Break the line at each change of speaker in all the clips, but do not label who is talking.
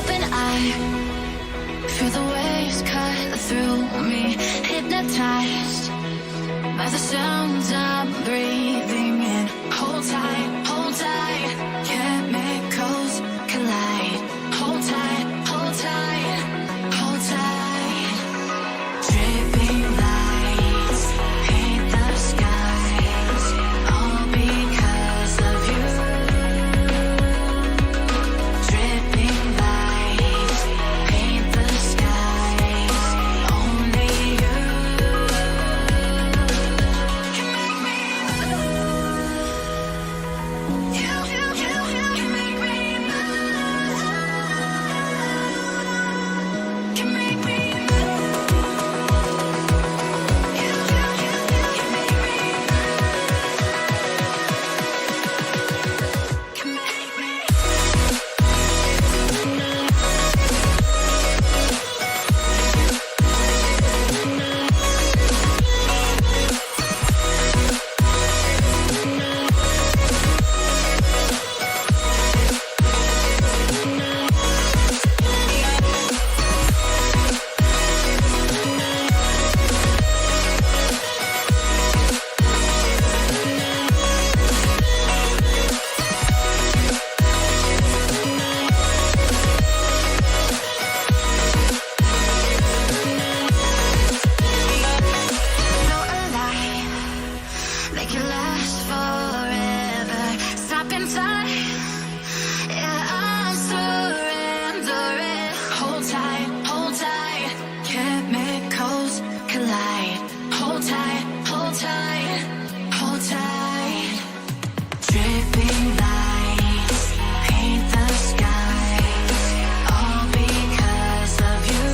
open eye, feel the waves cut through me, hypnotized by the sounds I'm breathing in. Hold tight, chemicals collide. Hold tight, hold tight, hold tight. Dripping lights paint the skies, all because of you. Dripping lights paint the skies, only you can make me move. You can make me move. Can make me move. You can make me move. Can make me. Feel alive, make it last forever. Stop in time, yeah, I'm surrendering. Hold tight, chemicals collide. Hold tight, hold tight, hold tight. Dripping lights paint the skies, all because of you.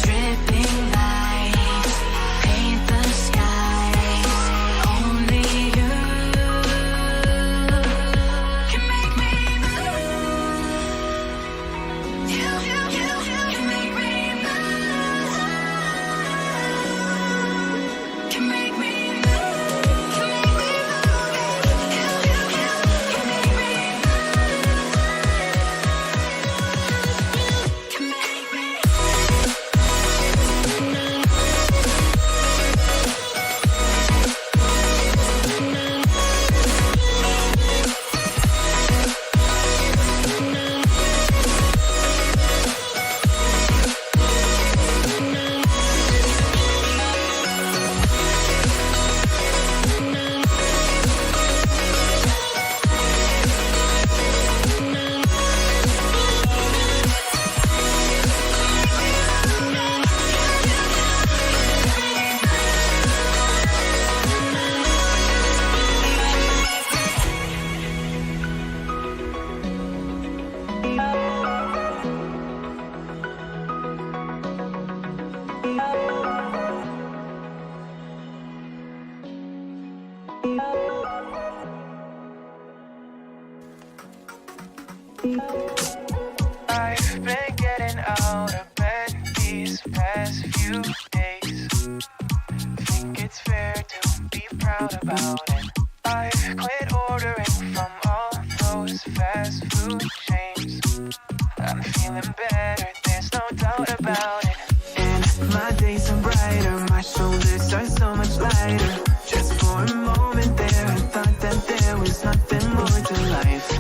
Dripping lights paint the skies, only you can make me move. You can make me move. Can make me move. Can make me move. You can make me move. Can make me.
I've been getting out of bed these past few days. Think it's fair to be proud about it. I've quit ordering from all those fast food chains. I'm feeling better, there's no doubt about it. And my days are brighter, my shoulders are so much lighter. Just for a moment there, I thought that there was nothing more to life.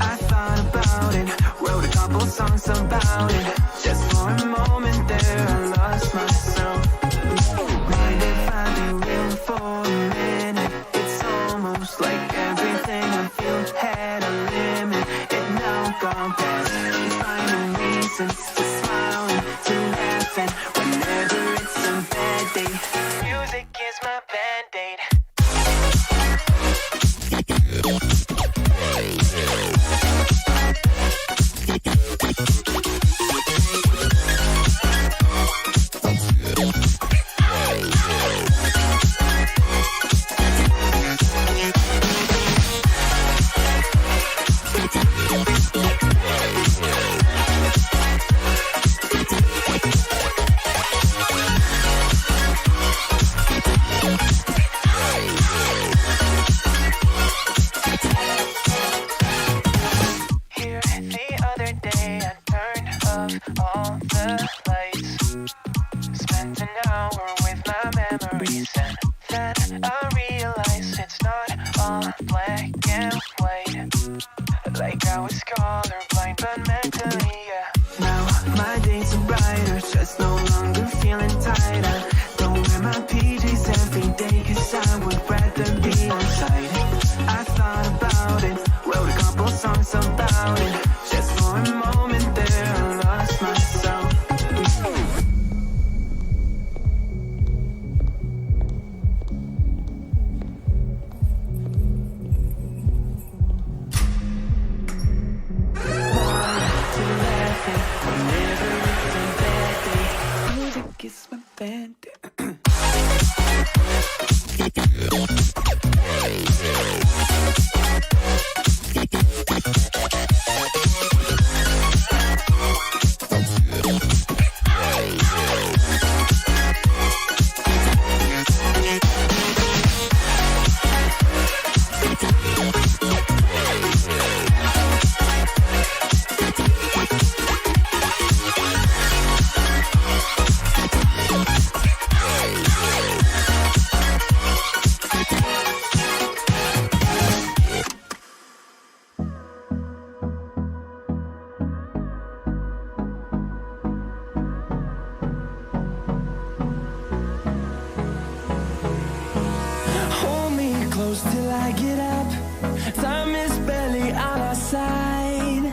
I thought about it, wrote a couple songs about it. Just for a moment there, I lost myself. Mind if I be real for a minute? It's almost like everything I feel had a limit. It now gone past, finding reasons to smile and to laugh. And whenever it's a bad day, music is my band-aid. the lights. Spent an hour with my memories, and then I realized it's not all black and white. Like I was colorblind, but mentally, yeah. Now my days are brighter, just no longer feeling tired. I don't wear my PJs every day, cause I would rather be on site. I thought about it, wrote a couple songs about it. Just for a moment there, I lost myself. Music is my band. Till I get up, time is barely on our side.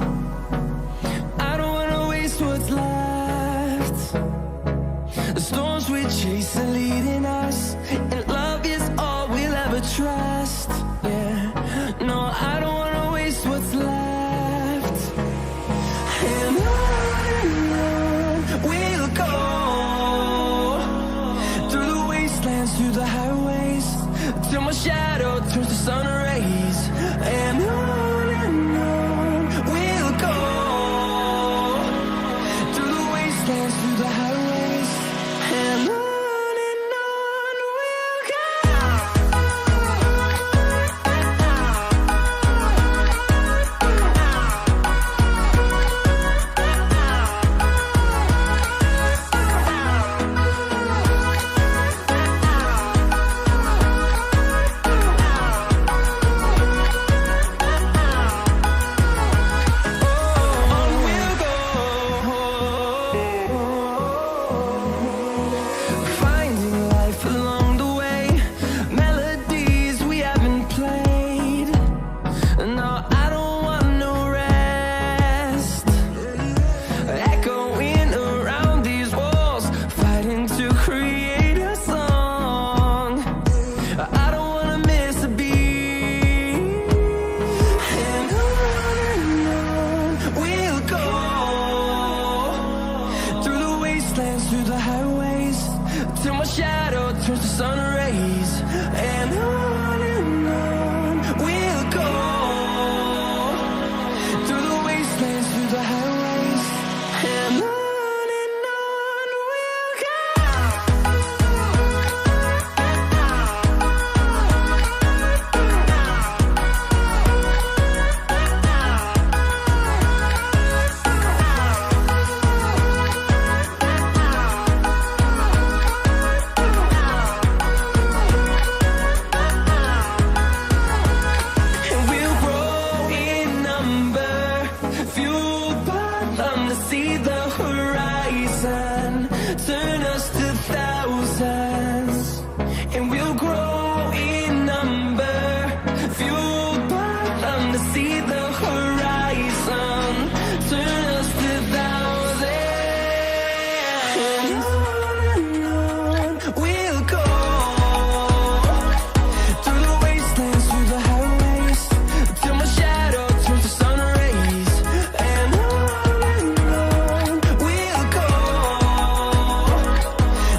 I don't wanna waste what's left. The storms we chase are leading us, and love is all we'll ever trust. Yeah, no, I don't wanna waste what's left. And on we'll go, through the wastelands, through the highways, till my shadow turns to sun rays. And on we'll go, through the wastelands, through the highways. And on we'll go. Through the highways, till my shadow turns to sun rays. And on we'll go, through the wastelands, through the highways. And on we'll go. Turn us to thousands, and we'll grow in number, fueled by them to see the horizon. Turn us to thousands, and on we'll go, through the wastelands, through the highways, till my shadow turns to sun rays. And on we'll go,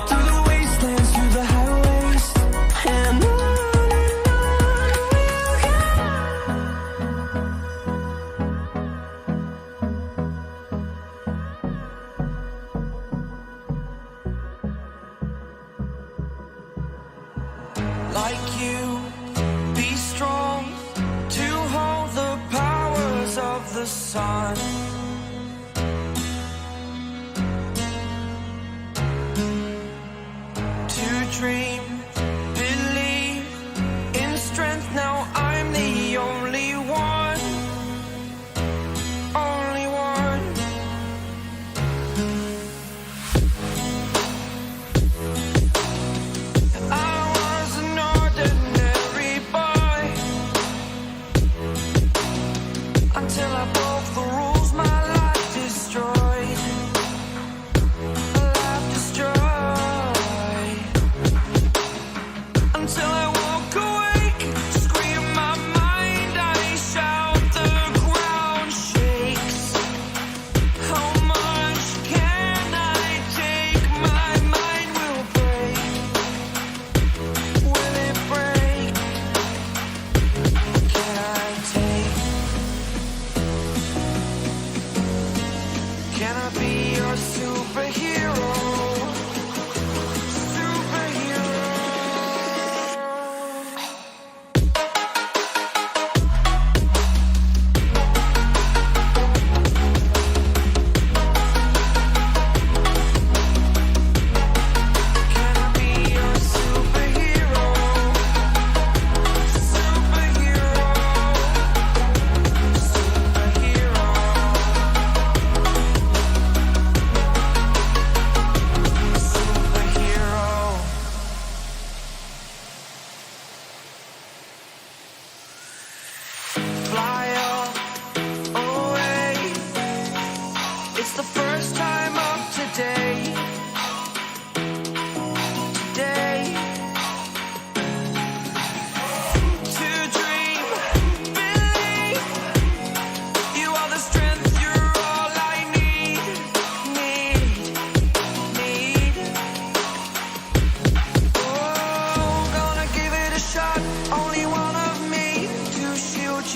through the wastelands, through the highways. And on like you, be strong to hold the powers of the sun.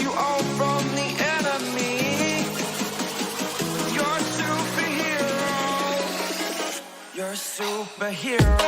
you all from the enemy. You're a superhero. You're a superhero.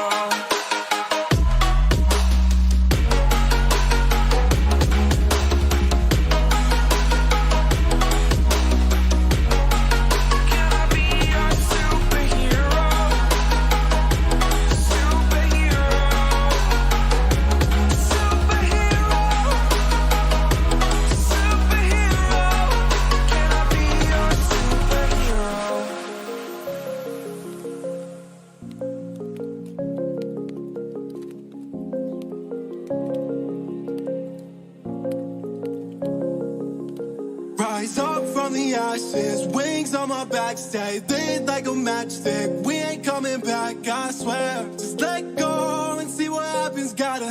Rise up from the ashes, wings on my back, stay lit like a matchstick. We ain't coming back, I swear. Just let go and see what happens. Gotta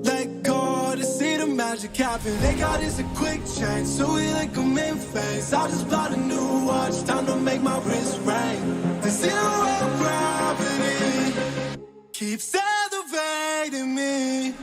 let go to see the magic happen. They got us a quick change, so we like them in phase. I just bought a new watch, time to make my wrist ring. The zero gravity keeps elevating me.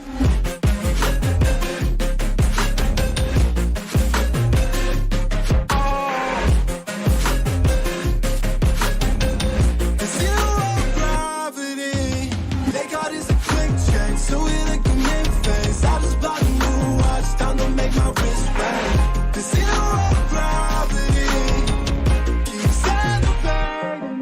So we like them in phase. I just bought a new watch, time to make my wrist ring. The zero gravity keeps elevating me.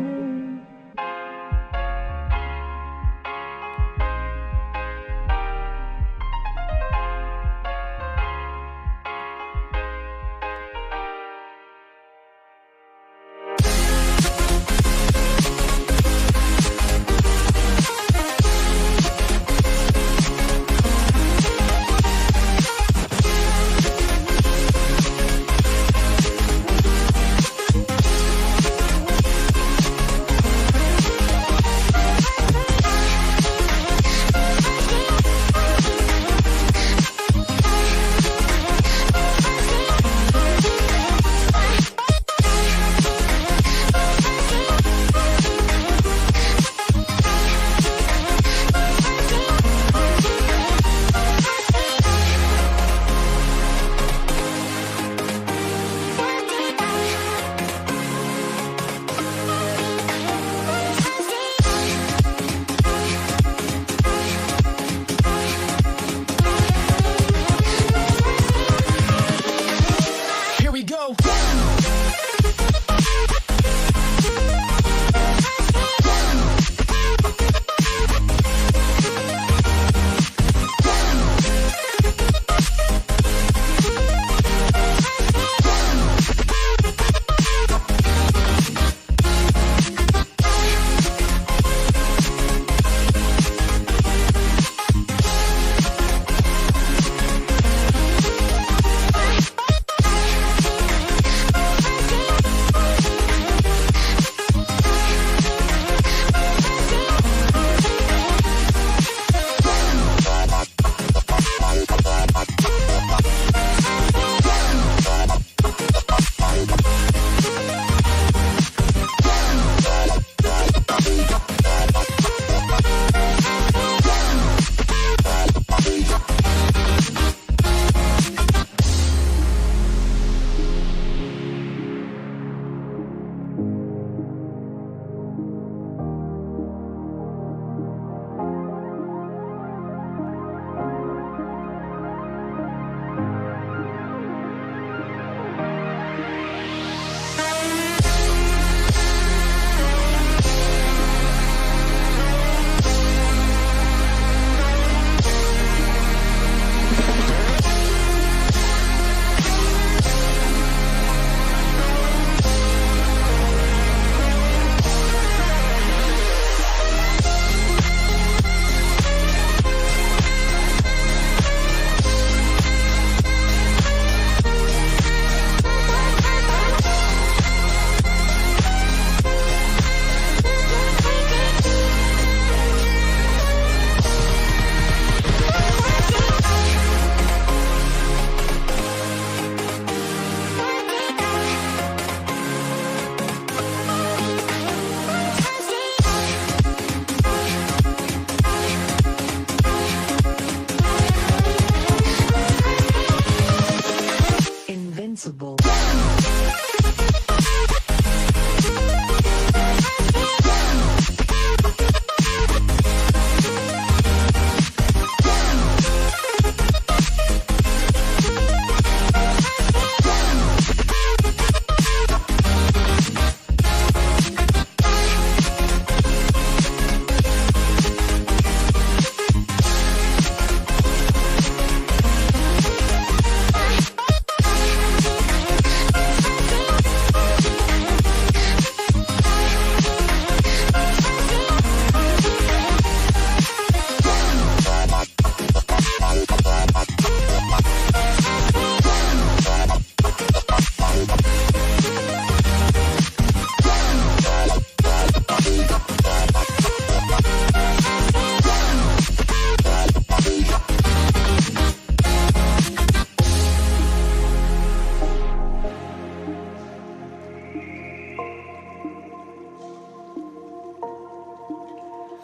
invincible.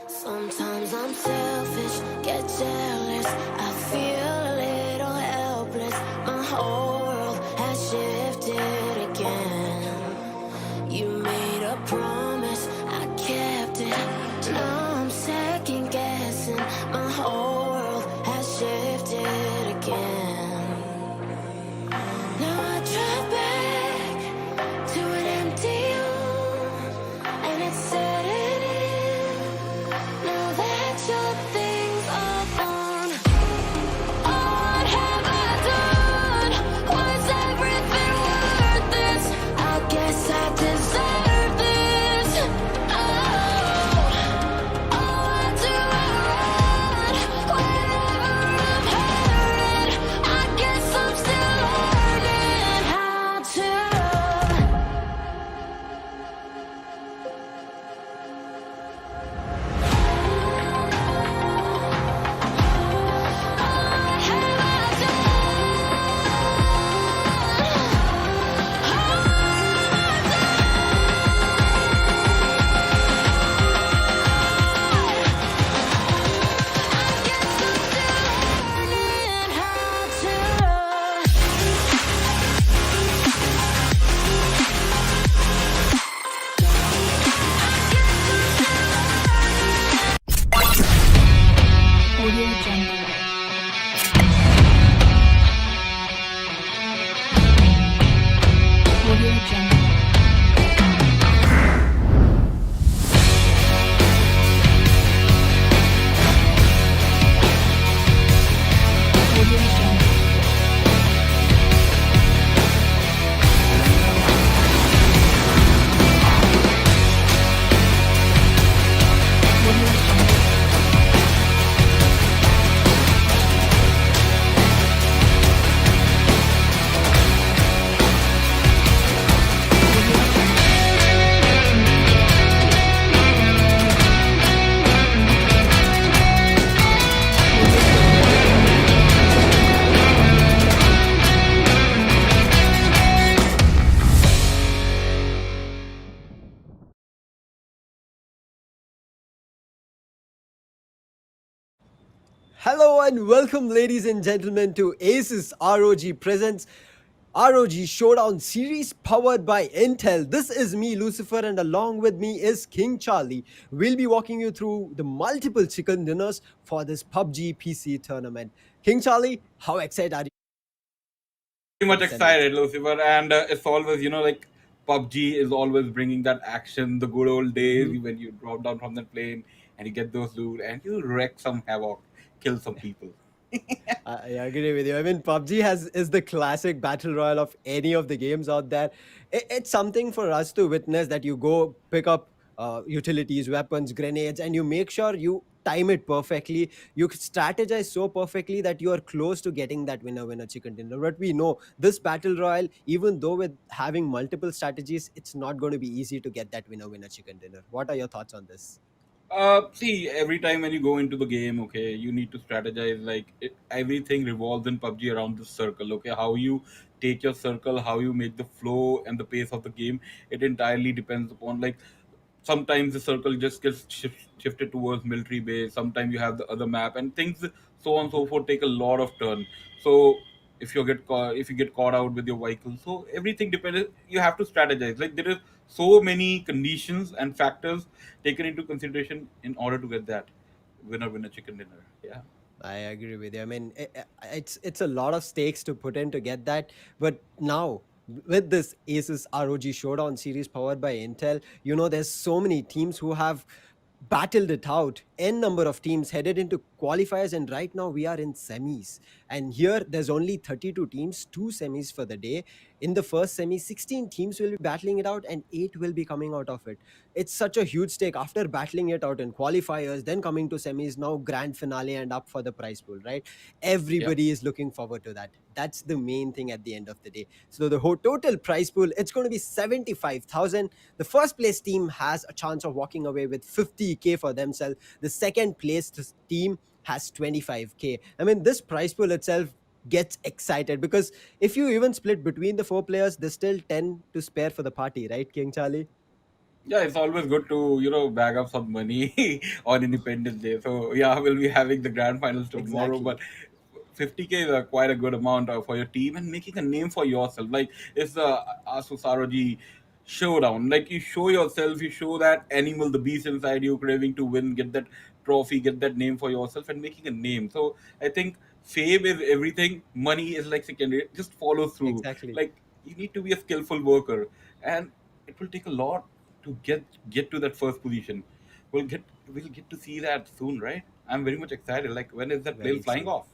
Sometimes I'm selfish, get jealous. I feel a little helpless. My whole world has shifted again. You made a promise, I kept it. Now I'm second guessing. My whole world has shifted again. Now I drive back to an empty room, and it's setting in. Now that your things are gone, what have I done? Was everything worth this? I guess I deserve this. Why do I run whenever I'm hurting? I guess I'm still learning how to run. What have I learning how to run.
Audio Jungle. Audio Jungle. Audio Jungle. Audio Jungle.
Hello and welcome, ladies and gentlemen, to Asus ROG presents ROG Showdown series powered by Intel. This is me, Lucifer, and along with me is King Charlie. We'll be walking you through the multiple chicken dinners for this PUBG PC tournament. King Charlie, how excited are you?
Pretty much
Tell me.
excited, Lucifer, and it's always, like PUBG is always bringing that action, the good old days
Mhm.
when you drop down from the plane and you get those loot and you wreck some havoc, kill some people.
I agree with you. I mean, PUBG is the classic battle royale of any of the games out there. It's something for us to witness that you go pick up utilities, weapons, grenades, and you make sure you time it perfectly. You strategize so perfectly that you are close to getting that winner chicken dinner. But we know this battle royale, even though with having multiple strategies, it's not going to be easy to get that winner chicken dinner. What are your thoughts on this?
See, every time when you go into the game, okay, you need to strategize. Like everything revolves in PUBG around the circle. Okay, how you take your circle, how you make the flow and the pace of the game, it entirely depends upon like sometimes the circle just gets shifted towards military base. Sometimes you have the other map and things so on and so forth take a lot of turn. So if you get caught out with your vehicle. So everything depends. You have to strategize. Like there is so many conditions and factors taken into consideration in order to get that winner chicken dinner. Yeah.
I agree with you. I mean, it's a lot of stakes to put in to get that. But now with this Asus ROG Showdown series powered by Intel, there's so many teams who have battled it out. N number of teams headed into qualifiers, and right now we are in semis. And here there's only 32 teams, two semis for the day. In the first semi, 16 teams will be battling it out, and eight will be coming out of it. It's such a huge stake after battling it out in qualifiers, then coming to semis, now grand finale and up for the prize pool, right?
Yeah.
Everybody is looking forward to that. That's the main thing at the end of the day. So the whole total prize pool, it's going to be 75,000. The first place team has a chance of walking away with 50K for themselves. The second place team has 25K. I mean, this prize pool itself gets excited because if you even split between the four players, there's still 10 to spare for the party, right, King Charlie?
Yeah, it's always good to bag up some money on Independence Day. So yeah, we'll be having the grand finals tomorrow,
Exactly.
but 50K is quite a good amount for your team and making a name for yourself. Like it's the Asus ROG Showdown. Like you show yourself, you show that animal, the beast inside you, craving to win, get that trophy, get that name for yourself, and making a name. So I think fame is everything. Money is like secondary. Just follow through.
Exactly.
Like you need to be a skillful worker, and it will take a lot to get to that first position. We'll get to see that soon, right? I'm very much excited. Like when is that plane
Very
flying
true.
off?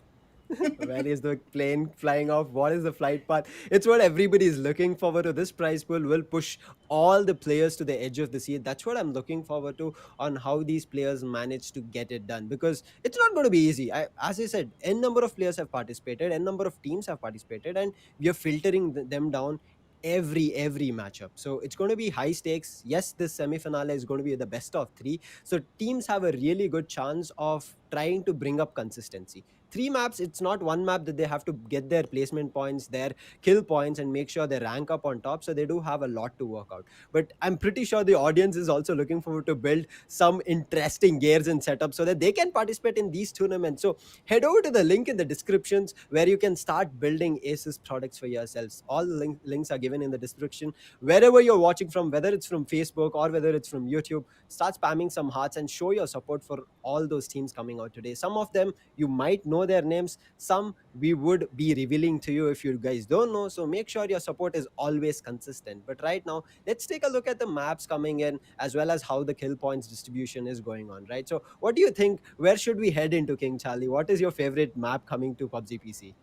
Where is the plane flying off? What is the flight path? It's what everybody is looking forward to. This prize pool will push all the players to the edge of the seat. That's what I'm looking forward to on how these players manage to get it done because it's not going to be easy. As I said, n number of players have participated, n number of teams have participated, and we are filtering them down every matchup. So it's going to be high stakes. Yes, this semi-finale is going to be the best of three. So teams have a really good chance of trying to bring up consistency. Three maps, it's not one map that they have to get their placement points, their kill points, and make sure they rank up on top. So they do have a lot to work out. But I'm pretty sure the audience is also looking forward to build some interesting gears and setups so that they can participate in these tournaments. So head over to the link in the descriptions where you can start building Asus products for yourselves. All the links are given in the description. Wherever you're watching from, whether it's from Facebook or whether it's from YouTube, start spamming some hearts and show your support for all those teams coming out today. Some of them you might know their names, some we would be revealing to you if you guys don't know. So make sure your support is always consistent. But right now, let's take a look at the maps coming in as well as how the kill points distribution is going on, right? So what do you think? Where should we head into, King Charlie? What is your favorite map coming to PUBG PC?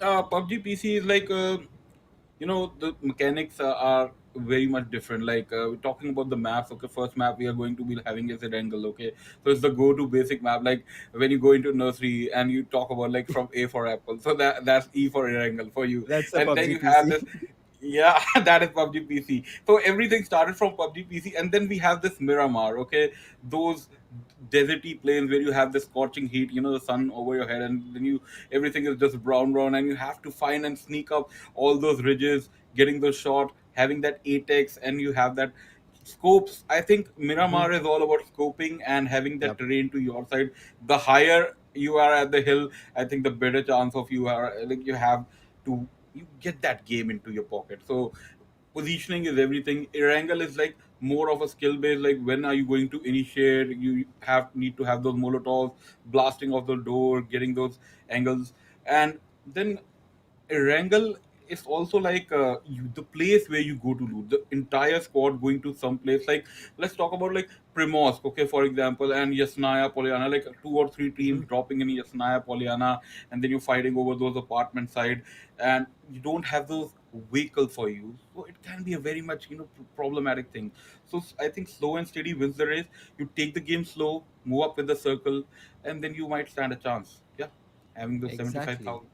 PUBG PC is like the mechanics are very much different. Like we're talking about the maps. Okay, first map we are going to be having is Erangel. Okay, so it's the go-to basic map. Like when you go into nursery and you talk about like from A for apple, so that's E for Erangel for you,
That's the
and then
PUBG
you have
PC.
this. Yeah, that is PUBG PC. So everything started from PUBG PC, and then we have this Miramar. Okay, those deserty plains where you have the scorching heat, the sun over your head, and then everything is just brown, and you have to find and sneak up all those ridges, getting those shot, having that apex, and you have that scopes. I think
Mhm.
Miramar is all about scoping and having that
Yep.
terrain to your side. The higher you are at the hill, I think the better chance of you are like you have to you get that game into your pocket. So positioning is everything. Erangel is like more of a skill base. Like when are you going to initiate? You have need to have those molotovs, blasting off the door, getting those angles, and then Erangel is also like the place where you go to loot. The entire squad going to some place. Like let's talk about like Primorsk, okay, for example, and Yasnaya, Polyana, like two or three teams
Mhm.
dropping in Yasnaya, Polyana, and then you're fighting over those apartment side, and you don't have those vehicles for you, so it can be a very much problematic thing. So I think slow and steady wins the race. You take the game slow, move up with the circle, and then you might stand a chance. Yeah, having those
Exactly.
75,000.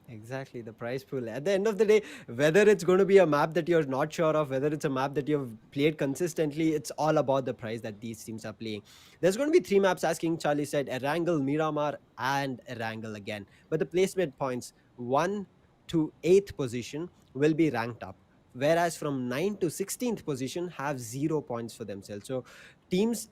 Exactly, the prize pool. At the end of the day, whether it's going to be a map that you're not sure of, whether it's a map that you've played consistently, it's all about the prize that these teams are playing. There's going to be three maps, as King Charlie said: Erangel, Miramar, and Erangel again. But the placement points 1 to 8th position will be ranked up, whereas from 9 to 16th position have 0 points for themselves. So teams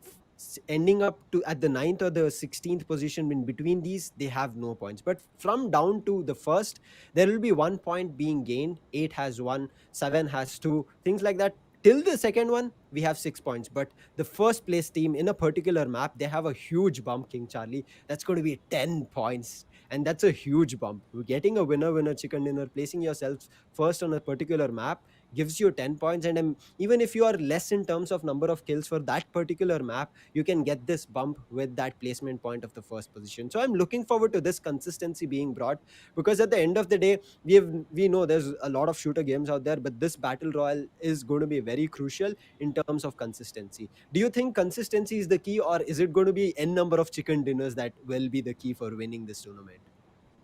ending up to at the ninth or the 16th position, in between these they have no points, but from down to the first there will be 1 point being gained. 8 has 1, 7 has 2, things like that. Till the second one we have 6 points, but the first place team in a particular map, they have a huge bump, King Charlie. That's going to be 10 points, and that's a huge bump. Getting a winner chicken dinner, placing yourself first on a particular map, gives you 10 points. And even if you are less in terms of number of kills for that particular map, you can get this bump with that placement point of the first position. So I'm looking forward to this consistency being brought, because at the end of the day, we know there's a lot of shooter games out there, but this battle royale is going to be very crucial in terms of consistency. Do you think consistency is the key, or is it going to be n number of chicken dinners that will be the key for winning this tournament?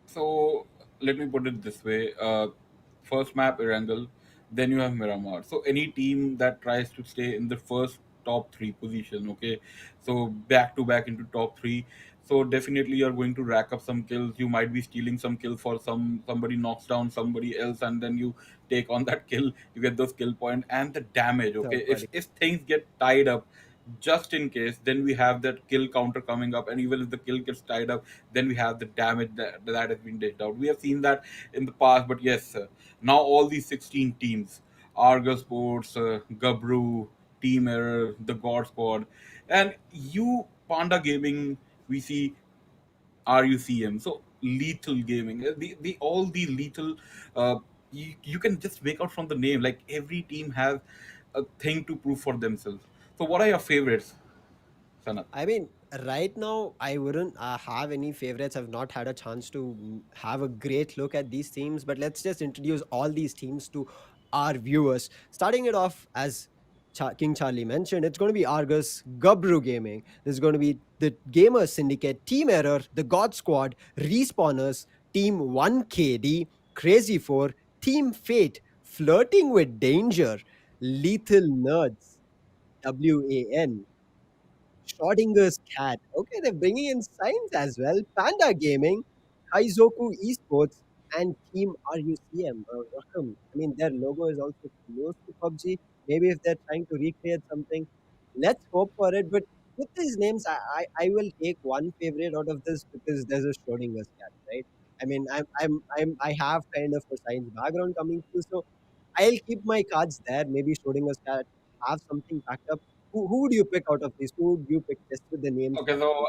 So let me put it this way: first map Erangel, then you have Miramar. So any team that tries to stay in the first top three position, okay, so back to back into top three. So definitely you're going to rack up some kills. You might be stealing some kills for somebody knocks down somebody else, and then you take on that kill. You get those kill point and the damage. Okay,
Third party.
if things get tied up, just in case, then we have that kill counter coming up, and even if the kill gets tied up, then we have the damage that has been dished out. We have seen that in the past, but yes, now all these 16 teams, Argus Sports, Gabru, Team Error, the God Squad, and you Panda Gaming, we see RUCM. So lethal gaming, the all the lethal, you can just make out from the name, like every team has a thing to prove for themselves. So what are your favorites, Sanat?
I mean, right now, I wouldn't have any favorites. I've not had a chance to have a great look at these teams, but let's just introduce all these teams to our viewers. Starting it off, as King Charlie mentioned, it's going to be Argus, Gabru Gaming. There's going to be the Gamers Syndicate, Team Error, the God Squad, Respawners, Team 1KD, Crazy 4, Team Fate, Flirting with Danger, Lethal Nerds, WAN, Schrodinger's cat. Okay, they're bringing in science as well. Panda Gaming, Kaizoku Esports, and Team RUCM. Rakam. I mean, their logo is also close to PUBG. Maybe if they're trying to recreate something, let's hope for it. But with these names, I will take one favorite out of this, because there's a Schrodinger's cat, right? I mean, I have kind of a science background coming through, so I'll keep my cards there. Maybe Schrodinger's cat have something backed up. Who would you pick out of these? Who would you pick just with the names
Okay,
that
so
you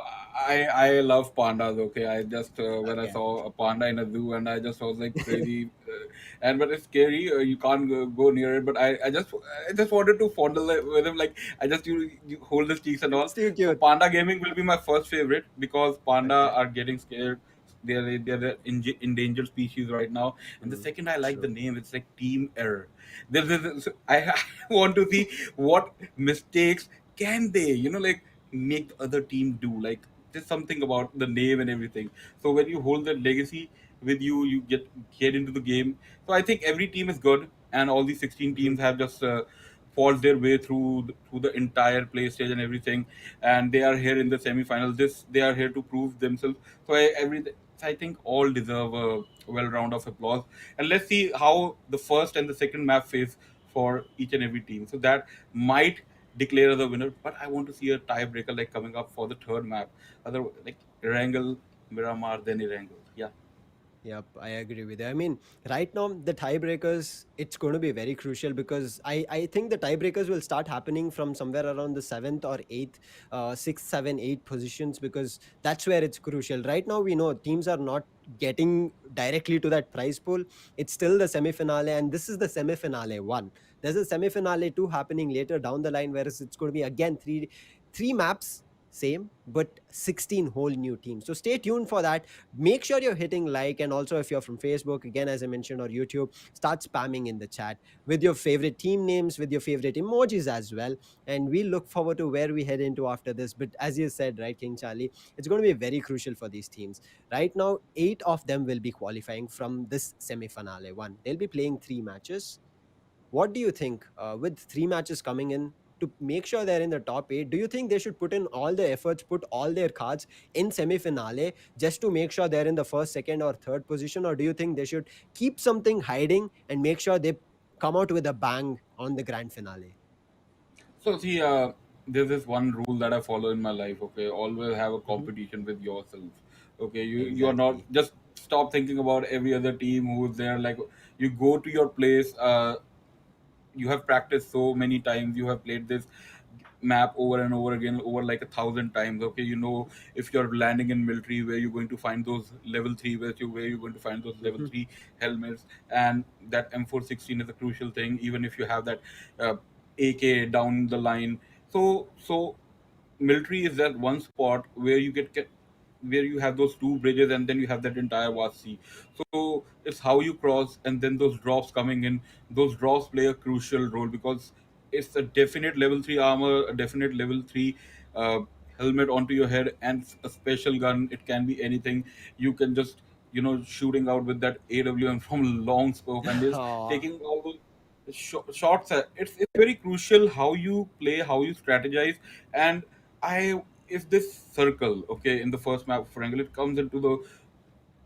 I love pandas. Okay, I just when I
again?
saw a panda in a zoo, and I just was like crazy, and but it's scary. You can't go near it. But I just wanted to fondle it with him. Like I just you hold his cheeks and all.
It's too
So
cute.
panda gaming will be my first favorite because panda
Okay.
are getting scared. They're the endangered species right now. And the
Mm,
second I like the
true.
name, it's like Team Error. I want to see what mistakes can they, like make the other team do. Like there's something about the name and everything. So when you hold that legacy with you, you get into the game. So I think every team is good, and all these 16
Mhm.
teams have just forged their way through the entire play stage and everything, and they are here in the semi-final. They are here to prove themselves. So I think all deserve a well round of applause. And let's see how the first and the second map phase for each and every team. So that might declare the winner. But I want to see a tiebreaker like coming up for the third map. Other like Erangel, Miramar, then Erangel. Yeah.
Yep, I agree with you. I mean, right now the tiebreakers, it's going to be very crucial, because I think the tiebreakers will start happening from somewhere around the seventh or eighth, sixth, seven, eight positions, because that's where it's crucial. Right now, we know teams are not getting directly to that prize pool. It's still the semi-finale, and this is the semi-finale one. There's a semi-finale two happening later down the line, whereas it's going to be again three maps, same, but 16 whole new teams. So stay tuned for that. Make sure you're hitting like, and also if you're from Facebook, again, as I mentioned, or YouTube, start spamming in the chat with your favorite team names, with your favorite emojis as well. And we look forward to where we head into after this. But as you said, right, King Charlie, it's going to be very crucial for these teams. Right now, 8 of them will be qualifying from this semi-finale one. They'll be playing 3 matches. What do you think, with 3 matches coming in, to make sure they're in the top 8? Do you think they should put in all the efforts, put all their cards in semi-finale, just to make sure they're in the first, second, or third position? Or do you think they should keep something hiding and make sure they come out with a bang on the grand finale?
So see, there's this one rule that I follow in my life. Okay, always have a
Mhm.
competition with yourself. Okay, you are not
Exactly.
just stop thinking about every other team who's there. Like you go to your place. You have practiced so many times. You have played this map over and over again over like 1,000 times. Okay, you know if you're landing in military, where you're going to find those level 3 where you're going to find those level
Mhm.
3 helmets, and that M416 is a crucial thing. Even if you have that uh, AK down the line, so military is that one spot where you get where you have those two bridges, and then you have that entire vast sea. So it's how you cross, and then those drops coming in. Those drops play a crucial role because it's a definite level 3 armor, a definite level 3 uh, helmet onto your head, and a special gun. It can be anything. You can just shooting out with that AWM from a long scope and just
Aw.
taking all those shots. It's very crucial how you play, how you strategize. And I if this circle, okay, in the first map of Wrangle, it comes into the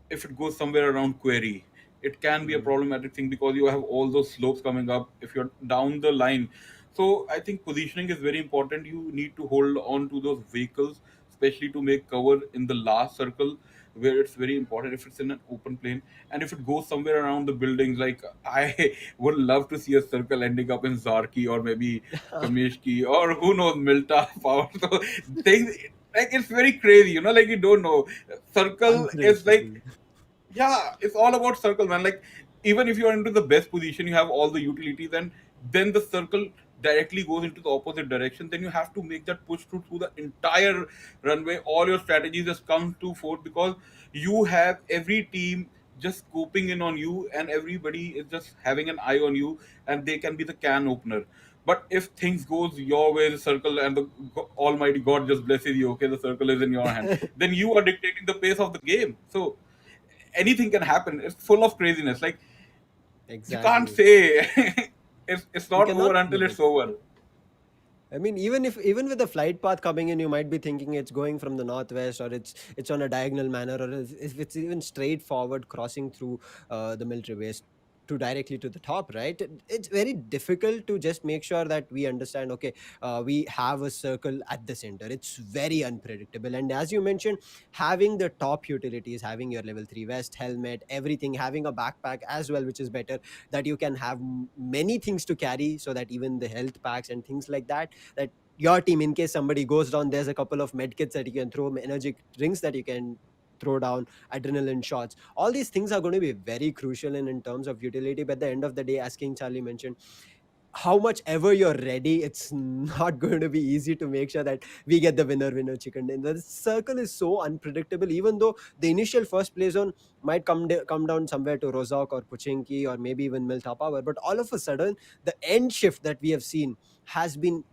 if it goes somewhere around query, it can be a
Mhm.
problematic thing because you have all those slopes coming up if you're down the line. So I think positioning is very important. You need to hold on to those vehicles, especially to make cover in the last circle, where it's very important if it's in an open plane. And if it goes somewhere around the buildings, like I would love to see a circle ending up in Zarki or maybe Kameshki or who knows, Milta Power. So things like it's very crazy, like you don't know. Circle is like,
Unpredictable.
yeah, it's all about circle, man. Like even if you're into the best position, you have all the utilities, and then the circle directly goes into the opposite direction. Then you have to make that push through the entire runway. All your strategies just come to forth because you have every team just scoping in on you, and everybody is just having an eye on you, and they can be the can opener. But if things goes your way, the circle and the Almighty God just blesses you. Okay, the circle is in your hand. Then you are dictating the pace of the game. So anything can happen. It's full of craziness. Like you can't
Exactly.
say it's
You
not over
cannot
until it's
predict.
over.
I mean, even with the flight path coming in, you might be thinking it's going from the northwest, or it's on a diagonal manner, or if it's even straightforward crossing through the military base to directly to the top, right? It's very difficult to just make sure that we understand. Okay, we have a circle at the center. It's very unpredictable, and as you mentioned, having the top utilities, having your level 3 vest, helmet, everything, having a backpack as well, which is better, that you can have many things to carry, so that even the health packs and things like that your team, in case somebody goes down, there's a couple of med kits that you can throw, energy drinks that you can throw down, adrenaline shots. All these things are going to be very crucial in terms of utility. But at the end of the day, as King Charlie mentioned, how much ever you're ready, it's not going to be easy to make sure that we get the winner chicken dinner. The circle is so unpredictable. Even though the initial first play zone might come down somewhere to Rozok or Puchinki or maybe even Milta Power, but all of a sudden the end shift that we have seen has been,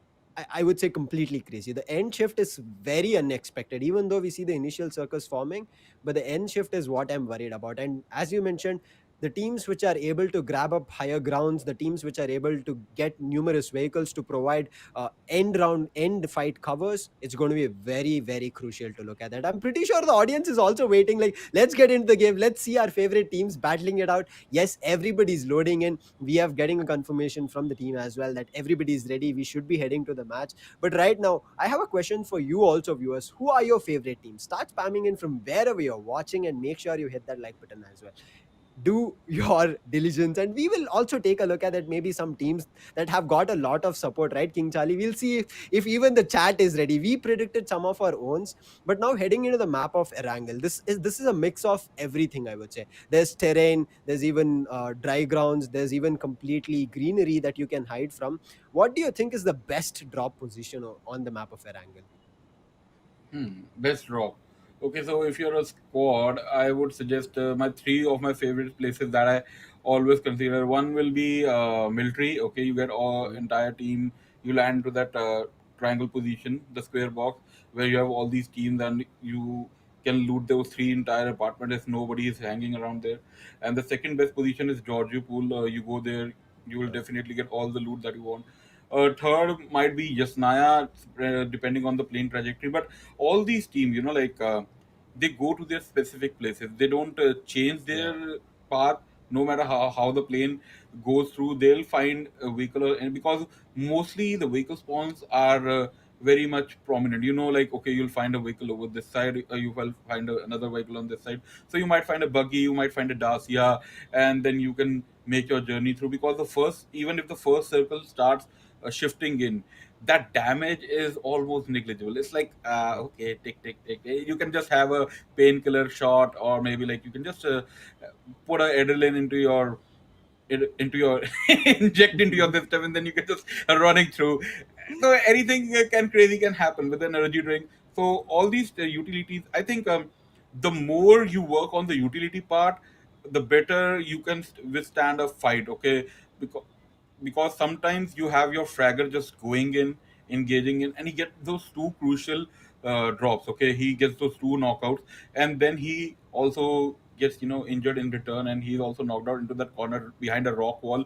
I would say, completely crazy. The end shift is very unexpected, even though we see the initial circles forming, but the end shift is what I'm worried about. And as you mentioned, the teams which are able to grab up higher grounds, the teams which are able to get numerous vehicles to provide end fight covers, it's going to be very, very crucial to look at that. I'm pretty sure the audience is also waiting, like, let's get into the game, let's see our favorite teams battling it out. Yes, everybody's loading in. We are getting a confirmation from the team as well that everybody is ready. We should be heading to the match. But right now, I have a question for you also, viewers. Who are your favorite teams? Start spamming in from wherever you're watching, and make sure you hit that like button as well. Do your diligence, and we will also take a look at that. Maybe some teams that have got a lot of support, right, King Charlie? We'll see if even the chat is ready. We predicted some of our owns, but now heading into the map of Erangel, this is a mix of everything, I would say. There's terrain, there's even dry grounds, there's even completely greenery that you can hide from. What do you think is the best drop position on the map of Erangel?
Best drop. Okay, so if you're a squad, I would suggest my three of my favorite places that I always consider. One will be military. Okay, you get all
Mhm.
entire team. You land to that triangle position, the square box, where you have all these teams, and you can loot those three entire apartment if nobody is hanging around there. And the second best position is Georgia Pool. You go there, you will
Yeah.
definitely get all the loot that you want. Third might be Yasnaya, depending on the plane trajectory. But all these teams, they go to their specific places. They don't change
Yeah.
their path no matter how the plane goes through. They'll find a vehicle, and because mostly the vehicle spawns are very much prominent. You know, like, okay, you'll find a vehicle over this side, you will find another vehicle on this side. So you might find a buggy, you might find a Dacia, and then you can make your journey through. Because the first, even if the first circle starts shifting in, that damage is almost negligible. It's like,
Yep.
okay, tick tick tick. You can just have a painkiller shot, or maybe like you can just put a adrenaline into your inject into your system, and then you can just running through. So anything can crazy can happen with an energy drink. So all these utilities, I think, the more you work on the utility part, the better you can withstand a fight. Okay, because sometimes you have your fragger just going in, engaging in, and he gets those two crucial drops. Okay, he gets those two knockouts, and then he also gets, injured in return, and he's also knocked out into that corner behind a rock wall.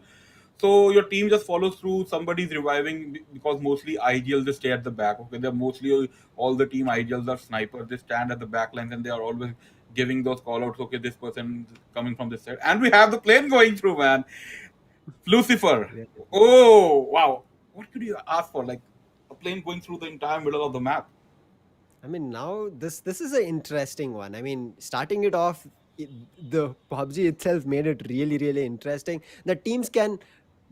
So your team just follows through. Somebody's reviving because mostly IGLs, they stay at the back. Okay, they're mostly all the team IGLs are snipers. They stand at the back lines and they are always giving those call outs. Okay, this person coming from this side, and we have the plane going through, man. Lucifer.
Yeah.
Oh wow! What could you ask for? Like a plane going through the entire middle of the map.
I mean, now this is an interesting one. I mean, starting it off, the PUBG itself made it really really interesting. The teams can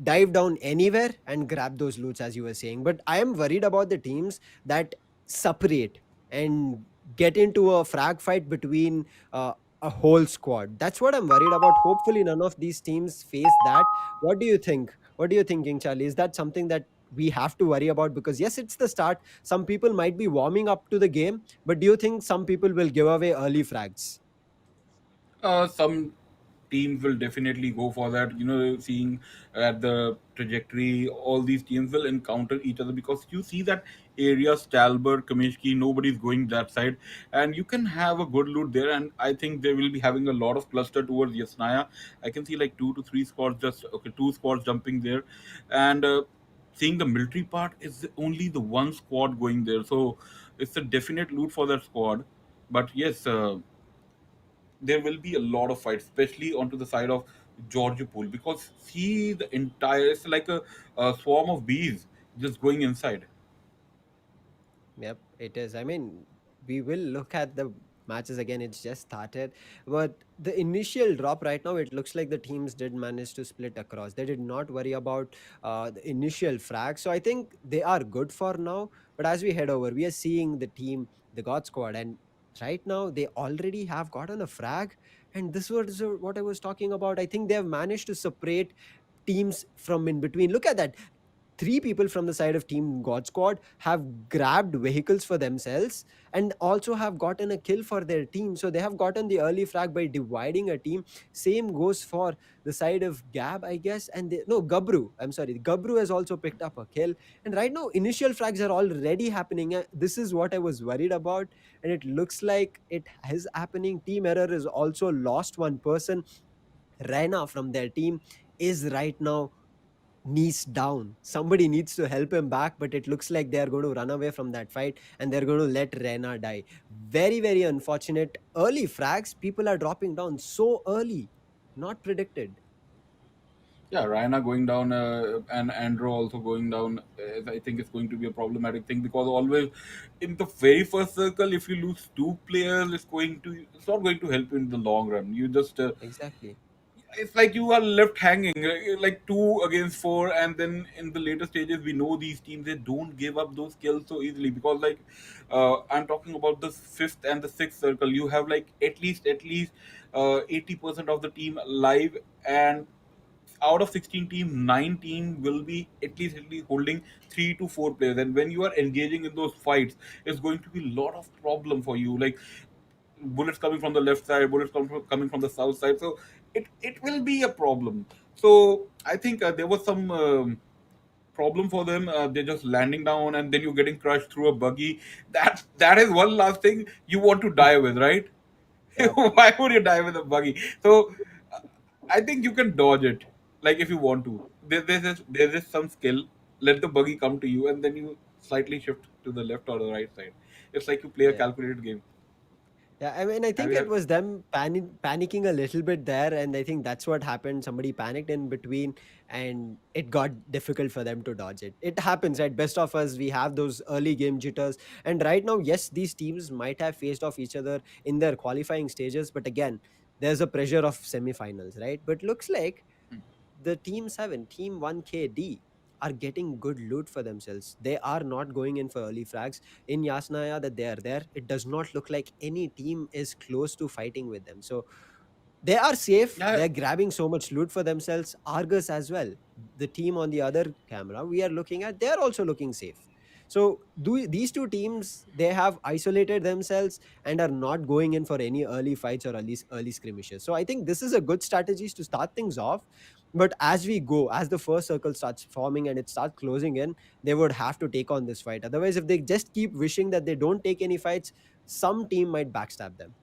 dive down anywhere and grab those loots, as you were saying. But I am worried about the teams that separate and get into a frag fight between a whole squad. That's what I'm worried about. Hopefully, none of these teams face that. What do you think? What are you thinking, Charlie? Is that something that we have to worry about? Because yes, it's the start. Some people might be warming up to the game, but do you think some people will give away early frags?
Some teams will definitely go for that. Seeing at the trajectory, all these teams will encounter each other because you see that area, Stalbert, Kamishki, nobody's going that side, and you can have a good loot there. And I think they will be having a lot of cluster towards Yasnaya. I can see like 2 to 3 squads, just okay, 2 squads jumping there, and seeing the military part is only the one squad going there. So it's a definite loot for that squad. But yes. There will be a lot of fights, especially onto the side of Georgia Pool, because see the entire, it's like a swarm of bees just going inside.
Yep, it is. I mean, we will look at the matches again. It's just started. But the initial drop right now, it looks like the teams did manage to split across. They did not worry about the initial frag. So I think they are good for now. But as we head over, we are seeing the team, the God Squad, and right now they already have gotten a frag. And this was what I was talking about. I think they have managed to separate teams from in between. Look at that. Three people from the side of Team God Squad have grabbed vehicles for themselves and also have gotten a kill for their team. So they have gotten the early frag by dividing a team. Same goes for the side of Gab, I guess. And no, Gabru. I'm sorry. Gabru has also picked up a kill. And right now, initial frags are already happening. This is what I was worried about. And it looks like it is happening. Team Error has also lost one person. Rena from their team is right now knees down. Somebody needs to help him back, but it looks like they are going to run away from that fight and they're going to let Rena die. Very, very unfortunate. Early frags, people are dropping down so early. Not predicted.
Yeah, Ryana going down, and Andro also going down. I think it's going to be a problematic thing because always in the very first circle, if you lose two players, it's not going to help you in the long run. You just
Exactly.
it's like you are left hanging, like 2 against 4, and then in the later stages we know these teams, they don't give up those kills so easily because like I'm talking about the fifth and the sixth circle. You have like at least 80% of the team alive, and out of 16 teams, 9 team will be at least holding 3 to 4 players, and when you are engaging in those fights, it's going to be a lot of problem for you, like bullets coming from the left side, bullets coming from the south side. So it will be a problem. So I think there was some problem for them. They're just landing down, and then you're getting crushed through a buggy. That is one last thing you want to die with, right?
Yep.
Why would you die with a buggy? So uh, I think you can dodge it, like if you want to. There's some skill. Let the buggy come to you, and then you slightly shift to the left or the right side. It's like you play a
Yeah.
calculated game.
Yeah, I mean, I
Have
think it
you?
was them panicking a little bit there, and I think that's what happened. Somebody panicked in between, and it got difficult for them to dodge it. It happens, right? Best of us, we have those early game jitters, and right now, yes, these teams might have faced off each other in their qualifying stages, but again, there's a pressure of semifinals, right? But looks like the team 7, team 1KD are getting good loot for themselves. They are not going in for early frags. In Yasnaya, that they are there, it does not look like any team is close to fighting with them. So they are safe.
Yeah,
They're grabbing so much loot for themselves. Argus as well. The team on the other camera we are looking at, they're also looking safe. So these two teams, they have isolated themselves and are not going in for any early fights or early skirmishes. So I think this is a good strategy to start things off. But as we go, as the first circle starts forming and it starts closing in, they would have to take on this fight. Otherwise, if they just keep wishing that they don't take any fights, some team might backstab them.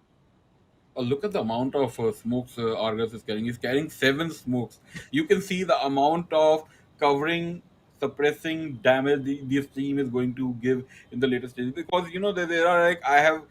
look at the amount of smokes Argus is carrying. He's carrying 7 smokes. You can see the amount of covering, suppressing damage this team is going to give in the later stages. Because there are like I have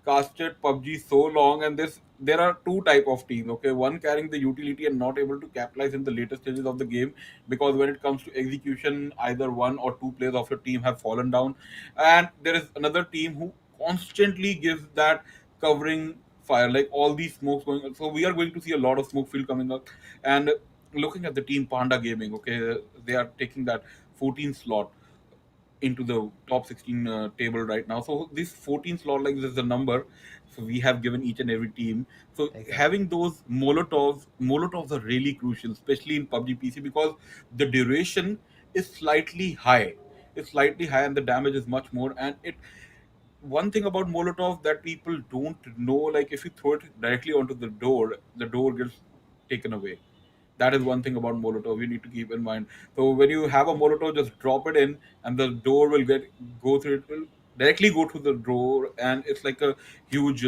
casted PUBG so long, and there are two type of teams. Okay, one carrying the utility and not able to capitalize in the later stages of the game, because when it comes to execution, either one or two players of your team have fallen down, and there is another team who constantly gives that covering fire, like all these smokes going on. So we are going to see a lot of smoke field coming up. And looking at the team Panda Gaming, okay, they are taking that 14 slot into the top 16 table right now. So this 14 slot, like, this is the number. So we have given each and every team. So
Exactly.
having those Molotovs are really crucial, especially in PUBG PC, because the duration is slightly high. It's slightly high, and the damage is much more. And it one thing about Molotov that people don't know, like, if you throw it directly onto the door gets taken away. That is one thing about Molotov you need to keep in mind. So when you have a Molotov, just drop it in, and the door will go through. It will directly go to the door, and it's like a huge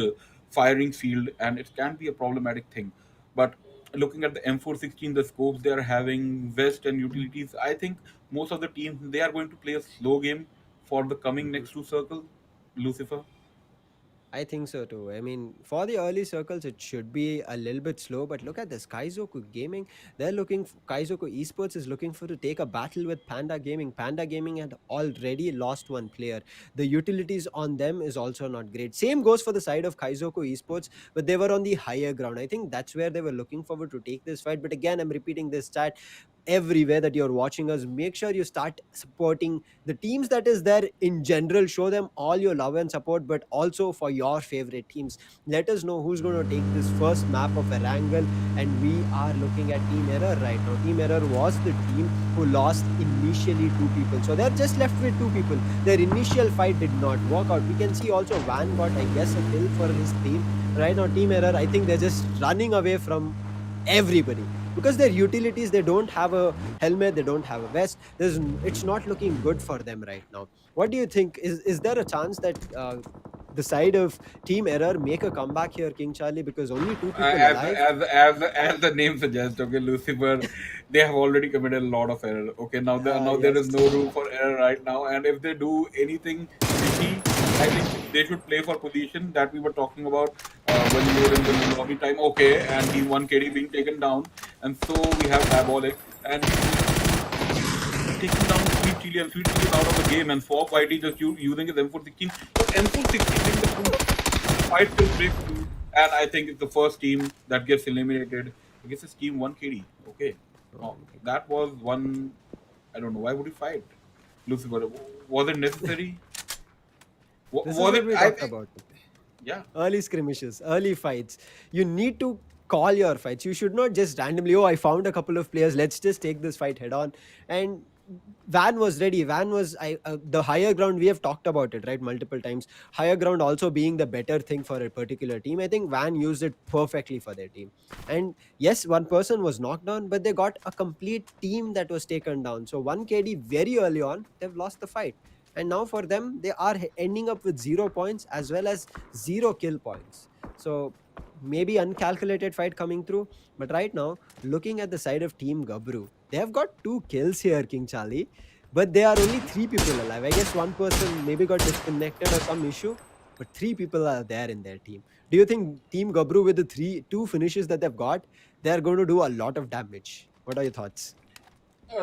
firing field, and it can be a problematic thing. But looking at the M416, the scopes they are having, vest and utilities, I think most of the teams they are going to play a slow game for the coming next two circles. Lucifer.
I think so too. I mean, for the early circles, it should be a little bit slow. But look at this, Kaizoku Gaming. Kaizoku Esports is looking for to take a battle with Panda Gaming. Panda Gaming had already lost one player. The utilities on them is also not great. Same goes for the side of Kaizoku Esports, but they were on the higher ground. I think that's where they were looking forward to take this fight. But again, I'm repeating this chat everywhere that you're watching us. Make sure you start supporting the teams that is there in general. Show them all your love and support, but also for your favorite teams. Let us know who's going to take this first map of Erangel. And we are looking at Team Error right now. Team Error was the team who lost initially two people, so they're just left with two people. Their initial fight did not work out. We can see also Van got, I guess, a kill for his team. Right now, Team Error, I think they're just running away from everybody because their utilities, they don't have a helmet, they don't have a vest. It's not looking good for them right now. What do you think? Is there a chance that the side of Team Error make a comeback here, King Charlie, because only two people
As
alive?
as the name suggests, okay, Lucifer, they have already committed a lot of error. Okay, now there is
Yes.
no room for error right now, and if they do anything risky, I think they should play for position that we were talking about when we were in the lobby time. Okay, and Team 1KD being taken down, and so we have Diabolic, and taking down Sweet Chili, and Sweet Chili is out of the game, and Swap YT just using his M416. But M416 being the fight will break through, and I think it's the first team that gets eliminated. I guess it's Team 1KD. Okay. Oh, that was one. I don't know. Why would you fight? Lucifer, was it necessary?
This is
Was
what
it?
we
I
talked
think.
about.
Yeah.
Early skirmishes, early fights. You need to call your fights. You should not just randomly, oh, I found a couple of players, let's just take this fight head on. And Van was ready. Van was the higher ground. We have talked about it, right, multiple times. Higher ground also being the better thing for a particular team. I think Van used it perfectly for their team. And yes, one person was knocked down, but they got a complete team that was taken down. So 1KD very early on, they've lost the fight. And now for them, they are ending up with 0 points as well as zero kill points. So maybe uncalculated fight coming through. But right now, looking at the side of Team Gabru, they have got 2 kills here, King Charlie. But they are only 3 people alive. I guess one person maybe got disconnected or some issue. but three people are there in their team. Do you think Team Gabru, with the two finishes that they've got, they're going to do a lot of damage? What are your thoughts?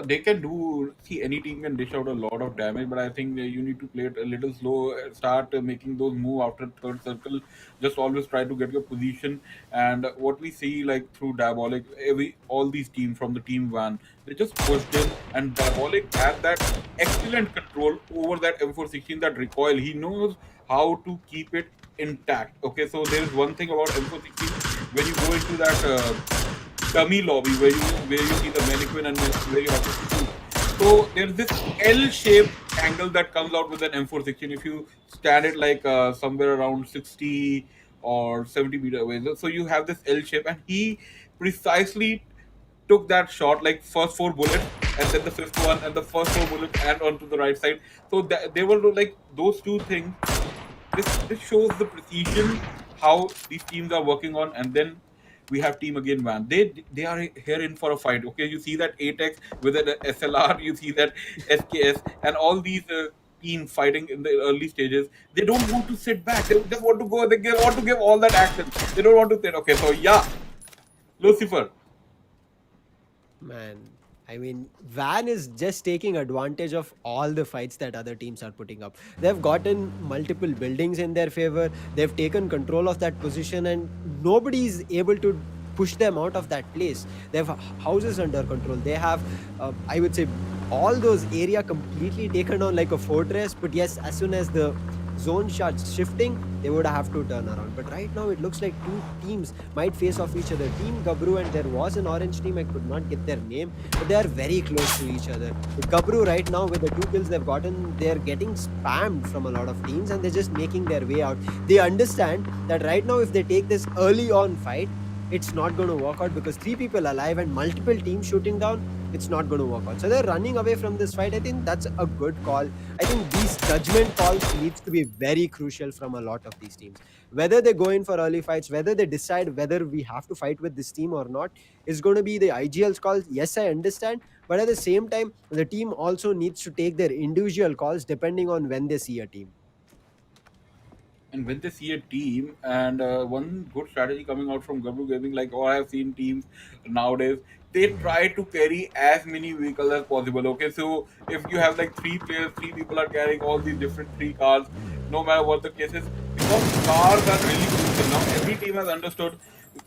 They can do. See, any team can dish out a lot of damage, but I think you need to play it a little slow. Start making those move after third circle. Just always try to get your position. And what we see, like through Diabolic, every all these teams from the team one, they just pushed in, and Diabolic had that excellent control over that M416, that recoil. He knows how to keep it intact. Okay, so there is one thing about M416, when you go into that. Dummy lobby where you see the mannequin and where you have to shoot. So there's this L-shaped angle that comes out with an M416 if you stand it like somewhere around 60 or 70 meter away. So you have this L shape, and he precisely took that shot, like first four bullets and then the fifth one and the first four bullets and onto the right side. So they were like those two things. This shows the precision how these teams are working on. And then we have team again van, they are here in for a fight. Okay, you see that Atex with an SLR, you see that SKS and all these teams fighting in the early stages. They don't want to sit back, they just want to go, want to give all that action. They don't want to sit. Okay, so yeah, Lucifer.
Man, I mean, Van is just taking advantage of all the fights that other teams are putting up. They've gotten multiple buildings in their favor, they've taken control of that position, and nobody is able to push them out of that place. They have houses under control. They have, I would say, all those area completely taken on like a fortress. But yes, as soon as the zone starts shifting, they would have to turn around. But right now, it looks like two teams might face off each other. Team Gabru, and there was an orange team, I could not get their name, but they are very close to each other. With Gabru right now, with the two kills they've gotten, they're getting spammed from a lot of teams, and they're just making their way out. They understand that right now, if they take this early on fight, it's not going to work out, because three people alive and multiple teams shooting down, it's not going to work out. So they're running away from this fight. I think that's a good call. I think these judgment calls needs to be very crucial from a lot of these teams. Whether they go in for early fights, whether they decide whether we have to fight with this team or not, is going to be the IGL's call. Yes, I understand. But at the same time, the team also needs to take their individual calls depending on when they see a team.
And when they see a team, and one good strategy coming out from Gabru Gaming, like all I have seen teams nowadays, they try to carry as many vehicles as possible. Okay, so if you have like three players, three people are carrying all these different three cars, no matter what the case is, because cars are really crucial. Now every team has understood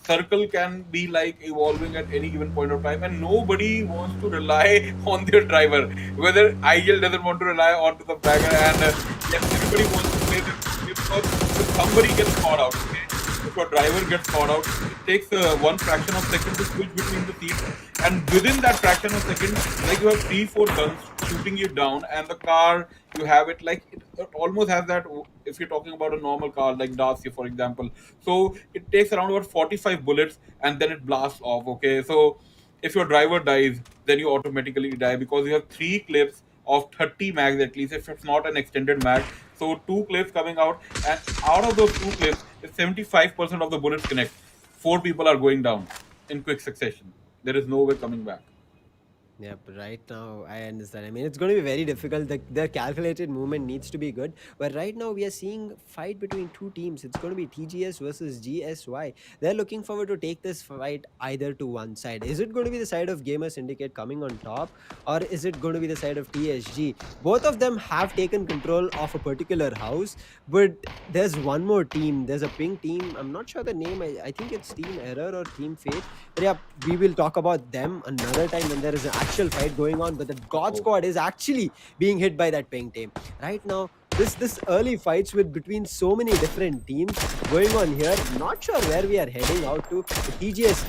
circle can be like evolving at any given point of time, and nobody wants to rely on their driver. Whether IGL doesn't want to rely onto the bagger, and yes, everybody wants to play this because if somebody gets caught out, okay, if your driver gets caught out, it takes one fraction of second to switch between the seats, and within that fraction of second, like you have 3-4 guns shooting you down, and the car, you have it like it almost has that. If you're talking about a normal car like Dacia, for example, so it takes around about 45 bullets and then it blasts off. Okay, so if your driver dies, then you automatically die because you have three clips of 30 mags at least, if it's not an extended mag. So two clips coming out, and out of those two clips, if 75% of the bullets connect, four people are going down in quick succession. There is no way coming back.
Yep, right now I understand. I mean, it's going to be very difficult. The calculated movement needs to be good. But right now we are seeing fight between two teams. It's going to be TGS versus GSY. They're looking forward to take this fight either to one side. Is it going to be the side of Gamer Syndicate coming on top, or is it going to be the side of TSG? Both of them have taken control of a particular house, but there's one more team. There's a pink team. I'm not sure the name. I think it's Team Error or Team Fate. But yeah, we will talk about them another time when there is an actual fight going on. But the God Squad is actually being hit by that pink team right now. This early fights with between so many different teams going on here. Not sure where we are heading out to. TGS,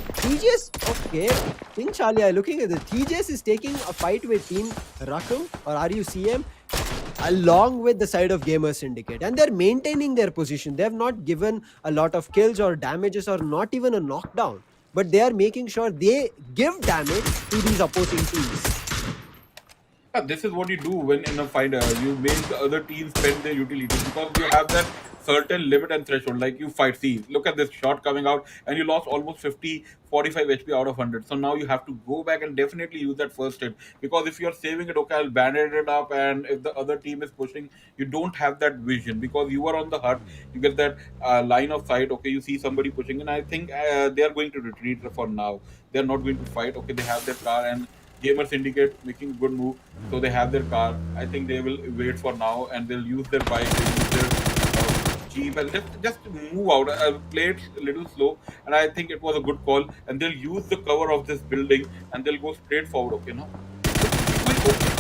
okay. Pink Charlie, are looking at the TGS is taking a fight with Team Rakum or RUCM along with the side of Gamer Syndicate, and they're maintaining their position. They have not given a lot of kills or damages or not even a knockdown, but they are making sure they give damage to these opposing teams.
Yeah, this is what you do when in a fight, you make the other team spend their utilities because you have that certain limit and threshold. Like you fight, see, look at this shot coming out, and you lost almost 50, 45 HP out of 100. So now you have to go back and definitely use that first hit, because if you're saving it, okay, I'll bandage it up, and if the other team is pushing, you don't have that vision because you are on the hut. You get that line of sight. Okay, you see somebody pushing, and I think they are going to retreat for now. They're not going to fight. Okay, they have their car, and Gamer Syndicate making a good move. So they have their car. I think they will wait for now, and they'll use their bike, they'll use their jeep, and just move out. I'll play it a little slow, and I think it was a good call. And they'll use the cover of this building, and they'll go straight forward. Okay, now it looks okay.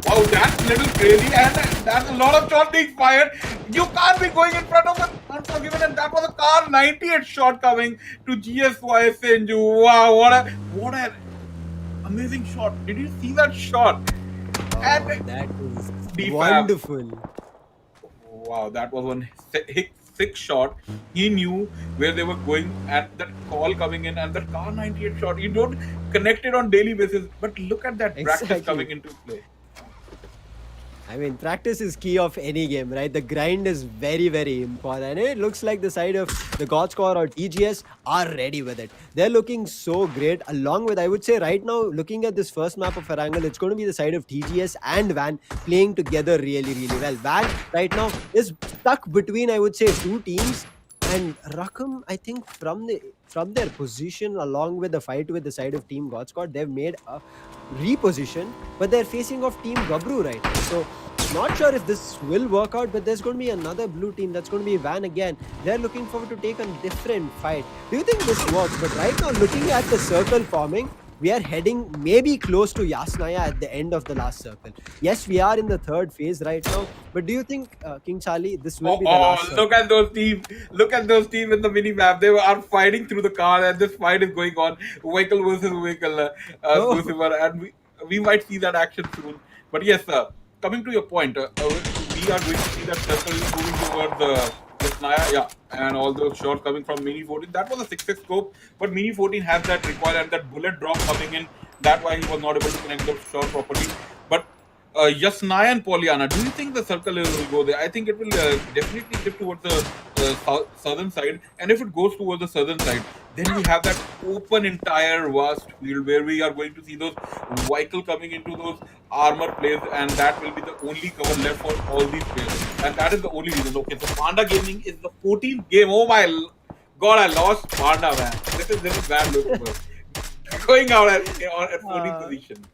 Wow, that's a little crazy, and that's a lot of shot being fired. You can't be going in front of an Unforgiven, and that was a car 98 shot coming to GSY Senju. Wow, what an amazing shot! Did you see that shot? And
Oh, that is
DFAB.
wonderful.
Wow, that was one sick shot. He knew where they were going, and that call coming in, and that car 98 shot. You don't connect it on daily basis, but look at that practice
Exactly.
coming into play.
I mean, practice is key of any game, right? The grind is very, very important. And it looks like the side of the God Squad or TGS are ready with it. They're looking so great. Along with, I would say, right now, looking at this first map of Erangel, it's going to be the side of TGS and Van playing together really, really well. Van right now is stuck between, I would say, two teams. And Rakam, I think from their position, along with the fight with the side of Team God Squad, they've made a reposition, but they're facing off Team Gabru right now. So not sure if this will work out, but there's going to be another blue team. That's going to be Van again. They're looking forward to take a different fight. Do you think this works? But right now, looking at the circle forming, we are heading maybe close to Yasnaya at the end of the last circle. Yes, we are in the third phase right now. But do you think, King Charlie, this will be the last circle?
Look at those teams. Look at those teams in the mini map. They are fighting through the car, and this fight is going on. Vehicle versus vehicle,
Oh.
Lucifer, and we might see that action soon. But yes, coming to your point, we are going to see that circle moving towards the Snaya, yeah, and all those shots coming from Mini 14. That was a 6-6 scope, but Mini 14 has that recoil and that bullet drop coming in. That's why he was not able to connect the shot properly. But Yasnaya and Pollyanna, do you think the circle will go there? I think it will definitely shift towards the southern side. And if it goes towards the southern side, then we have that open entire vast field where we are going to see those vehicle coming into those armor plays, and that will be the only cover left for all these players. And that is the only reason. Okay, so Panda Gaming is the 14th game. Oh my God, I lost Panda, man. This is bad look. Going out at 14th position.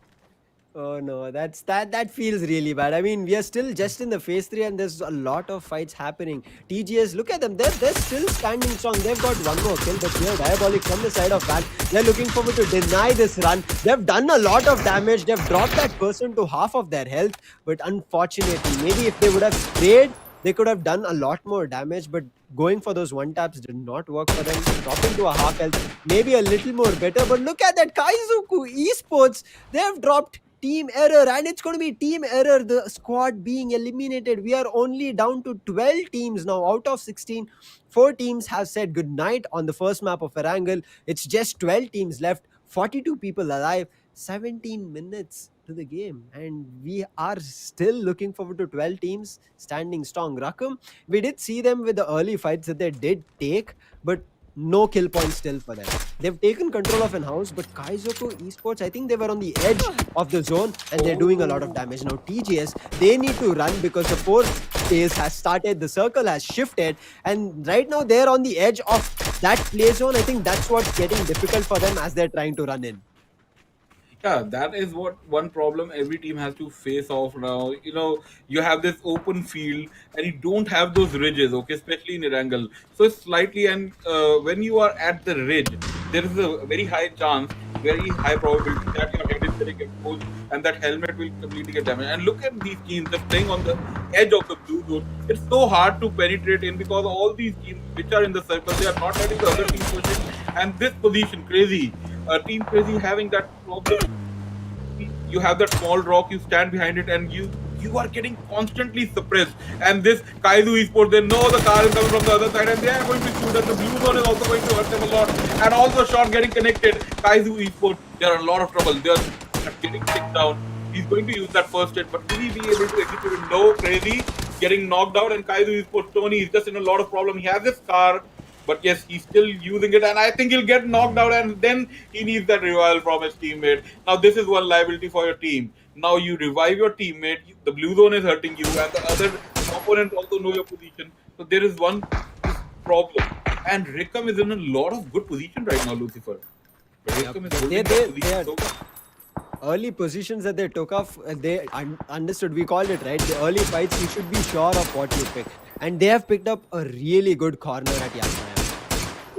Oh no, that feels really bad. I mean, we are still just in the phase 3 and there's a lot of fights happening. TGS, look at them, they're still standing strong. They've got one more kill, but here Diabolic from the side of Van, they're looking forward to deny this run. They've done a lot of damage. They've dropped that person to half of their health, but unfortunately, maybe if they would have sprayed, they could have done a lot more damage, but going for those one taps did not work for them. Dropping to a half health, maybe a little more better, but look at that Kaizuku Esports. They've dropped team error, and it's going to be team error, the squad being eliminated. We are only down to 12 teams now out of 16. 4 teams have said goodnight on the first map of Erangel. It's just 12 teams left, 42 people alive, 17 minutes to the game, and we are still looking forward to 12 teams standing strong. Rakam, we did see them with the early fights that they did take, but no kill points still for them. They've taken control of an house, but Kaizoku Esports, I think they were on the edge of the zone and they're doing a lot of damage. Now TGS, they need to run because the fourth phase has started, the circle has shifted, and right now they're on the edge of that play zone. I think that's what's getting difficult for them as they're trying to run in.
Yeah, that is what one problem every team has to face off now. You know, you have this open field and you don't have those ridges, okay, especially in Erangel. So it's slightly, and when you are at the ridge, there is a very high chance, very high probability that your head is getting exposed and that helmet will completely get damaged. And look at these teams just playing on the edge of the blue zone. It's so hard to penetrate in because all these teams which are in the circle, they are not letting the other team push in. And this position, crazy. Team Crazy having that problem. You have that small rock, you stand behind it, and you are getting constantly suppressed. And this Kaizu Esports, they know the car is coming from the other side, and they are going to shoot, and the blue zone is also going to hurt them a lot. And all the shots getting connected. Kaizu Esports, they are in a lot of trouble. They are getting kicked down. He's going to use that first hit, but will he be able to execute it? No, Crazy getting knocked out, and Kaizu Esports Tony is just in a lot of problem. He has his car, but yes, he's still using it, and I think he'll get knocked out, and then he needs that revival from his teammate. Now, this is one liability for your team. Now you revive your teammate. The blue zone is hurting you, and the other opponent also know your position. So there is one this problem, and Rickham is in a lot of good position right now, Lucifer.
Yep.
Rickham is
They,
holding
they,
that
they
position
are
so well.
early positions that they took off. They understood. We called it right. The early fights, you should be sure of what you pick, and they have picked up a really good corner at Yasmaya.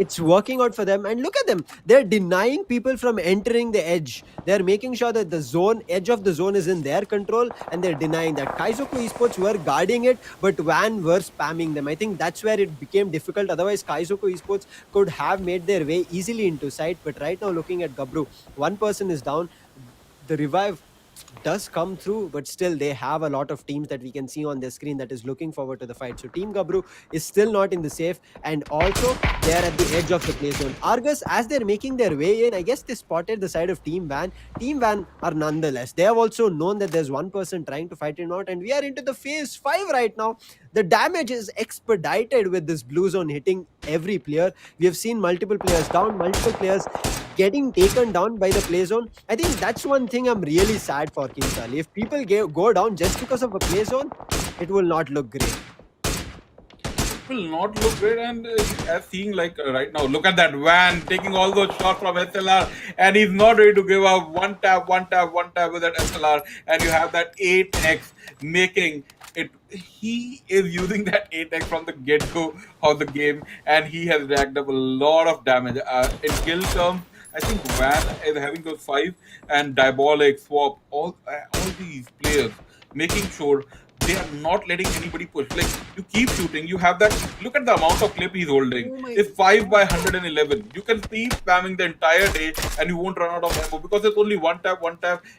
It's working out for them, and look at them. They're denying people from entering the edge. They're making sure that the zone edge of the zone is in their control, and they're denying that. Kaizoku Esports were guarding it, but Van were spamming them. I think that's where it became difficult. Otherwise, Kaizoku Esports could have made their way easily into sight. But right now, looking at Gabru, one person is down. The revive does come through, but still they have a lot of teams that we can see on their screen that is looking forward to the fight. So Team Gabru is still not in the safe, and also they're at the edge of the play zone. Argus, as they're making their way in, I guess they spotted the side of Team Van. Team Van are nonetheless. They have also known that there's one person trying to fight him out, and we are into the phase 5 right now. The damage is expedited with this blue zone hitting every player. We have seen multiple players down, multiple players getting taken down by the play zone. I think that's one thing I'm really sad for, King Sali. If people go down just because of a play zone, it will not look great.
Will not look great, and as seeing like right now, look at that Van taking all those shots from SLR, and he's not ready to give up. One tap, one tap, one tap with that SLR, and you have that 8x making it. He is using that 8x from the get-go of the game, and he has racked up a lot of damage. In kill terms, I think Van is having those 5, and Diabolic, Swap, all these players making sure they are not letting anybody push. Like, you keep shooting, you have that. Look at the amount of clip he's holding.
Oh my
It's 5 by 111. You can keep spamming the entire day and you won't run out of ammo because it's only one tap,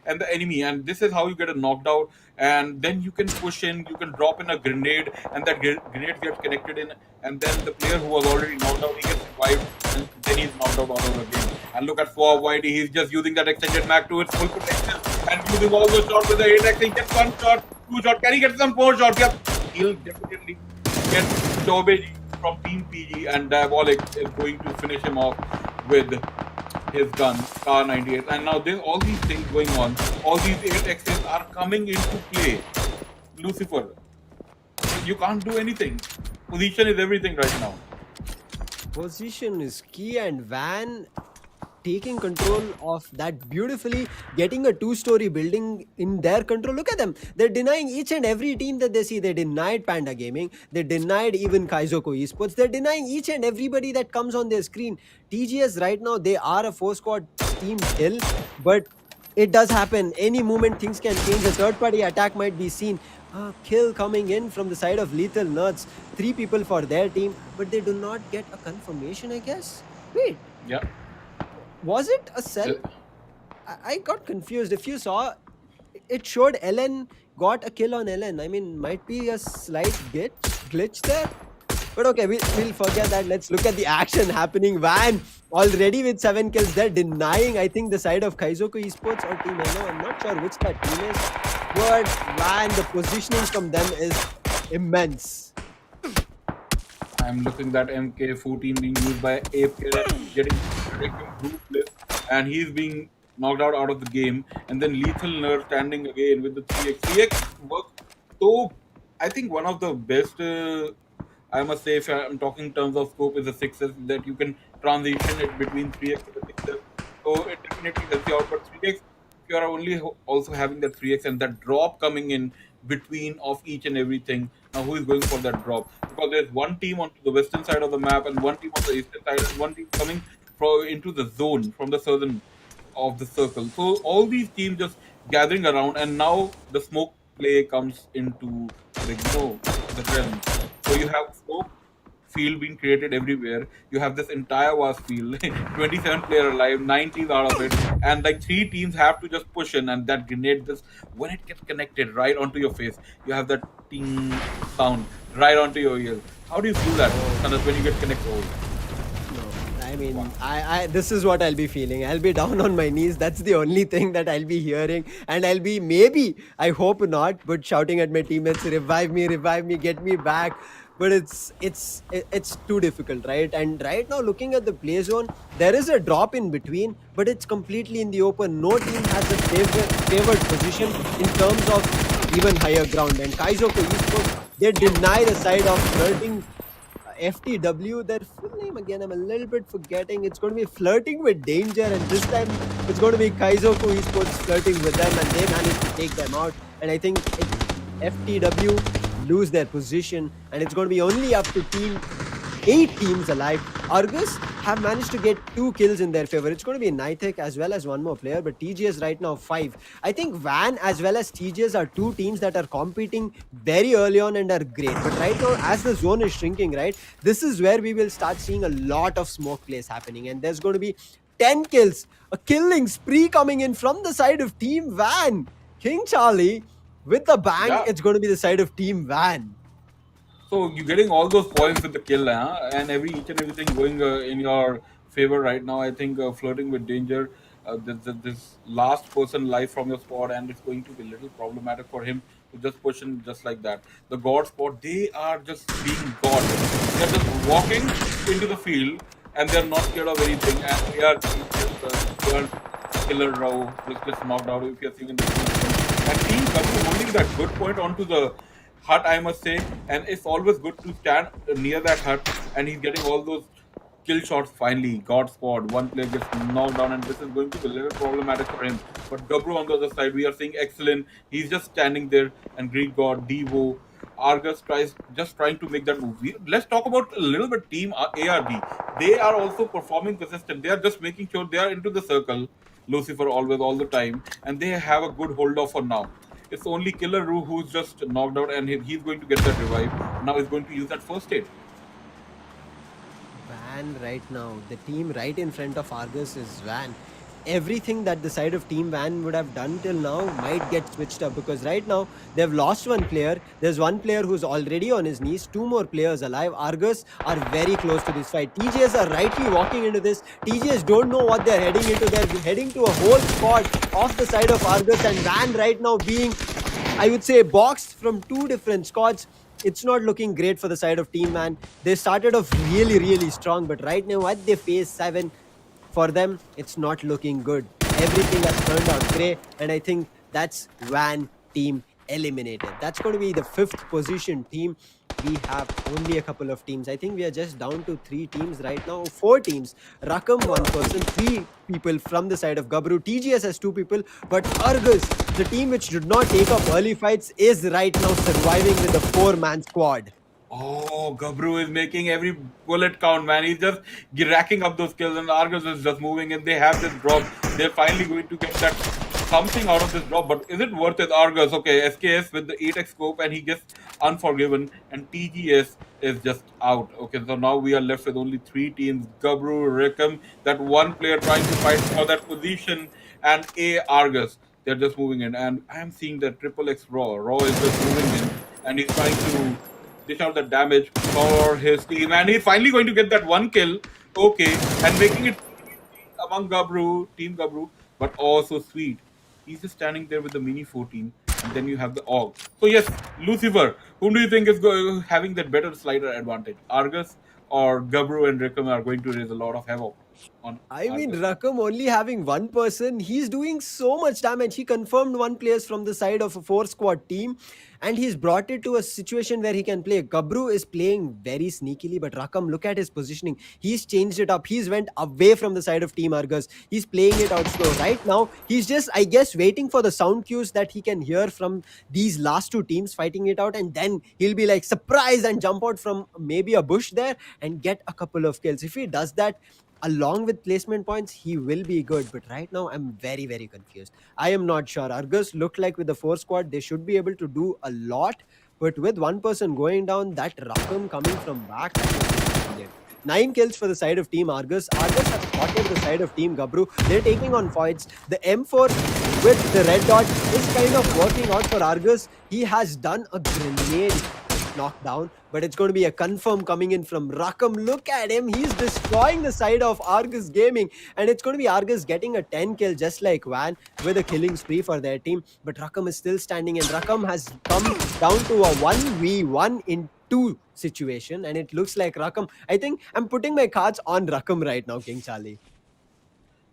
and the enemy. And this is how you get a knocked out. And then you can push in, you can drop in a grenade, and that grenade gets connected in. And then the player who was already knocked out, he gets revived, and then he's knocked out all over again. And look at Swab Whitey, he's just using that extended mag to its full potential and using all those shots with the 8x. He gets 1 shot, 2 shot. Can he get some 4 shots? Yep. He'll definitely get Tobeji from Team PG, and Diabolic is going to finish him off with his gun, Star 98. And now there's all these things going on. All these 8x's are coming into play. Lucifer, you can't do anything. Position is everything right now.
Position is key, and Van taking control of that beautifully, getting a 2-story building in their control. Look at them. They're denying each and every team that they see. They denied Panda Gaming. They denied even Kaizoku Esports. They're denying each and everybody that comes on their screen. TGS right now, they are a 4-squad team still, but it does happen. Any moment things can change. A third-party attack might be seen. Kill coming in from the side of Lethal Nerds. 3 people for their team, but they do not get a confirmation, I guess. Wait,
Yeah.
was it a cell? I got confused. If you saw, it showed Ellen got a kill on Ellen. I mean, might be a slight glitch there. But okay, we'll forget that. Let's look at the action happening. Van already with 7 kills. They're denying, I think, the side of Kaizoku Esports or Team Eno. I'm not sure which that team is. But Van, the positioning from them is immense.
I'm looking at MK14 being used by AFK, getting ruthless, and he's being knocked out of the game. And then Lethal Nerve standing again with the 3x. 3x works so. I think one of the best. I must say, if I'm talking in terms of scope, is the 6s that you can transition it between 3x and the 6s. So it definitely helps you out. But 3x, if you are only also having that 3x and that drop coming in between of each and everything, now who is going for that drop? Because there's one team on the western side of the map and one team on the eastern side and one team coming into the zone from the southern of the circle. So all these teams just gathering around, and now the smoke play comes into the realm. So you have smoke field being created everywhere. You have this entire vast field, 27 player alive, 9 teams out of it, and like 3 teams have to just push in, and that grenade just when it gets connected right onto your face, you have that ting sound right onto your ear. How do you feel that, Sanas, when you get connected?
No, I mean, I this is what I'll be feeling. I'll be down on my knees. That's the only thing that I'll be hearing, and I'll be maybe, I hope not, but shouting at my teammates, revive me, get me back. But it's too difficult, right? And right now, looking at the play zone, there is a drop in between, but it's completely in the open. No team has a favored position in terms of even higher ground. And Kaizoko Esports, they deny the side of flirting FTW, their full name again, I'm a little bit forgetting. It's going to be Flirting with Danger, and this time it's going to be Kaizoku Esports flirting with them, and they managed to take them out. And I think FTW lose their position, and it's going to be only up to 8 teams alive. Argus have managed to get 2 kills in their favor. It's going to be Nithek as well as one more player, but TGS right now 5. I think Van as well as TGS are 2 teams that are competing very early on and are great. But right now, as the zone is shrinking, right, this is where we will start seeing a lot of smoke plays happening, and there's going to be 10 kills, a killing spree coming in from the side of Team Van. King Charlie with the bang,
Yeah.
it's going to be the side of Team Van.
So you're getting all those points with the kill, huh? And each and everything going in your favor right now. I think flirting with danger. This last person live from your spot, and it's going to be a little problematic for him to just push in just like that. The god spot, they are just being god. They are just walking into the field, and they are not scared of anything, and they are killer row just knocked out. If you're seeing in the field, and Team Kabu holding that good point onto the hut, I must say, and it's always good to stand near that hut, and he's getting all those kill shots finally. God squad, one player gets knocked down, and this is going to be a little problematic for him. But Gabru on the other side, we are seeing excellent. He's just standing there, and Greek God, Devo, Argus trying to make that move. Let's talk about a little bit Team ARB. They are also performing consistent. They are just making sure they are into the circle. Lucifer always all the time, and they have a good hold off for now. It's only Killer Roo who's just knocked out, and he's going to get that revive. Now he's going to use that first aid.
Van right now. The team right in front of Argus is Van. Everything that the side of Team Van would have done till now might get switched up, because right now they've lost one player. There's one player who's already on his knees, 2 more players alive. Argus are very close to this fight. TJs are rightly walking into this. TJs don't know what they're heading into. They're heading to a whole squad off the side of Argus, and Van right now being, I would say, boxed from 2 different squads. It's not looking great for the side of Team Man. They started off really strong, but right now at they phase 7, for them, it's not looking good. Everything has turned out grey, and I think that's Van team eliminated. That's going to be the 5th position team. We have only a couple of teams. I think we are just down to 3 teams right now. 4 teams. Rakam 1 person, 3 people from the side of Gabru. TGS has 2 people, but Argus, the team which did not take up early fights, is right now surviving with a 4-man squad.
Oh, Gabru is making every bullet count, man. He's just racking up those kills, and Argus is just moving in. They have this drop. They're finally going to get that something out of this drop. But is it worth it, Argus? Okay, SKS with the 8x scope, and he gets Unforgiven, and TGS is just out. Okay, so now we are left with only 3 teams. Gabru, Rickham, that one player trying to fight for that position, and Argus. They're just moving in. And I am seeing that Triple X Raw. Raw is just moving in, and he's trying to dish out the damage for his team, and he's finally going to get that 1 kill. Okay, and making it among Team Gabru, but also sweet. He's just standing there with the mini 14, and then you have the AUG. So yes, Lucifer, whom do you think is having that better slider advantage? Argus or Gabru and Rickham are going to raise a lot of havoc on
I mean,
Argus.
Rakam only having 1 person, he's doing so much damage. He confirmed 1 player from the side of a 4-squad team, and he's brought it to a situation where he can play. Gabru is playing very sneakily, but Rakam, look at his positioning. He's changed it up. He's went away from the side of Team Argus. He's playing it out slow. Right now, he's just, I guess, waiting for the sound cues that he can hear from these last 2 teams fighting it out, and then he'll be like surprised and jump out from maybe a bush there and get a couple of kills. If he does that, along with placement points, he will be good. But right now, I'm very confused. I am not sure. Argus looked like with the 4-squad, they should be able to do a lot. But with 1 person going down, that Rakam coming from back, that was brilliant. 9 kills for the side of Team Argus. Argus has spotted the side of Team Gabru. They're taking on fights. The M4 with the red dot is kind of working out for Argus. He has done a grenade knocked down, but it's going to be a confirm coming in from Rakam. Look at him. He's destroying the side of Argus Gaming, and it's going to be Argus getting a 10 kill just like Van with a killing spree for their team. But Rakam is still standing, and Rakam has come down to a 1v1 in 2 situation, and it looks like Rakam. I think I'm putting my cards on Rakam right now, King Charlie.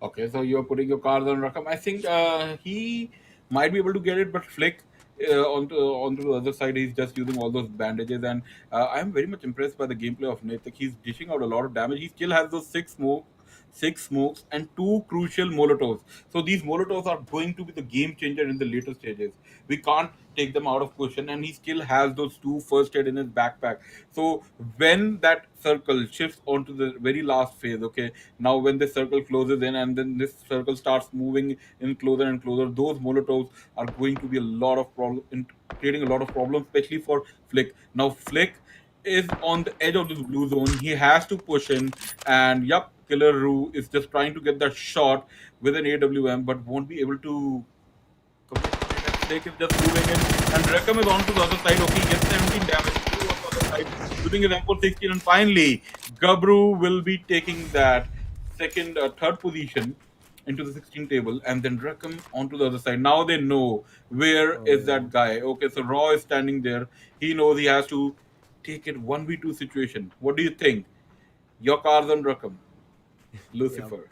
Okay, so you're putting your cards on Rakam. I think he might be able to get it, but Flick onto the other side, he's just using all those bandages, and I'm very much impressed by the gameplay of Nate. Like, he's dishing out a lot of damage. He still has those six smokes, and two crucial molotovs. So these molotovs are going to be the game changer in the later stages. We can't take them out of question, and he still has those two first aid in his backpack. So when that circle shifts onto the very last phase, okay, now when this circle closes in and then this circle starts moving in closer and closer, those molotovs are going to be a lot of problem in creating a lot of problems, especially for Flick. Now Flick is on the edge of this blue zone. He has to push in, and yep, Killer Roo is just trying to get that shot with an AWM, but won't be able to complete it. And Snake is just moving in, and Reckham is on to the other side. Okay, he gets 17 damage. Two on the other side, using his M416, and finally, Gabru will be taking that third position into the 16 table, and then Reckham onto the other side. Now they know where is that
Oh,
guy. Okay, so Raw is standing there. He knows he has to take it 1v2 situation. What do you think? Your cards on Reckham,
yeah.
Lucifer.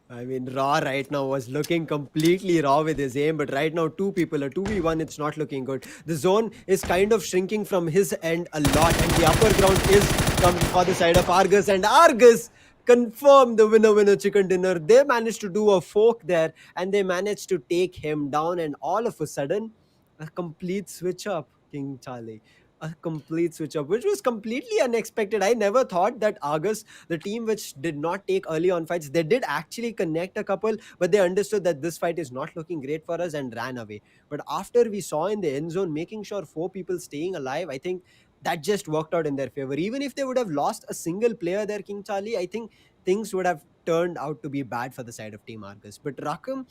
I mean, Raw right now was looking completely raw with his aim, but right now, two people, a 2v1, it's not looking good. The zone is kind of shrinking from his end a lot, and the upper ground is coming for the side of Argus, and Argus confirmed the winner chicken dinner. They managed to do a fork there, and they managed to take him down, and all of a sudden, a complete switch up, King Charlie. A complete switch up, which was completely unexpected. I never thought that Argus, the team which did not take early on fights, they did actually connect a couple, but they understood that this fight is not looking great for us and ran away. But after we saw in the end zone making sure four people staying alive, I think that just worked out in their favor. Even if they would have lost a single player there, King Charlie, I think things would have turned out to be bad for the side of Team Argus. But Rakam,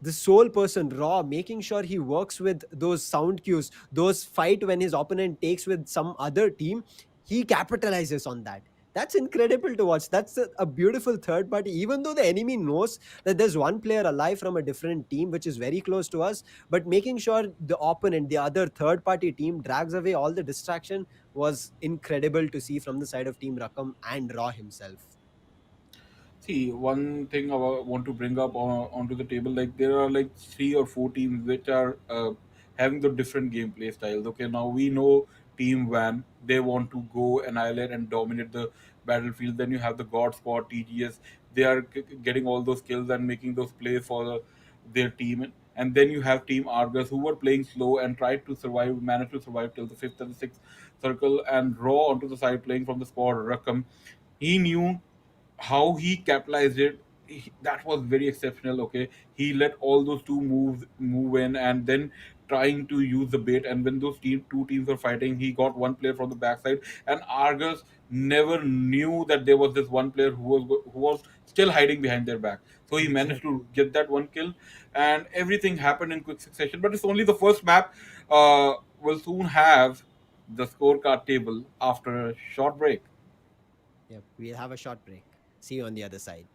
the sole person, Raw, making sure he works with those sound cues, those fight when his opponent takes with some other team, he capitalizes on that. That's incredible to watch. That's a beautiful third party. Even though the enemy knows that there's one player alive from a different team, which is very close to us, but making sure the opponent, the other third party team, drags away all the distraction was incredible to see from the side of Team Rakam and Raw himself.
See, one thing want to bring up onto the table, like there are like three or four teams which are having the different gameplay styles. Okay, now we know Team Van, they want to go annihilate and dominate the battlefield. Then you have the God Squad, TGS, they are getting all those kills and making those plays for their team. And then you have Team Argus, who were playing slow and tried to survive, managed to survive till the fifth and the sixth circle, and Raw onto the side playing from the squad Rakam. He knew how he capitalized it. That was very exceptional. Okay, he let all those two moves move in, and then trying to use the bait. And when those two teams were fighting, he got one player from the backside, and Argus never knew that there was this one player who was still hiding behind their back. So he managed
Exactly.
to get that one kill, and everything happened in quick succession. But it's only the first map. We'll soon have the scorecard table after a short break.
Yep, we'll have a short break. See you on the other side.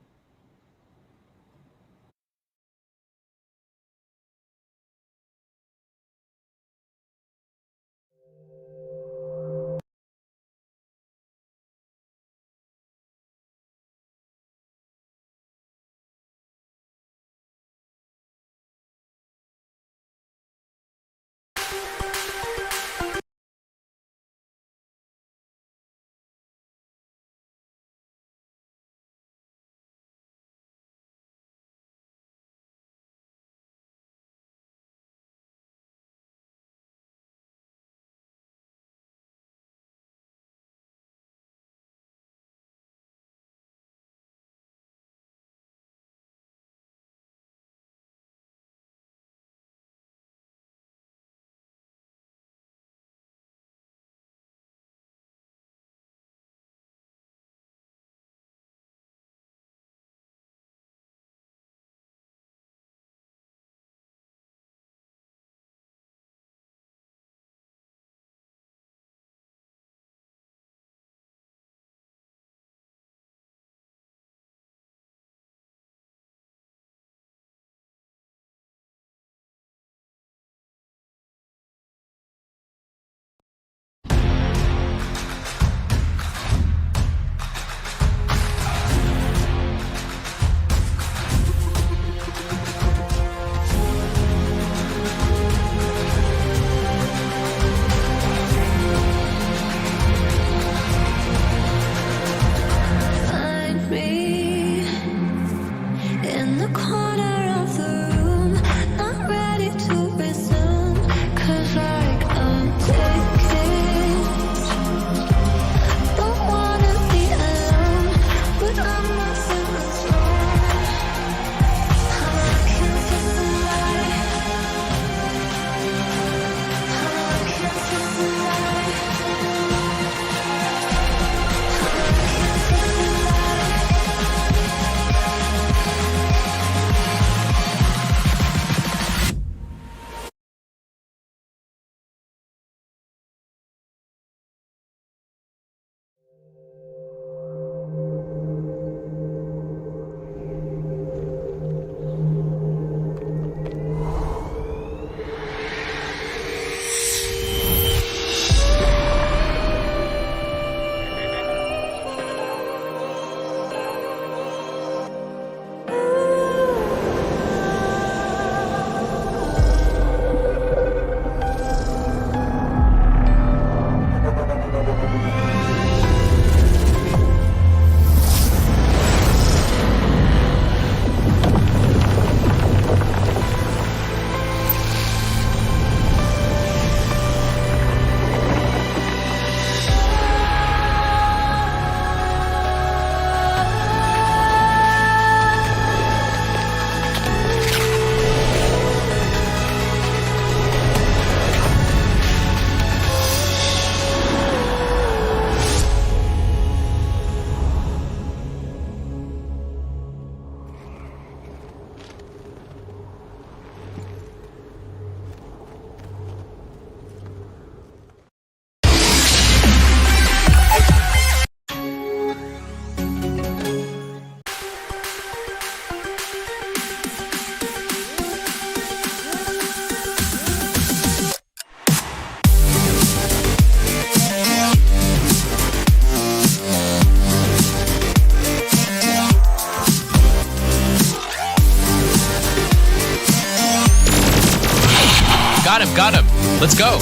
got him. Let's go.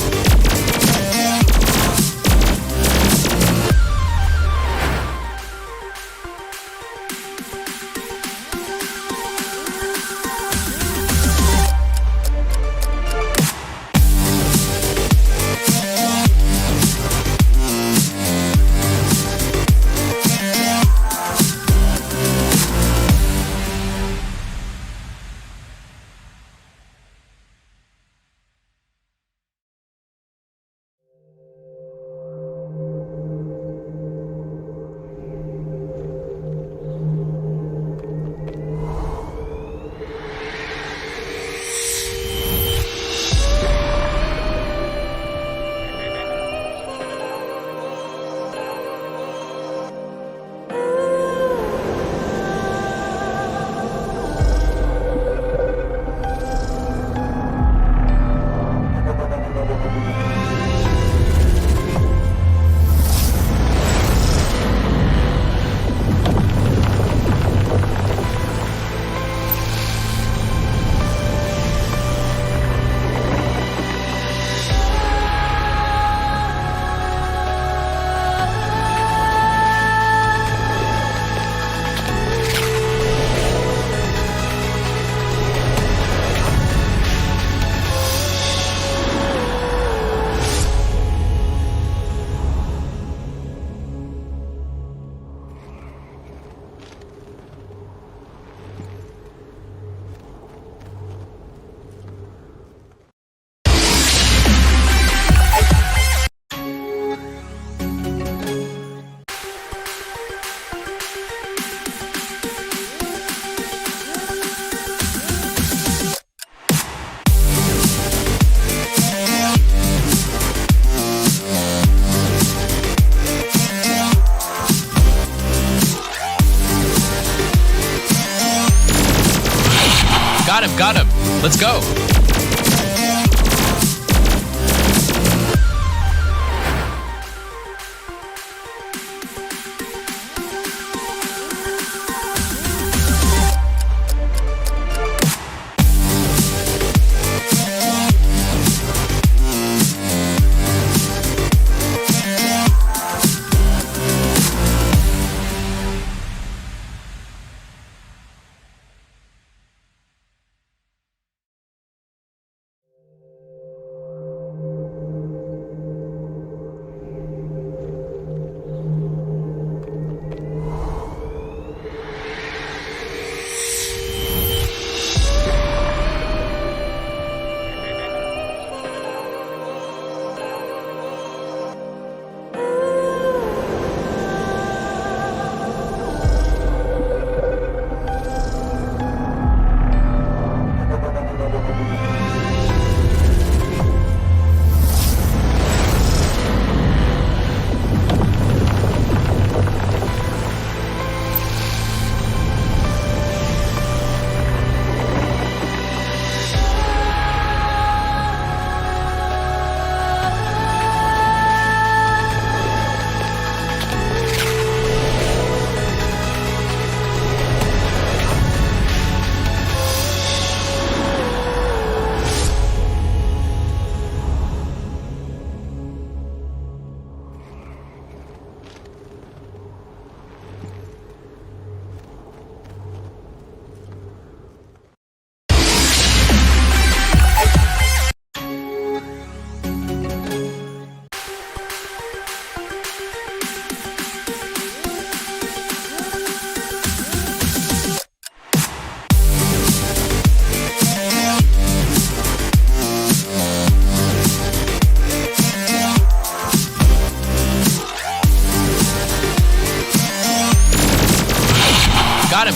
Got him. Let's go.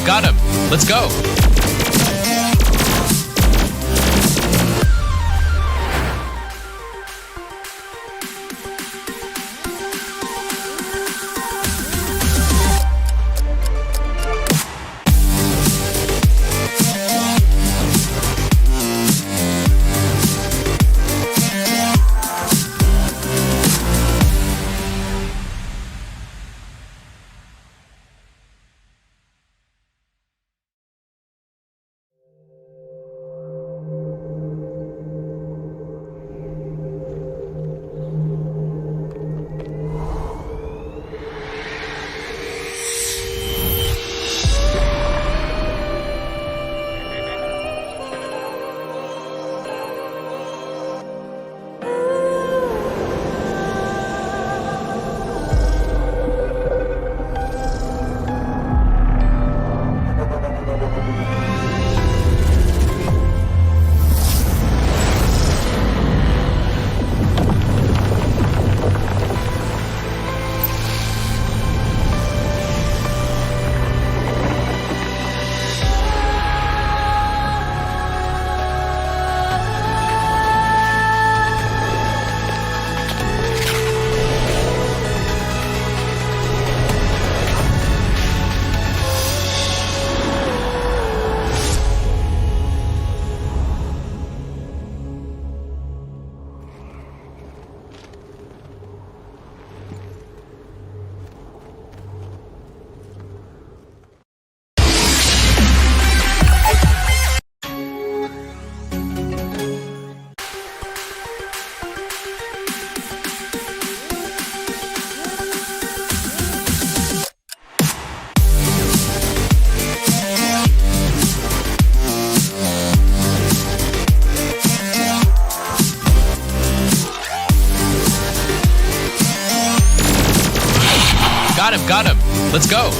Got him. Let's go. Got him, got him. Let's go.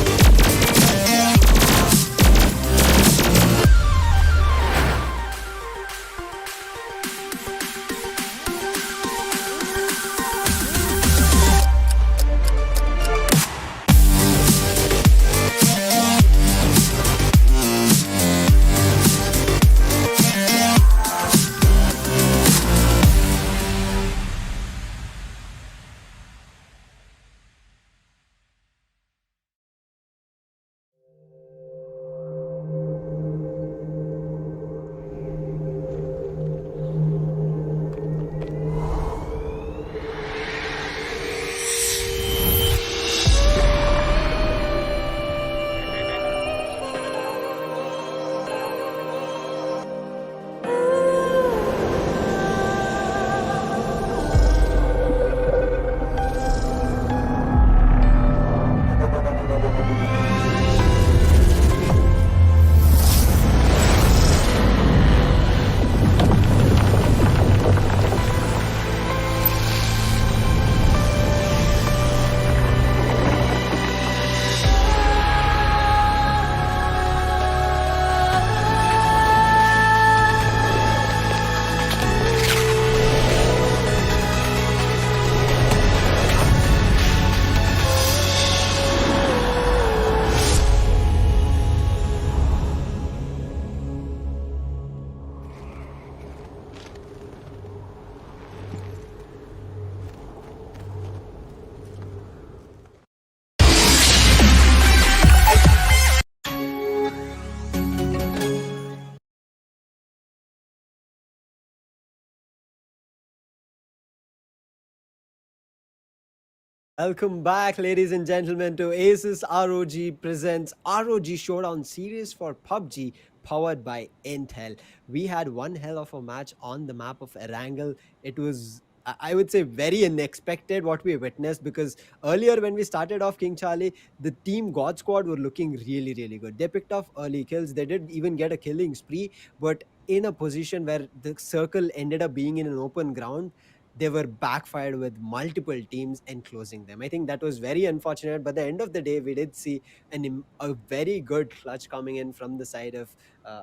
Welcome back, ladies and gentlemen, to Asus ROG presents ROG Showdown series for PUBG, powered by Intel. We had one hell of a match on the map of Erangel. It was, I would say, very unexpected what we witnessed, because earlier when we started off King Charlie, the team God Squad were looking really, really good. They picked off early kills. They did even get a killing spree, but in a position where the circle ended up being in an open ground, they were backfired with multiple teams enclosing them. I think that was very unfortunate. But at the end of the day, we did see a very good clutch coming in from the side of,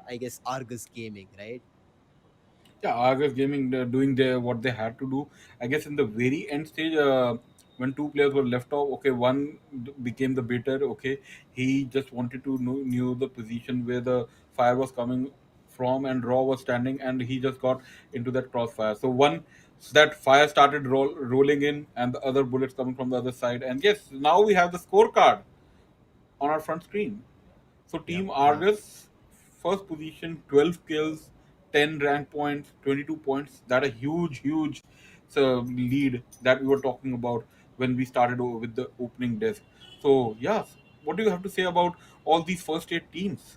I guess, Argus Gaming, right?
Yeah, Argus Gaming doing what they had to do. I guess in the very end stage, when two players were left off, okay, one became the beater. Okay, he just wanted to knew the position where the fire was coming from, and Raw was standing, and he just got into that crossfire. So that fire started rolling in, and the other bullets coming from the other side. And yes, now we have the scorecard on our front screen. So
Yeah.
Team Argus, first position, 12 kills, 10 rank points, 22 points. That a huge lead that we were talking about when we started with the opening desk. So yes, what do you have to say about all these first eight teams,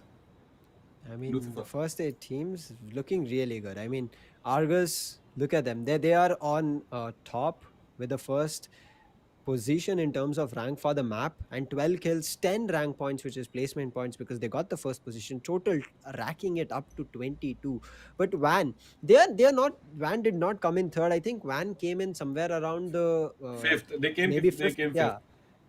I mean, the
Lucifer?
first eight teams looking really good. I mean, Argus, look at them. They are on top with the first position in terms of rank for the map, and 12 kills, 10 rank points, which is placement points, because they got the first position total, racking it up to 22. But Van, they are not, Van did not come in third. I think Van came in somewhere around the
Fifth.
maybe
They
fifth,
came fifth.
yeah,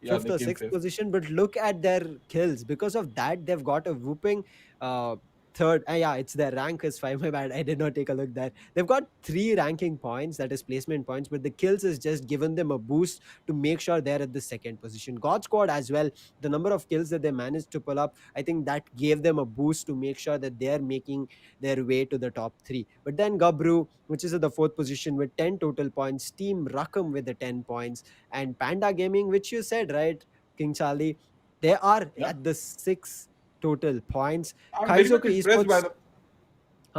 Yeah,
fifth
they
or
came
sixth
fifth.
position. But look at their kills. Because of that, they've got a whooping uh third. Yeah, it's their rank is five. My bad, I did not take a look there. They've got three ranking points, that is placement points, but the kills is just given them a boost to make sure they're at the second position. God Squad as well, the number of kills that they managed to pull up, I think that gave them a boost to make sure that they're making their way to the top three. But then Gabru, which is at the fourth position with 10 total points, Team Rakam with the 10 points, and Panda Gaming, which you said, right, King Charlie, they are
Yeah,
at the six total points.
I'm very much
Kaizoku
impressed by
Esports,
the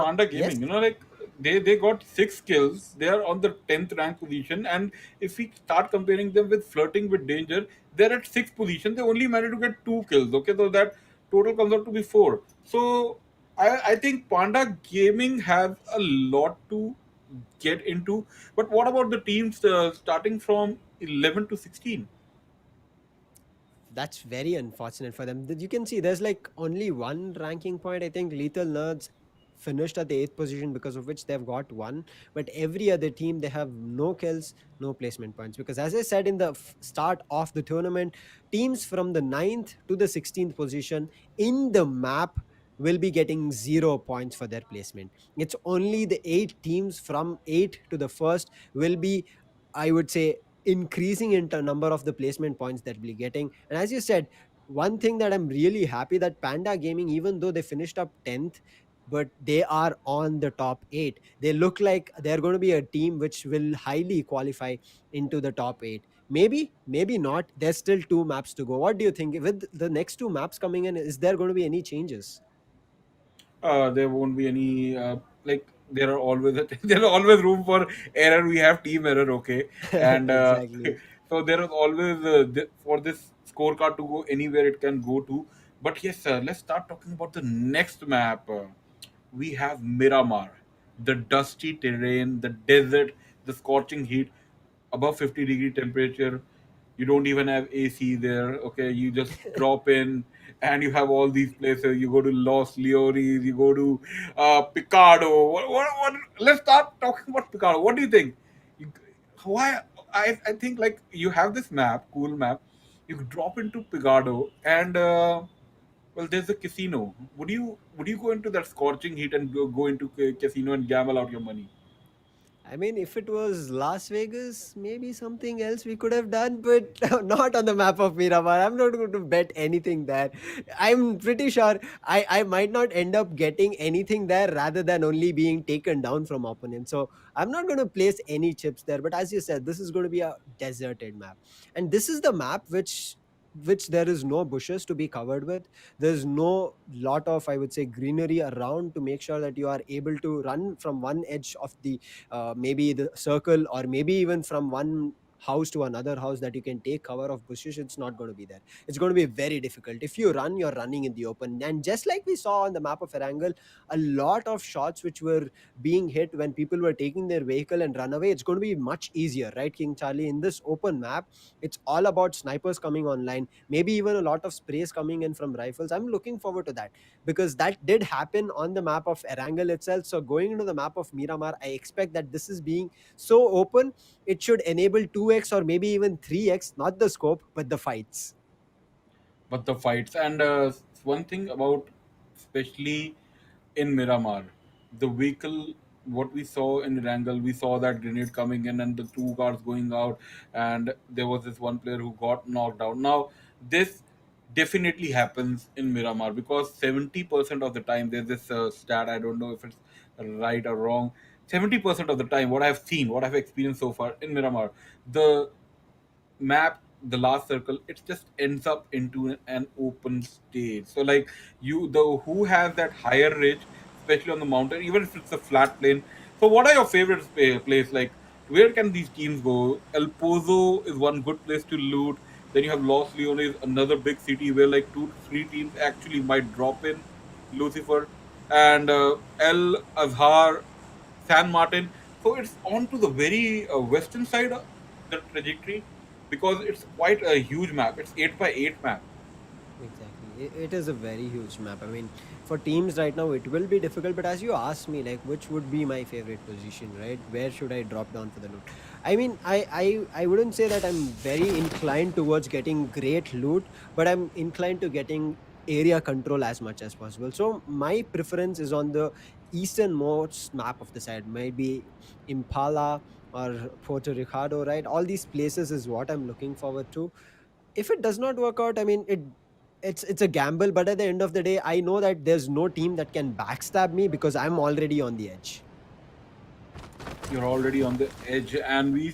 Panda
yes,
Gaming. Like they got six kills. They are on the 10th rank position, and if we start comparing them with Flirting with Danger, they're at sixth position. They only managed to get two kills. Okay, so that total comes out to be four. So I think Panda Gaming has a lot to get into. But what about the teams starting from 11 to 16?
that's very unfortunate for them. You can see there's like only one ranking point. I think Lethal Nerds finished at the eighth position, because of which they've got one. But every other team, they have no kills, no placement points. Because as I said in the start of the tournament, teams from the ninth to the 16th position in the map will be getting 0 points for their placement. It's only the eight teams from eight to the first will be, I would say, increasing in number of the placement points that we'll be getting. And as you said, one thing that I'm really happy that Panda Gaming, even though they finished up 10th, but they are on the top 8. They look like they're going to be a team which will highly qualify into the top 8. Maybe not. There's still two maps to go. What do you think? With the next two maps coming in, is there going to be any changes?
There won't be any like there are always there are always room for error. We have team error, okay, and
Exactly.
so there is always for this scorecard to go anywhere it can go to. But yes, sir, let's start talking about the next map. We have Miramar, the dusty terrain, the desert, the scorching heat, above 50-degree temperature. You don't even have AC there. Okay, you just drop in, and you have all these places. You go to Los Leones, you go to Picardo. What? Let's start talking about Picardo. What do you think? You, why? I think like you have this map, cool map. You drop into Picardo, and well, there's a casino. Would you go into that scorching heat and go into casino and gamble out your money?
I mean, if it was Las Vegas, maybe something else we could have done, but not on the map of Miramar. I'm not going to bet anything there. I'm pretty sure I might not end up getting anything there rather than only being taken down from opponents. So I'm not going to place any chips there. But as you said, this is going to be a deserted map. And this is the map which there is no bushes to be covered with. There's no lot of, I would say, greenery around to make sure that you are able to run from one edge of the maybe the circle, or maybe even from one house to another house, that you can take cover of bushes. It's not going to be there. It's going to be very difficult. If you run, you're running in the open. And just like we saw on the map of Erangel, a lot of shots which were being hit when people were taking their vehicle and run away, it's going to be much easier, right, King Charlie? In this open map, it's all about snipers coming online, maybe even a lot of sprays coming in from rifles. I'm looking forward to that, because that did happen on the map of Erangel itself. So going into the map of Miramar, I expect that this is being so open, it should enable 2x or maybe even 3x, not the scope, but the fights.
But the fights and one thing about especially in Miramar, the vehicle, what we saw in Wrangle, we saw that grenade coming in and the two guards going out, and there was this one player who got knocked out. Now this definitely happens in Miramar because 70% of the time there's this stat, I don't know if it's right or wrong. 70% of the time, what I've seen, what I've experienced so far in Miramar, the map, the last circle, it just ends up into an open stage. So like you, the who has that higher ridge, especially on the mountain, even if it's a flat plane. So what are your favorite place? Like where can these teams go? El Pozo is one good place to loot. Then you have Los Leones, another big city where like 2 to 3 teams actually might drop in. Lucifer and El Azhar, San Martin. So it's on to the very western side of the trajectory because it's quite a huge map. It's 8 by 8 map.
Exactly. It is a very huge map. I mean, for teams right now, it will be difficult. But as you asked me, like, which would be my favorite position, right? Where should I drop down for the loot? I mean, I wouldn't say that I'm very inclined towards getting great loot, but I'm inclined to getting area control as much as possible. So my preference is on the easternmost map of the side, maybe Impala or Puerto Ricardo, right? All these places is what I'm looking forward to. If it does not work out, I mean, it's a gamble, but at the end of the day, I know that there's no team that can backstab me because I'm already on the edge.
You're already on the edge, and we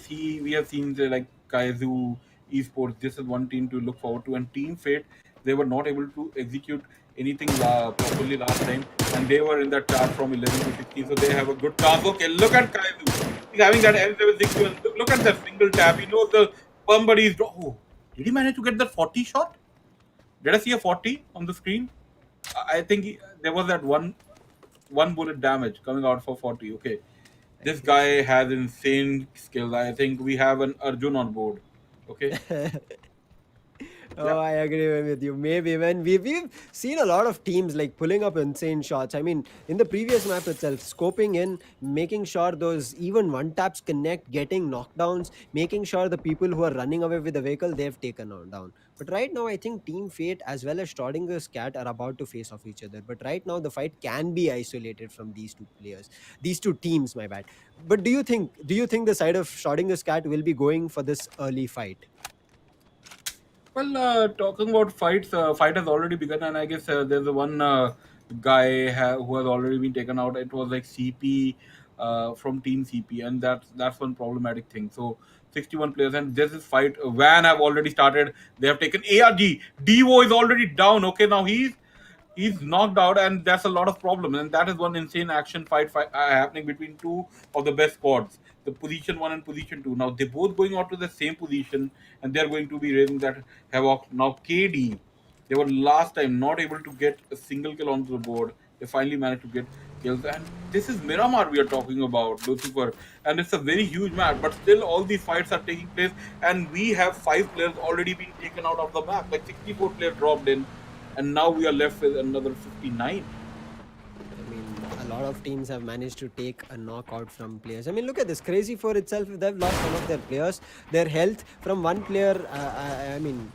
have seen the, like Kaizu Esports. This is one team to look forward to. And Team Fate, they were not able to execute anything properly last time, and they were in that chart from 11 to 16, so they have a good chance. Okay, look at Kaizu. He's having that L761. Look at that single tap. He knows the somebody is. Oh, did he manage to get that 40 shot? Did I see a 40 on the screen? I think there was that one bullet damage coming out for 40. Okay,
I
this
guess.
guy has insane skills. I think we have an Arjun on board. Okay,
Oh, I agree with you. Maybe when we've seen a lot of teams like pulling up insane shots. I mean, in the previous map itself, scoping in, making sure those even one taps connect, getting knockdowns, making sure the people who are running away with the vehicle they've taken on down. But right now, I think Team Fate as well as Schrodinger's Cat are about to face off each other. But right now, the fight can be isolated from these two players, these two teams. My bad. But do you think the side of Schrodinger's Cat will be going for this early fight?
Well, talking about fights, fight has already begun, and I guess there's a one who has already been taken out. It was like CP from Team CP, and that's one problematic thing. So 61 players, and this is fight. Van have already started. They have taken ARG. Devo is already down. Okay, now he's knocked out, and that's a lot of problem. And that is one insane action fight happening between two of the best squads, the position one and position two. Now they're both going out to the same position, and they're going to be raising that havoc. Now KD, they were last time not able to get a single kill onto the board. They finally managed to get kills, and this is Miramar we are talking about, Lucifer, and it's a very huge map. But still, all these fights are taking place, and we have 5 players already being taken out of the map. Like 64 players dropped in, and now we are left with another 59.
I mean, a lot of teams have managed to take a knockout from players. I mean, look at this. Crazy for itself, they've lost one of their players. Their health from one player, I mean,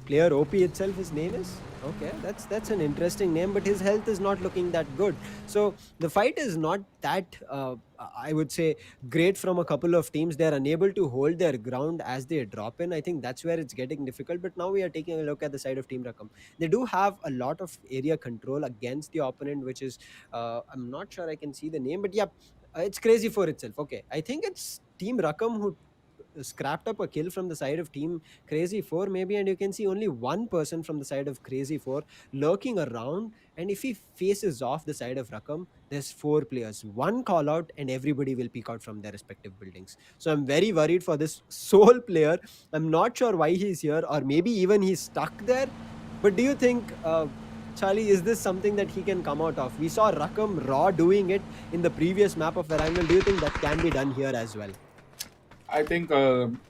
player OP itself, his name is? Okay, that's an interesting name, but his health is not looking that good. So the fight is not that, I would say, great from a couple of teams. They're unable to hold their ground as they drop in. I think that's where it's getting difficult. But now we are taking a look at the side of Team Rakam. They do have a lot of area control against the opponent, which is, I'm not sure I can see the name, but yeah, it's crazy for itself. Okay, I think it's Team Rakam who scrapped up a kill from the side of Team Crazy 4 maybe, and you can see only one person from the side of Crazy 4 lurking around. And if he faces off the side of Rakam, there's 4 players, one call out, and everybody will peek out from their respective buildings. So I'm very worried for this sole player. I'm not sure why he's here, or maybe even he's stuck there. But do you think, Charlie, is this something that he can come out of? We saw Rakam Raw doing it in the previous map of Erangel. Do you think that can be done here as well?
I think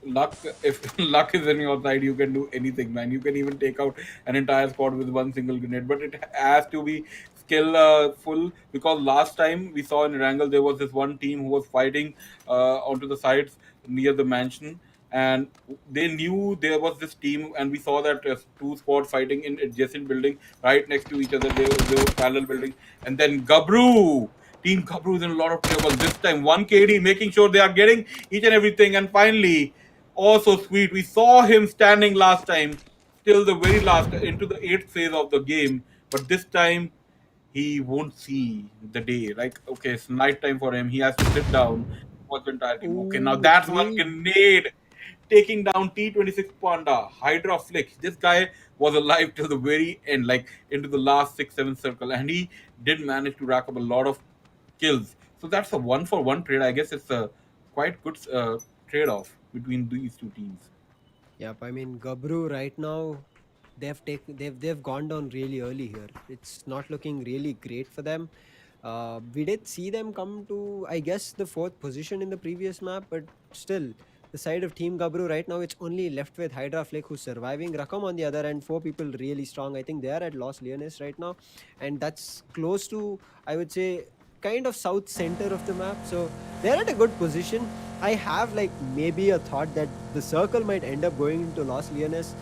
luck. If luck is on your side, you can do anything, man. You can even take out an entire squad with one single grenade. But it has to be skill full, because last time we saw in Wrangle there was this one team who was fighting onto the sides near the mansion, and they knew there was this team, and we saw that two squads fighting in adjacent building right next to each other. They were parallel building, and then Gabru. Team Kabru is in a lot of trouble this time. 1 KD making sure they are getting each and everything. And finally, also sweet, we saw him standing last time till the very last, into the 8th phase of the game. But this time, he won't see the day. Like, okay, it's night time for him. He has to sit down, watch the entire team. Okay, now
Ooh,
that's one
okay.
grenade taking down T26 Panda, Hydra Flick. This guy was alive till the very end, like into the last 6-7 circle, and he did manage to rack up a lot of kills. So that's a 1-for-1 trade. I guess it's a quite good trade off between these two teams.
Yep, I mean Gabru right now, they've gone down really early here. It's not looking really great for them. We did see them come to, I guess, the 4th position in the previous map, but still, the side of Team Gabru right now, it's only left with Hydra Flake who's surviving. Rakam on the other end, 4 people really strong. I think they are at Los Leones right now, and that's close to, I would say, kind of south center of the map. So they're at a good position. I have like maybe a thought that the circle might end up going into Los Leones.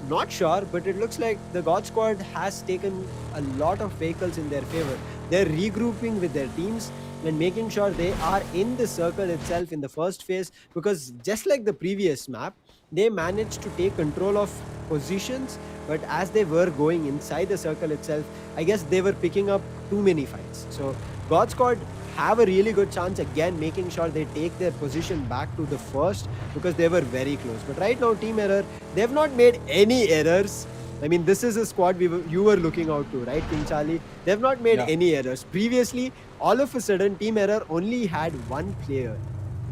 Not sure, but it looks like the God Squad has taken a lot of vehicles in their favor. They're regrouping with their teams and making sure they are in the circle itself in the first phase, because just like the previous map, they managed to take control of positions, but as they were going inside the circle itself, I guess they were picking up too many fights. So God Squad have a really good chance again, making sure they take their position back to the first, because they were very close. But right now, Team Error, they've not made any errors. I mean, this is a squad you were looking out to, right, King Charlie? They've not made
Yeah.
any errors. Previously, all of a sudden, Team Error only had one player.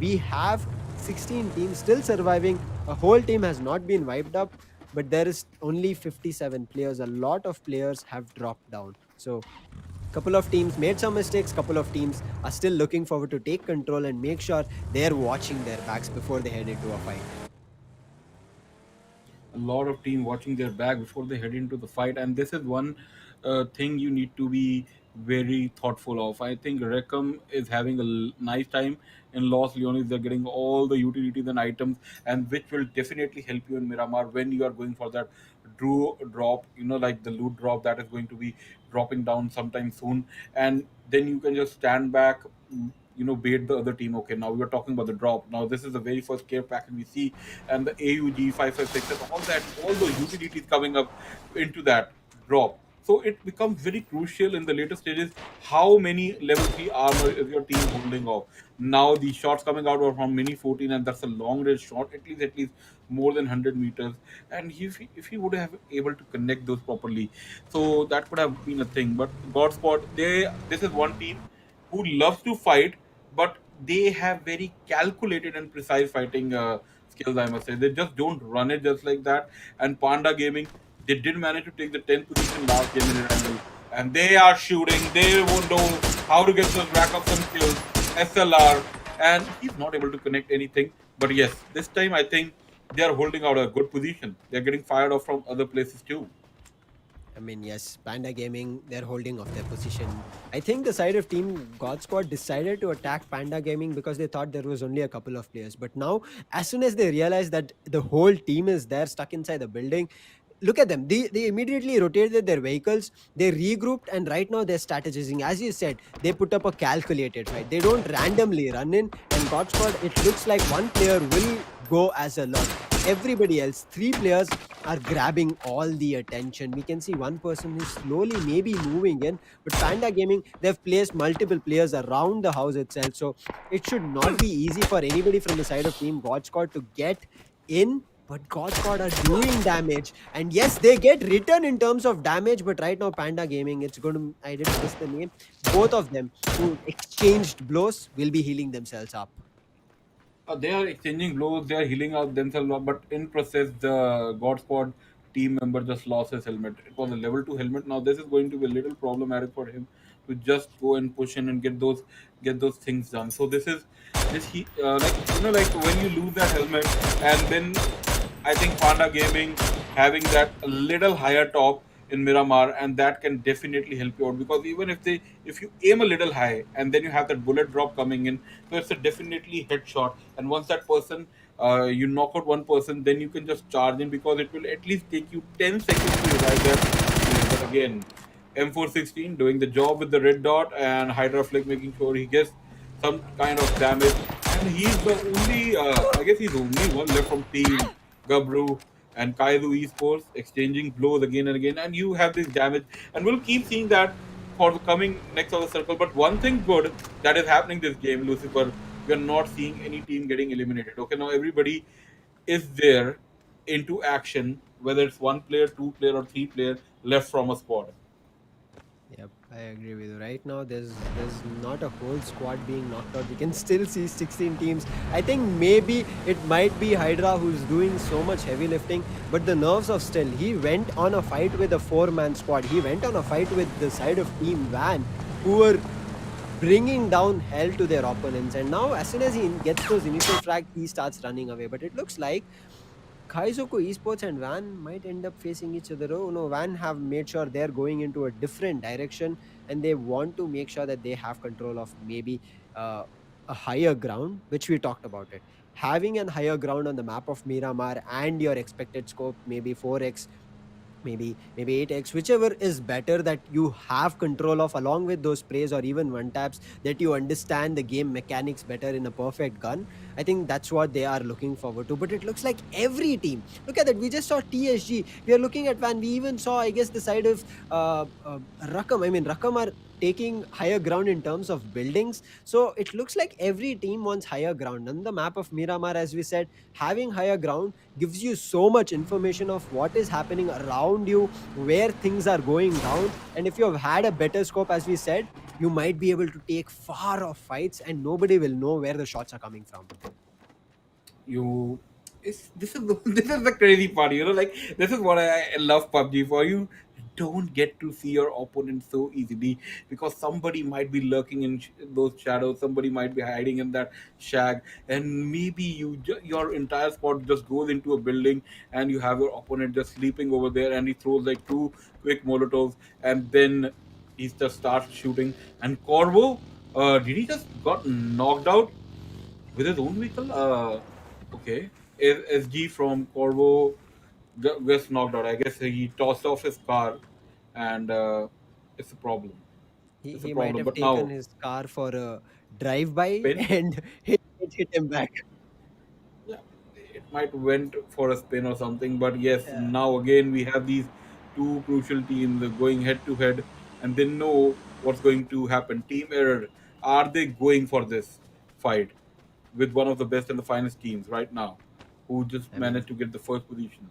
We have 16 teams still surviving. A whole team has not been wiped up, but there is only 57 players. A lot of players have dropped down. So couple of teams made some mistakes, couple of teams are still looking forward to take control and make sure they're watching their backs before they head into a fight.
a lot of team watching their back before they head into the fight, and this is one thing you need to be very thoughtful of. I think Reckham is having a nice time in Los Leones. They're getting all the utilities and items, and which will definitely help you in Miramar when you are going for that drew drop. You know, like the loot drop that is going to be dropping down sometime soon, and then you can just stand back. Bait the other team. Okay, now we are talking about the drop. Now this is the very first care packet we see, and the AUG 556 and all that, all those utilities coming up into that drop. So it becomes very crucial in the later stages how many level 3 armor is your team holding off. Now the shots coming out are from mini 14, and that's a long range shot, at least more than 100 meters. And if he would have able to connect those properly, so that could have been a thing. But God Squad, this is one team who loves to fight, but they have very calculated and precise fighting skills. I must say they just don't run it just like that. And Panda Gaming, they did manage to take the 10th position last game in Erangel, and they are shooting. They won't know how to get those rack up some kills. SLR, and he's not able to connect anything. But yes, this time I think they are holding out a good position. They're getting fired off from other places too.
I mean, yes, Panda Gaming, they're holding off their position. I think the side of Team God Squad decided to attack Panda Gaming because they thought there was only a couple of players. But now, as soon as they realize that the whole team is there stuck inside the building, look at them. They immediately rotated their vehicles, they regrouped, and right now they're strategizing. As you said, they put up a calculated fight. They don't randomly run in, and God Squad, it looks like one player will go as a lot. Everybody else, three players are grabbing all the attention. We can see one person who's slowly maybe moving in, but Panda Gaming, they've placed multiple players around the house itself. So it should not be easy for anybody from the side of Team God Squad to get in. But God Squad are doing damage. And yes, they get return in terms of damage. But right now, Panda Gaming, it's going to, I didn't miss the name. Both of them who exchanged blows will be healing themselves up.
They are exchanging blows, they are healing out themselves, but in process, the God Squad team member just lost his helmet. It was a level 2 helmet. Now this is going to be a little problematic for him to just go and push in and get those things done. So this he like like when you lose that helmet, and then I think Panda Gaming having that a little higher top in Miramar, and that can definitely help you out, because even if you aim a little high and then you have that bullet drop coming in, so it's a definitely headshot. And once that person you knock out one person, then you can just charge in, because it will at least take you 10 seconds to revive that player. But again, M416 doing the job with the red dot, and Hydra Flick making sure he gets some kind of damage. And he's the only, I guess he's the only one left from Team Gabru and Kaizu Esports exchanging blows again and again. And you have this damage, and we'll keep seeing that for the coming next of the circle. But one thing good that is happening this game, Lucifer, we are not seeing any team getting eliminated. Okay, now everybody is there into action, whether it's one player, two player, or three player left from a squad.
Yep, I agree with you. Right now, there's not a whole squad being knocked out. We can still see 16 teams. I think maybe it might be Hydra who's doing so much heavy lifting, but the nerves of Still. He went on a fight with a four-man squad. He went on a fight with the side of Team Van, who were bringing down hell to their opponents. And now, as soon as he gets those initial frags, he starts running away. But it looks like Kaizoku Esports and Van might end up facing each other. Oh no, Van have made sure they're going into a different direction, and they want to make sure that they have control of maybe uh, a higher ground, which we talked about it. Having a higher ground on the map of Miramar and your expected scope, maybe 4x, maybe 8x, whichever is better, that you have control of, along with those sprays or even one taps, that you understand the game mechanics better in a perfect gun. I think that's what they are looking forward to. But it looks like every team, look at that, we just saw TSG, we are looking at Van, we even saw, I guess, the side of Rakam. I mean, Rakam are taking higher ground in terms of buildings. So it looks like every team wants higher ground. On the map of Miramar, as we said, having higher ground gives you so much information of what is happening around you, where things are going down. And if you have had a better scope, as we said, you might be able to take far off fights, and nobody will know where the shots are coming from.
You this is the, this is the crazy part, like this is what I love PUBG for. You don't get to see your opponent so easily, because somebody might be lurking in those shadows, somebody might be hiding in that shag, and maybe your entire squad just goes into a building, and you have your opponent just sleeping over there, and he throws like two quick molotovs, and then he just starts shooting. And Corvo, did he just got knocked out with his own vehicle? Okay. SG from Corvo gets knocked out. I guess he tossed off his car, and it's a problem. It's a
He might
problem.
have
But
taken
now,
his car for a drive-by
spin,
and it hit him back.
yeah, it might went for a spin or something. But yes,
Yeah,
now again we have these two crucial teams going head to head, and they know what's going to happen. Team Error, are they going for this fight with one of the best and the finest teams right now, who just
I mean,
managed to get the first position?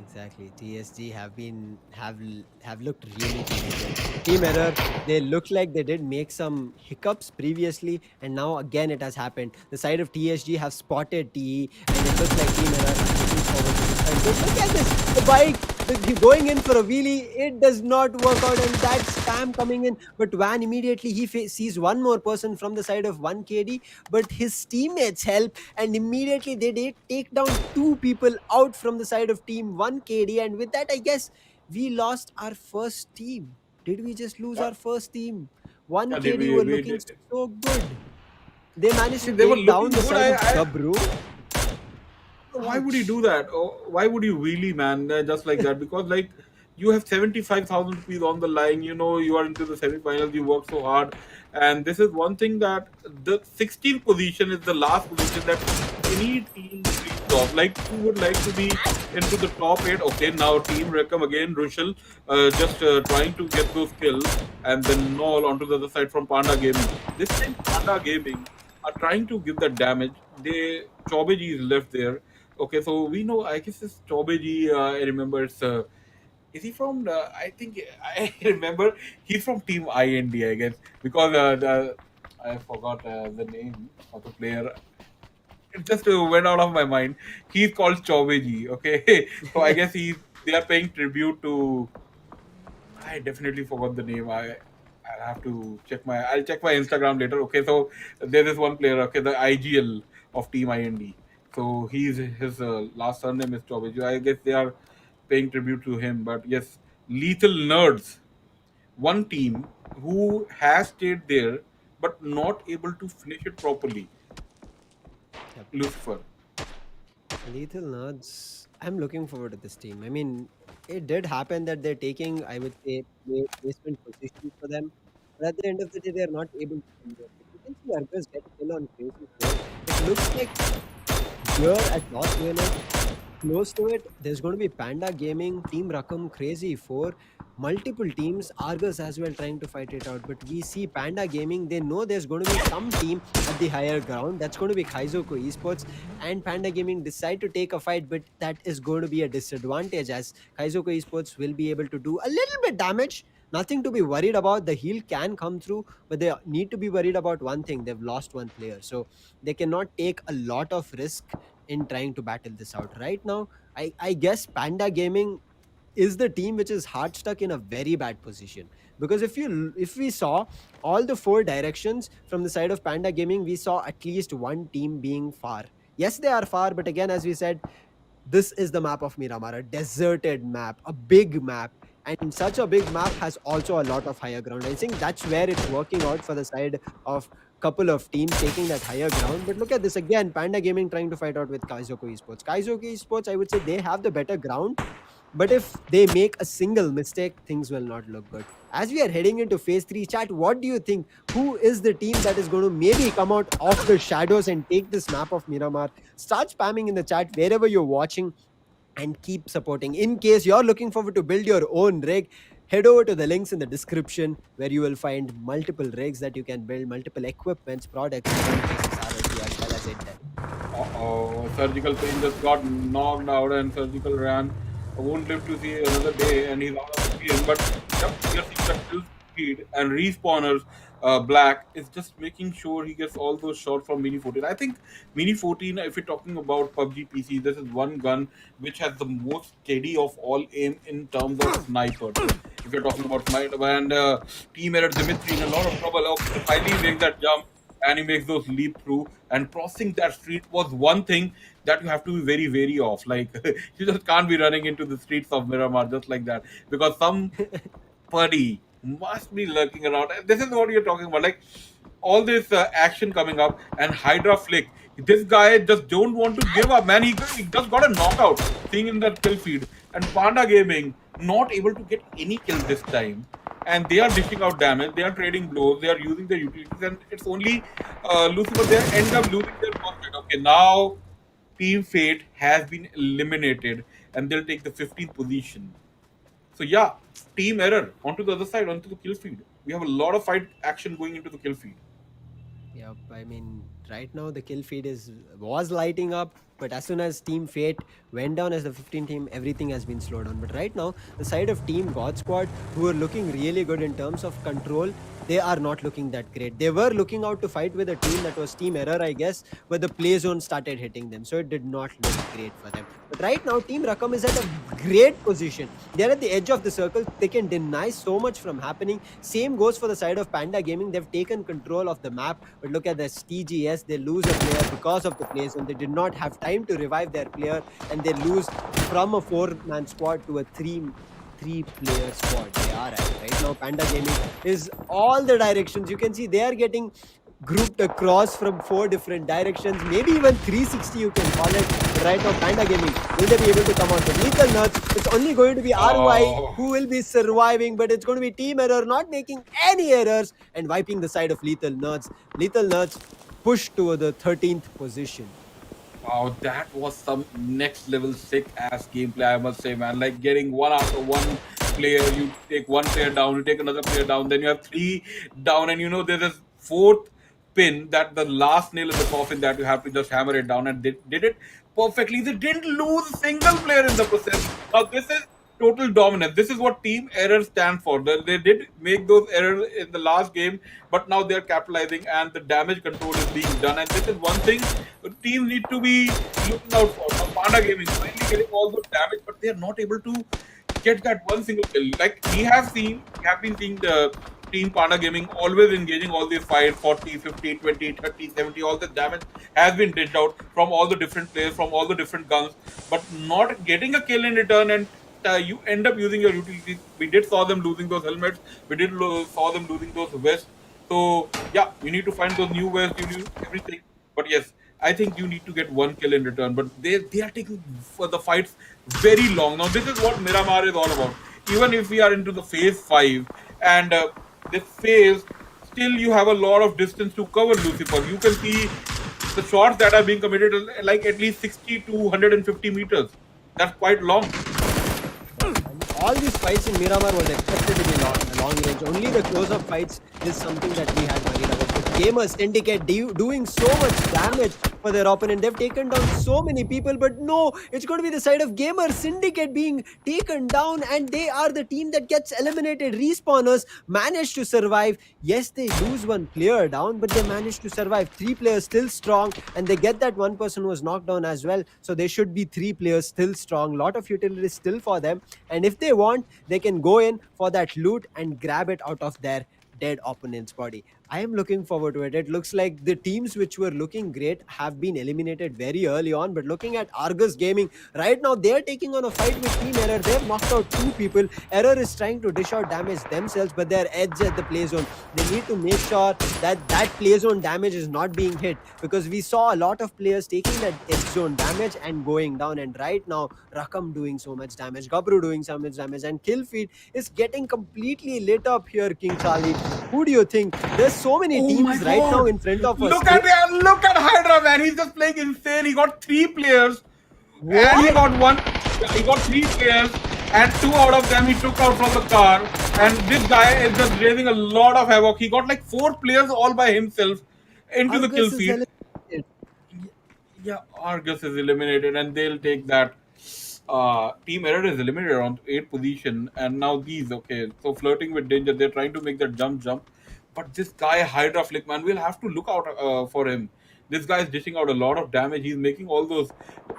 exactly. TSG have looked really talented. Team Error, they look like they did make some hiccups previously, and now again it has happened. The side of TSG have spotted TE, and it looks like Team Error are looking forward to this fight. But look at this, the bike going in for a wheelie, it does not work out, and that spam coming in. But Van immediately sees one more person from the side of 1KD, but his teammates help, and immediately they did take down two people out from the side of team 1KD. And with that, I guess we lost our first team. Did we just lose
Yeah,
our first team?
yeah, did
1KD
we?
were
We
looking
did.
so good. They managed to
They were
take down
looking
the
good.
side of Gabru.
Why would you
Ouch.
do that? Or why would you really, man? Just like that? Because like you have 75,000 rupees on the line. You know you are into the semi-finals. You work so hard, and this is one thing that the 16th position is the last position that any team dreams of. Like you would like to be into the top eight. Okay, now Team Recom again, Rushal, just trying to get those kills, and then Null onto the other side from Panda Gaming. This time Panda Gaming are trying to give the damage. They Chobeji is left there. Okay, so we know. I guess it's Chobeji. I remember it's. Is he from? I think I remember he's from Team IND. I guess because I forgot the name of the player. It just went out of my mind. He's called Chobeji. Okay, so I guess they are paying tribute to. I definitely forgot the name. I'll have to check my. I'll check my Instagram later. Okay, so there is one player. Okay, the IGL of Team IND. So his last surname is Chobeju. I guess they are paying tribute to him. But yes, Lethal Nerds, one team who has stayed there but not able to finish it properly.
Yep.
Lucifer.
Lethal Nerds. I'm looking forward to this team. I mean, it did happen that they're taking, I would say, placement position for them. But at the end of the day, they're not able to convert. You can see Argus get a kill on Crazy 4. It looks like here at Los Vegas, close to it, there's going to be Panda Gaming, Team Rakam, Crazy 4, multiple teams, Argus as well trying to fight it out. But we see Panda Gaming, they know there's going to be some team at the higher ground. That's going to be Kaizoku Esports, and Panda Gaming decide to take a fight, but that is going to be a disadvantage as Kaizoku Esports will be able to do a little bit damage. Nothing to be worried about. The heal can come through, but they need to be worried about one thing. They've lost one player. So they cannot take a lot of risk in trying to battle this out right now. I guess Panda Gaming is the team which is hard stuck in a very bad position, because if we saw all the four directions from the side of Panda Gaming, we saw at least one team being far. Yes, they are far, but again, as we said, this is the map of Miramar, a deserted map, a big map, and such a big map has also a lot of higher ground. I think that's where it's working out for the side of couple of teams taking that higher ground. But look at this again, Panda Gaming trying to fight out with Kaizoku Esports. Kaizoku Esports, I would say they have the better ground, but if they make a single mistake, things will not look good. As we are heading into phase 3, chat, what do you think? Who is the team that is going to maybe come out of the shadows and take this map of Miramar? Start spamming in the chat wherever you're watching and keep supporting. In case you're looking forward to build your own rig, head over to the links in the description where you will find multiple rigs that you can build, multiple equipments, products, in cases RLG as well as Intel.
Uh-oh, Surgical Pain just got knocked out, and Surgical ran. Won't live to see another day, and he's out of the game. But yep, we are seeing the kill speed and respawners Black is just making sure he gets all those shots from Mini 14. I think Mini 14, if you're talking about PUBG PC, this is one gun which has the most steady of all aim in terms of snipers. If you're talking about sniper, and team error Dimitri in a lot of trouble. Okay, so finally he makes that jump and he makes those leap through, and crossing that street was one thing that you have to be very wary of. Like you just can't be running into the streets of Miramar just like that, because some buddy must be lurking around. And this is what you're talking about, like all this action coming up and Hydra flick. This guy just don't want to give up, man. He just got a knockout, seeing in that kill feed. And Panda Gaming not able to get any kill this time, and they are dishing out damage. They are trading blows. They are using their utilities, and it's only Lucifer. They end up losing their first fight. Okay, now Team Fate has been eliminated, and they'll take the 15th position. So yeah, team error onto the other side, onto the kill feed. We have a lot of fight action going into the kill feed.
Yep, I mean, right now the kill feed was lighting up, but as soon as Team Fate went down as the 15 team, everything has been slowed down. But right now, the side of Team God Squad, who are looking really good in terms of control, they are not looking that great. They were looking out to fight with a team that was Team Error, I guess, but the play zone started hitting them, so it did not look great for them. But right now, Team Rakam is at a great position. They're at the edge of the circle. They can deny so much from happening. Same goes for the side of Panda Gaming. They've taken control of the map. But look at this TGS. They lose a player because of the play zone. They did not have time to revive their player, and they lose from a 4-man squad to a three-player squad. They are at right now. Panda Gaming is all the directions. You can see they are getting grouped across from 4 different directions, maybe even 360 you can call it. But right now, Panda Gaming, will they be able to come out with lethal nuts? It's only going to be RY
Oh,
who will be surviving, but it's going to be Team Error not making any errors and wiping the side of lethal nuts. Lethal nuts pushed to the 13th position.
wow, that was some next level sick ass gameplay, I must say, man. Like getting one after one player, you take one player down, you take another player down, then you have three down, and there's this fourth pin, that the last nail in the coffin, that you have to just hammer it down, and they did it perfectly. They didn't lose a single player in the process. Now this is total dominance. This is what team errors stand for. They did make those errors in the last game, but now they're capitalizing and the damage control is being done. And this is one thing teams need to be looking out for. Now, Panda Gaming finally getting all those damage, but they are not able to get that one single kill. Like we have been seeing the team Panda Gaming always engaging all these fights 40, 50, 20, 30, 70. All the damage has been dished out from all the different players, from all the different guns, but not getting a kill in return. And you end up using your utilities. We did saw them losing those helmets. We did saw them losing those vests. So yeah, you need to find those new vests. You need everything. But yes, I think you need to get one kill in return. But they are taking for the fights very long. Now this is what Miramar is all about. Even if we are into the phase 5, and this phase, still you have a lot of distance to cover, Lucifer. You can see the shots that are being committed are like at least 60 to 150 meters. That's quite long.
Yeah, and all these fights in Miramar was expected to be long range. Only the close-up fights is something that we had worried about. But Gamers Syndicate doing so much damage for their opponent. They've taken down so many people, but no, it's going to be the side of Gamer Syndicate being taken down, and they are the team that gets eliminated. Respawners managed to survive. Yes, they lose one player down, but they managed to survive. 3 players still strong, and they get that one person who was knocked down as well. So they should be 3 players still strong. Lot of utility still for them, and if they want, they can go in for that loot and grab it out of their dead opponent's body. I am looking forward to it. It looks like the teams which were looking great have been eliminated very early on. But looking at Argus Gaming, right now they're taking on a fight with Team Error. They've knocked out 2 people. Error is trying to dish out damage themselves, but they're edge at the play zone. They need to make sure that that play zone damage is not being hit, because we saw a lot of players taking that edge zone damage and going down. And right now, Rakam doing so much damage, Gabru doing so much damage, and Killfeed is getting completely lit up here, King Charlie. Who do you think? There's so many
Oh my
teams right now
god!
in front of us.
Look at Hydra, man. He's just playing insane. He got 3 players, and he
What?
got one. He got 3 players, and 2 out of them he took out from the car. And this guy is just raising a lot of havoc. He got like 4 players all by himself into the kill
Argus is
feed.
eliminated.
Yeah, Argus is eliminated, and they'll take that. Team Error is eliminated on 8th position, and now these. Okay, so flirting with danger. They're trying to make that jump. But this guy Hydra Flick, man, we'll have to look out for him. This guy is dishing out a lot of damage. He's making all those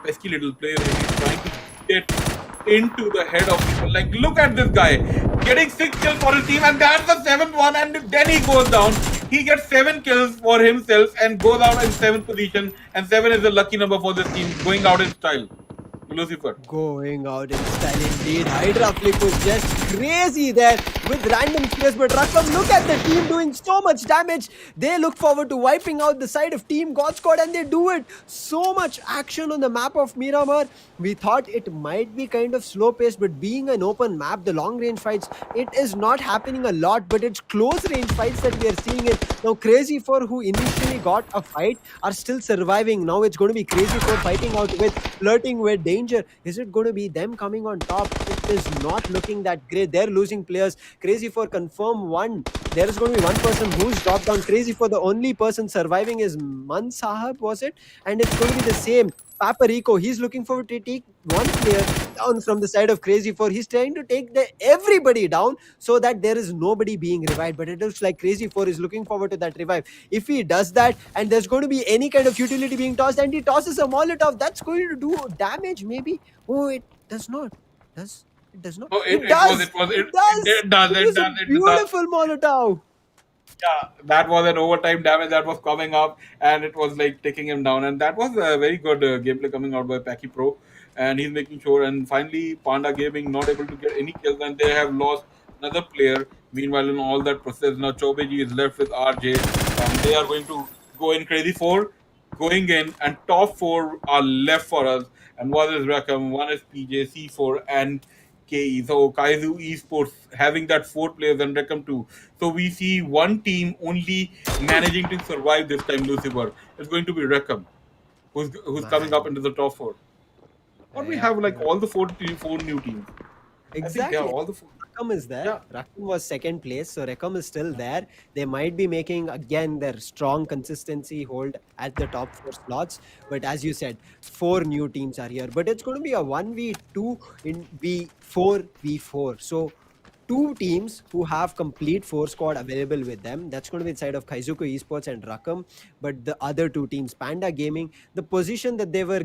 pesky little plays, and he's trying to get into the head of people. Like, look at this guy getting 6 kills for his team, and that's the seventh one. And then he goes down. He gets 7 kills for himself and goes out in seventh position. And 7 is the lucky number for this team, going out in style. Lucifer.
Going out in style indeed. Hydra Flick was just crazy there with random space. But Rakam, look at the team doing so much damage. They look forward to wiping out the side of Team God Squad, and they do it. So much action on the map of Miramar. We thought it might be kind of slow paced, but being an open map, the long range fights, it is not happening a lot, but it's close range fights that we are seeing it. Now, Crazy 4, who initially got a fight, are still surviving. Now it's going to be Crazy 4 fighting out with Flirting with Danger. Is it going to be them coming on top? It is not looking that great. They're losing players. Crazy 4 confirm one. There is going to be one person who's dropped down. Crazy 4, the only person surviving is Man Sahab, was it? And it's going to be the same. Paparico, he's looking forward to take one player down from the side of Crazy 4. He's trying to take everybody down so that there is nobody being revived. But it looks like Crazy 4 is looking forward to that revive. If he does that and there's going to be any kind of utility being tossed and he tosses a Molotov, that's going to do damage maybe. Oh, it does not. It does not.
Oh,
It does.
it was,
It does.
it does,
It
it
was
does,
a
it does.
beautiful Molotov.
Yeah, that was an overtime damage that was coming up, and it was like taking him down. And that was a very good gameplay coming out by Paki Pro, and he's making sure. And finally, Panda Gaming not able to get any kills, and they have lost another player. Meanwhile, in all that process, now Chobeji is left with RJ, and they are going to go in crazy four, going in, and top four are left for us. And one is Rakam, one is PJ, C4, and KE. So Kaizu Esports having that 4 players and Recom 2. So we see one team only managing to survive this time, Lucifer. It's going to be Recom, who's coming up
Man.
into the top four. Or we
Yeah.
have like all the four new teams. I think yeah,
Exactly.
all the four.
Rakam is there.
Yeah.
Rakam was second place, so Rakam is still there. They might be making again their strong consistency hold at the top 4 slots. But as you said, 4 new teams are here. But it's going to be a 1v2 in V4v4. So 2 teams who have complete 4 squad available with them. That's going to be the side of Kaizuku Esports and Rakam. But the other 2 teams, Panda Gaming, the position that they were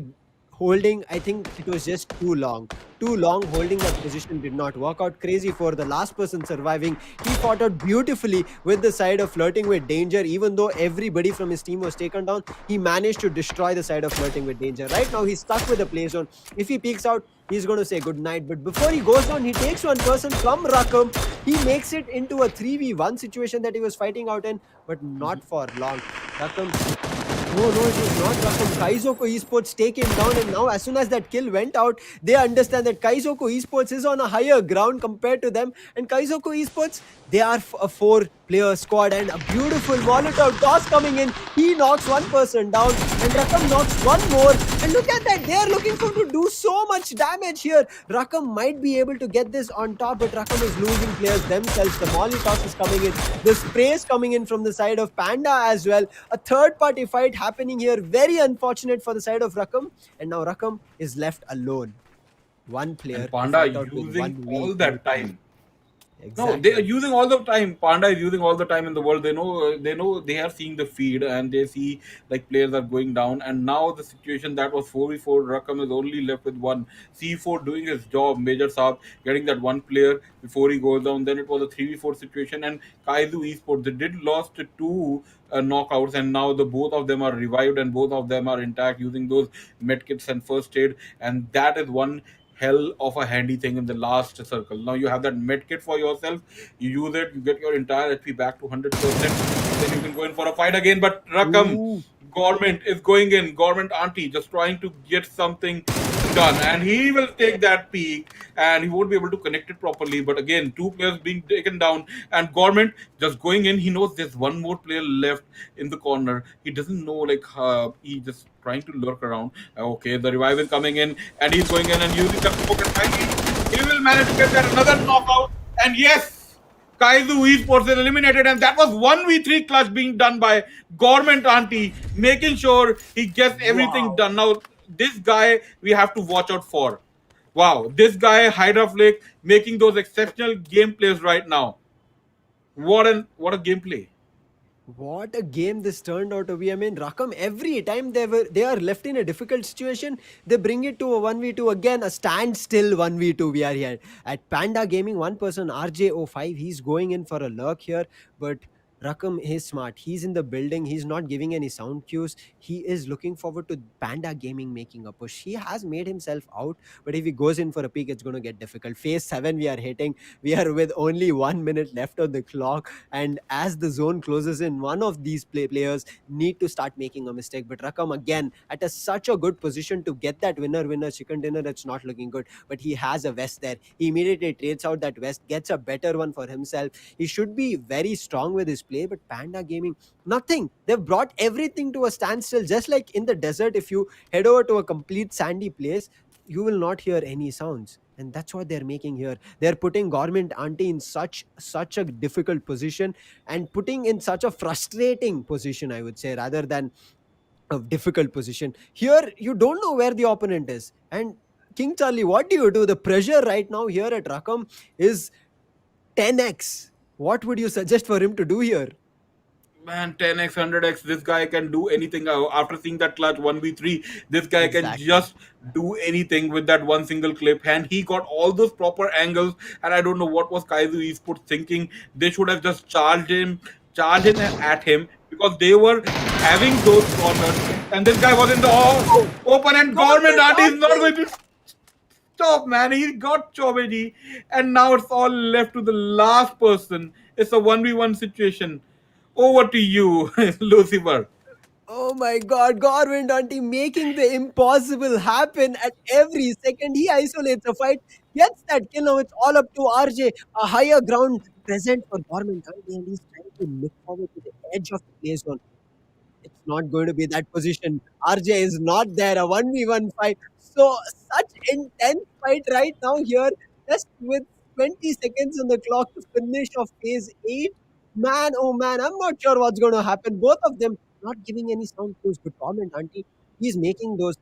holding, I think it was just too long. Too long holding that position did not work out. Crazy for the last person surviving. He fought out beautifully with the side of Flirting with Danger. Even though everybody from his team was taken down, he managed to destroy the side of Flirting with Danger. Right now, he's stuck with the play zone. If he peeks out, he's going to say good night. But before he goes down, he takes one person from Rakam. He makes it into a 3v1 situation that he was fighting out in, but not for long. Rakam, no, it was not Rakam. Kaizoku Esports take him down, and now as soon as that kill went out, they understand that Kaizoku Esports is on a higher ground compared to them. And Kaizoku Esports, they are a 4-player squad, and a beautiful Molotov toss coming in. He knocks one person down, and Rakam knocks one more. And look at that, they are looking for to do so much damage here. Rakam might be able to get this on top, but Rakam is losing players themselves. The Molly toss is coming in, the spray is coming in from the side of Panda as well. A third-party fight happening here. Very unfortunate for the side of Rakam, and now Rakam is left alone. One player
And
to
Panda
fight out with
using
1v2
all that time.
team.
No, they are
Exactly.
using all the time. Panda is using all the time in the world. They know they are seeing the feed and they see like players are going down. And now the situation that was 4v4, Rakam is only left with one. C4 doing his job, Major Saab getting that one player before he goes down. Then it was a 3v4 situation. And Kaizu Esports, they did lost 2 knockouts, and now the both of them are revived and both of them are intact using those medkits and first aid. And that is one hell of a handy thing in the last circle. Now you have that med kit for yourself. You use it, you get your entire HP back to 100%, and then you can go in for a fight again. But Rakam,
Ooh.
government is going in, government auntie just trying to get something done, and he will take that peak, and he won't be able to connect it properly. But again, 2 players being taken down, and government just going in. He knows there's one more player left in the corner. He doesn't know, like, he just trying to lurk around. Okay, the revive is coming in, and he's going in and using the smoke, and finally he will manage to get that another knockout. And yes, Kaizu Esports is eliminated, and that was 1v3 clutch being done by Government Auntie, making sure he gets everything
Wow.
done. Now, this guy we have to watch out for. Wow, this guy Hydra making those exceptional gameplays right now. What a gameplay!
What a game this turned out to be. I mean, Rakam, every time they are left in a difficult situation, they bring it to a 1v2 again, a standstill 1v2 we are here. At Panda Gaming, one person, RJ05, he's going in for a lurk here, but Rakam is smart. He's in the building. He's not giving any sound cues. He is looking forward to Panda Gaming making a push. He has made himself out, but if he goes in for a peek, it's going to get difficult. Phase 7 we are hitting. We are with only 1 minute left on the clock, and as the zone closes in, one of these players need to start making a mistake. But Rakam again at such a good position to get that winner chicken dinner. It's not looking good, but he has a vest there. He immediately trades out that vest, gets a better one for himself. He should be very strong with his play, but Panda Gaming, nothing. They've brought everything to a standstill. Just like in the desert, if you head over to a complete sandy place, you will not hear any sounds, and that's what they're making here. They're putting Government Auntie in such a difficult position, and putting in such a frustrating position, I would say, rather than a difficult position. Here you don't know where the opponent is. And King Charlie, what do you do? The pressure right now here at Rakam is 10x. What would you suggest for him to do here?
Man, 10x, 100x, this guy can do anything. After seeing that clutch 1v3, this guy can
Exactly.
just do anything with that one single clip. And he got all those proper angles. And I don't know what was Kaizu Esports thinking. They should have just charged in at him, because they were having those corners. And this guy was in the
Oh,
open, and Government
Government
Art is not
Auntie!
going to stop, man. He got Chobedi. And now it's all left to the last person. It's a 1v1 situation. Over to you, Lucifer.
Oh my god, Government Auntie making the impossible happen at every second. He isolates a fight, gets that kill. Now it's all up to RJ. A higher ground present for Government Auntie, and he's trying to look forward to the edge of the play zone. It's not going to be that position. RJ is not there. A 1v1 fight. So, such intense fight right now here. Just with 20 seconds on the clock to finish of phase 8. Man, oh man, I'm not sure what's going to happen. Both of them not giving any sound cues. But Comment Auntie, he's making those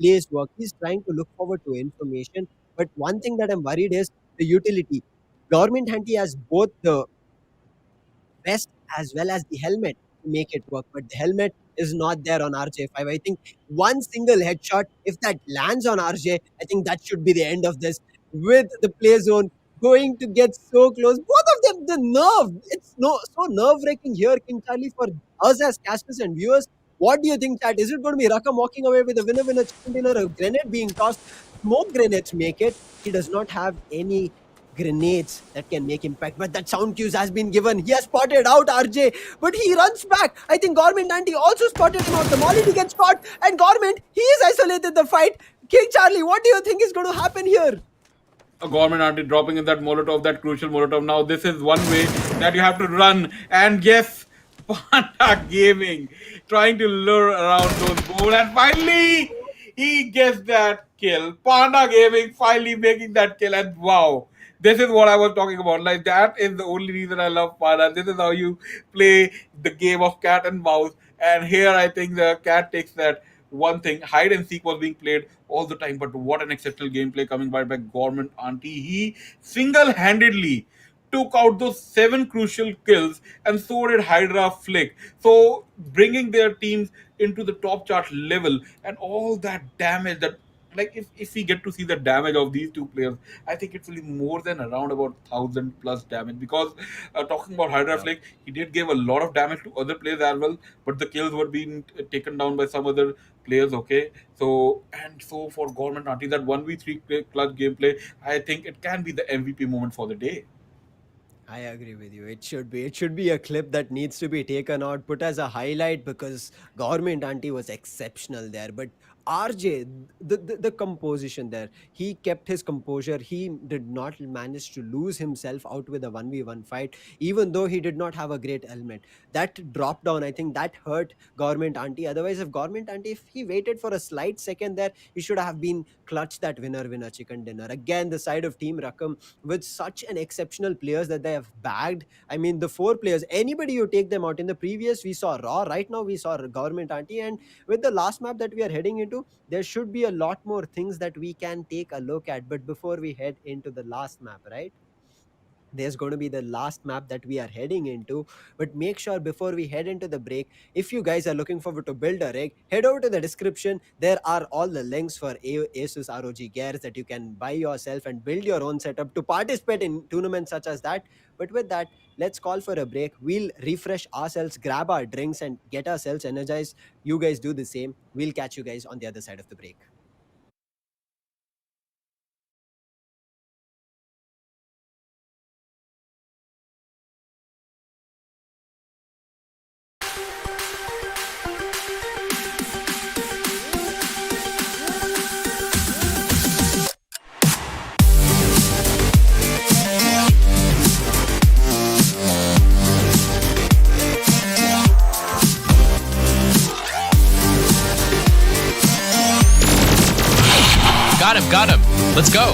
plays work. He's trying to look forward to information. But one thing that I'm worried is the utility. Government Auntie has both the vest as well as the helmet to make it work. But the helmet is not there on RJ5. I think one single headshot, if that lands on RJ, I think that should be the end of this. With the play zone going to get so close, both of them, the nerve, it's no so nerve wracking here, King Charlie, for us as casters and viewers. What do you think, chat? Is it going to be Rakam walking away with a winner chicken dinner, a grenade being tossed? Smoke grenades make it. He does not have any grenades that can make impact. But that sound cues has been given. He has spotted out RJ, but he runs back. I think Government Anti also spotted him out. The Molly gets caught, and Government, he is isolated the fight. King Charlie, what do you think is going to happen here?
A government aren't dropping in that Molotov, that crucial Molotov. Now, this is one way that you have to run. And yes, Panda Gaming trying to lure around those goals. And finally, he gets that kill. Panda Gaming finally making that kill. And wow, this is what I was talking about. Like, that is the only reason I love Panda. This is how you play the game of cat and mouse. And here, I think the cat takes that one thing. Hide and seek was being played all the time, but what an exceptional gameplay coming by Government Auntie. He single-handedly took out those 7 crucial kills, and so did Hydra Flick. So bringing their teams into the top chart level, and all that damage that, like, if we get to see the damage of these two players, I think it will be more than around about 1,000 plus damage. Because talking about Hydra
Yeah.
Flick, he did give a lot of damage to other players as well, but the kills were being taken down by some other players. Okay, so for Government Auntie, that 1v3 clutch gameplay, I think it can be the MVP moment for the day.
I agree with you. It should be. It should be a clip that needs to be taken out, put as a highlight, because Government Auntie was exceptional there. But RJ, the composition there, he kept his composure. He did not manage to lose himself out with a 1v1 fight, even though he did not have a great helmet. That drop down, I think that hurt Government Auntie. Otherwise, if Government Auntie, if he waited for a slight second there, he should have been clutch that winner chicken dinner. Again, the side of Team Rakam with such an exceptional players that they have bagged. I mean, the 4 players, anybody you take them out. In the previous, we saw Raw. Right now, we saw Government Auntie. And with the last map that we are heading into, there should be a lot more things that we can take a look at. But before we head into the last map, right? there's going to be the last map that we are heading into. But make sure before we head into the break, if you guys are looking forward to build a rig, head over to the description. There are all the links for Asus ROG gears that you can buy yourself and build your own setup to participate in tournaments such as that. But with that, let's call for a break. We'll refresh ourselves, grab our drinks, and get ourselves energized. You guys do the same. We'll catch you guys on the other side of the break.
Got him. Let's go.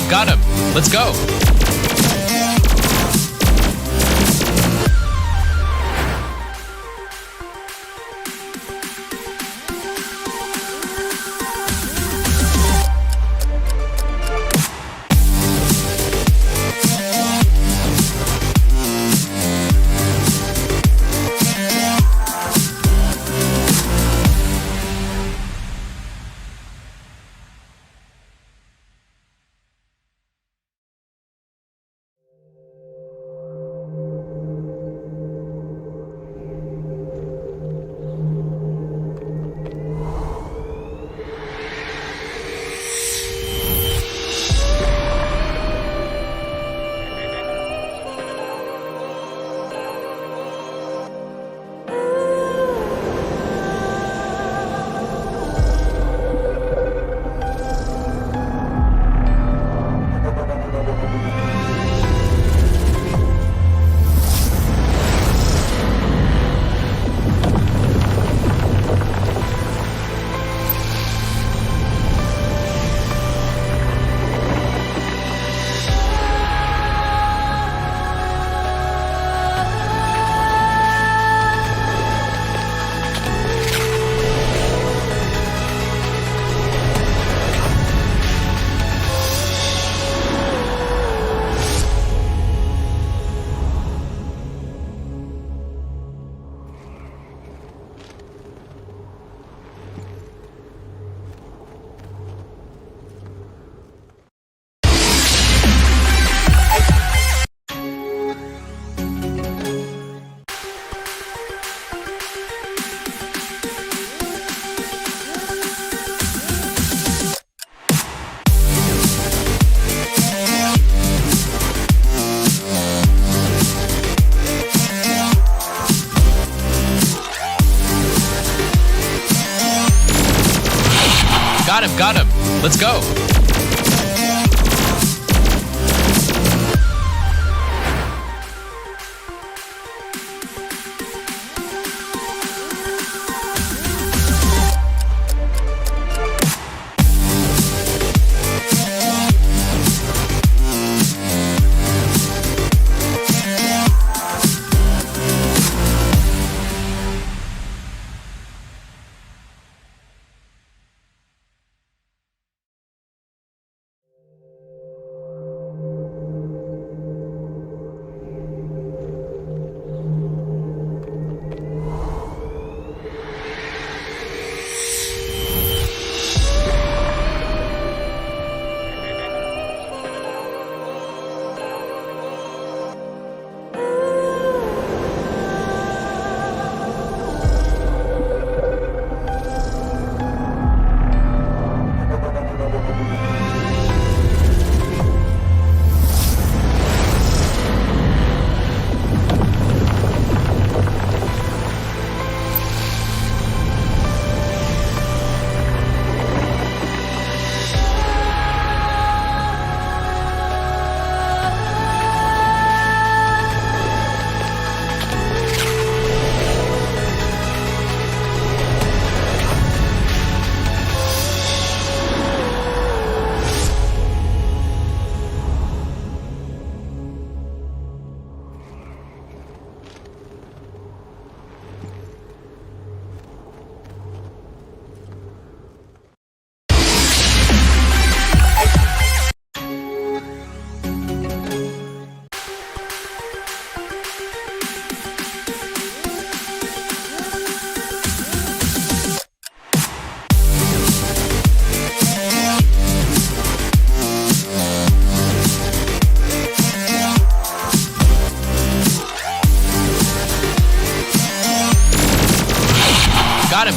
Got him. Let's go. got him. Let's go.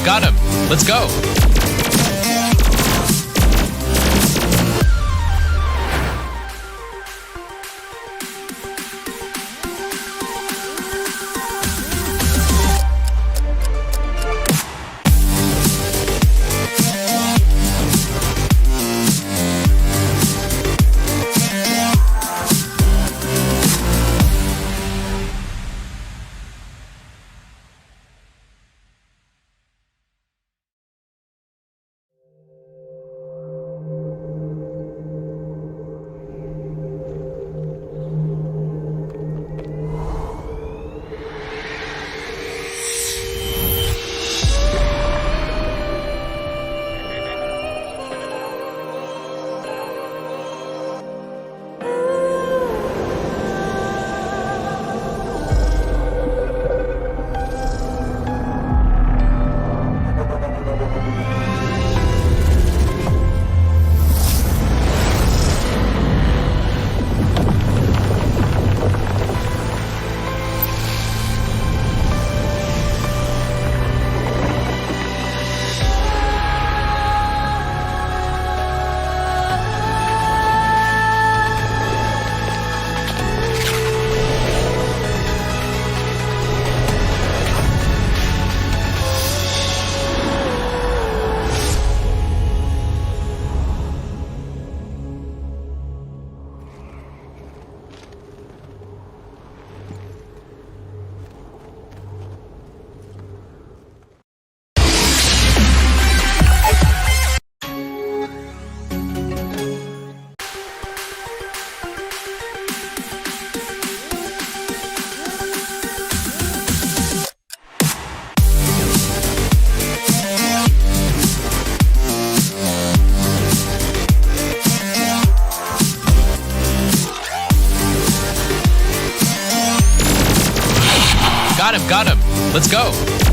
Got him. Let's go. Got him. Let's go.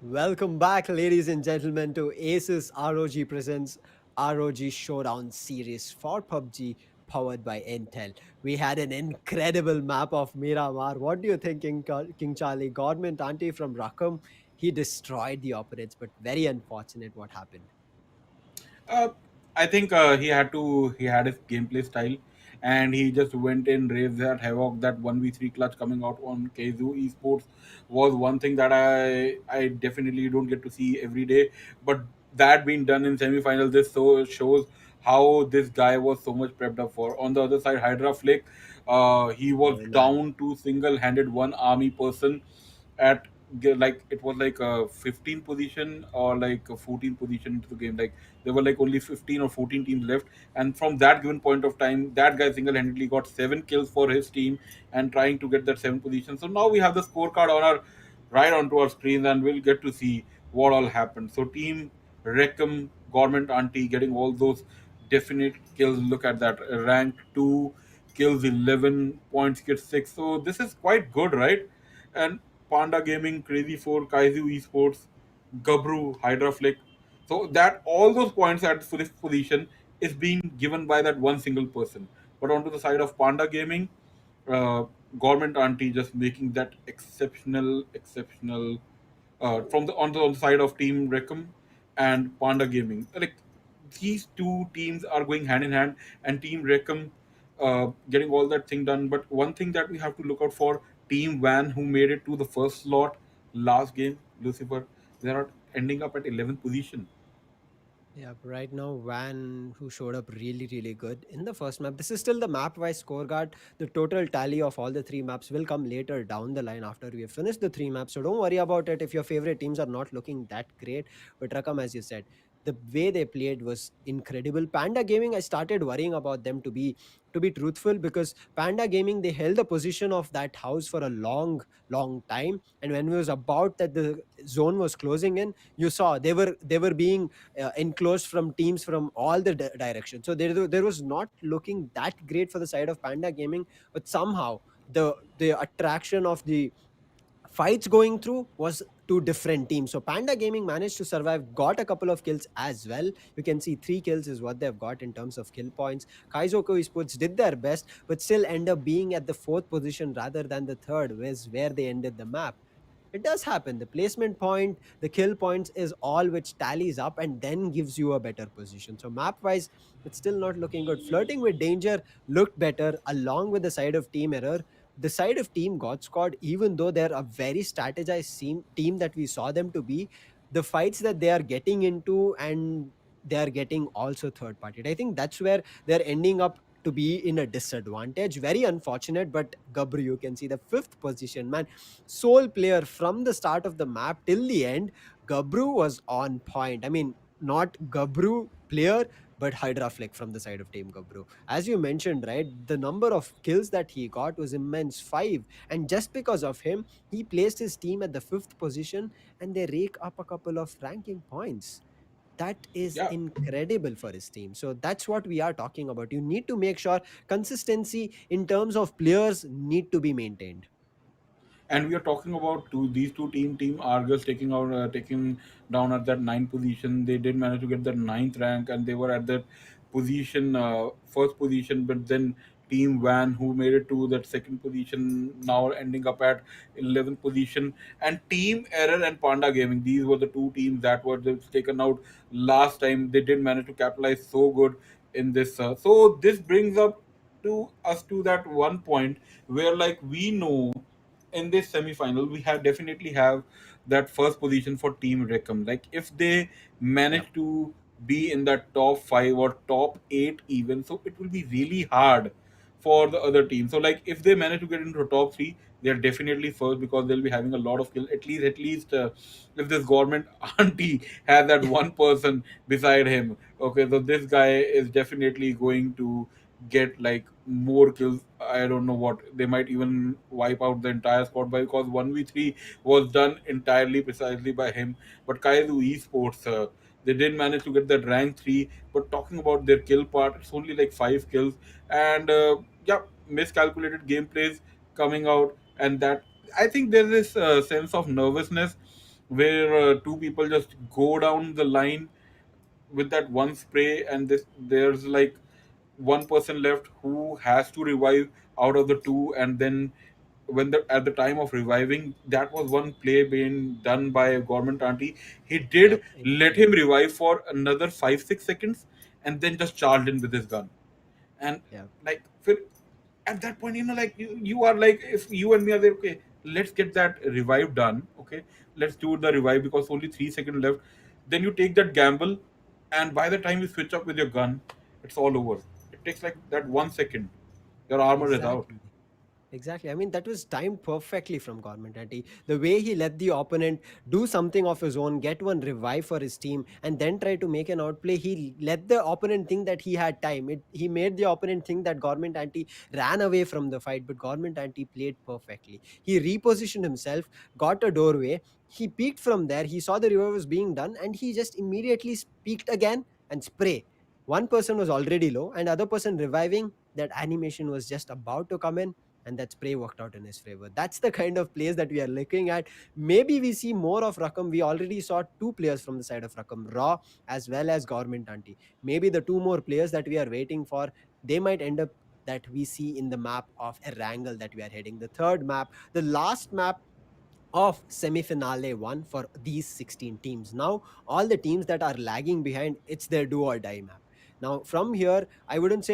Welcome back, ladies and gentlemen, to Asus ROG presents ROG Showdown series for PUBG, powered by Intel. We had an incredible map of Miramar. What do you think, King Charlie? Government Auntie from Rakam, he destroyed the opponents, but very unfortunate what happened.
Uh, I think he had his gameplay style, and he just went in, raised that havoc. That 1v3 clutch coming out on Keizu Esports was one thing that I definitely don't get to see every day. But that being done in semi-final, this so shows how this guy was so much prepped up for. On the other side, Hydra Flick, he was
Going live.
down to single-handed one army person at like it was like a 15 position or like a 14 position into the game. Like there were like only 15 or 14 teams left, and from that given point of time, that guy single-handedly got 7 kills for his team and trying to get that 7 position. So now we have the scorecard on our right onto our screens, and we'll get to see what all happened. So team Reckham, Government Auntie getting all those definite kills. Look at that, rank 2 kills, 11 points, get 6. So this is quite good, right? And Panda Gaming, Crazy 4, Kaizu Esports, Gabru, Hydra Flick. So that all those points at this position is being given by that one single person. But onto the side of Panda Gaming, uh, Government Auntie just making that exceptional from on the side of Team Recom and Panda Gaming. Like these two teams are going hand in hand, and Team Recom getting all that thing done. But one thing that we have to look out for, Team Van, who made it to the first slot last game, Lucifer, they're not ending up at 11th position.
Yeah, right now Van, who showed up really, really good in the first map. This is still the map-wise scorecard. The total tally of all the three maps will come later down the line after we have finished the three maps. So don't worry about it if your favorite teams are not looking that great. But Rakam, as you said, the way they played was incredible. Panda Gaming, I started worrying about them to be truthful, because Panda Gaming, they held the position of that house for a long, long time. And when it was about that the zone was closing in, you saw they were being enclosed from teams from all the directions. So there was not looking that great for the side of Panda Gaming, but somehow the attraction of the fights going through was two different teams. So Panda Gaming managed to survive, got a couple of kills as well. You can see 3 kills is what they've got in terms of kill points. Kaizoko Esports did their best, but still end up being at the fourth position rather than the third, was where they ended the map. It does happen. The placement point, the kill points is all which tallies up and then gives you a better position. So map wise, it's still not looking good. Flirting with danger looked better along with the side of team error. The side of team got squad, even though they're a very strategized team that we saw them to be, the fights that they are getting into, and they are getting also third party. I think that's where they're ending up to be in a disadvantage. Very unfortunate, but Gabru, you can see the fifth position, man. Sole player from the start of the map till the end. Gabru was on point. I mean, not Gabru player, but Hydra Flick from the side of Team Gabru. As you mentioned, right, the number of kills that he got was immense, 5. And just because of him, he placed his team at the fifth position, and they rake up a couple of ranking points. That is
Yeah,
incredible for his team. So that's what we are talking about. You need to make sure consistency in terms of players need to be maintained.
and we are talking about these two team Argus taking down at that ninth position. They did manage to get that ninth rank, and they were at that position, first position. But then Team Van, who made it to that second position, now ending up at 11th position. And Team Error and Panda Gaming, these were the two teams that were just taken out last time. They did manage to capitalize so good in this. So this brings up to us to that one point where, like, we know in this semi-final we have definitely have that first position for Team Recom. Like if they
Yep.
manage to be in that top 5 or top 8 even, so it will be really hard for the other team. So like if they manage to get into the top 3, they're definitely first because they'll be having a lot of skill. At least if this government auntie has that one person beside him, okay, so this guy is definitely going to get like more kills. I don't know what, they might even wipe out the entire squad by, because 1v3 was done entirely precisely by him. But Kaizu Esports, they didn't manage to get that rank 3. But talking about their kill part, it's only like 5 kills. And yeah, miscalculated gameplays coming out, and that I think there's this sense of nervousness where two people just go down the line with that one spray, and there's like one person left who has to revive out of the two, and then when the at the time of reviving, that was one play being done by government auntie. He did
Yep,
let him
incredible.
revive for another 5 6 seconds, and then just charged in with his gun. And
Yep.
like at that point, like you are like, if you and me are there, okay, let's get that revive done, okay, let's do the revive because only 3 seconds left. Then you take that gamble, and by the time you switch up with your gun, it's all over. It takes like that 1 second, your armor is out.
Exactly. Exactly. I mean, that was timed perfectly from Government Anti. The way he let the opponent do something of his own, get one revive for his team, and then try to make an outplay. He let the opponent think that he had time. He made the opponent think that Government Anti ran away from the fight, but Government Anti played perfectly. He repositioned himself, got a doorway. He peeked from there. He saw the revive was being done, and he just immediately peeked again and spray. One person was already low, and other person reviving. That animation was just about to come in, and that spray worked out in his favor. That's the kind of plays that we are looking at. Maybe we see more of Rakam. We already saw two players from the side of Rakam, Raw as well as Government Anti. Maybe the two more players that we are waiting for, they might end up that we see in the map of Erangel that we are heading. The third map, the last map of semi-finale one for these 16 teams. Now all the teams that are lagging behind, it's their do or die map. Now from here, I wouldn't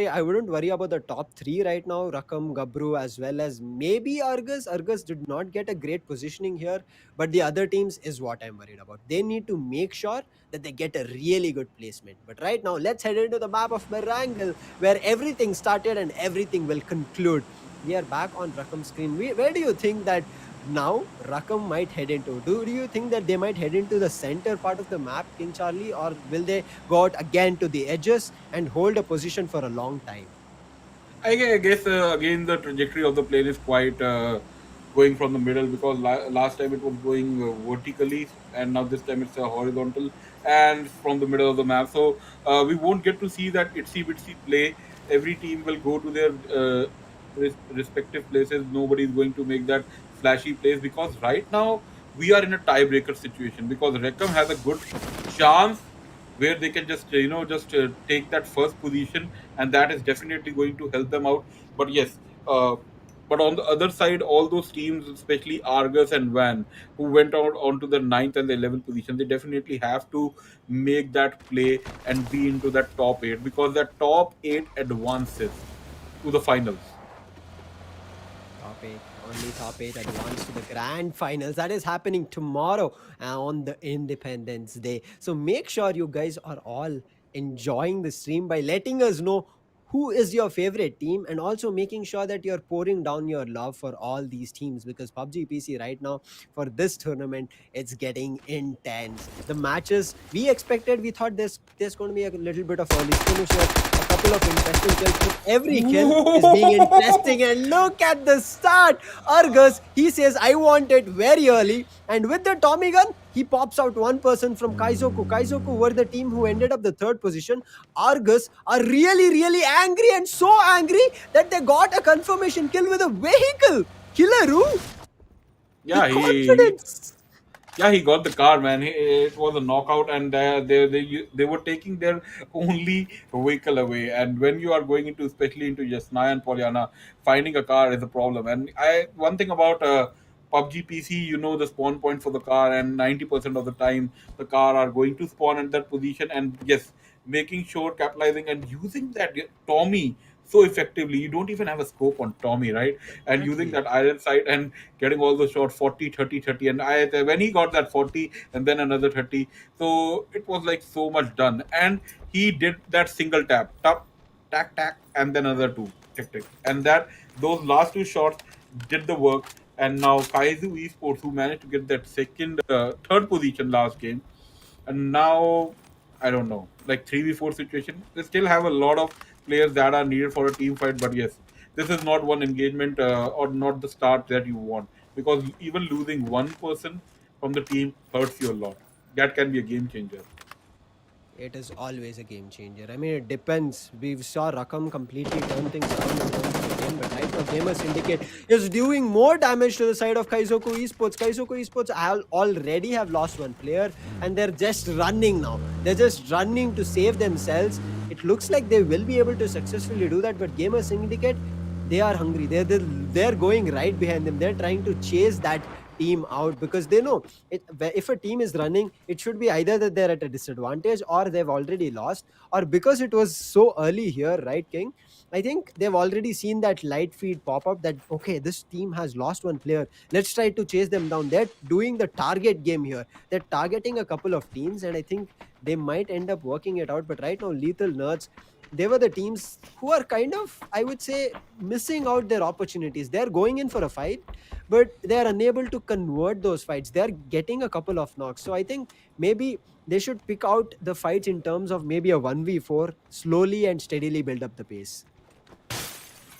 worry about the top three right now, Rakam, Gabru, as well as maybe Argus did not get a great positioning here, but the other teams is what I'm worried about. They need to make sure that they get a really good placement. But right now, let's head into the map of Merangle, where everything started and everything will conclude. We are back on Rakam screen. Where do you think that now Rakam might head into? Do you think that they might head into the center part of the map, King Charlie, or will they go out again to the edges and hold a position for a long time?
I guess again the trajectory of the plane is quite going from the middle, because last time it was going vertically, and now this time it's horizontal and from the middle of the map. So we won't get to see that itsy bitsy play. Every team will go to their respective places. Nobody is going to make that flashy plays, because right now we are in a tiebreaker situation, because Reckham has a good chance where they can just just take that first position, and that is definitely going to help them out. But yes, uh, but on the other side, all those teams, especially Argus and Van, who went out onto the ninth and the 11th position, they definitely have to make that play and be into that top eight, because that top eight advances to the finals.
Top eight, only top eight advance to the grand finals. That is happening tomorrow on the Independence Day. So make sure you guys are all enjoying the stream by letting us know who is your favorite team, and also making sure that you're pouring down your love for all these teams, because PUBG PC right now for this tournament, it's getting intense. The matches we expected, we thought there's going to be a little bit of early skirmishes, a couple of interesting kills, but every kill is being interesting. And look at the start. Argus, he says, I want it very early. And with the Tommy gun, he pops out one person from Kaizoku. Kaizoku were the team who ended up the third position. Argus are really, really angry, and so angry that they got a confirmation kill with a vehicle. Killeru, the
Yeah,
confidence.
he got the car, man. It was a knockout, and they were taking their only vehicle away. And when you are going into, especially into Yasnaya and Polyana, finding a car is a problem. And I one thing about PUBG PC, the spawn point for the car, and 90% of the time the car are going to spawn at that position. And yes, making sure, capitalizing and using that Tommy so effectively. You don't even have a scope on Tommy, right? And using
Exactly.
that iron sight and getting all the shots 40, 30, 30. And when he got that 40 and then another 30, so it was like so much done. And he did that single tap, tack, tack, and then another two, tick, tick. And those last two shots did the work. And now Kaizu Esports, who managed to get that third position last game, and now I don't know, like 3v4 situation. They still have a lot of players that are needed for a team fight, but yes, this is not one engagement or not the start that you want, because even losing one person from the team hurts you a lot. That can be a game changer.
It is always a game changer. I mean, it depends. We saw Rakam completely turn things around in terms of the game, but right now, Gamer Syndicate is doing more damage to the side of Kaizoku Esports. Kaizoku Esports already have lost one player, and they're just running now. They're just running to save themselves. It looks like they will be able to successfully do that, but Gamer Syndicate, they are hungry. They're going right behind them. They're trying to chase that team out because they know if a team is running, it should be either that they're at a disadvantage or they've already lost, or because it was so early here, right, King? I think they've already seen that light feed pop up that okay, this team has lost one player. Let's try to chase them down. They're doing the target game here. They're targeting a couple of teams, and I think they might end up working it out. But right now, Lethal Nerds, they were the teams who are kind of, I would say, missing out their opportunities. They're going in for a fight, but they are unable to convert those fights. They are getting a couple of knocks. So I think maybe they should pick out the fights in terms of maybe a 1v4, slowly and steadily build up the pace.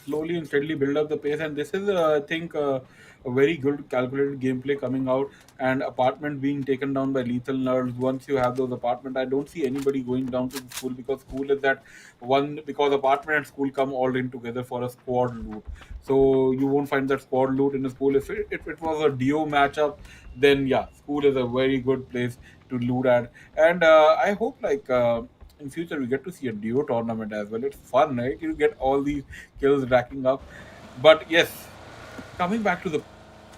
Slowly and steadily build up the pace. And this is, I think, a very good calculated gameplay coming out. And apartment being taken down by lethal nerds. Once you have those apartment, I don't see anybody going down to the school, because school is that one, because apartment and school come all in together for a squad loot. So you won't find that squad loot in the school. If it was a duo matchup, then yeah, school is a very good place to loot at. And I hope like. In future we get to see a duo tournament as well. It's fun, right? You get all these kills racking up. But yes, coming back to the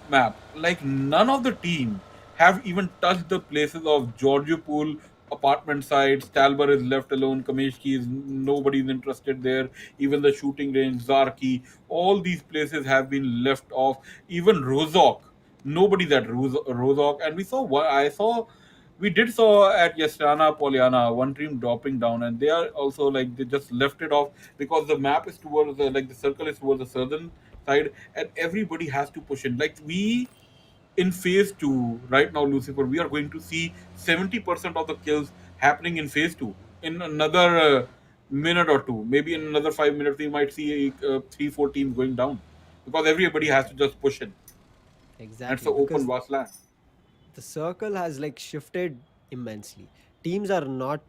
map, like none of the team have even touched the places of Georgia Pool, apartment sites. Talbot is left alone. Kameshki is nobody's interested there. Even the shooting range, Zarki, all these places have been left off. Even Rozok, nobody's at Rozok. And we saw what I saw. We did saw at Yasrana Poliana one team dropping down, and they are also like they just left it off because the map is towards the circle is towards the southern side, and everybody has to push in. Like we in phase two right now, Lucifer, we are going to see 70% of the kills happening in phase two. In another minute or two, maybe in another 5 minutes, we might see 3-4 teams going down because everybody has to just push in. And it's
Exactly,
an open
because
vast land.
the circle has like shifted immensely. Teams are not,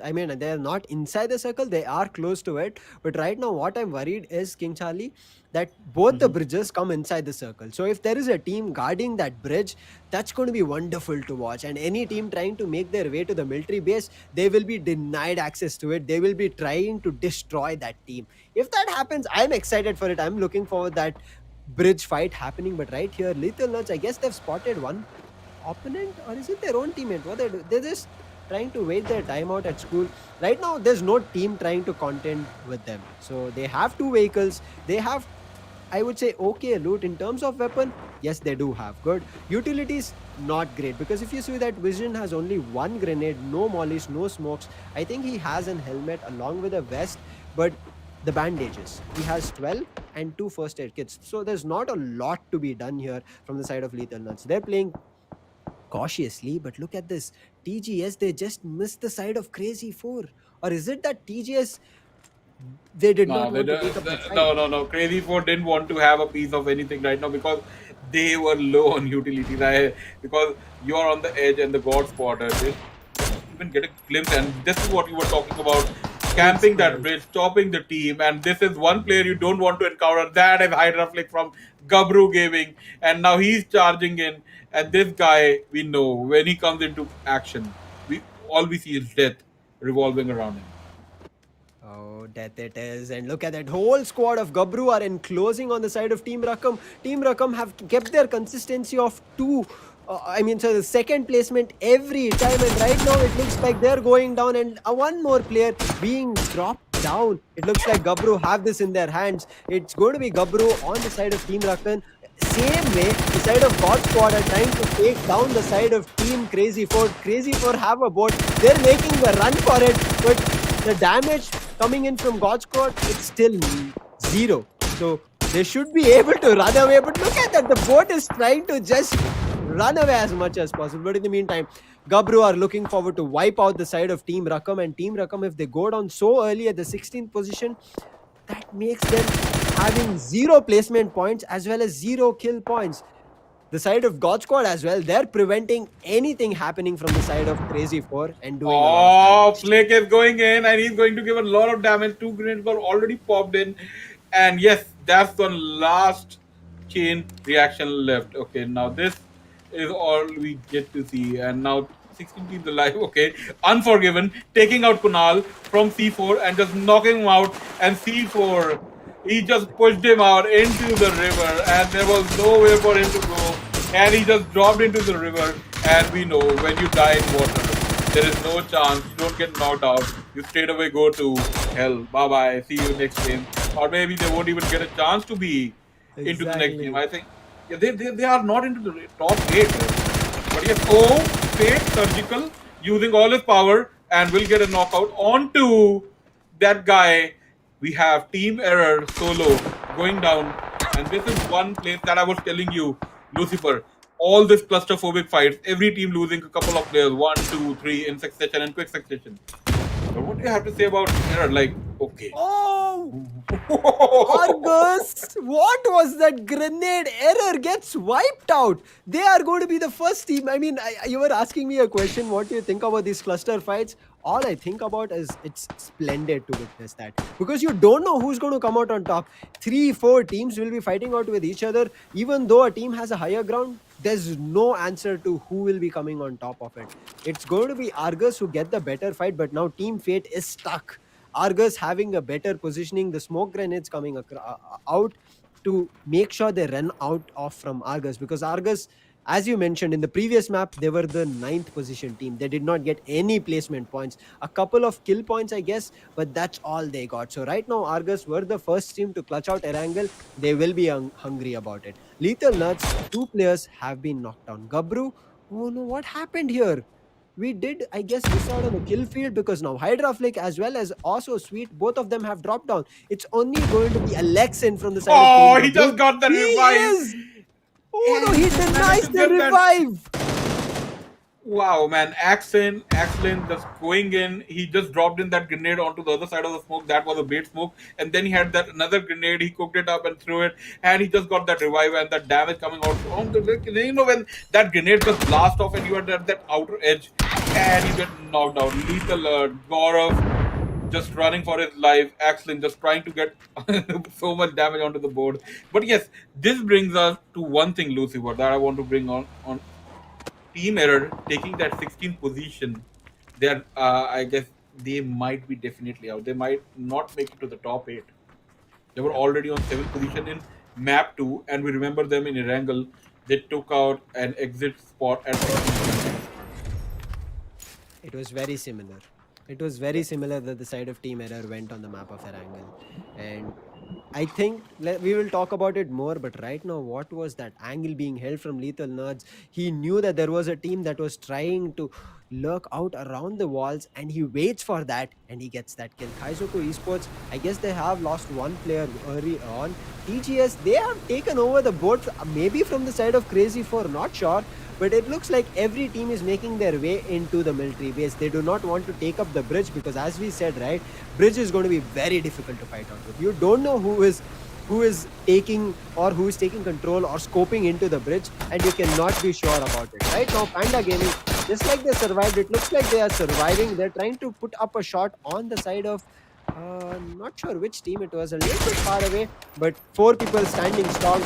I mean, they're not inside the circle, they are close to it. But right now, what I'm worried is, King Charlie, that both the bridges come inside the circle. So if there is a team guarding that bridge, that's going to be wonderful to watch. And any team trying to make their way to the military base, they will be denied access to it. They will be trying to destroy that team. If that happens, I'm excited for it. I'm looking forward that bridge fight happening. But right here, Lethal Nuts, I guess they've spotted one opponent, or is it their own teammate? What they do? They're just trying to wait their time out at school. Right now, there's no team trying to contend with them. So they have two vehicles. They have, I would say, okay loot in terms of weapon. Yes, they do have good utilities. Not great, because if you see that Vision has only one grenade, no mollies, no smokes. I think he has an helmet along with a vest, but the bandages, he has 12 and two first aid kits. So there's not a lot to be done here from the side of Lethal Nuts. They're playing cautiously, but look at this. TGS, they just missed the side of Crazy 4. Or is it that TGS, they did
No,
not want to take up that side?
no. Crazy Four didn't want to have a piece of anything right now because they were low on utilities. Because you're on the edge and the God Spotter, they don't even get a glimpse. And this is what you were talking about: camping that bridge, stopping the team. And this is one player you don't want to encounter. That is Hydra Flick from Gabru Gaming, and now he's charging in. And this guy, we know when he comes into action, we all we see is death revolving around him.
Oh, death it is. And look at that whole squad of Gabru are enclosing on the side of Team Rakam. Team Rakam have kept their consistency of two. So the second placement every time. And right now it looks like they're going down. And one more player being dropped down. It looks like Gabru have this in their hands. It's going to be Gabru on the side of Team Rakan. Same way, the side of God Squad are trying to take down the side of Team Crazy 4. Crazy 4 have a boat. They're making the run for it. But the damage coming in from God Squad, it's still zero. So they should be able to run away. But look at that. The boat is trying to just run away as much as possible. But in the meantime, Gabru are looking forward to wipe out the side of Team Rakam. And Team Rakam, if they go down so early at the 16th position, that makes them having zero placement points as well as zero kill points. the side of God Squad as well, they're preventing anything happening from the side of Crazy 4 and doing a lot of
Oh,
damage.
Flake is going in and he's going to give a lot of damage. Two grenades were already popped in. And yes, that's the last chain reaction left. Okay, now this is all we get to see. And now 16 teams alive. Okay, Unforgiven taking out Kunal from C4 and just knocking him out. And C4, he just pushed him out into the river and there was nowhere for him to go. And he just dropped into the river. And we know when you die in water, there is no chance. You don't get knocked out. You straight away go to hell. Bye bye. See you next game. Or maybe they won't even get a chance to be into the next game.
Exactly.
I think yeah, they are not into the top 8. But yes, oh, Fate Surgical using all his power and will get a knockout onto that guy. We have Team Error solo going down. And this is one place that I was telling you, Lucifer. All this clusterphobic fights, every team losing a couple of players, one, two, three in succession and quick succession. But what do you have to say about Error? Like, okay.
Oh, Argus! What was that grenade? Error gets wiped out. They are going to be the first team. I mean, you were asking me a question. What do you think about these cluster fights? All I think about is it's splendid to witness that because you don't know who's going to come out on top. 3, 4 teams will be fighting out with each other. Even though a team has a higher ground, there's no answer to who will be coming on top of it. It's going to be Argus who get the better fight, but now Team Fate is stuck. Argus having a better positioning, the smoke grenades coming out to make sure they run out of from Argus because Argus, as you mentioned in the previous map, they were the 9th position team. They did not get any placement points, a couple of kill points, I guess, but that's all they got. So right now, Argus were the first team to clutch out Erangel. They will be hungry about it. Lethal Nuts, 2 players have been knocked down. Gabru, oh no, what happened here? We did, I guess, miss out on the kill field because now Hydra Flick as well as also Sweet, both of them have dropped down. It's only going to be Alexin from the side of Team
Oh, he
Gabru.
just got the
He
revive.
is! Oh no,
And
he
he just managed
denies
to
the
get that.
revive!
Wow, man. Axlin just going in. He just dropped in that grenade onto the other side of the smoke. That was a bait smoke. And then he had that another grenade. He cooked it up and threw it. And he just got that revive and that damage coming out from the. You know, when that grenade just blast off and you are at that outer edge and you get knocked out. Lethal Gaurav just running for his life. Axlin just trying to get so much damage onto the board. But yes, this brings us to one thing, Lucifer, that I want to bring on Team Error taking that 16th position. They're, I guess, they might be definitely out. They might not make it to the top 8. They were already on 7th position in Map 2, and we remember them in Erangel. They took out an exit spot at 16th.
It was very similar. It was very similar that the side of Team Error went on the map of Erangel. And I think we will talk about it more, but right now, what was that angle being held from Lethal Nerds? He knew that there was a team that was trying to lurk out around the walls, and he waits for that, and he gets that kill. Kaizoku Esports, I guess they have lost one player early on. TGS, they have taken over the board, maybe from the side of Crazy 4, not sure. But it looks like every team is making their way into the military base. They do not want to take up the bridge because, as we said, right, bridge is going to be very difficult to fight out with. You don't know who is taking or who is taking control or scoping into the bridge, and you cannot be sure about it. Right now, Panda Gaming, just like they survived, it looks like they are surviving. They're trying to put up a shot on the side of not sure which team it was, a little bit far away, but 4 people standing strong.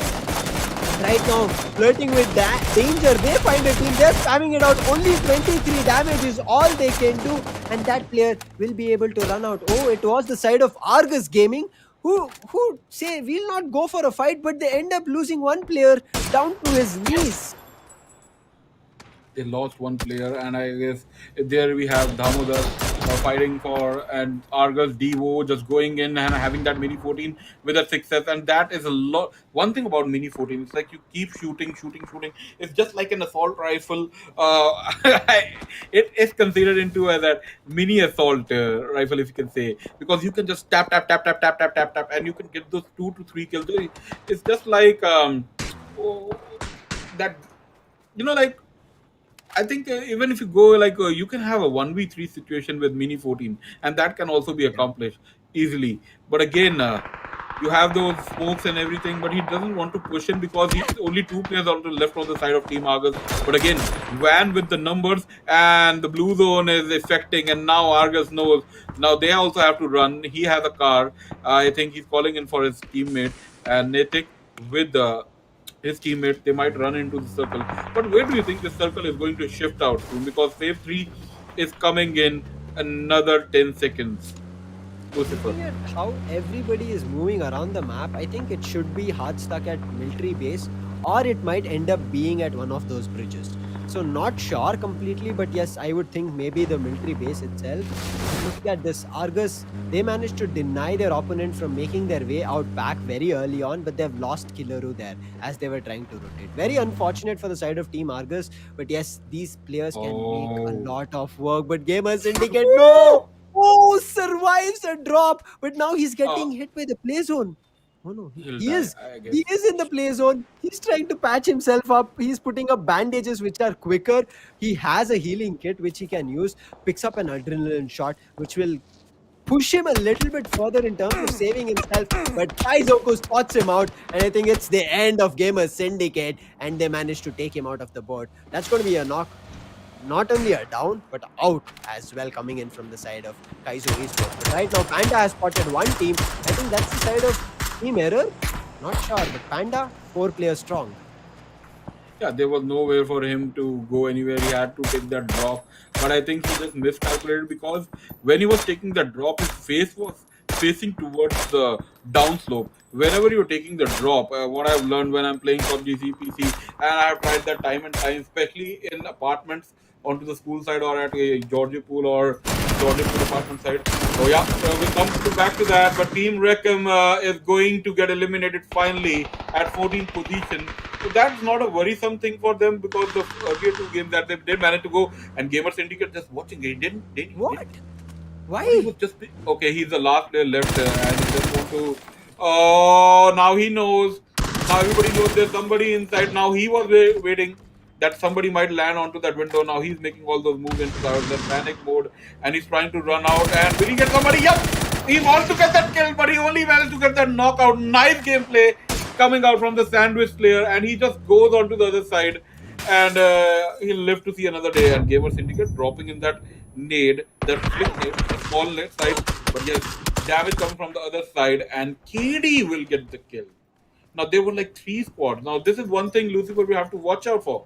Right now, flirting with that danger, they find a team, they're spamming it out. Only 23 damage is all they can do, and that player will be able to run out. Oh, it was the side of Argus Gaming who say we'll not go for a fight, but they end up losing one player down to his knees.
They lost one player, and I guess there we have Damodar fighting for and Argus Devo just going in and having that mini 14 with a success, and that is a lot. One thing about mini 14, it's like you keep shooting. It's just like an assault rifle. It is considered into as a mini assault rifle, if you can say, because you can just tap, and you can get those 2 to 3 kills. It's just like oh, that like I think even if you go like you can have a 1v3 situation with mini 14, and that can also be
Yeah.
accomplished easily. But again, You have those smokes and everything, but he doesn't want to push in because he's only two players on the left on the side of Team Argus. But again, Van with the numbers and the blue zone is affecting, and now Argus knows. Now they also have to run. He has a car. I think he's calling in for his teammate and Natick with his teammate. They might run into the circle. But where do you think the circle is going to shift out soon? Because Phase 3 is coming in another 10 seconds. Lucifer.
Looking at how everybody is moving around the map, I think it should be hard stuck at military base, or it might end up being at one of those bridges. So not sure completely, but yes, I would think maybe the military base itself. Looking at this, Argus, they managed to deny their opponent from making their way out back very early on, but they've lost Killeru there as they were trying to rotate. Very unfortunate for the side of Team Argus, but yes, these players can make a
Oh.
lot of work. But Gamer Syndicate, no! Oh, survives a drop, but now he's getting
Uh,
hit by the play zone. Oh no, he,
he'll
he
die,
is
I
he
guess.
is in the play zone. He's trying to patch himself up. He's putting up bandages which are quicker. He has a healing kit which he can use. Picks up an adrenaline shot which will push him a little bit further in terms of saving himself. But Kaizoku spots him out, and I think it's the end of Gamers Syndicate, and they manage to take him out of the board. That's going to be a knock. Not only a down, but out as well, coming in from the side of Kaizo Esports. But right now, Panda has spotted one team. I think that's the side of Team Error. Not sure, but Panda, 4 players strong.
Yeah, there was nowhere for him to go anywhere. He had to take that drop. But I think he just miscalculated because when he was taking that drop, his face was facing towards the downslope. Whenever you're taking the drop, what I've learned when I'm playing PUBG CPC, and I've tried that time and time, especially in apartments onto the school side or at a Georgia Pool or Georgia Pool apartment side. Oh yeah, so we come back to that. But Team Reckham is going to get eliminated finally at 14th position. So that's not a worrisome thing for them because the earlier two games that they did manage to go and Gamer Syndicate just watching it. He didn't.
What?
Or he
Why?
was just okay. He's the last player left, and he just want to. Oh, now he knows. Now everybody knows there's somebody inside. Now he was waiting that somebody might land onto that window. Now he's making all those moves into the panic mode, and he's trying to run out. And will he get somebody? Yep, he wants to get that kill, but he only managed to get that knockout. Nice gameplay coming out from the sandwich player, and he just goes onto the other side, and he'll live to see another day. And Gamer Syndicate dropping in that nade, that flick nade, the small net side, but yes, damage coming from the other side, and KD will get the kill. Now there were like 3 squads. Now this is one thing, Lucifer, we have to watch out for.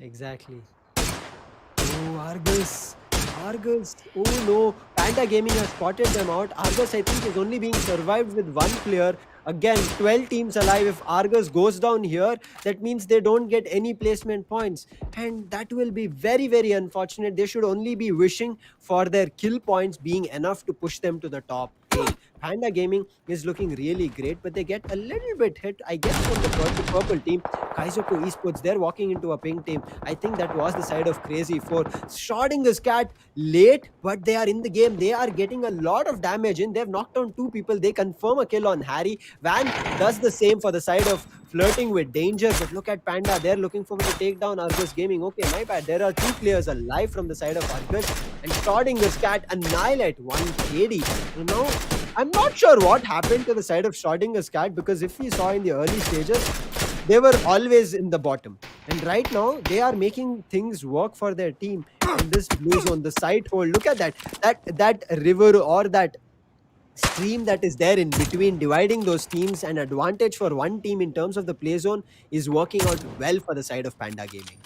Exactly. Oh, Argus. Argus. Oh no. Panda Gaming has spotted them out. Argus, I think, is only being survived with one player. Again, 12 teams alive. If Argus goes down here, that means they don't get any placement points. And that will be very, very unfortunate. They should only be wishing for their kill points being enough to push them to the top 8. Panda Gaming is looking really great, but they get a little bit hit, I guess, from the purple team. Kaizoku Esports, they're walking into a pink team. I think that was the side of Crazy 4. Shotting cat late, but they are in the game. They are getting a lot of damage in. They've knocked down 2 people. They confirm a kill on Harry. Van does the same for the side of Flirting with Danger. But look at Panda. They're looking for to take down Argus Gaming. Okay, my bad. There are 2 players alive from the side of Argus. And Shotting cat annihilate 1 KD. Now, I'm not sure what happened to the side of Shotting cat, because if we saw in the early stages, they were always in the bottom, and right now they are making things work for their team in this blue zone. The side hold, look at that river or that stream that is there in between, dividing those teams, and advantage for one team in terms of the play zone is working out well for the side of Panda Gaming.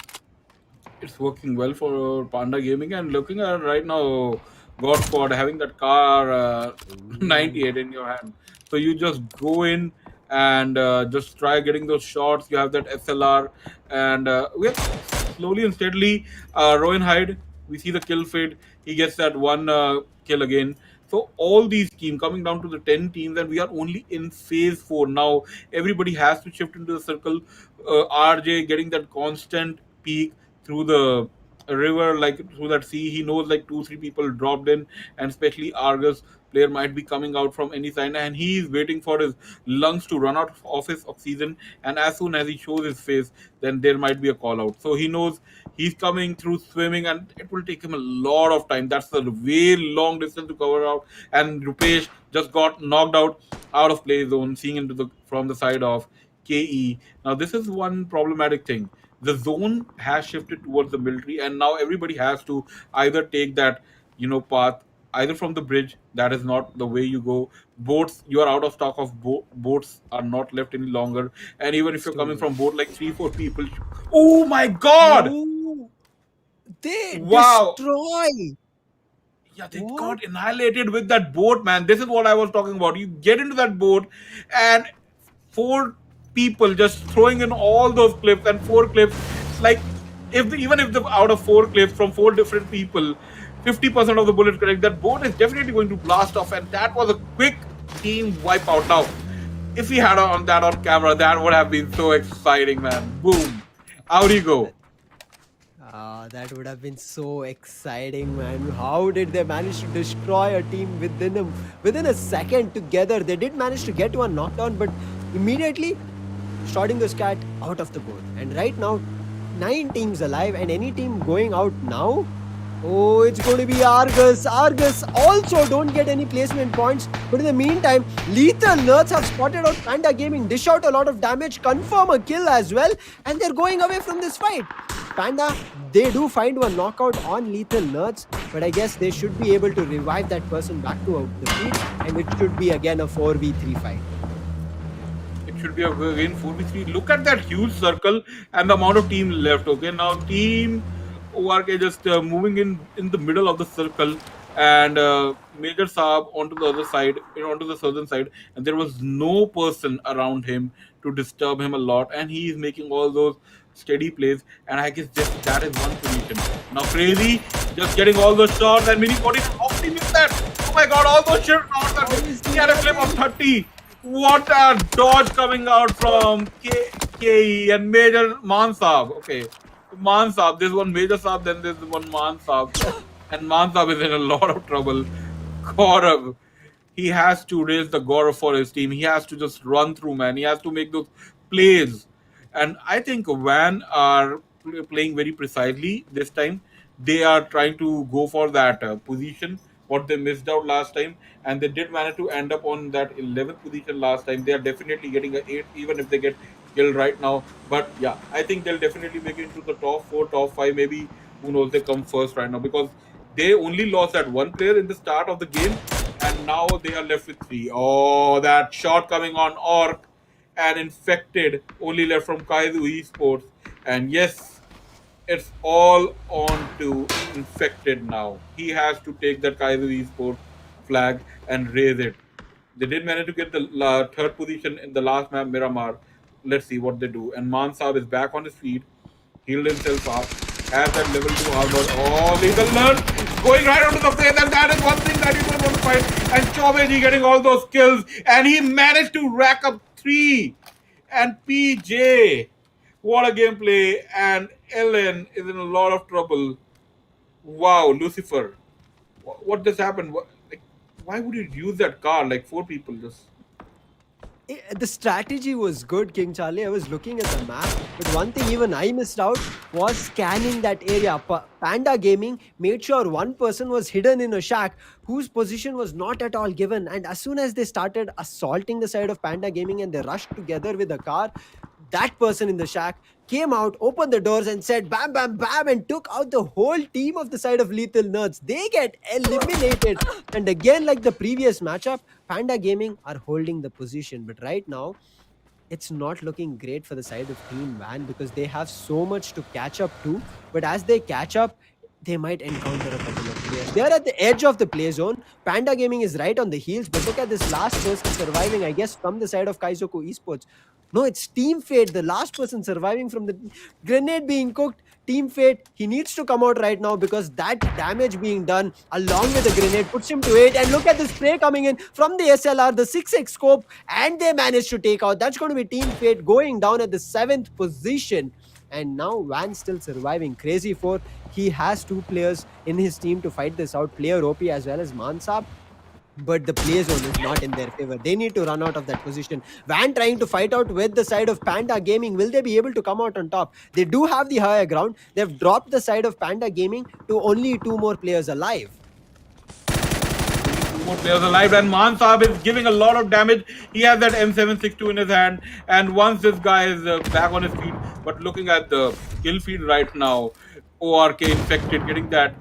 It's working well for Panda Gaming, and looking at right now, God Squad having that car
Ooh.
98 in your hand. So you just go in and just try getting those shots. You have that SLR, and we are slowly and steadily. Rowan Hyde, we see the kill feed. He gets that one kill again. So all these teams coming down to the 10 teams, and we are only in phase 4 now. Everybody has to shift into the circle. RJ getting that constant peak through the river, like through that sea. He knows like 2 3 people dropped in, and especially Argus player might be coming out from any side, and he is waiting for his lungs to run out of his oxygen. And as soon as he shows his face, then there might be a call out. So he knows he's coming through swimming, and it will take him a lot of time. That's a way long distance to cover out. And Rupesh just got knocked out of play zone, seeing into the from the side of KE. Now this is one problematic thing. The zone has shifted towards the military, and now everybody has to either take that path either from the bridge. That is not the way you go. Boats, you are out of stock of boats are not left any longer. And even if you're coming
So,
from boat, like 3 4 people. Oh my god!
ooh, they
Wow.
destroy.
Yeah, they
What?
got annihilated with that boat, man. This is what I was talking about. You get into that boat, and 4 people just throwing in all those clips and 4 clips. Like, even if the out of 4 clips from 4 different people, 50% of the bullets correct, that boat is definitely going to blast off, and that was a quick team wipeout. Now, if we had on that on camera, that would have been so exciting, man. Boom, out you go.
Ah, that would have been so exciting, man. How did they manage to destroy a team within a second together? They did manage to get to a knockdown, but immediately shotting the scat out of the board. And right now, 9 teams alive, and any team going out now, oh, it's going to be Argus. Argus also don't get any placement points. But in the meantime, Lethal Nerds have spotted out Panda Gaming, dish out a lot of damage, confirm a kill as well, and they're going away from this fight. Panda, they do find one knockout on Lethal Nerds, but I guess they should be able to revive that person back to the field, and it should be again a 4v3 fight.
It should be a again 4v3. Look at that huge circle and the amount of team left. Okay, now team ORK just moving in the middle of the circle, and Major Saab onto the other side, onto the southern side, and there was no person around him to disturb him a lot, and he is making all those steady plays, and I guess just that is one solution. Now Crazy just getting all those shots, and Mini 40, how did he miss that? Oh my god, all those shots are missed. He had a clip of 30. What a dodge coming out from KE and Major Mansab. Okay, Mansab. There's one Major Saab, then there's one Mansab. And Mansab is in a lot of trouble. Gaurav, he has to raise the Gaurav for his team. He has to just run through, man. He has to make those plays. And I think Van are playing very precisely this time. They are trying to go for that position, what they missed out last time, and they did manage to end up on that 11th position last time. They are definitely getting a 8, even if they get killed right now. But yeah, I think they'll definitely make it into the top 4, top 5, maybe. Who knows? They come first right now because they only lost that one player in the start of the game, and now they are left with 3. Oh, that shot coming on Orc and Infected, only left from Kaizu Esports. And yes, it's all on to Infected now. He has to take that Kaizu Esports flag and raise it. They did manage to get the third position in the last map, Miramar. Let's see what they do. And Mansab is back on his feet, healed himself up, has that level 2 armor. Oh, Lethal Learn going right onto the face, and that is one thing that you don't want to fight. And Chobeji getting all those kills, and he managed to rack up 3. And PJ, what a gameplay! And Ellen is in a lot of trouble. Wow, Lucifer, what just happened? Like, why would you use that car? Like 4 people just.
The strategy was good, King Charlie. I was looking at the map, but one thing even I missed out was scanning that area. Panda Gaming made sure one person was hidden in a shack whose position was not at all given. And as soon as they started assaulting the side of Panda Gaming and they rushed together with the car, that person in the shack came out, opened the doors, and said bam, bam, bam, and took out the whole team of the side of Lethal Nerds. They get eliminated. And again, like the previous matchup, Panda Gaming are holding the position. But right now, it's not looking great for the side of Team Van because they have so much to catch up to. But as they catch up, they might encounter a couple of players. They are at the edge of the play zone. Panda Gaming is right on the heels. But look at this last person surviving, I guess, from the side of Kaizoku Esports. No, it's Team Fate, the last person surviving from the grenade being cooked. Team Fate, he needs to come out right now because that damage being done along with the grenade puts him to 8. And look at the spray coming in from the SLR, the 6x scope, and they managed to take out. That's going to be Team Fate going down at the 7th position. And now Van still surviving. Crazy 4, he has 2 players in his team to fight this out, player OP as well as Mansab. But the play zone is not in their favor. They need to run out of that position. Van trying to fight out with the side of Panda Gaming. Will they be able to come out on top? They do have the higher ground. They've dropped the side of Panda Gaming to only 2 more players alive.
four players alive, and Man Saab is giving a lot of damage. He has that M762 in his hand, and once this guy is back on his feet, but looking at the kill feed right now, ORK infected, getting that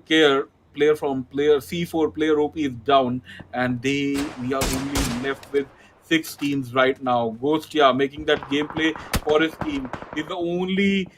player player from player C4 player OP is down, and we are only left with six teams right now. Ghost, yeah, making that gameplay for his team. He's the only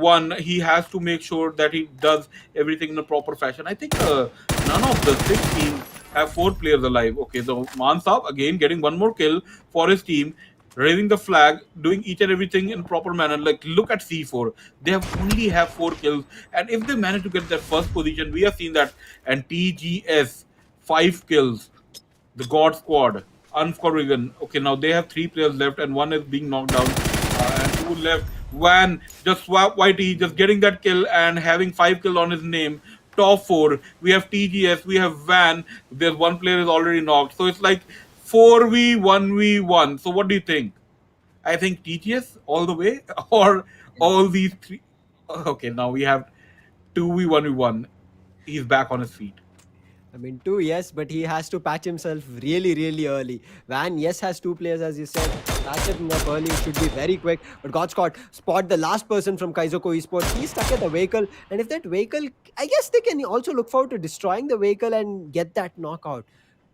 one. He has to make sure that he does everything in a proper fashion. I think none of the six teams have four players alive. Okay, so Mansab again getting one more kill for his team, raising the flag, doing each and everything in proper manner. Like look at C4, they have only have four kills, and if they manage to get that first position, we have seen that. And TGS five kills, the God Squad, Unforgiven. Okay, now they have three players left, and one is being knocked down, and two left. Van just swap YT, just getting that kill and having five kills on his name. Top four, we have TGS, we have Van. There's one player is already knocked, so it's like 4v1v1. So what do you think? I think TGS all the way, or all these three. Okay, now we have 2v1v1. He's back on his feet.
I mean, two, yes, but he has to patch himself really, really early. Van, yes, has two players, as you said. Patching up early should be very quick. But God spot the last person from Kaizoko Esports. He's stuck at the vehicle. And if that vehicle, I guess they can also look forward to destroying the vehicle and get that knockout.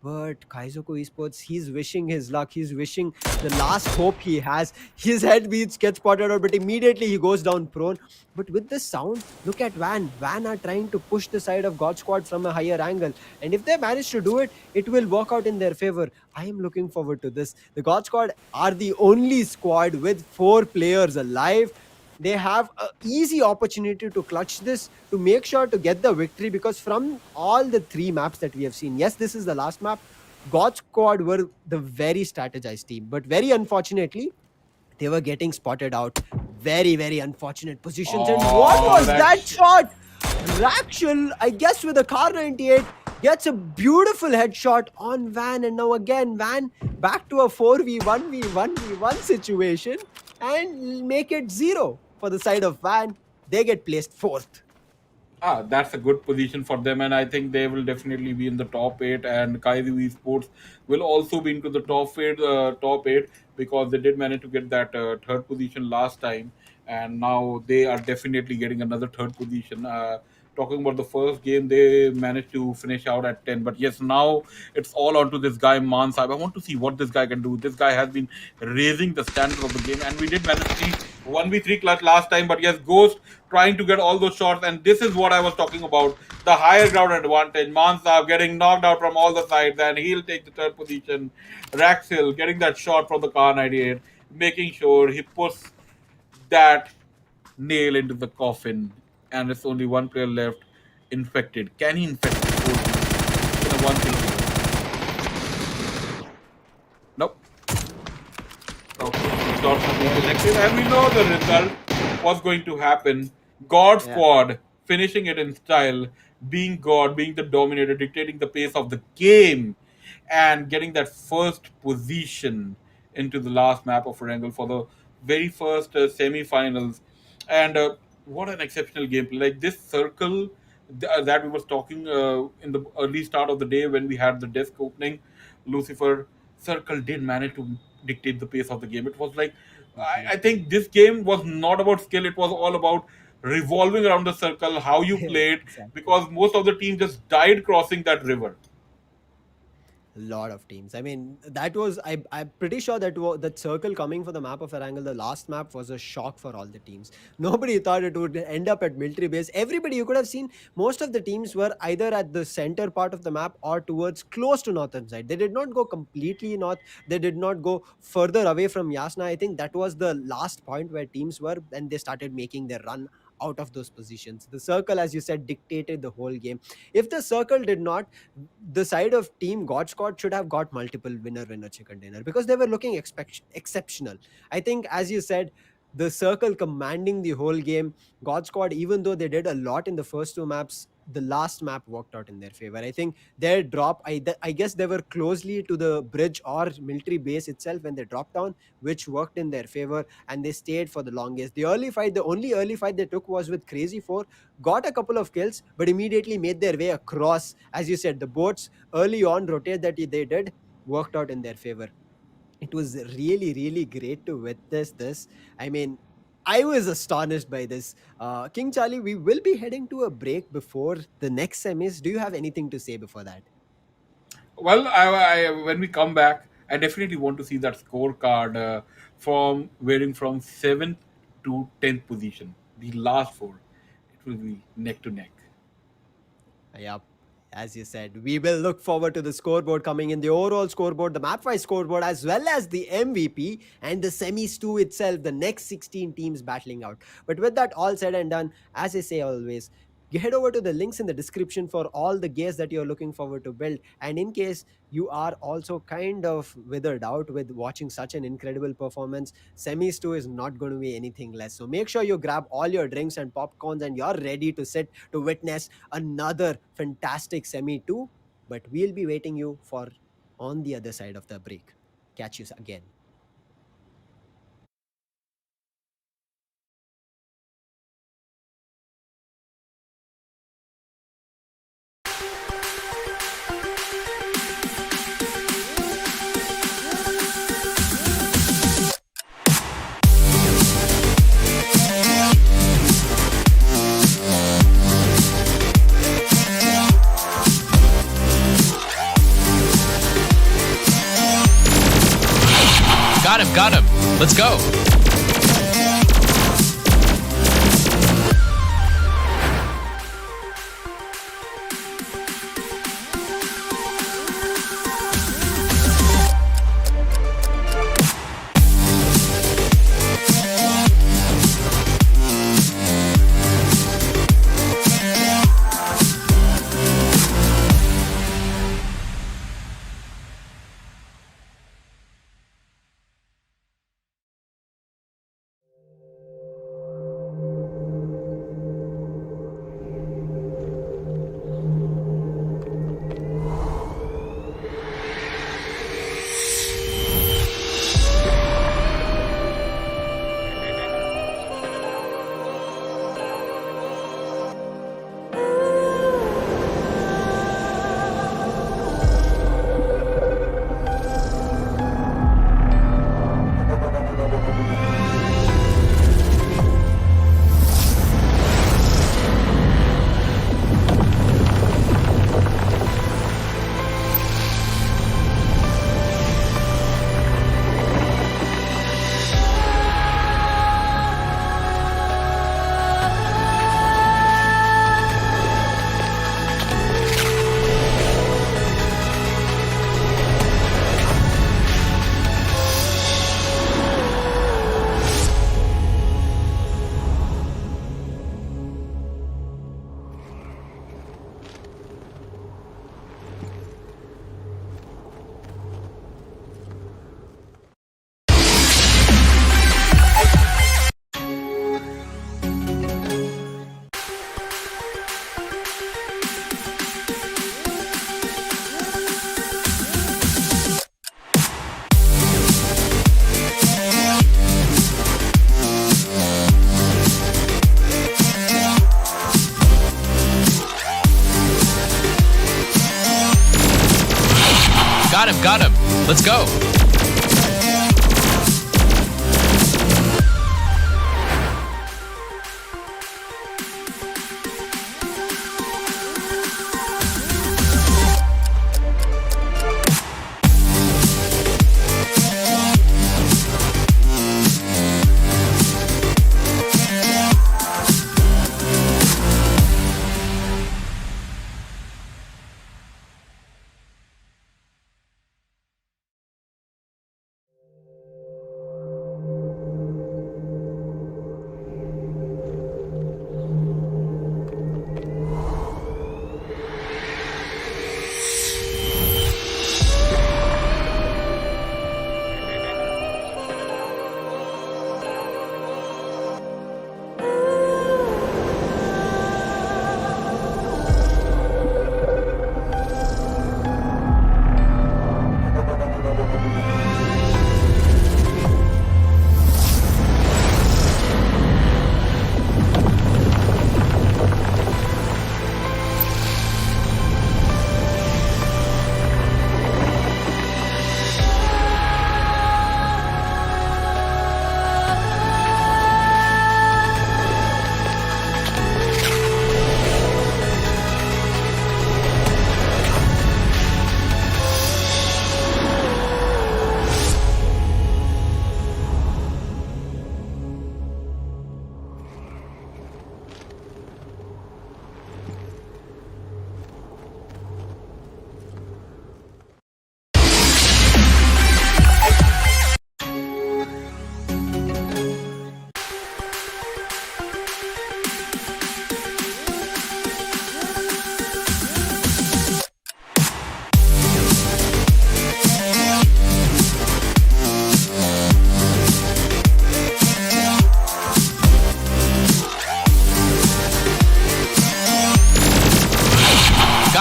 But Kaizoko Esports, he's wishing his luck. He's wishing the last hope he has. His head beats, gets spotted out, but immediately he goes down prone. But with this sound, look at Van. Van are trying to push the side of God Squad from a higher angle. And if they manage to do it, it will work out in their favor. I am looking forward to this. The God Squad are the only squad with four players alive. They have an easy opportunity to clutch this, to make sure to get the victory, because from all the three maps that we have seen, yes, this is the last map, God Squad were the very strategized team, but very unfortunately they were getting spotted out. Very, very unfortunate positions. And what
Oh,
was that shot? Rakshal, I guess with a car 98, gets a beautiful headshot on Van. And now again, Van back to a 4v1v1v1 situation and make it 0 for the side of Van. They get placed fourth.
That's a good position for them, and I think they will definitely be in the top eight. And Kaizu Esports will also be into the top eight because they did manage to get that third position last time, and now they are definitely getting another third position. Talking about the first game, they managed to finish out at 10. But yes, now it's all onto this guy Mansab. I want to see what this guy can do. This guy has been raising the standard of the game, and we did manage to see 1v3 clutch last time. But yes, Ghost trying to get all those shots, and this is what I was talking about, the higher ground advantage. Mansab getting knocked out from all the sides, and he'll take the third position. Raxil getting that shot from the car 98, making sure he puts that nail into the coffin, and it's only one player left. Infected. Can he infect the four teams in a one thing? Nope. Okay. Shots have been selected, and we know the result was going to happen. God
Yeah.
Squad finishing it in style, being God, being the dominator, dictating the pace of the game, and getting that first position into the last map of Erangel for the very first semi-finals. And what an exceptional gameplay! Like this circle that we was talking in the early start of the day when we had the desk opening, Lucifer circle did manage to dictate the pace of the game. It was like I think this game was not about skill; it was all about revolving around the circle, how you played,
Exactly.
because most of the team just died crossing that river.
A lot of teams. I mean, that was I'm pretty sure that circle coming for the map of Erangel, the last map, was a shock for all the teams. Nobody thought it would end up at military base. Everybody, you could have seen, most of the teams were either at the center part of the map or towards close to northern side. They did not go completely north. They did not go further away from Yasna. I think that was the last point where teams were, and they started making their run out of those positions. The circle, as you said, dictated the whole game. If the circle did not, the side of team God Squad should have got multiple winner chicken dinner, because they were looking exceptional. I think, as you said, the circle commanding the whole game. God Squad, even though they did a lot in the first two maps, the last map worked out in their favor. I think their drop, I guess they were closely to the bridge or military base itself when they dropped down, which worked in their favor, and they stayed for the longest. The only early fight they took was with Crazy 4, got a couple of kills, but immediately made their way across. As you said, the boats early on rotate that they did worked out in their favor. It was really, really great to witness this. I mean, I was astonished by this. King Charlie, we will be heading to a break before the next semis. Do you have anything to say before that?
Well, when we come back, I definitely want to see that scorecard from varying from 7th to 10th position. The last four, it will be neck to neck.
Yep. As you said, we will look forward to the scoreboard coming in, the overall scoreboard, the map-wise scoreboard, as well as the MVP and the semis 2 itself, the next 16 teams battling out. But with that all said and done, as I say always, head over to the links in the description for all the gears that you're looking forward to build. And in case you are also kind of withered out with watching such an incredible performance, semis 2 is not going to be anything less. So make sure you grab all your drinks and popcorns and you're ready to sit to witness another fantastic semi 2. But we'll be waiting you for on the other side of the break. Catch you again.
Got him. Let's go. Got him. Let's go.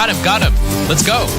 Got him, got him. Let's go.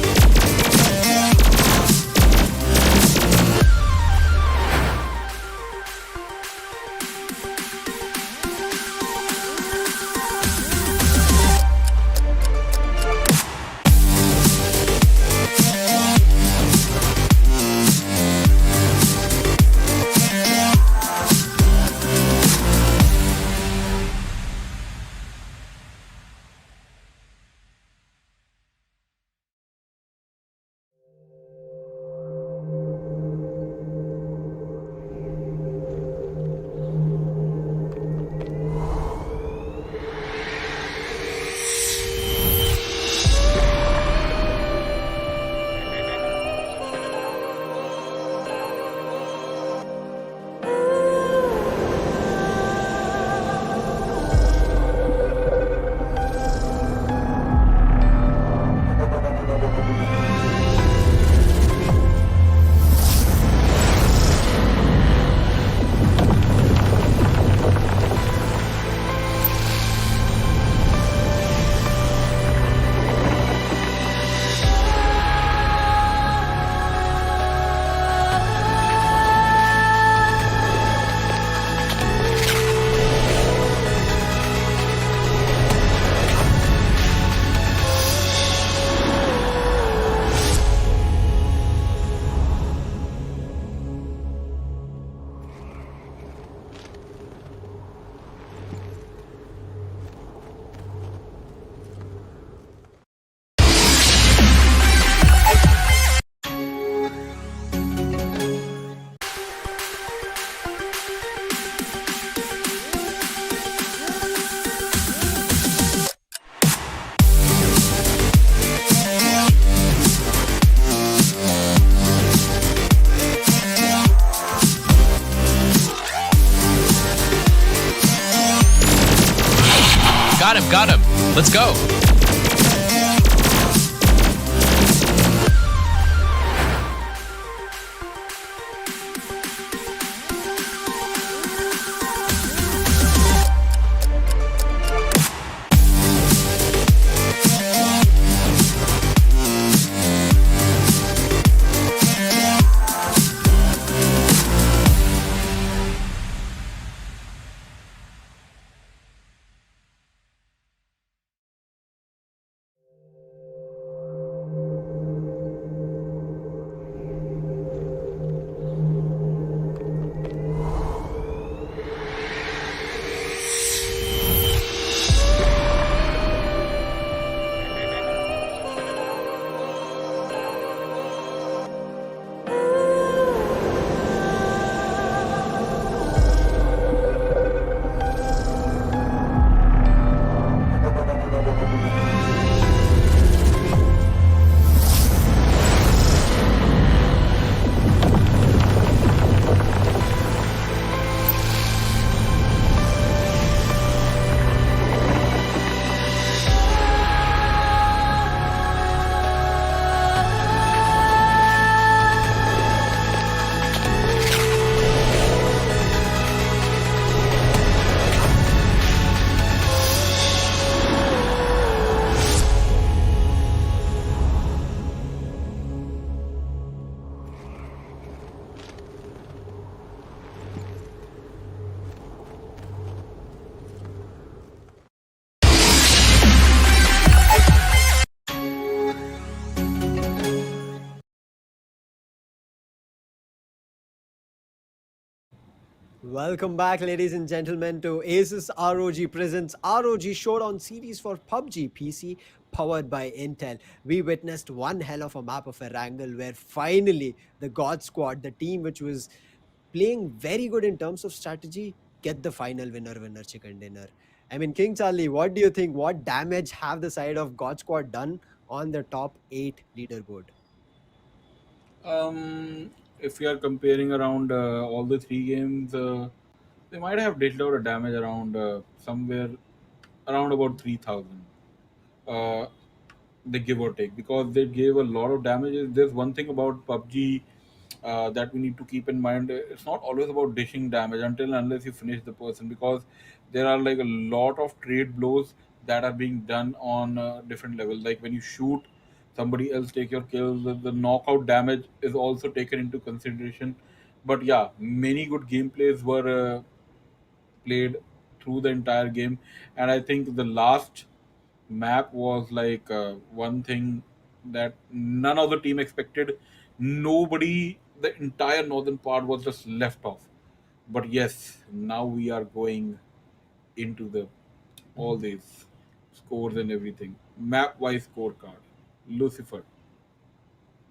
Got him, got him. Let's go.
Welcome back, ladies and gentlemen, to Asus ROG presents ROG Showdown series for PUBG PC, powered by Intel. We witnessed one hell of a map of Erangel where finally the God Squad, the team which was playing very good in terms of strategy, get the final winner chicken dinner. I mean, King Charlie, what do you think? What damage have the side of God Squad done on the top 8 leaderboard?
If we are comparing around all the three games, they might have dealt out a damage around somewhere around about 3,000. Uh, they give or take, because they gave a lot of damages. There's one thing about PUBG that we need to keep in mind. It's not always about dishing damage until and unless you finish the person, because there are like a lot of trade blows that are being done on different levels. Like when you shoot, somebody else take your kills. The knockout damage is also taken into consideration. But yeah, many good gameplays were played through the entire game, and I think the last map was like one thing that none of the team expected. Nobody, the entire northern part was just left off. But yes, now we are going into the all these scores and everything. Map wise scorecard. Lucifer.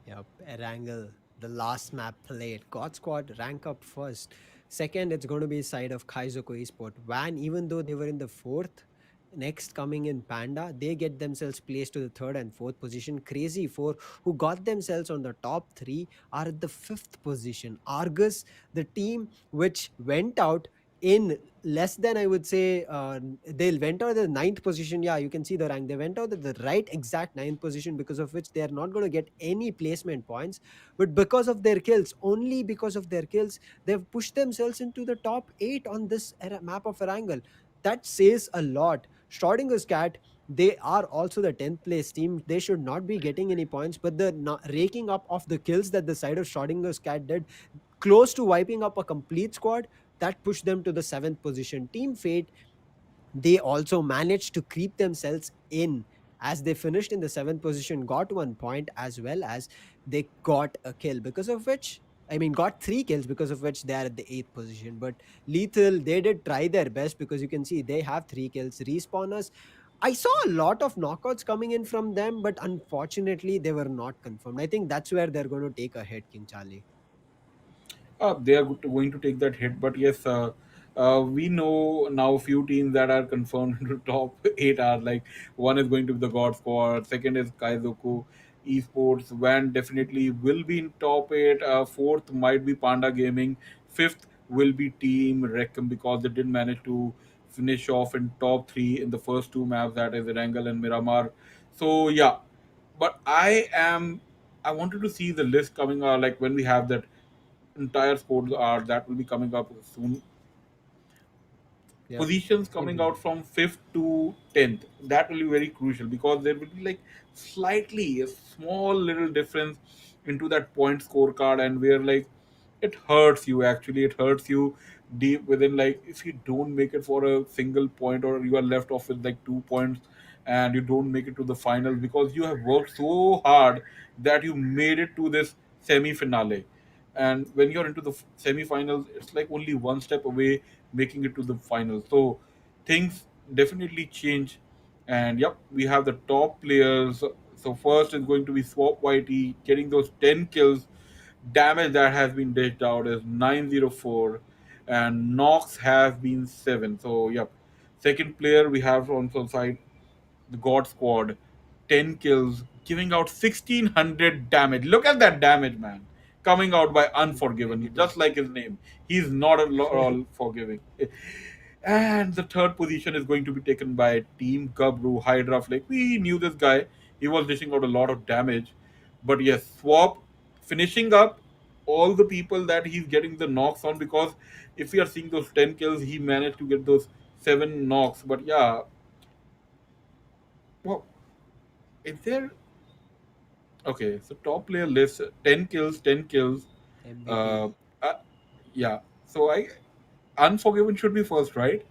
Yep, Erangel, the last map played. God Squad rank up first. Second, it's going to be side of Kaizoku Esport. Van, even though they were in the fourth, next coming in Panda, they get themselves placed to the third and fourth position. Crazy Four, who got themselves on the top three, are at the fifth position. Argus, the team which went out in less than, I would say, they went out at the ninth position. Yeah, you can see the rank. They went out at the right exact ninth position, because of which they are not going to get any placement points. But because of their kills, only because of their kills, they've pushed themselves into the top eight on this map of Erangel. That says a lot. Schrodinger's Cat, they are also the 10th place team. They should not be getting any points, but the raking up of the kills that the side of Schrodinger's Cat did, close to wiping up a complete squad, that pushed them to the seventh position. Team Fate, they also managed to creep themselves in, as they finished in the seventh position, got 1 point, as well as they got a kill, because of which, I mean, got 3 kills, because of which they are at the eighth position. But Lethal, they did try their best, because you can see they have 3 kills. Respawners, I saw a lot of knockouts coming in from them, but unfortunately, they were not confirmed. I think that's where they're going to take a hit, King Charlie.
They are going to take that hit. But yes, we know now a few teams that are confirmed to top eight are like one is going to be the God Squad, second is Kaizoku Esports, Van definitely will be in top eight. Fourth might be Panda Gaming, fifth will be Team Reckham because they did manage to finish off in top three in the first two maps, that is Erangel and Miramar. So yeah, but I wanted to see the list coming out like when we have that entire sports are that will be coming up soon.
Yep.
Positions coming
Maybe.
out from 5th to 10th, that will be very crucial because there will be like slightly a small little difference into that point scorecard, and where like it hurts you, actually it hurts you deep within. Like if you don't make it for a single point, or you are left off with like 2 points and you don't make it to the finals because you have worked so hard that you made it to this semi finale. And when you're into the semi-finals, it's like only one step away making it to the finals. So things definitely change. And yep, we have the top players. So first is going to be Swap YT getting those 10 kills. Damage that has been dished out is 904, and Nox has been 7. So yep, second player we have on the side, the God Squad, 10 kills, giving out 1600 damage. Look at that damage, man. Coming out by Unforgiven,
Incredible.
just like his name. He's not at all forgiving. And the third position is going to be taken by Team Gabru Hydra. Like we knew this guy, he was dishing out a lot of damage. But yes, Swap finishing up all the people that he's getting the knocks on, because if we are seeing those 10 kills, he managed to get those 7 knocks. But yeah, well, is there okay, so top player list 10 kills, 10 kills. Uh,
MVP.
uh yeah. So I Unforgiven should be first, right?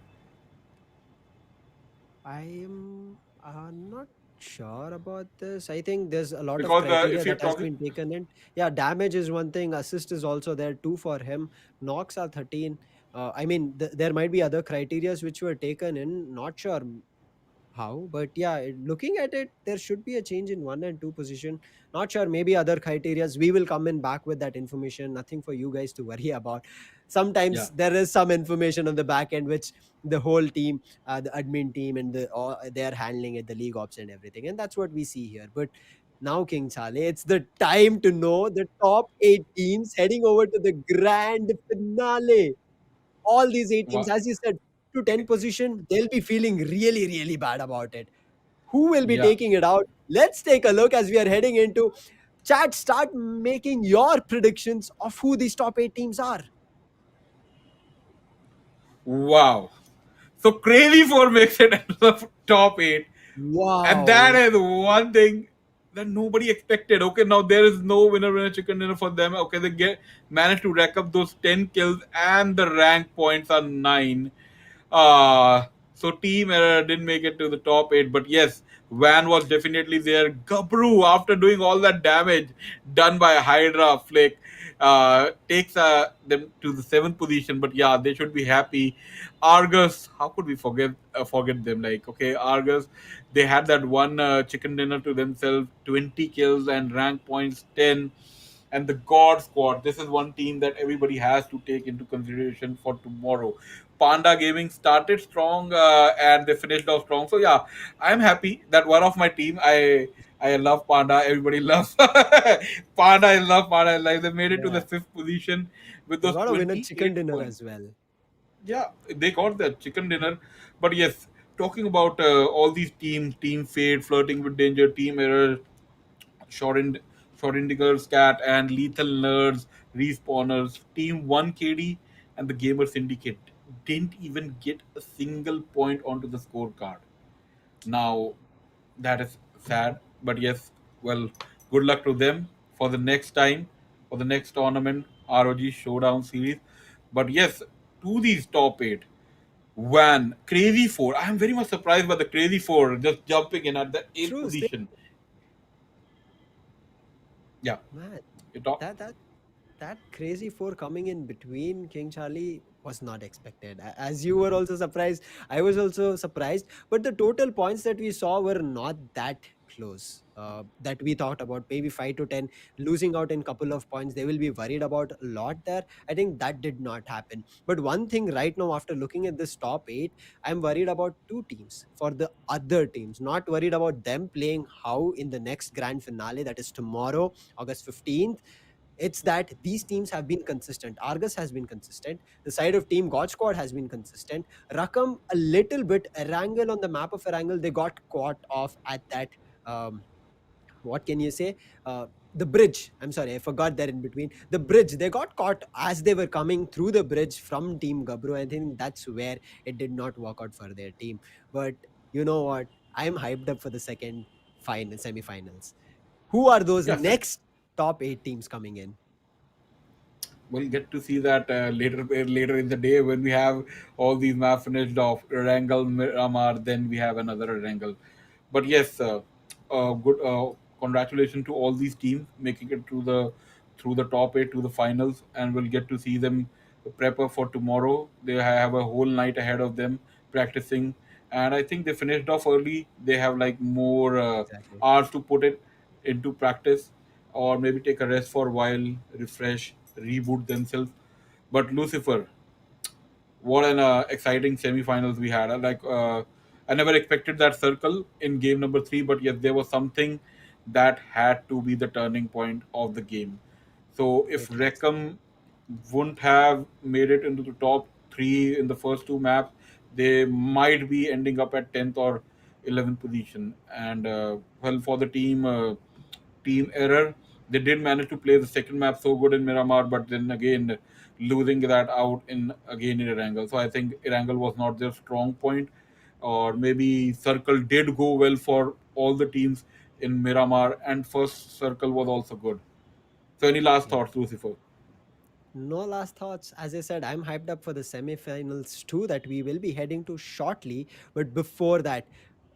I am not sure about this. I think there's a lot of
Because
criteria
if you're
that has
talking,
been taken in. Yeah, damage is one thing. Assist is also there too for him. Knocks are 13. I mean, there might be other criterias which were taken in. Not sure how, but yeah, looking at it, there should be a change in one and two position. Not sure, maybe other criterias, we will come in back with that information. Nothing for you guys to worry about.
yeah.
Sometimes there is some information on the back end which the whole team, the admin team and they're handling it, the league ops and everything, and that's what we see here. But now, King Charlie, it's the time to know the top 8 teams heading over to the grand finale. All these 8 teams,
Wow.
as you said, to 10 position, they'll be feeling really, really bad about it. Who will be
Yeah.
taking it out? Let's take a look as we are heading into chat. Start making your predictions of who these top 8 teams are.
Wow. So Crazy 4 makes it into the top 8. And that
Wow.
is one thing that nobody expected. Okay, now there is no winner chicken dinner for them. Okay, they get managed to rack up those 10 kills and the rank points are 9. So Team Error didn't make it to the top 8, but yes, Van was definitely there. Gabru, after doing all that damage done by Hydra Flick, takes them to the 7th position. But yeah, they should be happy. Argus, how could we forget them? Like, okay, Argus, they had that one chicken dinner to themselves, 20 kills and rank points 10. And the God Squad, this is one team that everybody has to take into consideration for tomorrow. Panda Gaming started strong and they finished off strong. So yeah, I'm happy that one of my team, I love Panda. Everybody loves Panda. I love Panda. Like they made it to the
Yeah.
5th position with
They
those
got to win a chicken
28
dinner
points.
as well.
Yeah, they got the chicken dinner. But yes, talking about all these teams, Team Fate, Flirting with Danger, Team Error, Shorind- Schrodinger's Cat, and Lethal Nerds, Respawners, Team 1KD, and the Gamer Syndicate didn't even get a single point onto the scorecard. Now, that is sad, but yes, well, good luck to them for the next time, for the next tournament, ROG Showdown series. But yes, to these top 8, Van, Crazy 4. I am very much surprised by the Crazy 4 just jumping in at the 8th
True.
position. Yeah,
Man,
you talk.
that crazy four coming in between King Charlie was not expected. As you were also surprised, I was also surprised. But the total points that we saw were not that close. That we thought about maybe 5 to 10 losing out in couple of points. They will be worried about a lot there. I think that did not happen. But one thing right now, after looking at this top 8, I'm worried about two teams for the other teams. Not worried about them playing how in the next grand finale, that is tomorrow, August 15th. It's that these teams have been consistent. Argus has been consistent. The side of Team God Squad has been consistent. Rakam, a little bit, Erangel on the map of Erangel, they got caught off at that. Um, what can you say? The bridge. I'm sorry, I forgot that in between. The bridge. They got caught as they were coming through the bridge from Team Gabru. I think that's where it did not work out for their team. But you know what? I'm hyped up for the second final semi-finals. Who are those
Yes, sir.
next top 8 teams coming in?
We'll get to see that later in the day when we have all these maps finished off. Wrangle, Miramar, then we have another Wrangle. But yes, good. Congratulations to all these teams making it through the top 8 to the finals, and we'll get to see them prep up for tomorrow. They have a whole night ahead of them practicing, and I think they finished off early. They have like more
Exactly.
hours to put it into practice, or maybe take a rest for a while, refresh, reboot themselves. But Lucifer, what an exciting semi-finals we had. I never expected that circle in game number 3, but yes, there was something that had to be the turning point of the game. So if
It has to be.
Reckham wouldn't have made it into the top 3 in the first 2 maps, they might be ending up at 10th or 11th position. And well, for the team error. They did manage to play the second map so good in Miramar, but then again losing that out in Erangel. So I think Erangel was not their strong point, or maybe Circle did go well for all the teams in Miramar, and first Circle was also good. So any last
Yeah.
thoughts, Lucifer?
No last thoughts. As I said, I'm hyped up for the semi-finals too, that we will be heading to shortly. But before that,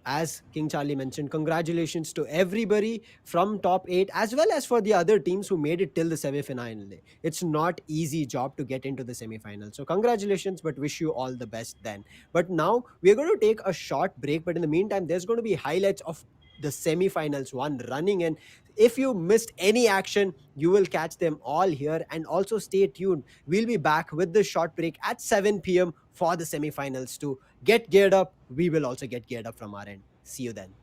as King Charlie mentioned, congratulations to everybody from top 8 as well as for the other teams who made it till the semi-final. It's not easy job to get into the semi-final. So congratulations, but wish you all the best then. But now we're going to take a short break. But in the meantime, there's going to be highlights of the semi-finals one running, and if you missed any action, you will catch them all here. And also stay tuned, we'll be back with the short break at 7 p.m. for the semi-finals to get geared up. We will also get geared up from our end. See you then.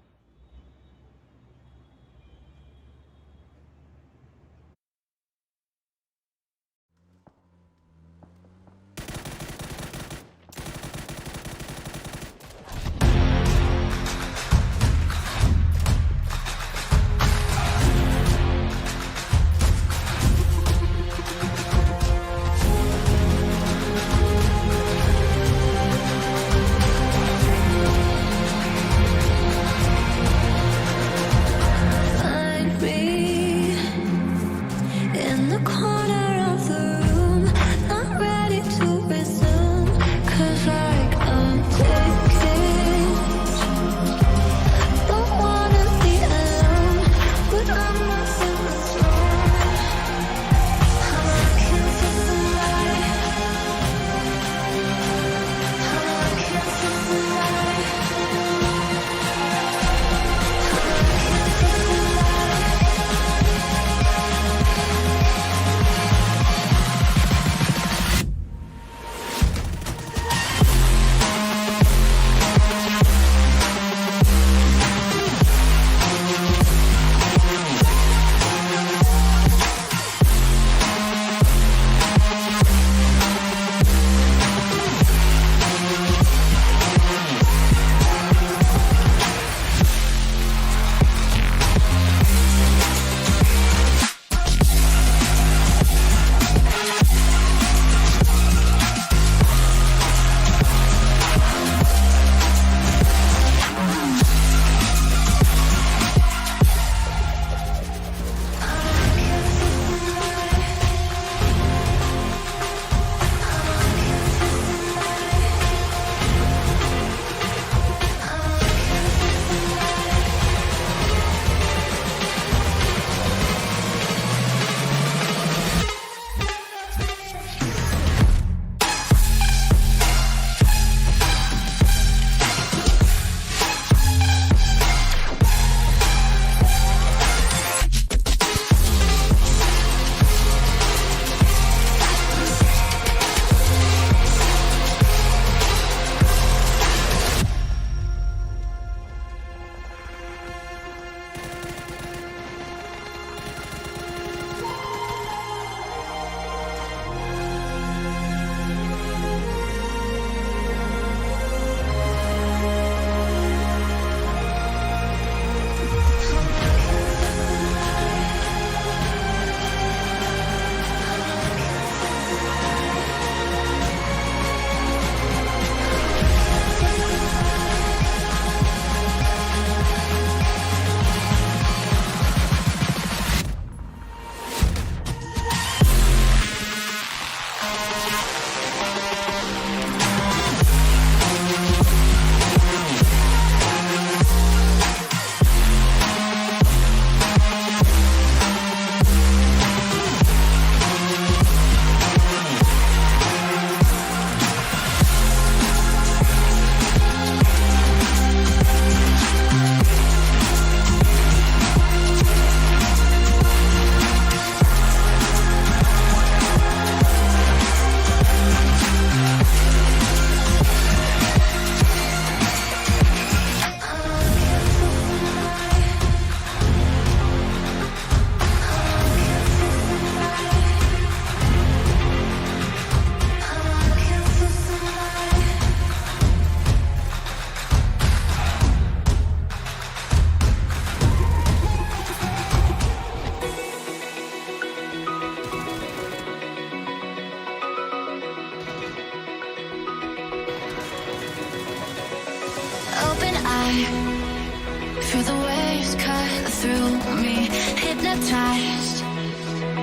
Feel the waves cut through me, hypnotized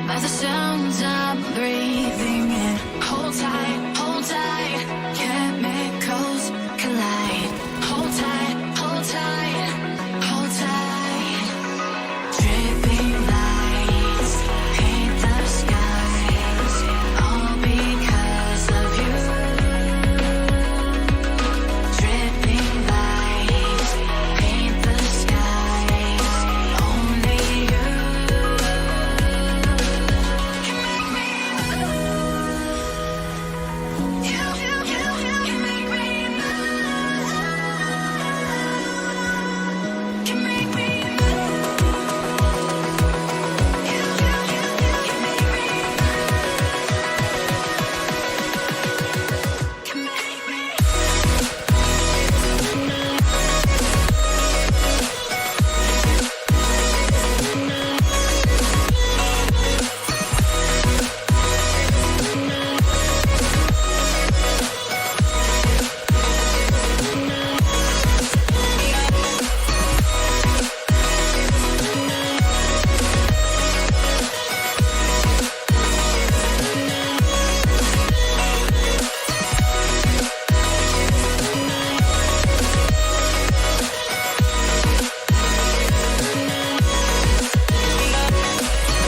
by the sounds I'm breathing in. Hold tight, chemicals collide. Hold tight, hold tight, hold tight. Dripping lights paint the skies, all because of you. Dripping lights paint the skies, only you can make me move. You can make me move. Can make me move. You can make me move. Can make me.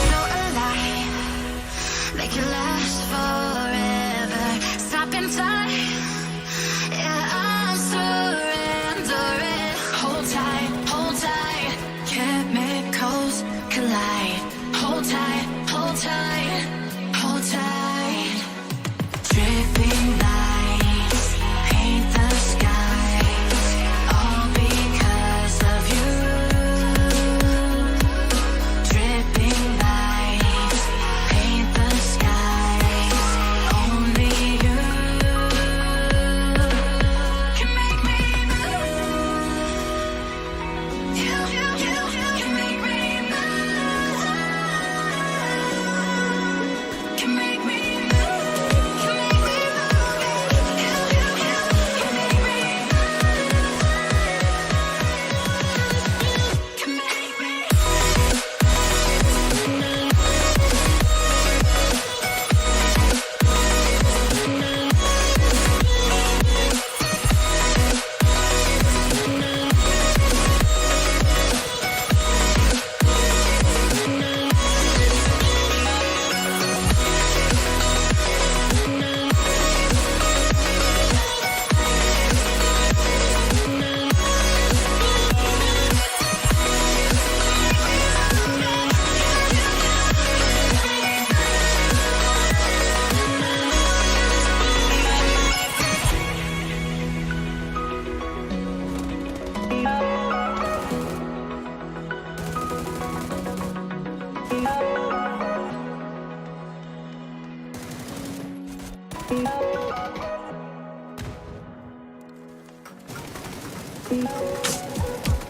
So alive, make it last forever. Stop in time, yeah, I'm surrendering. Hold tight, chemicals collide. Hold tight, hold tight, hold tight. Dripping lights paint the skies, all because of you. Dripping lights paint the skies, only you can make me move. You can make me move. Can make me move. Can make me move. You can make me move. Can make me.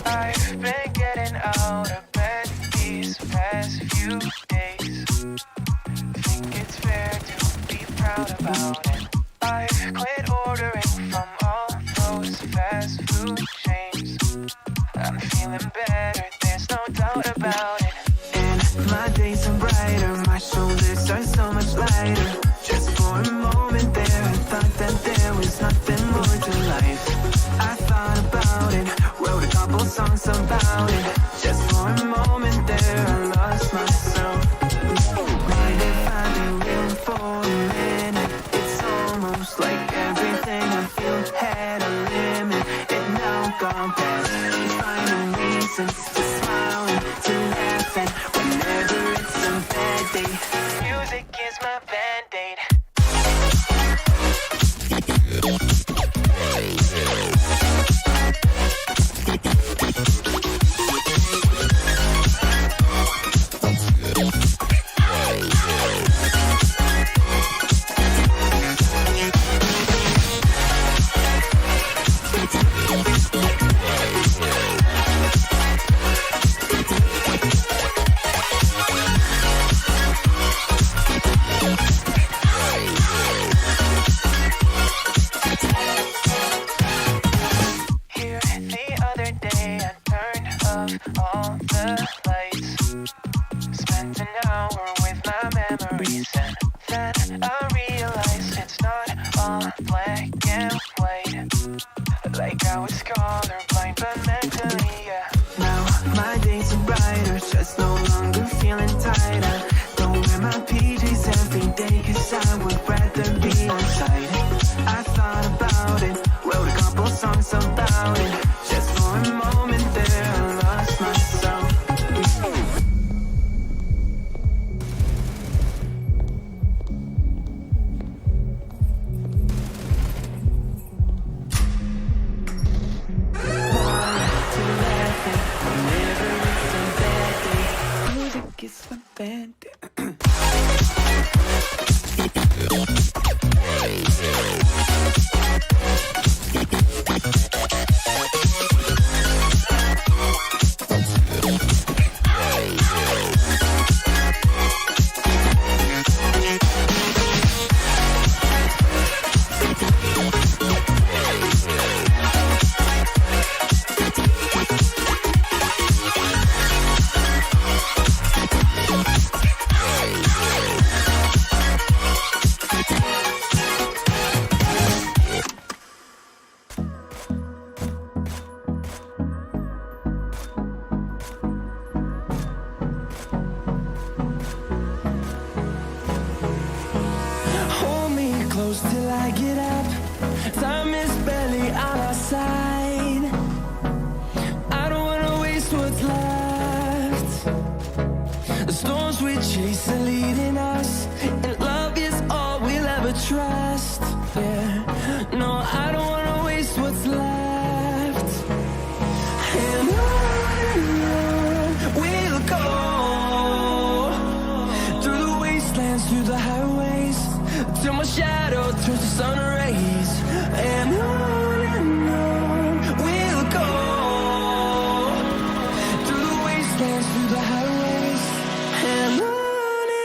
I've been getting out of bed these past few days. Think it's fair to be proud about it. I've quit ordering from all those fast food chains. I'm feeling better, there's no doubt about it. And my days are brighter, my shoulders are so much lighter. Just for a moment there, I thought that there was nothing more to life. I thought about it, wrote a couple songs about it. Just for a moment there, I lost myself. Mind if I be real for a minute? It's almost like everything I feel had a limit. It now gone past. Finding reasons to smile and to laugh at whenever it's a bad day. Music is my band-aid. Spent an hour with my memories, and then I realized it's not all black and white. Like I was colorblind, but mentally, yeah. Now my days are brighter, just no longer feeling tired. I don't wear my PJs every day, 'cause I would rather be outside. I thought about it, wrote a couple songs about it. Just for a moment there, I lost myself. It's my band. Hold me close till I get up. Time is barely on our side. I don't wanna waste what's left. The storms we chase are leading us, and love is all we'll ever trust. Yeah, no, I don't wanna waste what's left. And on we'll go, through the wastelands, through the highways, till my shadow turns to sun rays. And on we'll go, through the wastelands, through the highways, and on we'll go.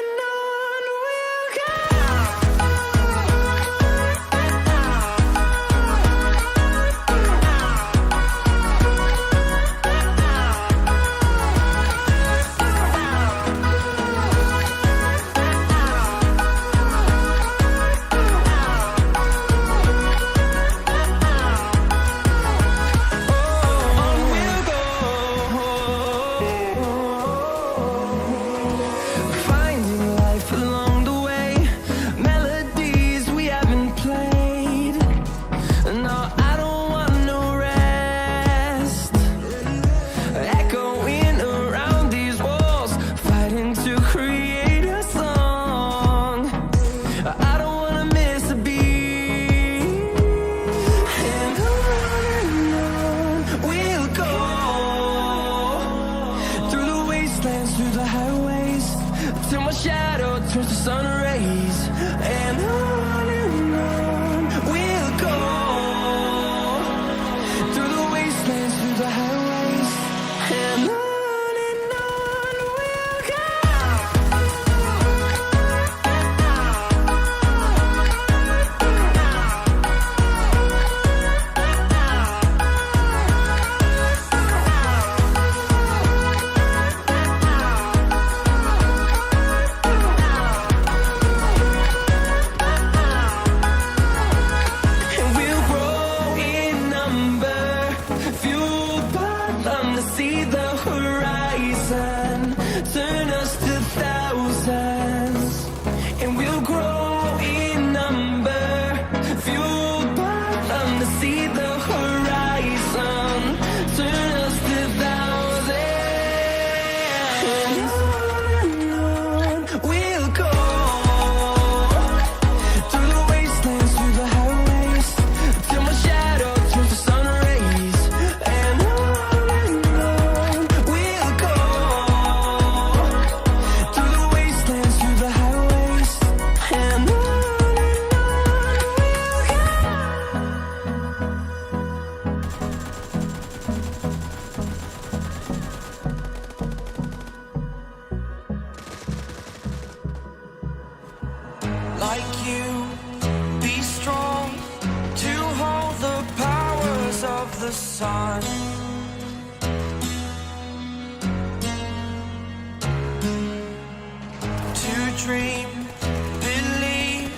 the sun.
To dream, believe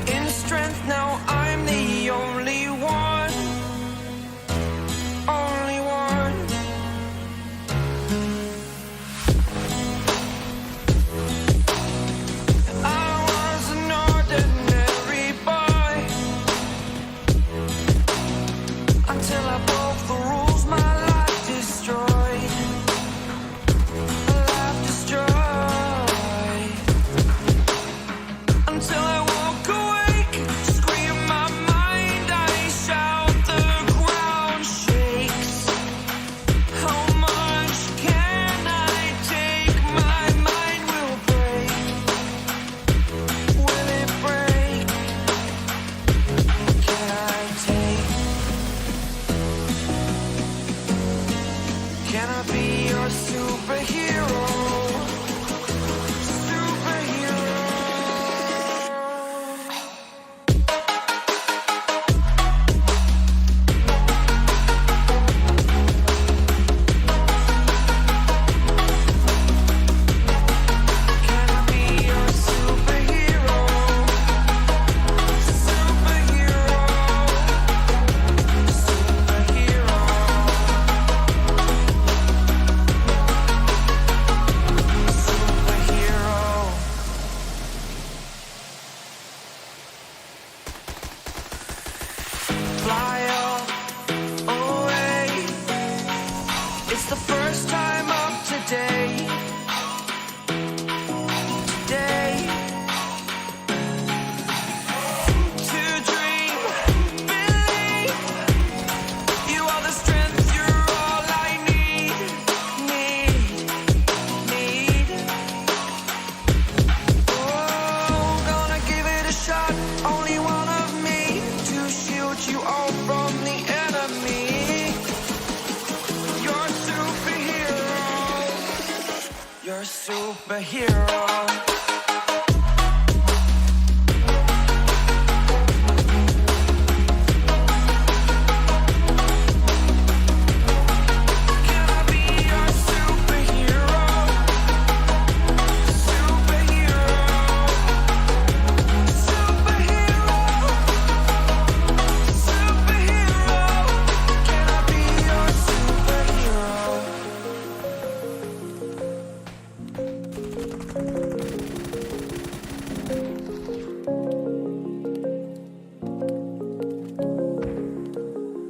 in strength. Now I'm the only one, only one. I was an ordinary boy until I broke the rules. My life destroyed, life destroyed. Until I woke awake, scream my mind, I shout, the ground shakes. How much can I take? My mind will break. Will it break? Can I take? Can I be your superhero? Superhero. Can I be your superhero? Superhero. Superhero. Superhero. Fly away. It's the first time of today. Today. To dream, believe. You are the strength, you're all I need. Need. Oh, gonna give it a shot. Only one of me to shield you all from the enemy. You're a superhero. You're a superhero. Can I be your superhero? Superhero. Superhero. Superhero. Can I be your superhero?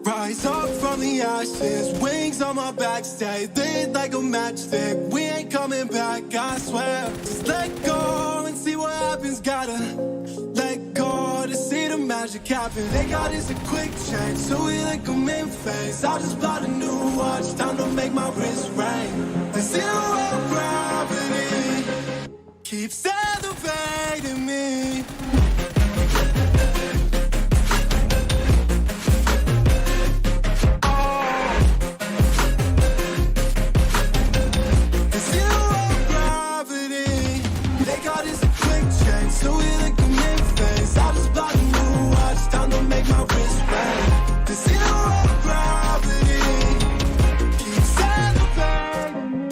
Rise up from the ashes, wings on my back, stay lit like a matchstick. We ain't coming back, I swear. Just let go and see what happens. Gotta let go to see the magic happen. They got us a quick change, so we like them in phase. I just bought a new watch, time to make my wrist ring. The zero gravity keeps elevating me. The zero gravity, they got us a quick change, so we like them in phase. I just bought a new watch, time to make my wrist ring. The zero gravity keeps elevating me.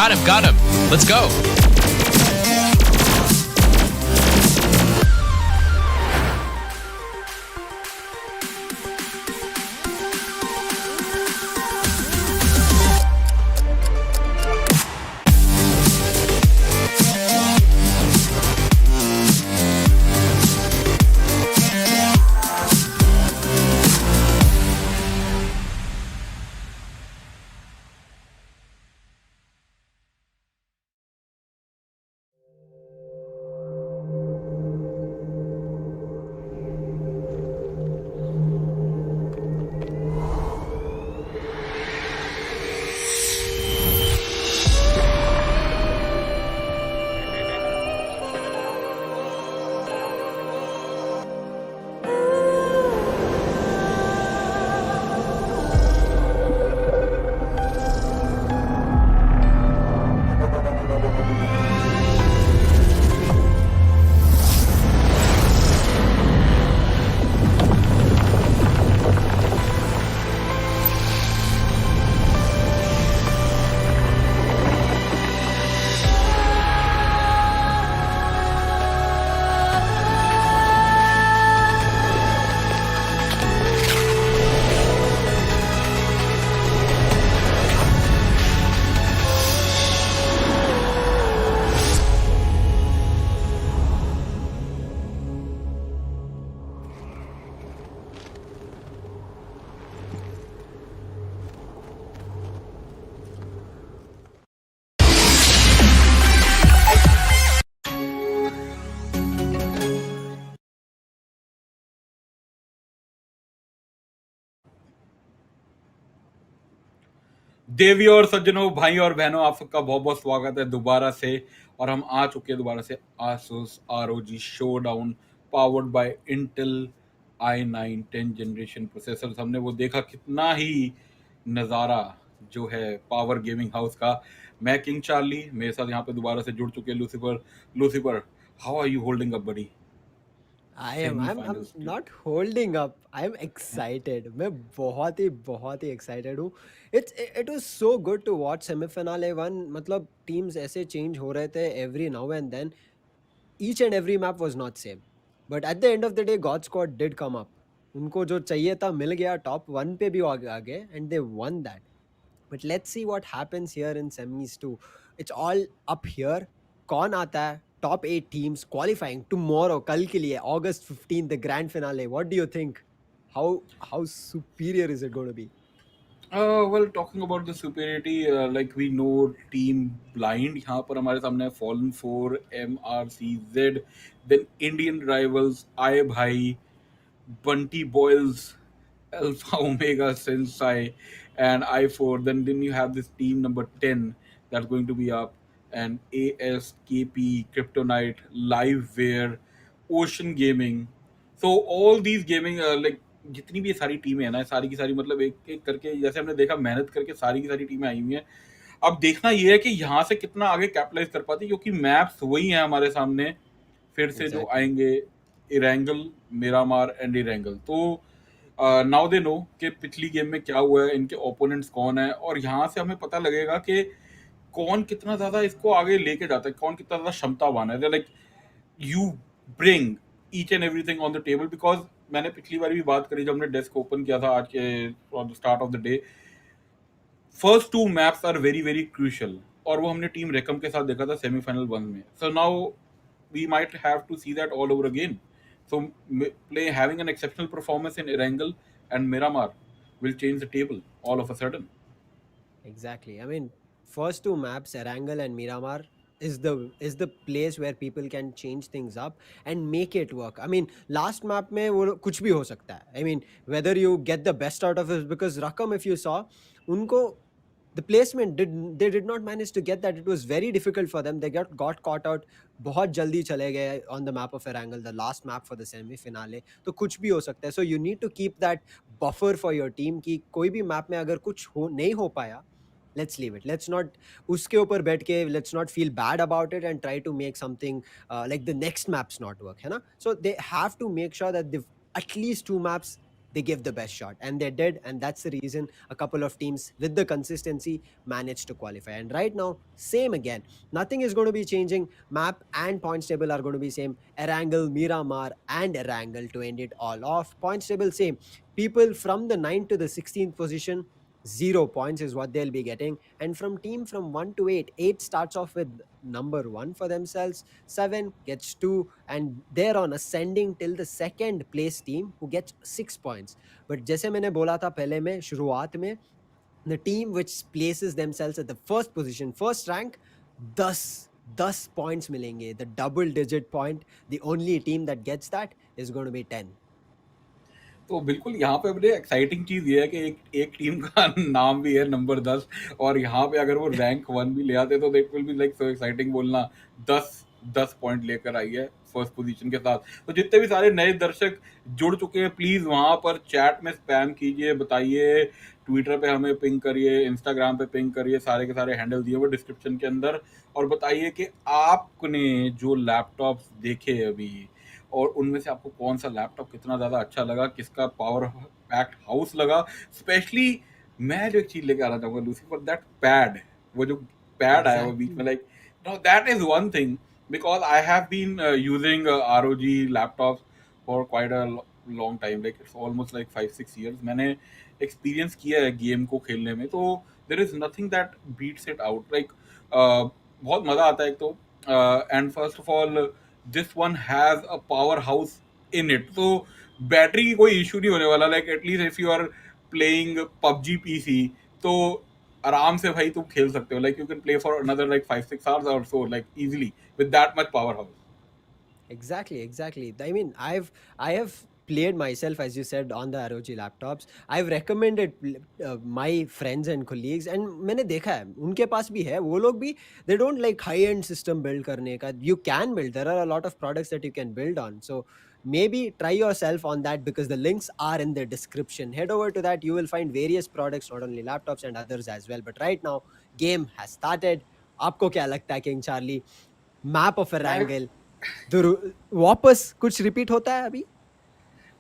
Got him. Let's go.
देवी और सज्जनों, भाई और बहनों, आप सबका बहुत बहुत स्वागत है दोबारा से। और हम आ चुके हैं दोबारा से Asus ROG Showdown powered by Intel i9 10 generation processor. हमने वो देखा कितना ही नज़ारा जो है पावर गेमिंग हाउस का। मैं किंग चार्ली, मेरे साथ यहाँ पे दोबारा से जुड़ चुके हैं Lucifer. Lucifer, how are you holding up buddy?
I'm
semifinals.
not holding up. I'm excited. मैं बहुत ही excited हूँ. It was so good to watch semifinale one. मतलब teams ऐसे change हो रहे थे every now and then. Each and every map was not same. But at the end of the day, God Squad did come up. उनको जो चाहिए था मिल गया, top 1 पे भी आ गए and they won that. But let's see what happens here in semis too. It's all up here. कौन आता है? Top 8 teams qualifying tomorrow, कल के लिए, August 15th, the grand finale. What do you think? How superior is it going to be?
Well, talking about the superiority, like we know Team Blind यहाँ पर हमारे सामने है, Fallen 4, MRCZ, then Indian rivals, I Bhai, Bunty Boyles, Alpha Omega Sensei, and I4. Then you have this team number 10 that's going to be up, and ASKP, Kryptonite, Liveware, Ocean Gaming. So all these gaming like जितनी भी ये सारी टीमें हैं ना, सारी की सारी मतलब एक एक करके, जैसे हमने देखा मेहनत करके सारी की सारी टीमें आई हुई हैं। अब देखना ये है कि यहाँ से कितना आगे कैपिटलाइज कर पाती है, क्योंकि मैप्स वही हैं हमारे सामने फिर से जो
Exactly.
आएंगे, इरेंगल, मिरामार एंड इरेंगल। तो नाउ दे नो कि पिछली गेम में क्या हुआ है, इनके ओपोनेंट्स कौन है, और यहाँ से हमें पता लगेगा कि कौन कितना ज्यादा इसको आगे लेके जाता है, कौन कितना ज्यादा क्षमतावान है। Like you bring each and everything on the table, because मैंने पिछली बार भी बात करी जब हमने डेस्क ओपन किया था आज के start of the day. First two maps are very very crucial, और वो हमने टीम रेकम के साथ देखा था सेमीफाइनल वन में। So now we might have to see that all over again. So play having an exceptional performance in Erangel and Miramar will change the table all of a sudden.
Exactly. I mean, first two maps, Erangel and Miramar, is the place where people can change things up and make it work. I mean, last map में वो कुछ भी हो सकता है. I mean, whether you get the best out of it, because Rakam, if you saw, उनको the placement did not manage to get that. It was very difficult for them. They got caught out. बहुत जल्दी चले गए on the map of Erangel, the last map for the semi finale. तो कुछ भी हो सकता है. So you need to keep that buffer for your team कि कोई भी map में अगर कुछ हो नहीं हो पाया, let's leave it. Let's not उसके ऊपर बैठ के, let's not feel bad about it and try to make something like the next maps not work, है ना? So they have to make sure that at least two maps they give the best shot, and they did, and that's the reason a couple of teams with the consistency managed to qualify. And right now, same again. Nothing is going to be changing. Map and points table are going to be same. Erangel, Miramar, and Erangel to end it all off. Points table same. People from the 9th to the 16th position, 0 points is what they'll be getting. And from team from 1 to 8, 8 starts off with number 1 for themselves, 7 gets 2, and they're on ascending till the second place team who gets 6 points. But जैसे मैंने बोला था पहले में शुरुआत में, the team which places themselves at the first position, first rank, 10 points मिलेंगे. The double digit point, the only team that gets that is going to be 10.
तो बिल्कुल यहाँ पे बड़े एक्साइटिंग चीज़ ये है कि एक टीम का नाम भी है नंबर 10, और यहाँ पे अगर वो रैंक 1 भी ले आते तो it will be like so exciting बोलना 10 पॉइंट लेकर आई है फर्स्ट पोजीशन के साथ. तो जितने भी सारे नए दर्शक जुड़ चुके हैं, प्लीज़ वहाँ पर चैट में स्पैम कीजिए, बताइए, ट्विटर पे हमें पिंग करिए, इंस्टाग्राम पे पिंग करिए, सारे के सारे हैंडल दिए हुए डिस्क्रिप्शन के अंदर, और बताइए कि आपने जो लैपटॉप्स देखे अभी और उनमें से आपको कौन सा लैपटॉप कितना ज़्यादा अच्छा लगा, किसका पावर पैक्ड हाउस लगा. स्पेशली मैं जो एक चीज़ लेके आना चाहूँगा लूसीफर, दैट पैड, वो जो पैड आया वो बीच में, like no that is one thing, because I have been using ROG laptop for quite a long time, like it's almost like 5-6 years. मैंने एक्सपीरियंस किया है गेम को खेलने में, तो there is nothing that beats it out. Like बहुत मज़ा आता है एक तो, and first of all this one has a powerhouse in it, so battery की कोई इशू नहीं होने वाला. Like at least if you are playing PUBG PC, तो आराम से भाई तुम खेल सकते हो. Like you can play for another like 5-6 hours or so, like easily with that much powerhouse.
Exactly. I mean, I have played myself, as you said, on the ROG laptops. I've recommended my friends and colleagues, and मैंने देखा है उनके पास भी है, वो लोग भी, they don't like high end system build करने का. You can build, there are a lot of products that you can build on, so maybe try yourself on that, because the links are in the description. Head over to that, you will find various products, not only laptops and others as well. But right now, game has started. आपको क्या लगता है king Charlie, map of Erangel वापस कुछ repeat होता है अभी?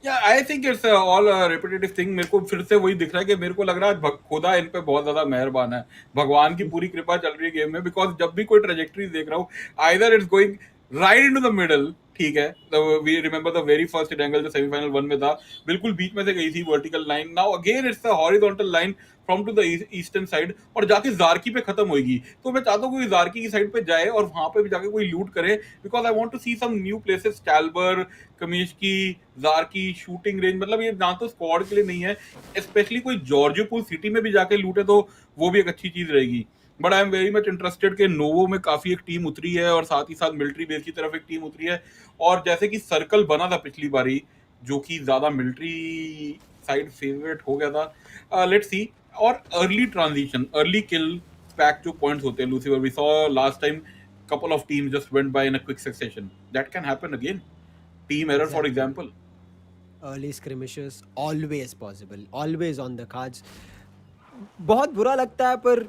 Yeah, I think it's all a repetitive thing. मेरे को फिर से वही दिख रहा है कि मेरे को लग रहा है खुदा इन पे बहुत ज्यादा मेहरबान है, भगवान की पूरी कृपा चल रही है गेम में. बिकॉज जब भी कोई ट्रेजेक्टरी देख रहा हूँ, either it's going right into the middle, ठीक है, we remember the very first angle जो सेमीफाइनल 1 में था, बिल्कुल बीच में से गई थी vertical line. Now again it's the horizontal line from to the eastern side, और जाके जारकी पे खत्म होगी. तो मैं चाहता हूँ कोई जारकी की साइड पे जाए और वहां पे भी जाके कोई लूट करे, because I want to see some new places. कैल्बर, कमिश्की, जारकी, शूटिंग रेंज, मतलब ये ना तो स्क्वाड के लिए नहीं है. स्पेशली कोई जॉर्जियोपुल सिटी में भी जाके लूटे तो वो भी एक अच्छी चीज रहेगी. But I am very much interested कि नोवो में काफी एक टीम उतरी है, और साथ ही साथ मिलिट्री बेस की तरफ एक टीम उतरी है. और जैसे कि सर्कल बना था पिछली बारी, जो कि ज्यादा मिलिट्री साइड फेवरेट हो गया था, लेट्स सी. और early transition, early kill pack जो पॉइंट्स होते हैं Lucifer, we saw last time couple of teams just went by in a quick succession. That can happen again. Team error, for example.
Early skirmishes always possible, always on the cards. बहुत बुरा लगता है पर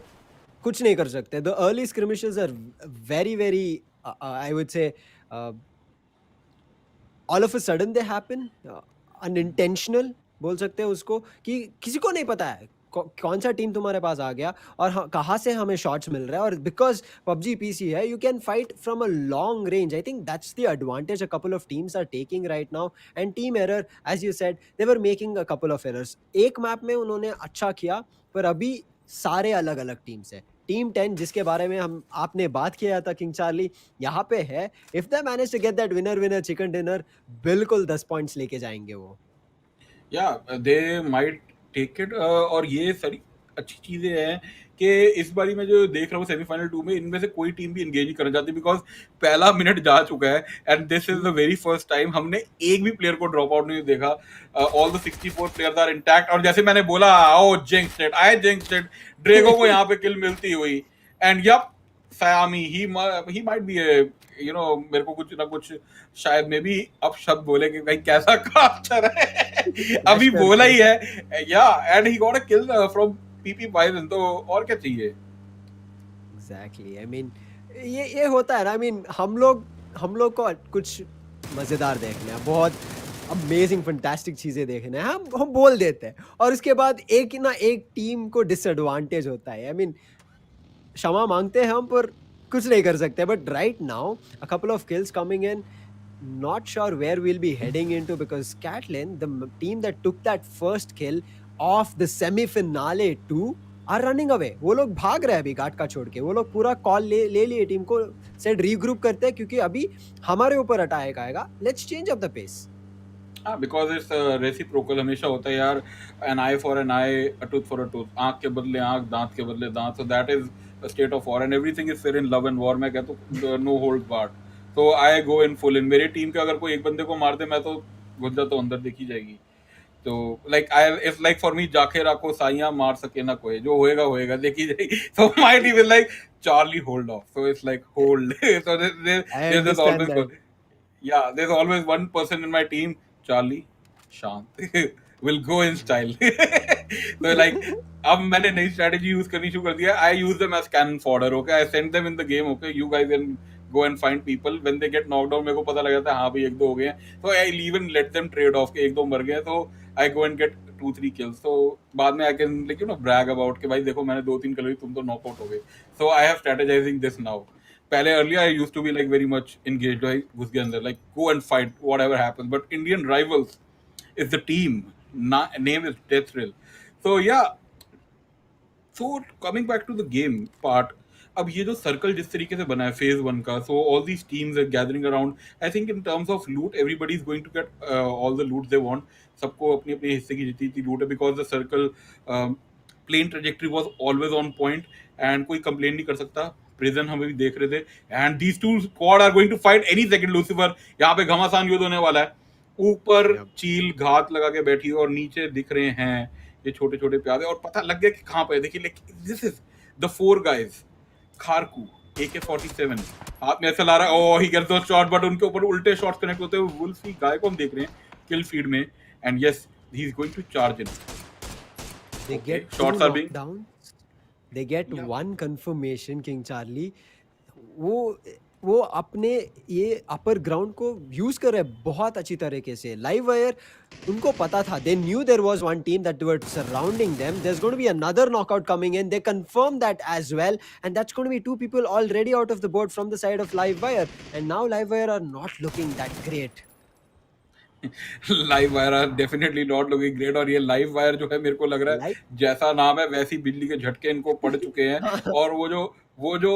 कुछ नहीं कर सकते. The early skirmishes are very I would say all of a sudden they happen, unintentional बोल सकते हैं उसको, कि किसी को नहीं पता है कौन सा टीम तुम्हारे पास आ गया और कहाँ से हमें शॉट्स मिल रहा है. और बिकॉज PUBG PC है, you can fight from a long range. I think that's the advantage a couple of teams are taking right now. And team error, as you said, they were making a couple of errors. एक map में उन्होंने अच्छा किया, पर अभी सारे अलग अलग टीम्स है. टीम 10 जिसके बारे में आपने बात किया था किंग चार्ली, यहाँ पे है. If they manage to get that winner chicken dinner, बिल्कुल 10 पॉइंट्स लेके जाएंगे वो.
They might take it. और ये सारी अच्छी चीजें हैं कि इस बारी मैं जो देख रहा हूँ सेमीफाइनल 2 में, इनमें से कोई टीम भी एंगेज नहीं करना चाहती, बिकॉज पहला मिनट जा चुका है and this is the very first time हमने एक भी प्लेयर को ड्रॉप आउट नहीं देखा. All the 64 players are intact. और जैसे मैंने बोला, आओ जिंक्स्ड इट, ड्रेगो को यहाँ पे किल मिलती हुई. And yep, Sayami, he might be, you know, मेरे को कुछ ना कुछ शायद में भी अब शब्द बोले कि भाई कैसा कास्टर है. अभी बोला ही है, या, and he got a kill from PP Bison. तो और क्या चाहिए.
एग्जैक्टली. आई मीन ये होता है ना. आई मीन हम लोग को कुछ मजेदार देखना है, बहुत अमेजिंग फैंटास्टिक चीजें देखना है, हम बोल देते हैं, और उसके बाद एक ना एक टीम को डिसएडवांटेज होता है। आई मीन क्षमा मांगते हैं हम, पर कुछ नहीं कर सकते। But right now a couple of kills coming in, not sure where we'll be heading into, because Catlin, the team that took that first kill of the semi-finale 2, are running away. वो लोग भाग रहे हैं अभी घाट का छोड़ के। वो लोग पूरा कॉल ले लिए टीम को, सेट रीग्रुप करते हैं क्योंकि अभी हमारे ऊपर अटैक आएगा। Let's change up the pace.
हाँ, बिकॉज इट्स रेसिप्रोकल, हमेशा होता है यार, an eye for an eye, a tooth for a tooth, आंख के बदले आंख, दांत के बदले दांत, so that is a state of war and everything is fair in love and war. मैं कहता हूँ नो होल्ड बार्ड, तो आई गो इन फुल इन। मेरी टीम के अगर कोई एक बंदे को मार दे, मैं तो घुस जाता हूँ अंदर, देखी जाएगी। तो like I it's like for me, जाके राखो साइयां, मार सके ना कोई, जो होएगा होएगा, देखी जाएगी। So my team is like Charlie hold off, so it's like hold. So
I
there is
understand
always,
that.
yeah, there's always one person in my team, Charlie, शांत, will go in style. So like, अब मैंने नई strategy use करनी शुरू कर दिया। I use them as cannon fodder, okay? I send them in the game, okay? You guys can go and find people. When they get knocked down, मेरे को पता लग जाता है हाँ भाई एक दो हो गए हैं, so I even let them trade off के एक दो मर गए, so I go and get 2-3 kills. So बाद में I can like brag about कि भाई देखो मैंने 2-3 किल, तुम तो knockout हो गए. So I have strategizing this now. पहले earlier I used to be like very much engaged, like घुस गए अंदर, like go and fight whatever happens. But Indian Rivals is the team. Name is Death Thrill. So yeah, so coming back to the game part, अब ये जो circle जिस तरीके से बना है फेज वन का, so all these teams are gathering around. I think in terms of loot everybody is going to get all the loot they want. सबको अपनी अपने हिस्से की जितनी लूट है, because the circle plane trajectory was always on point and कोई complain नहीं कर सकता। प्रिजन हमें भी देख रहे थे, and these two squad are going to fight any second. Lucifer यहाँ पे घमासान युद्ध होने वाला है। ऊपर
Yep.
चील घात लगा के बैठी है और नीचे दिख रहे हैं ये छोटे छोटे प्यादे, और पता लग गया कि कहाँ पे। देखिए this is the 4 guys। Kharku AK-47 हाथ में ऐसे ला रहा है, oh he gets those shot, but उनके ऊपर उल्टे शॉट्स कनेक्ट होते हैं। वुल्फी गाय को हम देख रहे हैं किल फीड में, and yes he is going to charge in.
They
okay,
get 2
shots are being,
knockdowns. They get
या
1 confirmation, King Charlie. वो वो अपने ये अपर ग्राउंड को यूज कर रहे हैं बहुत अच्छी तरीके से। लाइव वायर उनको पता था, they knew there was one team that were surrounding them, there is going to be another knockout coming in, they confirm that as well, and that's going to be 2 people already out of the board from the side of live wire, and now live wire are not looking that great.
Live Wire are definitely not looking great. और ये live wire जो है, मेरे को लग रहा है
Live
जैसा नाम है वैसी बिजली के झटके इनको पड़ चुके हैं। और वो जो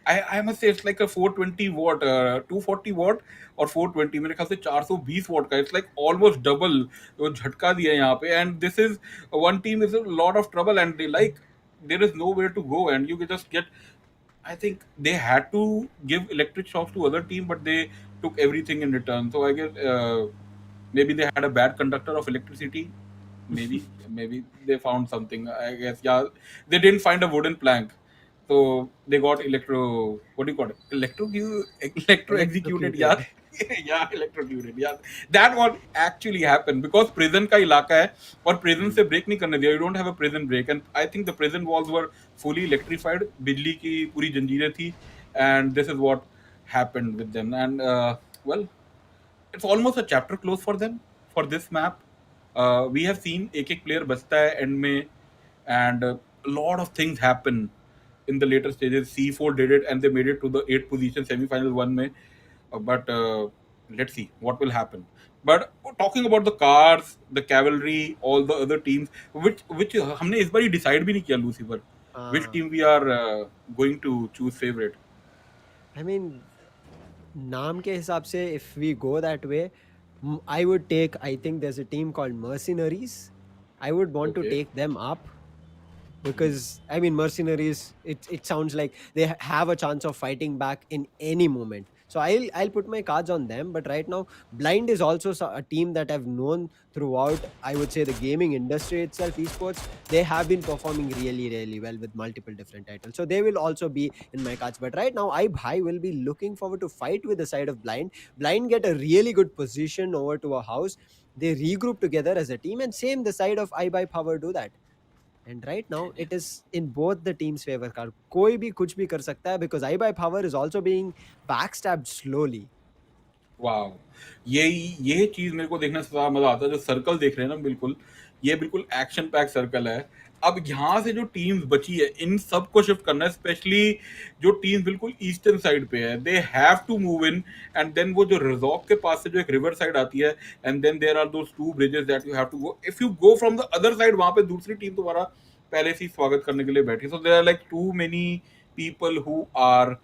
आई मस्ट से it's like a 420 what, 240 what और 420, मेरे ख्याल से 420 वॉट का। इट्स लाइक ऑलमोस्ट डबल जो झटका दिया है यहाँ पे। And this is one team is a lot of trouble, and they like there is nowhere to go, and you just get, I think they had to give electric shocks to other team, but they took everything in return. So I guess maybe they had a bad conductor of electricity. Maybe they found something. I guess yeah, they didn't find a wooden plank, so they got what do you call it? Electro executed.
electrocuted.
Yeah. Yeah, electrocuted. Yeah, that what actually happened, because prison का इलाका है और prison से break नहीं करने दिया. You don't have a prison break, and I think the prison walls were fully electrified. बिजली की पूरी जंजीरें थी, and this is what happened with them. And well, it's almost a chapter close for them for this map. We have seen एक player बचता है end में, and a lot of things happen in the later stages. C4 did it, and they made it to the 8th position semi-final 1 में. But let's see what will happen. But talking about the cars, the cavalry, all the other teams, which हमने इस बार ही decide भी नहीं किया Lucifer, which team we are going to choose favorite.
I mean, नाम के हिसाब से if we go that way, I would take, I think there's a team called Mercenaries. I would want to
Okay.
take them up, because I mean mercenaries, it sounds like they have a chance of fighting back in any moment. So I'll put my cards on them. But right now Blind is also a team that I've known throughout, I would say, the gaming industry itself, esports. They have been performing really well with multiple different titles, so they will also be in my cards. But right now I will be looking forward to fight with the side of Blind get a really good position over to a house, they regroup together as a team, and same the side of I Buy Power do that. And right now it is in both the teams favor car कोई भी कुछ भी कर सकता है, because I Buy Power is also being backstabbed slowly.
वाह, ये चीज मेरे को देखने से बड़ा मजा आता है। जो सर्कल देख रहे हैं ना, बिल्कुल ये बिल्कुल एक्शन पैक सर्कल है। अब यहाँ से जो टीम्स बची है, इन सबको शिफ्ट करना है, स्पेशली जो टीम बिल्कुल ईस्टर्न साइड पे है। They have to move in, and then वो जो रिजॉर्व के पास से जो एक रिवर साइड आती है, and then there are those two bridges that you have to go. If you go from the other side, वहां पे दूसरी टीम तुम्हारा पहले से ही स्वागत करने के लिए बैठी। So there are like too many people who are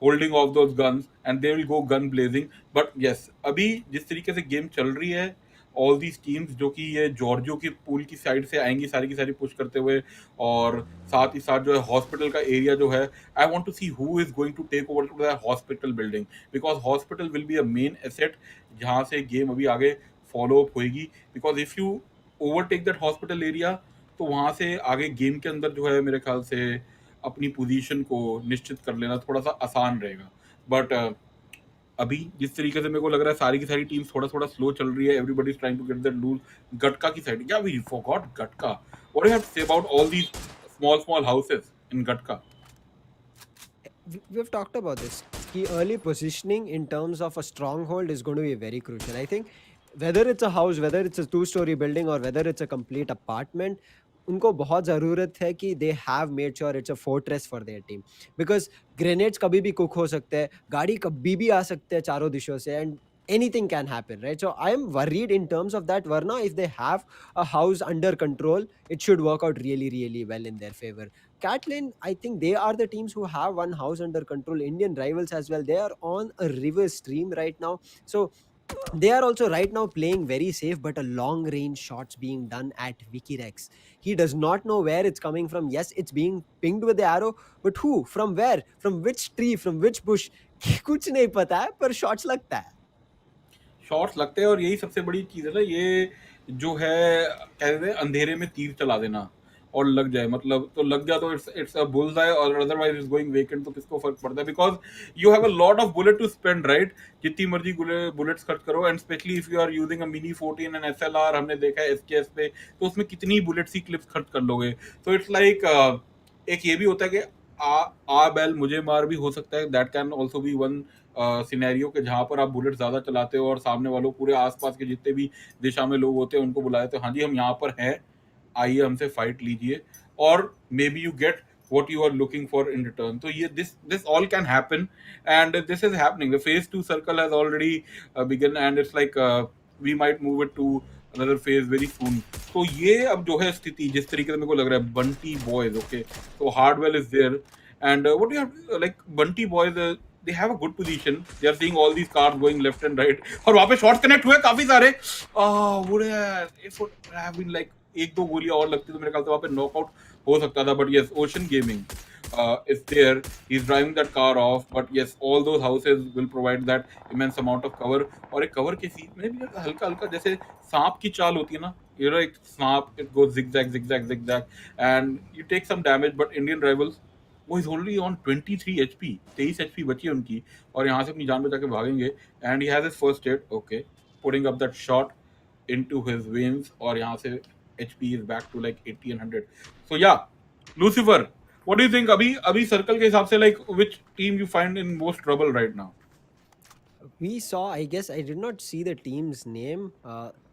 holding off those guns, and they will go gun blazing. But yes, अभी जिस तरीके से गेम चल रही है, ऑल दीज टीम्स जो कि ये जॉर्जियो की पूल की साइड से आएंगी सारी की सारी पुश करते हुए, और साथ ही साथ जो है हॉस्पिटल का एरिया जो है, I want to see who is going to take over the hospital building, because hospital will be a main asset जहाँ से गेम अभी आगे फॉलो अप होएगी। Because if you overtake that hospital area, तो वहाँ से आगे गेम के अंदर जो है मेरे ख्याल से अपनी पोजीशन को निश्चित कर लेना थोड़ा सा आसान रहेगा। बट अभी जिस तरीके से मेरे को लग रहा है सारी की सारी टीम्स थोड़ा थोड़ा स्लो चल रही है, everybody is trying to get that loose. Gatka की साइड, या we forgot Gatka. What do you have to say about all these small small houses in Gatka?
We've talked about this. Key early positioning in terms of a stronghold is going to be very crucial. I think whether it's a house, whether it's a two-story building, or whether it's a complete apartment, उनको बहुत ज़रूरत है कि they have made sure it's a fortress for their team. Because grenades कभी भी cook हो सकते हैं, गाड़ी कभी भी आ सकते हैं चारों दिशों से, and anything can happen, right? So I am worried in terms of that. Varna, if they have a house under control, it should work out really, really well in their favor. Catlin, I think they are the teams who have one house under control. Indian rivals as well. They are on a river stream right now. So they are also right now playing very safe, but a long range shots being done at Wikirex. He does not know where it's coming from. Yes, it's being pinged with the arrow, but who? From where? From which tree? From which bush? कुछ नहीं पता है, पर shots लगता है.
Shorts लगते हैं, और यही सबसे बड़ी चीज है ना, ये जो है कहते हैं अंधेरे में तीर चला देना और लग जाए, मतलब तो लग जाए तो इट्स अ बुल्स आई, और अदरवाइज इट्स गोइंग वेकेंट, तो किसको फर्क पड़ता है? Because you have a lot of bullet to spend, right? जितनी मर्जी बुलेट्स खर्च करो, and especially if you are using a Mini 14 and SLR, हमने देखा है एसकेएस पे, तो उसमें कितनी बुलेट्स ही क्लिप्स खर्च कर लोगे? तो इट्स लाइक एक ये भी होता है कि आ बैल मुझे मार भी हो सकता है। That can also be one scenario के जहां पर आप बुलेट ज्यादा चलाते हो और सामने वालों पूरे आसपास के जितने भी दिशा में लोग होते हैं उनको बुलाए, तो हाँ जी हम यहाँ पर हैं, आइए हमसे फाइट लीजिए, और may be you get what you are looking for in return. So yeah, this all can happen, and this is happening. The phase 2 circle has already begun, and it's like we might move it to another phase very soon. तो ये अब जो है स्थिति जिस तरीके से मेरे को लग रहा है, बंटी बॉयज, ओके, तो Hardwell is there, and what do you have, like bunty boys, they have a good position. They are seeing all these cars going left and right, और वहाँ पे शॉट्स कनेक्ट हुए काफी सारे। it would have been like एक दो गोलियां और लगती तो मेरे ख्याल से वहाँ पे नॉकआउट हो सकता था। But yes, ocean gaming is there. He's driving that car off, but yes, all those houses will provide that immense amount of cover. और एक कवर के सीट में भी हल्का हल्का जैसे सांप की चाल होती है ना, you know, एक सांप, it goes zigzag zigzag zigzag and you take some damage. But Indian rivals, वो is only on 23 HP, 23 HP बची है उनकी, और यहाँ से अपनी जान बचा के भागेंगे। And he has his first aid, okay, putting up that shot into his veins, और यहाँ से HP is back to like 80 and 100. So yeah, Lucifer, what do you think अभी सर्कल के हिसाब से, like which team you find in most trouble right now?
We saw, I guess I did not see the team's name.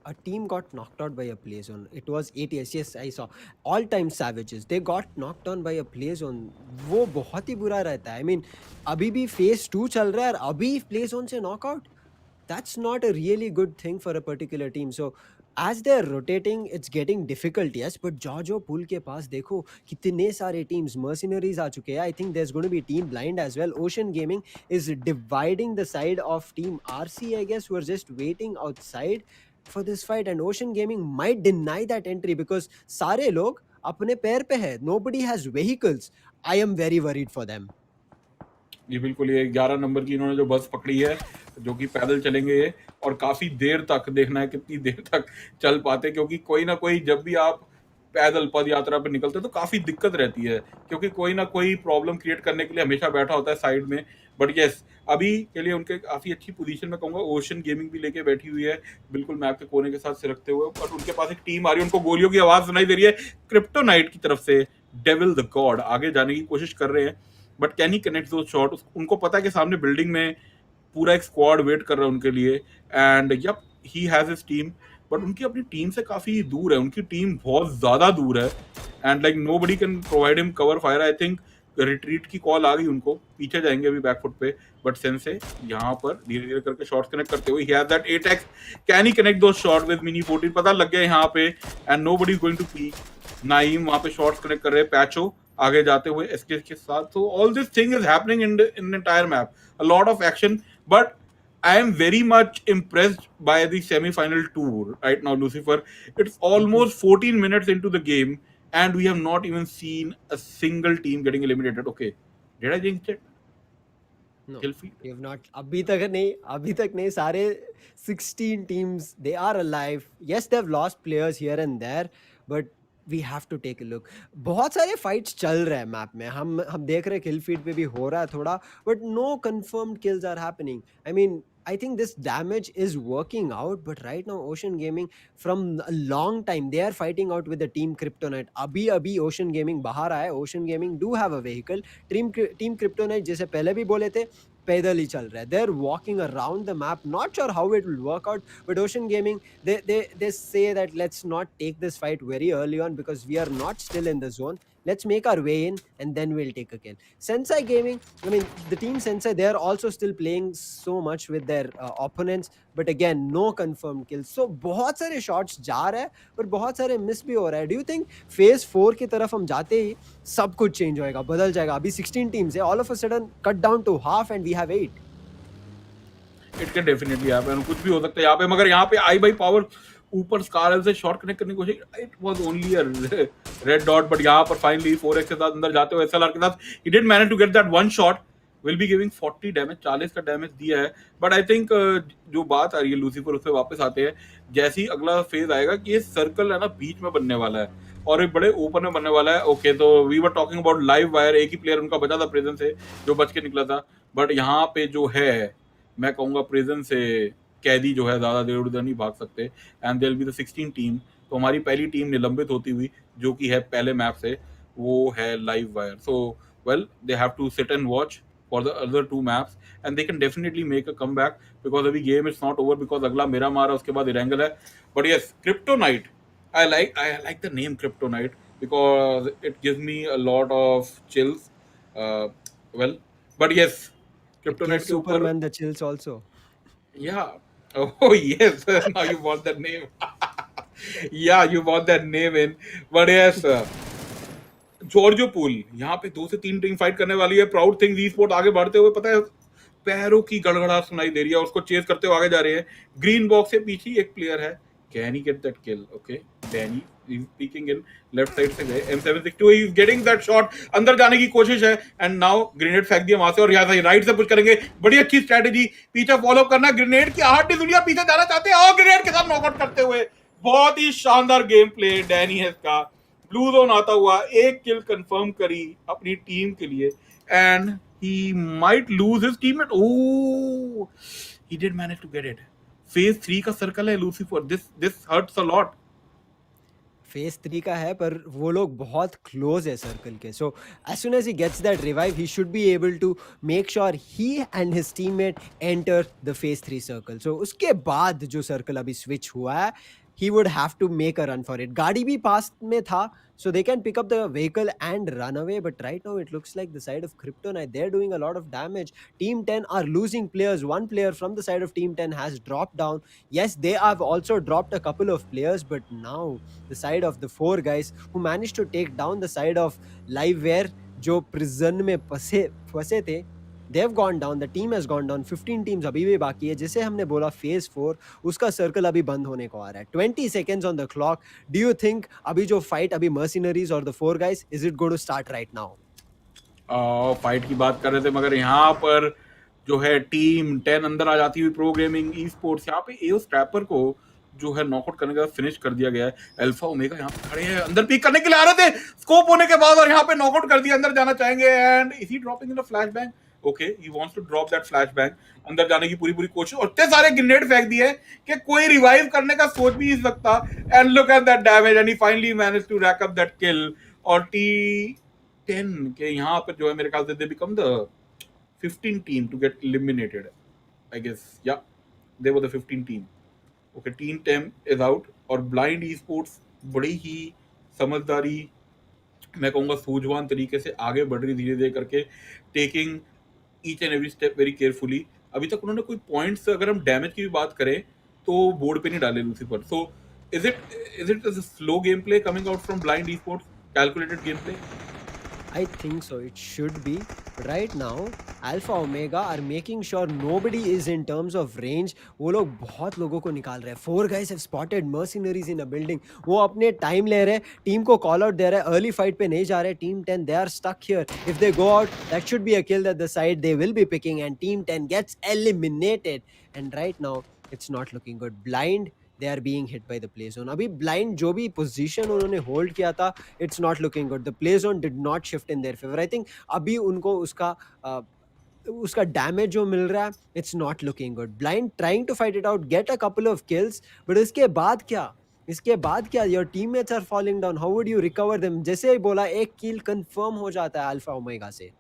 A team got knocked out by a play zone. It was ATS. Yes, I saw. All time savages. They got knocked down by a play zone. वो बहुत ही बुरा रहता है. I mean, अभी भी phase 2 चल रहा है और अभी play zone से knockout. That's not a really good thing for a particular team. So as they're rotating, it's getting difficult, yes, but Jojo pool के पास देखो कितने सारे teams, mercenaries आ चुके हैं. I think there's going to be team blind as well. Ocean Gaming is dividing the side of team RC, I guess, who are just waiting outside for this fight, and Ocean Gaming might deny that entry because सारे लोग अपने पैर पे है. Nobody has vehicles. I am very worried for them.
जी बिल्कुल, ये 11 number की इन्होंने जो बस पकड़ी है, जो कि पैदल चलेंगे ये, और काफी देर तक देखना है कितनी देर तक चल पाते, क्योंकि कोई ना कोई, जब भी आप पैदल पद यात्रा पर निकलते हैं तो काफी दिक्कत रहती है, क्योंकि कोई ना कोई प्रॉब्लम क्रिएट करने के लिए हमेशा बैठा होता है साइड में। बट यस, अभी के लिए उनके काफी अच्छी पोजीशन में कहूंगा। ओशन गेमिंग भी लेके बैठी हुई है बिल्कुल मैप के कोने के साथ सिरकते हुए, और उनके पास एक टीम आ रही है, उनको गोलियों की आवाज सुनाई दे रही है क्रिप्टोनाइट की तरफ से। डेविल द गॉड आगे जाने की कोशिश कर रहे हैं, but can he connect those shot? उनको पता है कि सामने बिल्डिंग में पूरा एक स्क्वाड वेट कर रहा है उनके लिए। And yep, he has his team, but उनकी अपनी टीम से काफी दूर है, उनकी टीम बहुत ज्यादा दूर है। And like nobody can provide him cover fire. I think retreat की कॉल आ गई उनको, पीछे जाएंगे अभी बैकफुट पे। बट सेंसे यहाँ पर धीरे धीरे करके शॉट्स कनेक्ट करते हुए, he has that 8x, can he connect those shot with mini 14, पता लग गया यहाँ पे। And nobody is going to peek. नाइम वहां पे शॉट्स कनेक्ट कर रहे हैं, पैचो आगे जाते हुए एसके के साथ। So all this thing is happening in entire map, a lot of action. But I am very much impressed by the semi-final tour right now, Lucifer. It's almost 14 minutes into the game, and we have not even seen a single team getting eliminated. Okay, did I jinx it?
No,
Kill feed?
we have not. अभी तक नहीं सारे 16 teams, they are alive. Yes, they've lost players here and there, but we have to take a look. बहुत सारे fights चल रहे हैं map में, हम देख रहे हैं kill feed पे भी हो रहा है थोड़ा, but no confirmed kills are happening. I mean, I think this damage is working out, but right now Ocean Gaming from a long time they are fighting out with the team Kryptonite. अभी Ocean Gaming बाहर आया. Ocean Gaming do have a vehicle. Team Kryptonite जैसे पहले भी बोले थे, पैदल ही चल रहा है. They're walking around the map. Not sure how it will work out, but Ocean Gaming they say that let's not take this fight very early on because we are not still in the zone. Let's make our way in and then we'll take a kill. Sensei Gaming, I mean the team Sensei, they are also still playing so much with their opponents, but again no confirmed kills. So बहुत सारे shots जा रहे हैं पर बहुत सारे miss भी हो रहा है. Do you think phase 4 की तरफ हम जाते ही सब कुछ change होएगा, बदल जाएगा? अभी 16 teams है, all of a sudden cut down to half and we have 8.
It can definitely happen. कुछ भी हो सकता है यहाँ पे, मगर यहाँ पे आई बाई पावर ऊपर स्कारल से शॉट कनेक्ट करने की कोशिश, it was only a red dot. But यहाँ पर फाइनली 4x के साथ अंदर जाते हुए एसएलआर के साथ he did manage to get that one shot, will be giving 40 damage, 40 का डैमेज दिया है। बट आई थिंक जो बात आ रही है लूसीफर, उस पर वापस आते हैं। जैसे ही अगला फेज आएगा कि ये सर्कल है ना बीच में बनने वाला है और एक बड़े ओपन में बनने वाला है। ओके, तो we were talking about Live Wire, एक ही प्लेयर उनका बचा था प्रेजेंट से जो बच के निकला था। बट यहाँ पे जो है मैं कहूँगा प्रेजेंट से कैदी जो है ज्यादा देर उधर नहीं भाग सकते। And there will be the 16 team. तो हमारी पहली टीम निलंबित होती हुई जो कि है पहले मैप से, वो है live wire. So well, they have to sit and watch for the other two maps and they can definitely make a comeback because अभी game is not over because अगला मेरा मारा, उसके बाद Erangel है। But yes, Kryptonite, I like the name Kryptonite because it gives me a lot of chills. Well, but yes, Kryptonite के ऊपर
Superman the chills also.
yeah. Oh yes, now you want that name. Yeah, you want that name in. But yes, Georgopol यहाँ पे 2 से 3 team fight करने वाली है। Proud things e-sport आगे बढ़ते हुए, पता है पैरों की गड़गड़ाहट सुनाई दे रही है, उसको चेस करते हुए आगे जा रहे हैं। ग्रीन बॉक्स से पीछे एक प्लेयर है, can he gate that kill? Okay, Danny is peeking in, left side से गए M762, he is getting that shot, अंदर जाने की कोशिश है एंड नाउ ग्रेनेड फेंक दिया वहां से और यहाँ से राइट से पुश करेंगे। बड़ी अच्छी स्ट्रेटेजी, पीछे फॉलो करना, ग्रेनेड की आहट नहीं, दुनिया पीछे जाना चाहते हैं और ग्रेनेड के साथ नॉकआउट करते हुए बहुत ही शानदार गेम प्ले डैनी है इसका। ब्लू जोन आता हुआ एक किल कंफर्म करी अपनी टीम के लिए and he might lose his teammate. Oh, he did manage to get it. Phase 3 का सर्कल है Lucifer, this hurts a lot.
Phase 3 का है पर वो लोग बहुत क्लोज है सर्कल के. So as soon as he gets that revive he should be able to make sure he and his teammate enter the phase 3 circle. सो उसके बाद जो सर्कल अभी स्विच हुआ है he would have to make a run for it. गाड़ी भी पास में था so they can pick up the vehicle and run away, but right now it looks like the side of Kryptonite, they're doing a lot of damage. Team 10 are losing players. One player from the side of Team 10 has dropped down. Yes, they have also dropped a couple of players, but now the side of the 4 guys who managed to take down the side of Liveware जो prison में फंसे थे, they have gone down. The team has gone down. 15 teams अभी भी बाकी है. जैसे हमने बोला phase 4 उसका सर्कल अभी बंद होने को आ रहा है. 20 seconds on the clock. Do you think अभी जो fight अभी mercenaries और the 4 guys, is it going to start right now?
Fight की बात कर रहे थे मगर यहाँ पर जो है टीम 10 अंदर आ जाती हुई प्रो गेमिंग ई स्पोर्ट्स, यहाँ पे एओ स्ट्रैपर को जो है नॉकआउट करने के बाद फिनिश कर दिया गया है. अल्फा ओमेगा यहाँ पे खड़े हैं, अंदर पीक करने के लिए आ रहे थे स्कोप होने के बाद और यहाँ पे नॉकआउट कर दिया. अंदर जाना चाहेंगे and is he dropping in a flash bang? Okay, he wants to drop that flash bang. अंदर जाने की पूरी कोशिश और इतने सारे ग्रेनेड फेंक दिए कि कोई रिवाइव करने का सोच भी नहीं सकता. And look at that damage and he finally manage to rack up that kill. और T10 के यहाँ पर जो है मेरे ख्याल से they become the 15 team to get eliminated. I guess, yeah, they were the 15 team. Okay, Team 10 is out और ब्लाइंड ई स्पोर्ट्स बड़ी ही समझदारी, मैं कहूँगा सूझवान तरीके से आगे बढ़ रही धीरे धीरे करके, taking each and every step very carefully. अभी तक उन्होंने कोई पॉइंट्स, अगर हम डैमेज की भी बात करें तो बोर्ड पे नहीं डाले Lucifer. So is it slow game play coming out from blind e sports, calculated game play?
I think so. It should be. But right now, Alpha Omega are making sure nobody is in terms of range. वो लोग बहुत लोगों को निकाल रहे हैं. 4 guys have spotted mercenaries in a building. वो अपने time ले रहे हैं. Team को call out दे रहे हैं. Early fight पे नहीं जा रहे. Team 10 they are stuck here. If they go out, that should be a kill that the side they will be picking, and Team 10 gets eliminated. And right now, it's not looking good. Blind, they are being hit by the play zone. अभी blind जो भी position उन्होंने hold किया था, it's not looking good. The play zone did not shift in their favor. I think अभी उनको उसका damage जो मिल रहा है, it's not looking good. Blind trying to fight it out, get a couple of kills, but इसके बाद क्या? Your teammates are falling down. How would you recover them? जैसे ही बोला, एक kill confirm हो जाता है अल्फा ओमेगा से.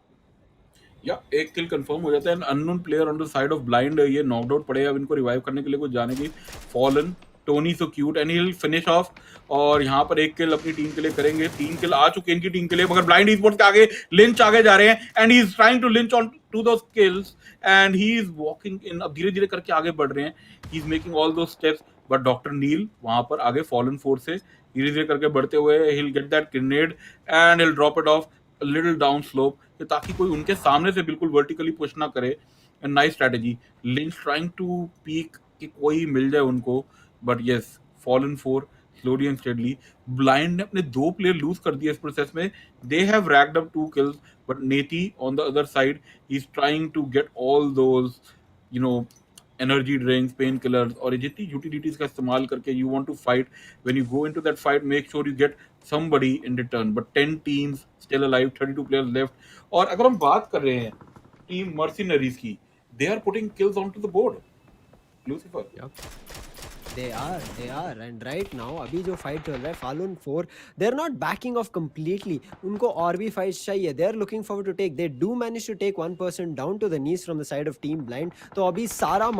या एक किल कंफर्म हो जाता है। Unknown player on the side of blind, ये नॉकड आउट पड़े, अब इनको रिवाइव करने के लिए कुछ जाने की। Fallen Tony so cute and he will finish off, और यहाँ पर एक किल अपनी टीम के लिए करेंगे। 3 किल आ चुके हैं इनकी टीम के लिए, मगर ब्लाइंड स्पोर्ट्स के आगे लिंच आगे जा रहे हैं and he is trying to lynch on to those kills and he is walking in. अब धीरे धीरे करके आगे बढ़ रहे हैं, ही इज मेकिंग ऑल दो स्टेप्स, बट डॉक्टर नील वहां पर आगे फॉलन फोर्स से धीरे धीरे करके बढ़ते हुए he will get that grenade and he will drop it of little down slope, ताकि कोई उनके सामने से बिल्कुल वर्टिकली पुश ना करे। And nice strategy, Lynch trying to peek कि कोई मिल जाए उनको, but yes Fallen 4 slowly and steadily. Blind ने अपने 2 प्लेयर लूज कर दिए इस प्रोसेस में। They have racked up 2 kills, but नेती on the other side is trying to get all those you know energy drinks, pain killers और ये जितनी यूटिलिटीज का इस्तेमाल करके you want to fight, when you go into that fight make sure you get somebody in return, but 10 teams still alive, 32 players left। और अगर हम बात कर रहे हैं टीम मर्सिनरीज की, they are putting kills onto the board, Lucifer।
Yep. They are, and right now अभी जो fight चल रहा है Falun 4, they're not backing off completely. उनको और भी fights चाहिए. They're looking forward to take. They do manage to take one person down to the knees from the side of Team Blind. तो अभी सारा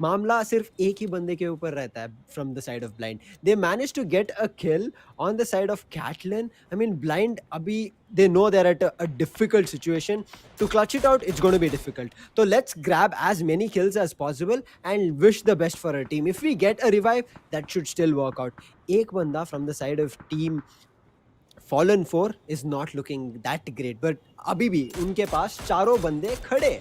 मामला सिर्फ एक ही बंदे के ऊपर रहता है from the side of Blind. They managed to get a kill on the side of Catlin. I mean, Blind अभी they know they're at a difficult situation. To clutch it out, it's going to be difficult. So let's grab as many kills as possible and wish the best for our team. If we get a revive, that should still work out. एक बंदा from the side of Team Fallen 4 is not looking that great, but अभी भी उनके पास चारों बंदे खड़े।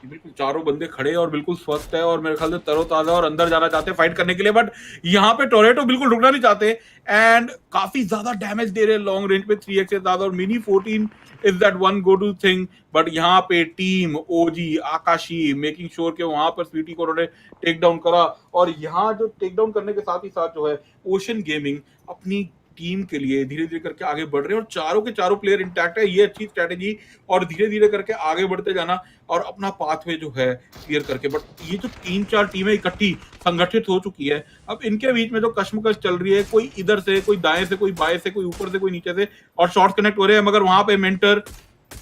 बिल्कुल चारों बंदे खड़े और बिल्कुल स्वस्थ है और मेरे ख्याल से तरोताजा और अंदर जाना चाहते हैं फाइट करने के लिए, बट यहाँ पे टोरेटो बिल्कुल रुकना नहीं चाहते एंड काफी ज्यादा डैमेज दे रहे हैं लॉन्ग रेंज पे 3x से ज्यादा, और Mini 14 is that one go to thing. But यहाँ पे टीम ओजी आकाशी मेकिंग श्योर के वहां पर स्वीटी को उन्होंने टेक डाउन करा, और यहाँ जो टेक डाउन करने के साथ ही साथ जो है ओशन गेमिंग अपनी टीम के लिए धीरे धीरे करके आगे बढ़ रहे हैं और चारों के चारों प्लेयर इंटैक्ट है। ये अच्छी स्ट्रेटेजी, और धीरे धीरे करके आगे बढ़ते जाना और अपना पाथवे जो है क्लियर करके। बट ये जो 3-4 टीमें इकट्ठी संगठित हो चुकी है, अब इनके बीच में जो कश्मकश चल रही है, कोई इधर से, कोई दाएं से, कोई बाएं से, कोई ऊपर से, कोई नीचे से, और शॉर्ट कनेक्ट हो रहे हैं। मगर वहां पे मेंटर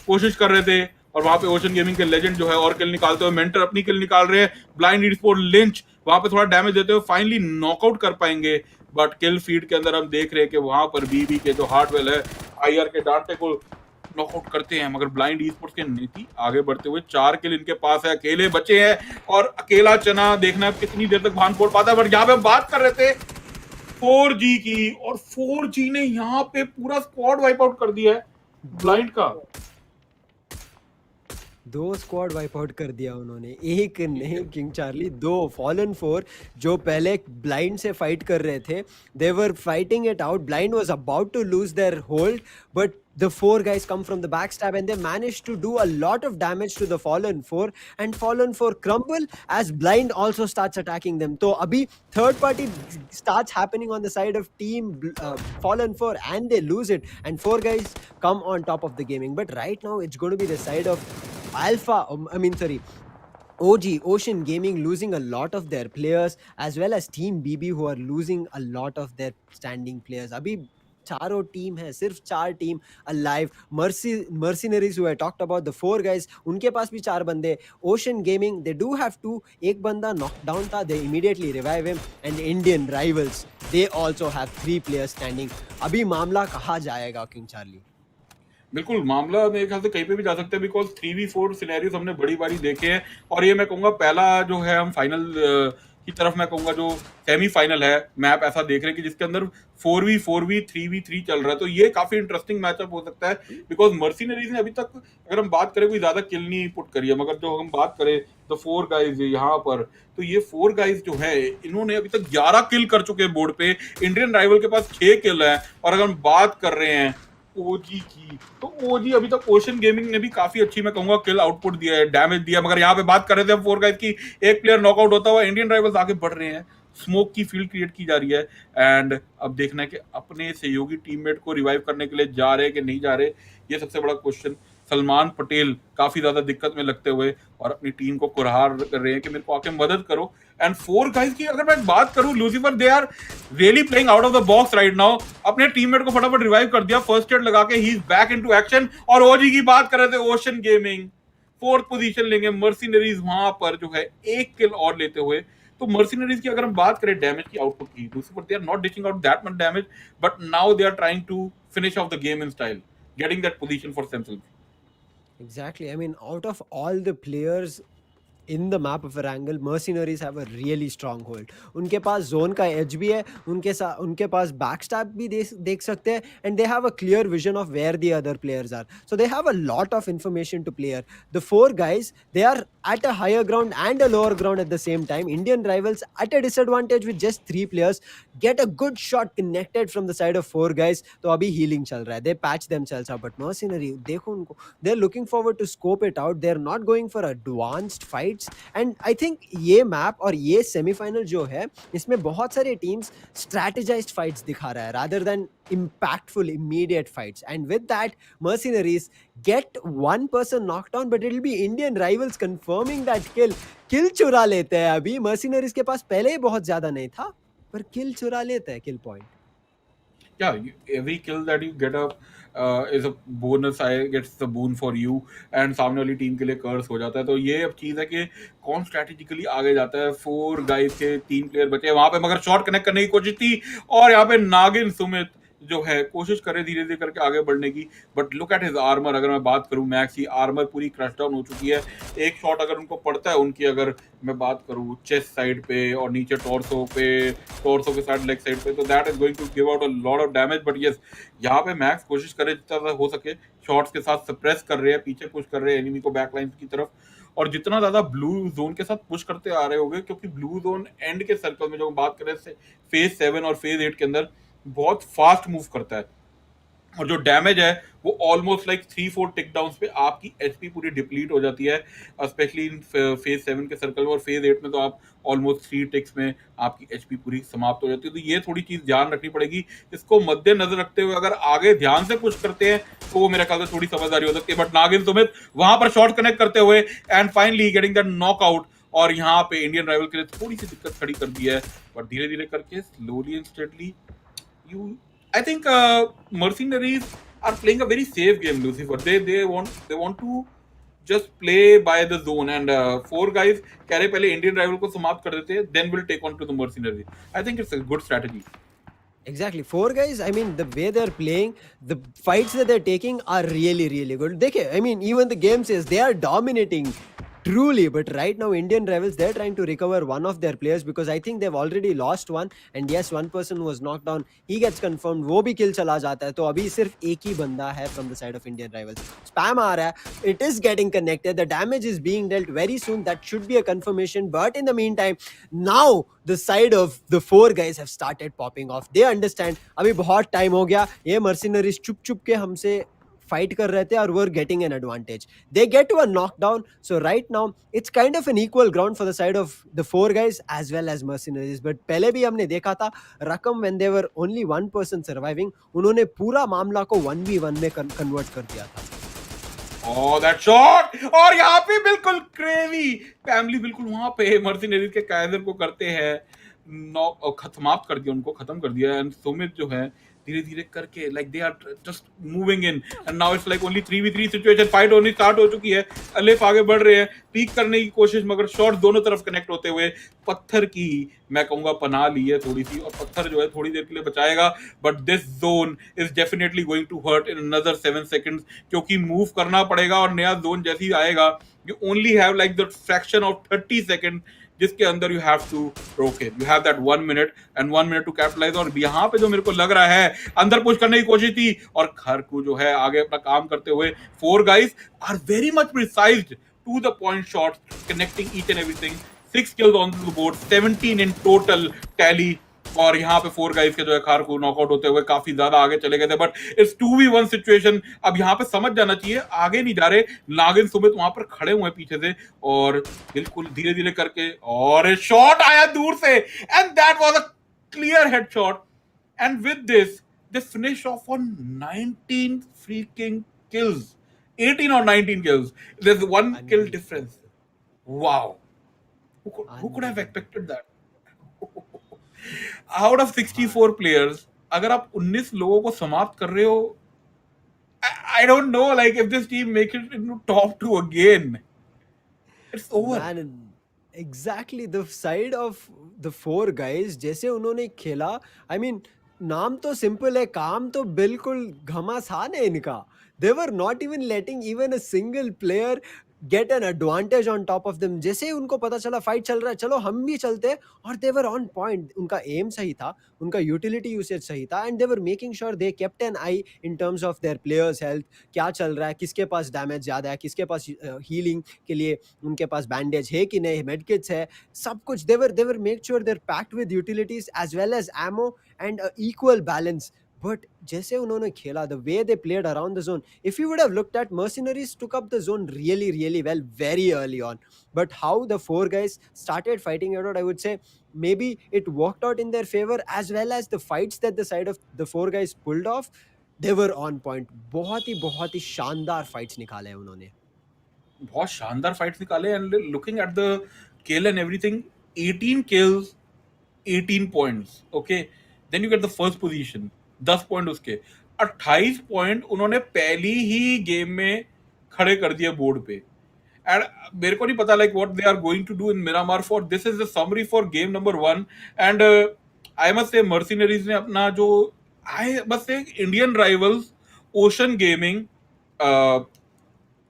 कोशिश कर रहे थे और वहां पे ओशन गेमिंग के लेजेंड जो है और किल निकालते हुए, मेंटर अपनी किल निकाल रहे हैं। ब्लाइंड स्पोर्ट लिंच वहां पे थोड़ा डैमेज देते हुए फाइनली नॉकआउट कर पाएंगे, बट किल फीड के अंदर हम देख रहे हैं कि वहां पर बीबी के जो हार्टवेल है आईआर के डांटे को नॉकआउट करते हैं। मगर ब्लाइंड स्पोर्ट्स के नीति आगे बढ़ते हुए 4 किल इनके पास है, अकेले बचे हैं और अकेला चना देखना कितनी देर तक भान फोड़ पाता है। बट यहाँ पे बात कर रहे थे 4G की, और 4G ने यहाँ पे पूरा स्क्वाड वाइप आउट कर दिया है ब्लाइंड का।
2 स्क्वाड वाइप आउट कर दिया उन्होंने, एक नहीं किंग चार्ली, 2 फॉलन 4 जो पहले ब्लाइंड से फाइट कर रहे थे। They were fighting it out, Blind was about to lose their hold, but the 4 guys come from the backstab and they manage to do a lot of damage to the Fallen 4, and Fallen 4 crumble as Blind also starts attacking them. So abhi third party starts happening on the side of team Fallen 4 and they lose it, and 4 guys come on top of the gaming. But right now it's going to be the side of OG Ocean Gaming losing a lot of their players, as well as Team BB who are losing a lot of their standing players. Abhi चारों team है, सिर्फ 4 team alive. Mercenaries हुआ, talked about the 4 guys, उनके पास भी 4 बंदे। Ocean gaming, they do have 2, एक बंदा knockdown था, दे immediately revive him. And Indian Rivals, they also have 3 players standing. अभी मामला कहाँ जाएगा किंग चार्ली?
बिल्कुल, मामला मेरे ख्याल से कहीं पे भी जा सकता है, बिकॉज 3v4 सिनेरियोज हमने बड़ी बारी देखे हैं। और ये मैं कहूंगा पहला जो है हम फाइनल की तरफ, मैं कहूंगा जो सेमीफाइनल है मैप ऐसा देख रहे हैं कि जिसके अंदर 4v4v 3v3 चल रहा है। तो ये काफी इंटरेस्टिंग मैचअप हो सकता है, बिकॉज मर्सिनरीज ने अभी तक, अगर हम बात करें, कोई ज्यादा किल नहीं पुट करी है। मगर जो हम बात करें द 4 गाइज यहाँ पर, तो ये 4 गाइज जो है इन्होंने अभी तक 11 किल कर चुके हैं बोर्ड पे। इंडियन राइवल के पास 6 किल है। और अगर हम बात कर रहे हैं ओजी की, तो ओजी अभी तक ओशन गेमिंग ने भी काफी अच्छी, मैं कहूंगा, किल आउटपुट दिया है, डैमेज दिया। मगर यहाँ पे बात कर रहे थे 4 गाइस की, एक प्लेयर नॉकआउट होता हुआ इंडियन राइवल्स आगे बढ़ रहे हैं। स्मोक की फील्ड क्रिएट की जा रही है। एंड अब देखना है कि अपने सहयोगी टीममेट को रिवाइव करने के लिए जा रहे हैं कि नहीं जा रहे, ये सबसे बड़ा क्वेश्चन। सलमान पटेल काफी ज्यादा दिक्कत में लगते हुए और अपनी टीम को कुरहार कर रहे हैं कि मेरे को आके मदद करो। एंड 4 गाइस की अगर मैं बात करूं, Lucifer, they are really playing out of the box right now. अपने टीममेट को फटाफट रिवाइव कर दिया, फर्स्ट एड लगा के, he is back into action. और ओजी की बात कर रहे थे, ओशन गेमिंग 4th पोजीशन लेंगे। मर्सिनरीज वहां पर जो है 1 किल और लेते हुए। तो मर्सिनरीज की अगर हम बात करें डैमेज की आउटपुट की, Lucifer, they are not dishing out that much damage, but now they are trying to finish off the game in style, getting that position for themselves.
Exactly. I mean, out of all the players in the map of Erangel, mercenaries have a really strong hold. उनके पास zone का as भी है, उनके पास backstab भी देख सकते हैं, and they have a clear vision of where the other players are. So they have a lot of information to player. The 4 guys, they are at a higher ground and a lower ground at the same time. Indian rivals at a disadvantage with just 3 players. Get a good shot connected from the side of 4 guys. तो अभी healing चल रहा है. They patch themselves up. But mercenary, देखो उनको, they're looking forward to scope it out. They're not going for advanced fights. And I think ये map और ये सेमीफाइनल जो है, इसमें बहुत सारे टीम्स स्ट्रैटेजाइज्ड फाइट्स दिखा रहा है rather than impactful immediate fights. And with that, mercenaries get one person knocked down, but it'll be Indian rivals confirming that kill चुरा लेते हैं। अभी mercenaries के पास पहले ही बहुत ज्यादा नहीं था, पर kill चुरा लेते हैं, kill point.
Yeah, every kill that you get up is a bonus, I gets the boon for you, and सामने वाली टीम के लिए कर्स हो जाता है। तो ये अब चीज है कि कौन स्ट्रेटेजिकली आगे जाता है। 4 गाइस के 3 प्लेयर बचे वहां पे, मगर शॉट कनेक्ट करने की कोशिश थी, और यहाँ पे नागिन सुमित जो है कोशिश करे धीरे धीरे करके आगे बढ़ने की। But look at his armour, अगर मैं बात करूं, मैक्स की आर्मर पूरी क्रश डाउन हो चुकी है। एक शॉट अगर उनको पड़ता है उनकी, अगर मैं बात करूं चेस्ट साइड पे और नीचे टॉर्सो के साइड, लेग साइड पे, तो that is going to give out a lot of damage. But yes, यहाँ पे मैक्स कोशिश करे जितना हो सके, शॉट्स के साथ सप्रेस कर रहे हैं, पीछे पुश कर रहे हैं एनिमी को बैकलाइन की तरफ। और जितना ज्यादा ब्लू जोन के साथ पुश करते आ रहे होंगे, क्योंकि ब्लू जोन एंड के सर्कल में जो हम बात करें फेज 7 और फेज 8 के अंदर बहुत फास्ट मूव करता है, और जो डैमेज है वो ऑलमोस्ट लाइक 3-4 टिक डाउन पे आपकी एचपी पूरी डिप्लीट हो जाती है, स्पेशली इन फेज 7 के सर्कल में। और फेज 8 में तो आप ऑलमोस्ट 3 टिक्स में आपकी एचपी पूरी समाप्त हो जाती है। तो ये थोड़ी चीज ध्यान रखनी पड़ेगी। इसको मद्देनजर रखते हुए अगर आगे ध्यान से पुश करते हैं तो वो मेरे ख्याल से थोड़ी समझदारी हो सकती है। बट नागिन सुमित वहां पर शॉट कनेक्ट करते हुए and finally getting that knockout, और यहाँ पे इंडियन राइवल के लिए थोड़ी सी दिक्कत खड़ी कर दी है। बट धीरे धीरे करके, slowly and steadily, I think mercenaries are playing a very safe game, Lucifer. They want to just play by the zone, and 4 guys कह रहे पहले इंडियन राइवल को समाप्त कर देते हैं, then we'll take on to the mercenaries. I think it's a good strategy.
Exactly. 4 guys, I mean, the way they're playing, the fights that they're taking are really, really good. देखिए, I mean, even the game says they are dominating. Truly, but right now Indian rivals, they're trying to recover one of their players, because I think they've already lost one, and yes, one person was knocked down, he gets confirmed, वो भी kill चला जाता है। तो अभी सिर्फ एक ही बंदा है from the side of Indian rivals। Spam आ रहा है, it is getting connected, the damage is being dealt very soon, that should be a confirmation। But in the meantime, now the side of the 4 guys have started popping off, they understand अभी बहुत time हो गया, ये mercenaries चुप चुप के हमसे fight कर रहे थे और were getting an advantage, they get to a knockdown. So right now it's kind of an equal ground for the side of the 4 guys as well as Mercenaries. But पहले भी हमने देखा था रकम, when they were only 1 person surviving, उन्होंने पूरा मामला को 1v1 में कन्वर्ट कर दिया था।
Oh, that shot! और यहाँ पे बिल्कुल क्रेवी फैमिली बिल्कुल वहां पे मर्सिनरीज के कायदर को करते हैं, समाप्त कर दिया, उनको खत्म कर दिया। एंड सुमित जो है धीरे धीरे करके like they are just moving in and now it's like only 3v3 situation, fight होनी स्टार्ट हो चुकी है, अलिफ आगे बढ़ रहे हैं, पीक करने की कोशिश, मगर शॉट दोनों तरफ कनेक्ट होते हुए पत्थर की मैं कहूंगा पनाह ली है थोड़ी सी, और पत्थर जो है थोड़ी देर के लिए बचाएगा, but this zone is definitely going to hurt in another 7 seconds, क्योंकि मूव करना पड़ेगा और नया जोन जैसे ही आएगा you only have like the fraction of 30 seconds जिसके अंदर यू हैव टू रोक it, you have that 1 minute and 1 minute to capitalize. और यहाँ पे जो मेरे को लग रहा है अंदर पुश करने की कोशिश थी, और खरकू जो है आगे अपना काम करते हुए, 4 guys are very much precised to the point shots connecting each and everything, 6 kills on the board, 17 in total tally, और यहाँ पे 4 guys के जो है खारकू नॉकआउट होते हुए काफी ज्यादा आगे चले गए थे, बट इट्स 2v1 सिचुएशन। अब यहाँ पे समझ जाना चाहिए आगे नहीं जा रहे, नागिन सुमित वहां पर खड़े हुए हैं पीछे से, और बिल्कुल धीरे धीरे करके, और शॉट आया दूर से and that was a clear headshot, and with this they finish off on 19 freaking kills, 18 or 19 kills, there's 1 kill difference. Wow, who could have expected that? Out of 64 players, अगर आप 19 लोगों को समाप्त कर रहे हो, I don't know, like if this team makes it into top 2 again, it's over.
Man, exactly the side of the 4 guys जैसे उन्होंने खेला, I mean नाम तो सिंपल है, काम तो बिल्कुल घमासान है इनका। They were not even letting even a single player get an advantage on top of them। जैसे ही उनको पता चला फाइट चल रहा है, चलो हम भी चलते हैं, और they were on point। उनका एम सही था, उनका यूटिलिटी यूसेज सही था, and they were making sure they kept an eye in terms of their players health, क्या चल रहा है, किसके पास डैमेज ज़्यादा है, किसके पास हीलिंग के लिए उनके पास बैंडेज है कि नहीं, मेडकिट्स है, सब कुछ। they were make sure they're packed with utilities as well as ammo and equal balance। But जैसे उन्होंने खेला, the way they played around the zone, if you would have looked at, mercenaries took up the zone really well very early on, but how the 4 guys started fighting it out, I would say maybe it worked out in their favor, as well as the fights that the side of the 4 guys pulled off, they were on point। बहुत ही शानदार fights निकाले उन्होंने।
बहुत शानदार fights निकाले, and looking at the kill and everything, 18 kills 18 points, okay, then you get the first position, 10 point उसके, 28 point उन्होंने पहली ही गेम में खड़े कर दिए बोर्ड पे। एंड मेरे को नहीं पता like what they are going to do in Miramar for, this is the summary for game number 1, and I must say Mercenaries ने अपना जो, I must say Indian rivals Ocean Gaming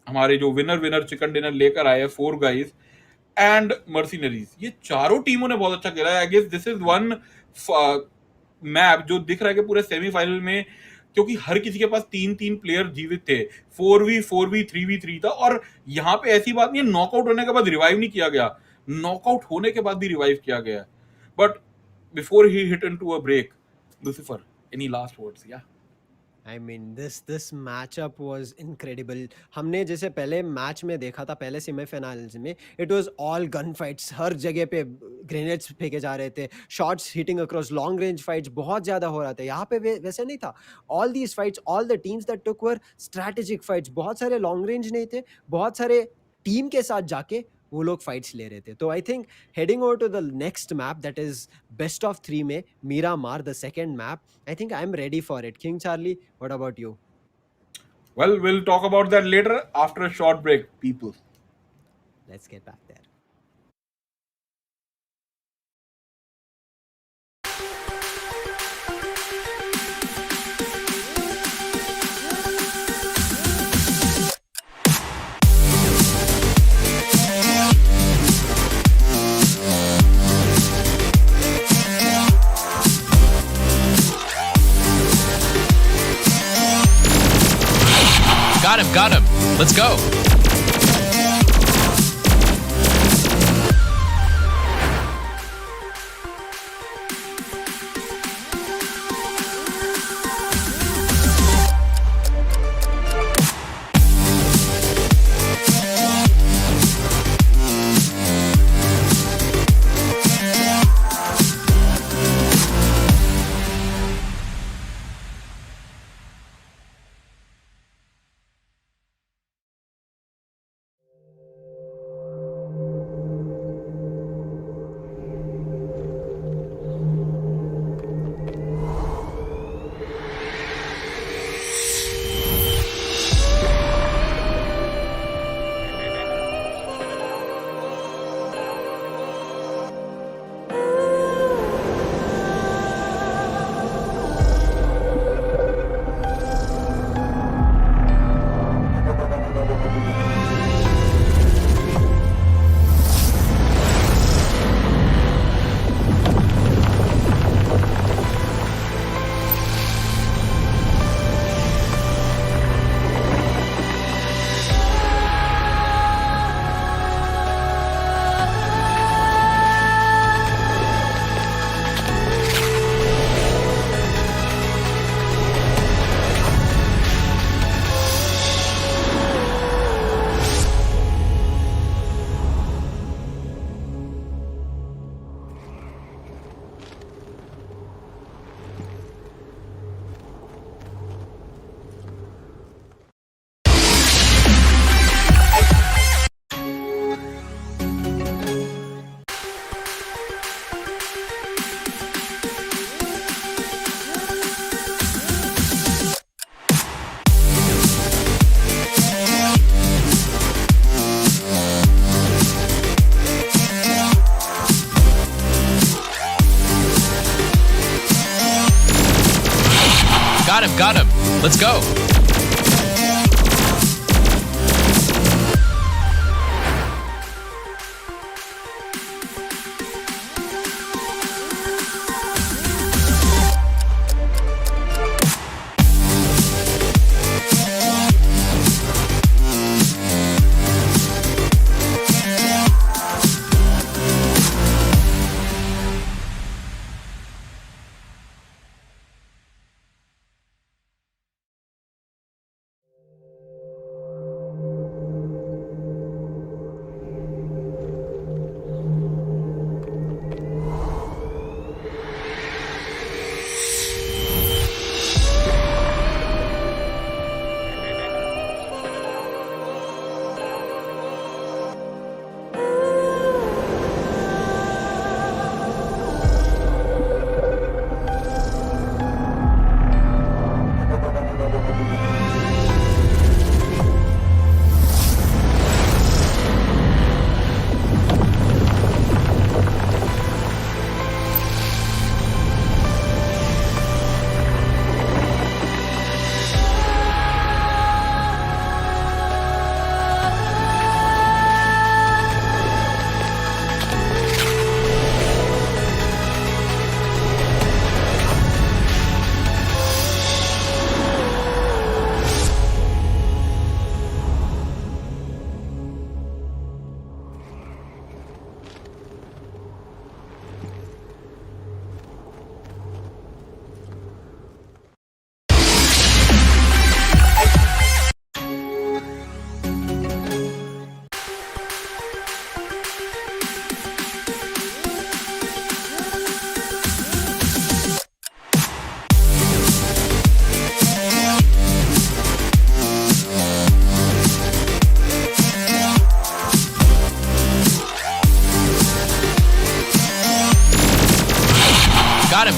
हमारे जो विनर चिकन डिनर लेकर आए 4 guys and Mercenaries, ये चारों टीमों ने बहुत अच्छा खेला है। I guess this is one map जो दिख रहा है कि पूरे सेमीफाइनल में, क्योंकि हर किसी के पास 3 प्लेयर जीवित थे, 4v4v 3v3 था, और यहाँ पे ऐसी बात नहीं है नॉकआउट होने के बाद रिवाइव नहीं किया गया, नॉकआउट होने के बाद भी रिवाइव किया गया। But before he hit into a break, Lucifer, any last words? Yeah
I mean this matchup was incredible। हमने जैसे पहले मैच में देखा था, पहले सेमीफाइनल्स में it was all gun fights, हर जगह पे ग्रेनेड्स फेंके जा रहे थे, shots hitting across, long range fights बहुत ज़्यादा हो रहा था। यहाँ पे वैसे नहीं था। All these fights, all the teams that took were strategic fights, बहुत सारे लॉन्ग रेंज नहीं थे, बहुत सारे टीम के साथ जाके वो लोग फाइट्स ले रहे थे। तो I think heading over to the next map, that is best of 3 में Miramar, the second map, I think I am ready for it. King Charlie, what about you?
Well, we'll talk about that later after a short break, people.
Let's get back there.
Got him. Let's go. Let's go.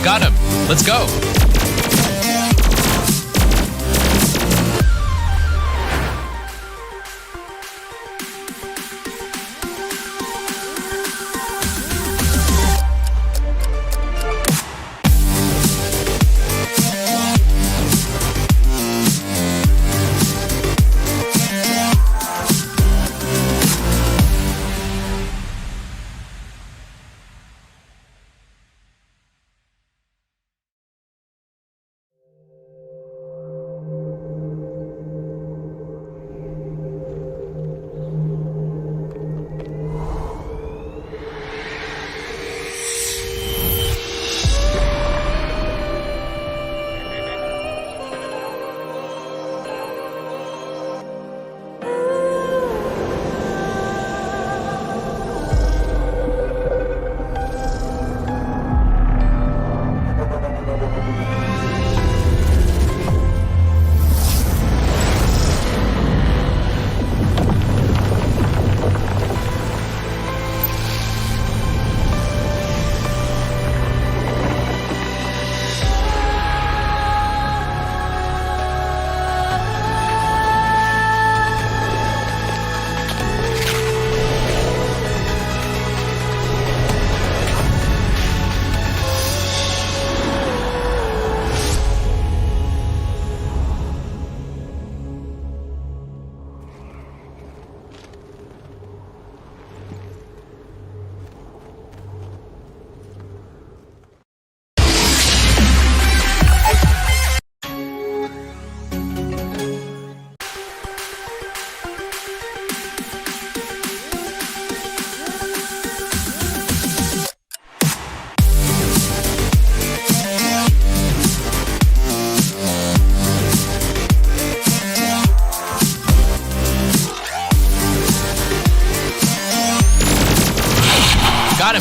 Got him. Let's go.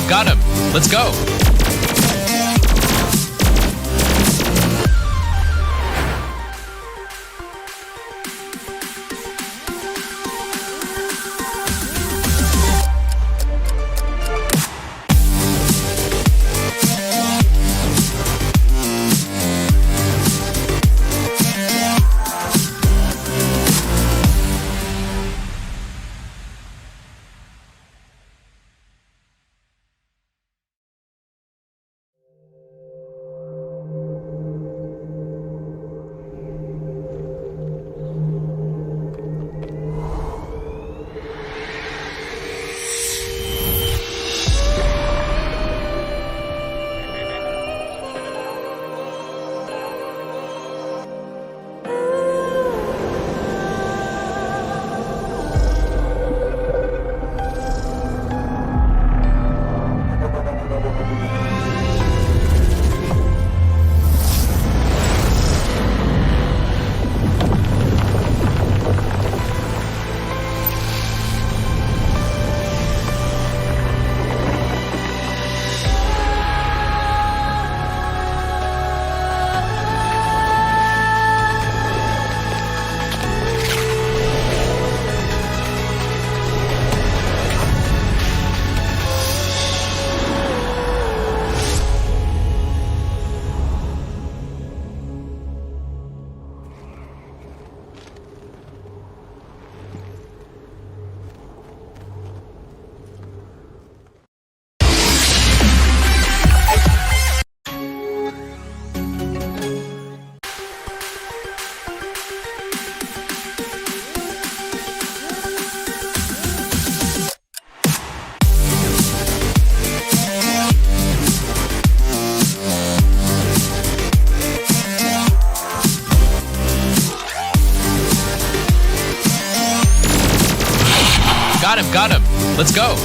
Got him. Let's go. Got him, got him. Let's go.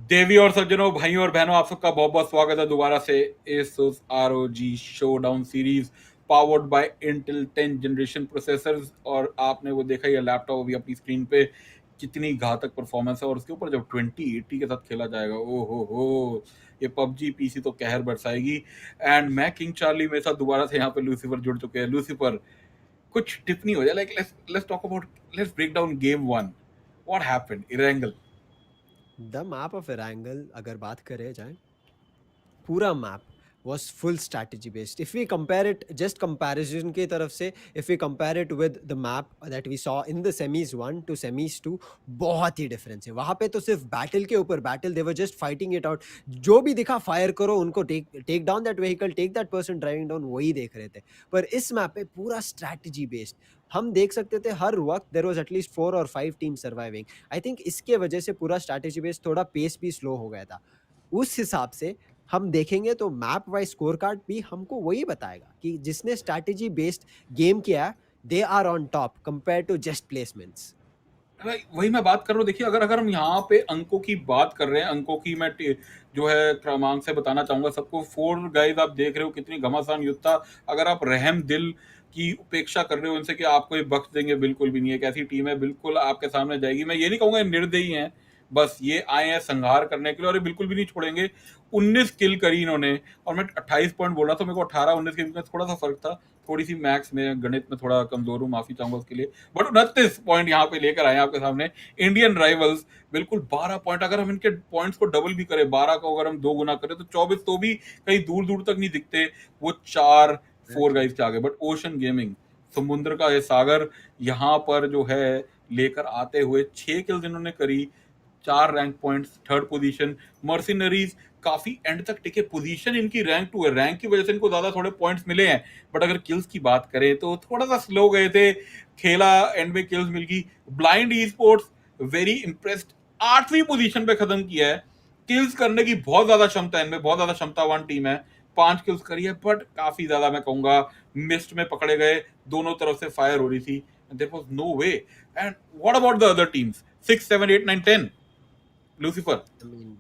देवी और सज्जनों, भाइयों और बहनों, आप सबका बहुत बहुत स्वागत है दोबारा से Asus ROG showdown series powered by Intel 10 generation processors. और आपने वो देखा, ये लैपटॉप अभी अपनी स्क्रीन पे कितनी घातक परफॉर्मेंस है, और उसके ऊपर जब 2080 के साथ खेला जाएगा, ओ हो, ये पबजी पीसी तो कहर बरसाएगी। एंड मैं किंग चार्ली, मेरे साथ दोबारा से यहाँ पे लूसीफर जुड़ चुके हैं। लूसीफर, कुछ टिप्पणी हो जाए, like let's talk about, let's break down game 1, what happened Erangel.
The map of Erangel अगर बात करें जाए, पूरा map was full strategy based. If we compare it, just comparison की तरफ से, if we compare it with the map that we saw in the semis 1 to semis 2, बहुत ही difference है। वहाँ पे तो सिर्फ बैटल के ऊपर battle, they were just fighting it out। जो भी दिखा फायर करो, उनको take down that vehicle, take that person driving down, वही देख रहे थे। पर इस मैप पे पूरा स्ट्रैटेजी बेस्ड हम देख सकते थे। हर वक्त देयर वाज एटलीस्ट 4 और 5 टीम सर्वाइविंग। आई थिंक इसके वजह से पूरा स्ट्रैटेजी बेस्ड थोड़ा पेस भी स्लो हो गया था। उस हिसाब से हम देखेंगे तो मैप वाइज स्कोर कार्ड भी हमको वही बताएगा कि जिसने स्ट्रैटेजी बेस्ड गेम किया, they are on top compare to just placements.
वही मैं बात कर रहा हूँ। देखिए, अगर हम यहाँ पे अंकों की बात कर रहे हैं, अंकों की मैं जो है क्रमांक से बताना चाहूंगा सबको। 4 गाइज आप देख रहे हो कितनी घमासान युद्ध था। अगर आप रहम दिल की उपेक्षा कर रहे हो इनसे कि आपको ये बख्श देंगे, बिल्कुल भी नहीं है। एक ऐसी टीम है, बिल्कुल आपके सामने जाएगी। मैं ये नहीं कहूंगा निर्दयी हैं, बस ये आए हैं संहार करने के लिए, और ये बिल्कुल भी नहीं छोड़ेंगे। 19 किल करी इन्होंने, और मैं 28 पॉइंट बोला था, मेरे को 18-19 के बीच में थोड़ा सा फर्क था। थोड़ी सी मैथ्स में, गणित में थोड़ा कमजोर हूँ, माफी चाहूंगा उसके लिए। बट 29 पॉइंट यहाँ पे लेकर आए आपके सामने इंडियन राइवल्स। बिल्कुल 12 पॉइंट, अगर हम इनके पॉइंट्स को डबल भी करें, 12 को अगर हम 2 गुना करें तो 24, तो भी कहीं दूर दूर तक नहीं दिखते वो 4 गाइस के आगे। बट ओशन गेमिंग, समुद्र का ये सागर, यहाँ पर जो है लेकर आते हुए 6 किल्स इन्होंने करी, 4 rank points, 3rd position. Mercenaries काफी एंड तक टिके, पोजीशन इनकी रैंक 2 है, रैंक की वजह से इनको ज्यादा थोड़े पॉइंट्स मिले हैं। बट अगर किल्स की बात करें तो थोड़ा सा स्लो गए थे, खेला एंड में किल्स मिल गई। ब्लाइंड ई स्पोर्ट्स वेरी इंप्रेस्ड, 8वीं पोजीशन पे खत्म किया है। किल्स करने की बहुत ज्यादा क्षमता है इनमें, बहुत ज्यादा क्षमतावान टीम है। 5 किल्स करी है, बट काफी ज्यादा मैं कहूंगा मिस्ट में पकड़े गए। दोनों तरफ से फायर हो रही थी, there was no way. And what about the other teams 6, 7, 8, 9, 10? Lucifer,
I mean,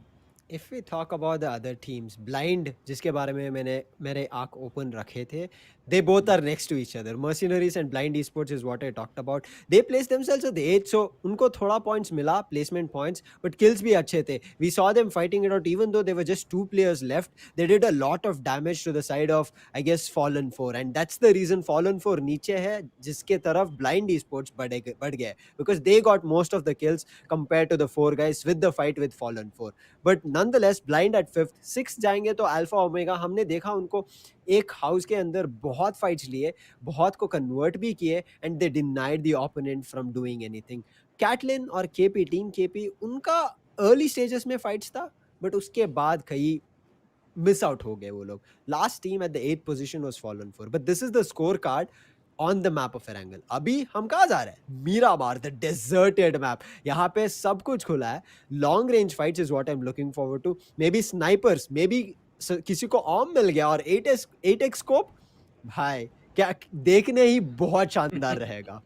if we talk about the other teams, blind जिसके बारे में मैंने मेरे आंख ओपन रखे थे, They both are next to each other. Mercenaries and Blind Esports is what I talked about. They placed themselves at the 8th, so unko thoda points mila, placement points, but kills bhi achhe the. We saw them fighting it out, even though there were just 2 players left. They did a lot of damage to the side of, I guess, Fallen 4, and that's the reason Fallen 4 niche hai, jiske taraf Blind Esports बढ़ गए, because they got most of the kills compared to the 4 guys with the fight with Fallen 4. But nonetheless, Blind at 5th, 6th जाएंगे तो Alpha Omega हमने देखा उनको एक house के अंदर बहुत फाइट्स लिए, बहुत को कन्वर्ट भी किए, and they denied the opponent from doing anything. कैटलिन और केपी, टीम केपी, उनका अर्ली स्टेजेस में फाइट्स था, बट उसके बाद कहीं मिस आउट हो गए वो लोग. Last team at the 8th position was Fallen four. But this is the score card on the map of Erangel. अभी हम कहाँ जा रहे हैं? Miramar, the deserted map. यहाँ पे सब कुछ खुला है. Long range fights is what I am looking forward to. Maybe snipers, maybe किसी को ऑम मिल गया और 8x स्कोप, भाई क्या देखने ही बहुत शानदार रहेगा.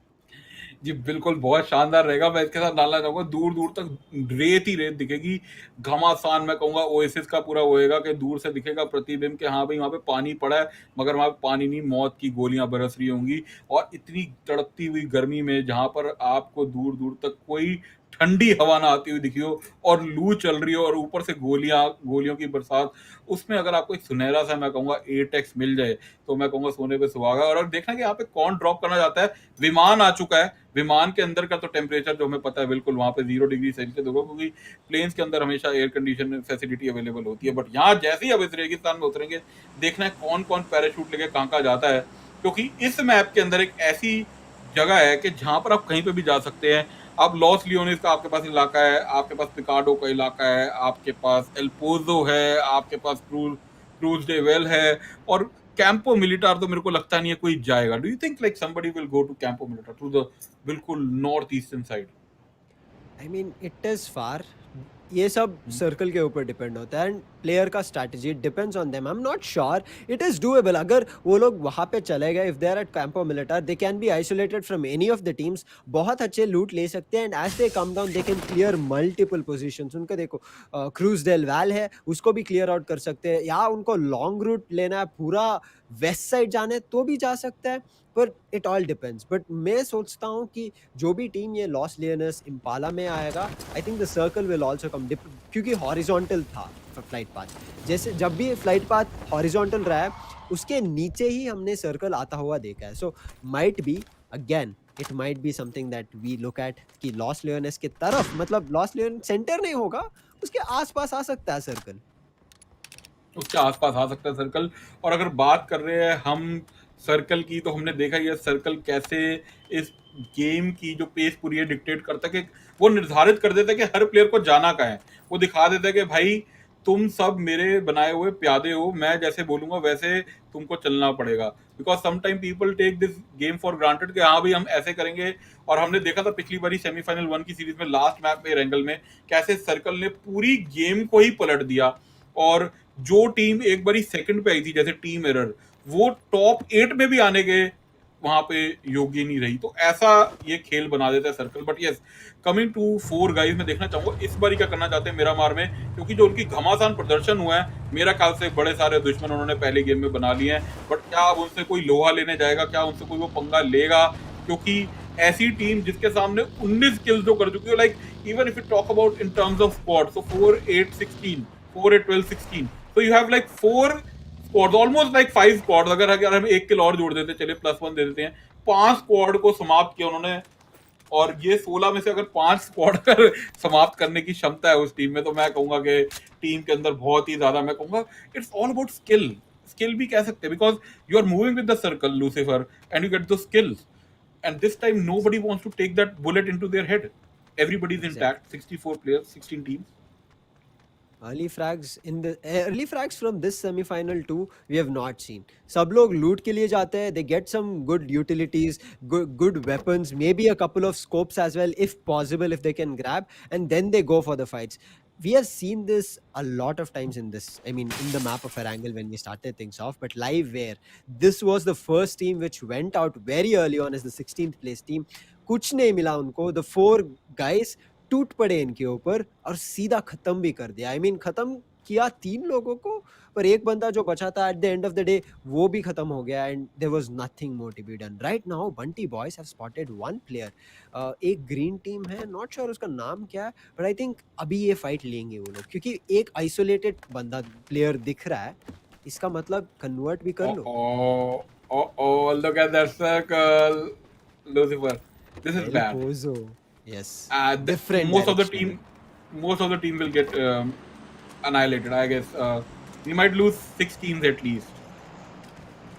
जी बिल्कुल, बहुत शानदार रहेगा. मैं इसके साथ डालना चाहूंगा, दूर दूर तक रेत ही रेत दिखेगी. घमासान, मैं कहूंगा ओएसिस का पूरा होएगा कि दूर से दिखेगा प्रतिबिंब कि हाँ भाई वहाँ पे पानी पड़ा है, मगर वहाँ पे पानी नहीं, मौत की गोलियां बरस रही होंगी. और इतनी तड़पती हुई गर्मी में जहां पर आपको दूर दूर तक कोई ठंडी हवा ना आती हुई दिखी हो और लू चल रही हो और ऊपर से गोलियों की बरसात, उसमें अगर आपको एक सुनहरा सा, मैं कहूंगा 8x मिल जाए, तो मैं कहूंगा सोने पे सुहागा. और देखना कि यहाँ पे कौन ड्रॉप करना चाहता है. विमान आ चुका है. विमान के अंदर का तो टेम्परेचर जो हमें पता है बिल्कुल वहां पे 0 डिग्री सेल्सियस होगा, क्योंकि प्लेन्स के अंदर हमेशा एयर कंडीशन फैसिलिटी अवेलेबल होती है. बट यहाँ जैसे ही अब इस रेगिस्तान में उतरेंगे, देखना है कौन कौन पैराशूट लेके कहाँ जाता है, क्योंकि इस मैप के अंदर एक ऐसी जगह है कि जहां पर आप कहीं पे भी जा सकते हैं. अब लॉस लियोनिस का आपके पास इलाका है, आपके पास पिकाडो का इलाका है, आपके पास एल्पोजो है, आपके पास क्रूज डे वेल है, और कैंपो मिलिटार तो मेरे को लगता नहीं है कोई जाएगा. Do you think like somebody will go to Campo Militar through the बिल्कुल north eastern side?
I mean it is far. ये सब सर्कल के ऊपर डिपेंड होता है, एंड प्लेयर का strategy depends on them. I am not sure it is doable. अगर वो लोग वहाँ पे चले गए, if they are at Campo Militar, they can be isolated from any of the teams. बहुत अच्छे लूट ले सकते हैं, and as they come down they can clear multiple positions. उनका देखो क्रूज डेल वैल है, उसको भी क्लियर आउट कर सकते हैं, या उनको लॉन्ग रूट लेना है, पूरा वेस्ट साइड जाना है तो भी जा सकता है. पर इट ऑल डिपेंड्स. बट मैं सोचता हूँ कि जो भी टीम ये लॉस लियोनस इम्पाला में आएगा, आई think the circle will also come, क्योंकि हॉरिजॉन्टल था फ्लाइट पाथ. जैसे जब भी फ्लाइट पाथ हॉरिजॉन्टल रहा है, उसके नीचे ही हमने सर्कल आता हुआ देखा है. So might be again, it might be something that we look at कि लॉस लियोनस के तरफ, मतलब लॉस लियोन सेंटर नहीं होगा, उसके आसपास आ सकता है सर्कल.
उसके आसपास आ सकता है सर्कल. और अगर बात कर रहे हैं हम सर्कल की, तो हमने देखा ये सर्कल कैसे इस गेम की जो पेस पूरी है डिक्टेट करता है, कि वो निर्धारित कर देता है कि हर प्लेयर को जाना कहाँ है. वो दिखा देता है कि भाई तुम सब मेरे बनाए हुए प्यादे हो, मैं जैसे बोलूंगा वैसे तुमको चलना पड़ेगा. Because sometime people take this game for granted कि हाँ भाई हम ऐसे करेंगे. और हमने देखा था पिछली बारी सेमीफाइनल 1 की सीरीज में लास्ट मैच में रेंगल में कैसे सर्कल ने पूरी गेम को ही पलट दिया. और जो टीम एक बारी सेकंड पे आई थी, जैसे टीम एरर, वो टॉप 8 में भी आने के वहां पे योग्य नहीं रही. तो ऐसा ये खेल बना देता है circle. But yes, coming to 4 guys, मैं देखना चाहूंगा इस बारी क्या करना चाहते हैं मिरामार में, क्योंकि जो उनकी घमासान प्रदर्शन हुआ है, मेरा ख्याल से बड़े सारे दुश्मन उन्होंने पहले गेम में बना लिए हैं. बट क्या अब उनसे कोई लोहा लेने जाएगा? क्या उनसे कोई वो पंगा लेगा? क्योंकि ऐसी टीम जिसके सामने 19 किल्स जो कर चुकी है, like even if you talk about in terms of squad, so 4 8 16 4 8 12 16, so you have like 4 squads, almost like 5 squads. अगर हम एक किल और जोड़ देते, चलिए +1 दे देते हैं, 5 स्क्वाड को समाप्त किया उन्होंने. और ये 16 में से अगर 5 स्क्वाड कर समाप्त करने की क्षमता है उस टीम में, तो मैं कहूंगा कि टीम के अंदर बहुत ही ज्यादा, मैं कहूंगा इट्स ऑल अबाउट स्किल भी कह सकते हैं. Because you are moving with the circle Lucifer and you get the skills, and this time nobody wants to take that bullet into their head. Everybody is intact. 64 players, 16 teams.
early frags from this semi-final too, we have not seen. सब लोग लूट के लिए जाते हैं, they get some good utilities, good weapons, maybe a couple of scopes as well if possible, if they can grab, and then they go for the fights. We have seen this a lot of times in this, I mean in the map of Erangel when we started things off, but live where this was the first team which went out very early on as the 16th place team. कुछ नहीं मिला उनको, the 4 guys टूट पड़े इनके ऊपर और सीधा खत्म भी कर दिया. आई मीन खत्म किया 3 लोगों को, पर एक बंदा जो बचा था at the end of the day वो भी खत्म हो गया and there was nothing more to be done. Right now Bunty Boys have spotted one player, एक ग्रीन टीम है, नॉट श्योर उसका नाम क्या है, बट आई थिंक अभी ये फाइट लेंगे वो लोग, क्योंकि एक आइसोलेटेड बंदा प्लेयर दिख रहा है, इसका मतलब कन्वर्ट भी कर लो।
Look at that circle, Lucifer. This is
L
bad.
Pozzo, yes,
The,
different
most of the team will get annihilated. I guess we might lose 6 teams at least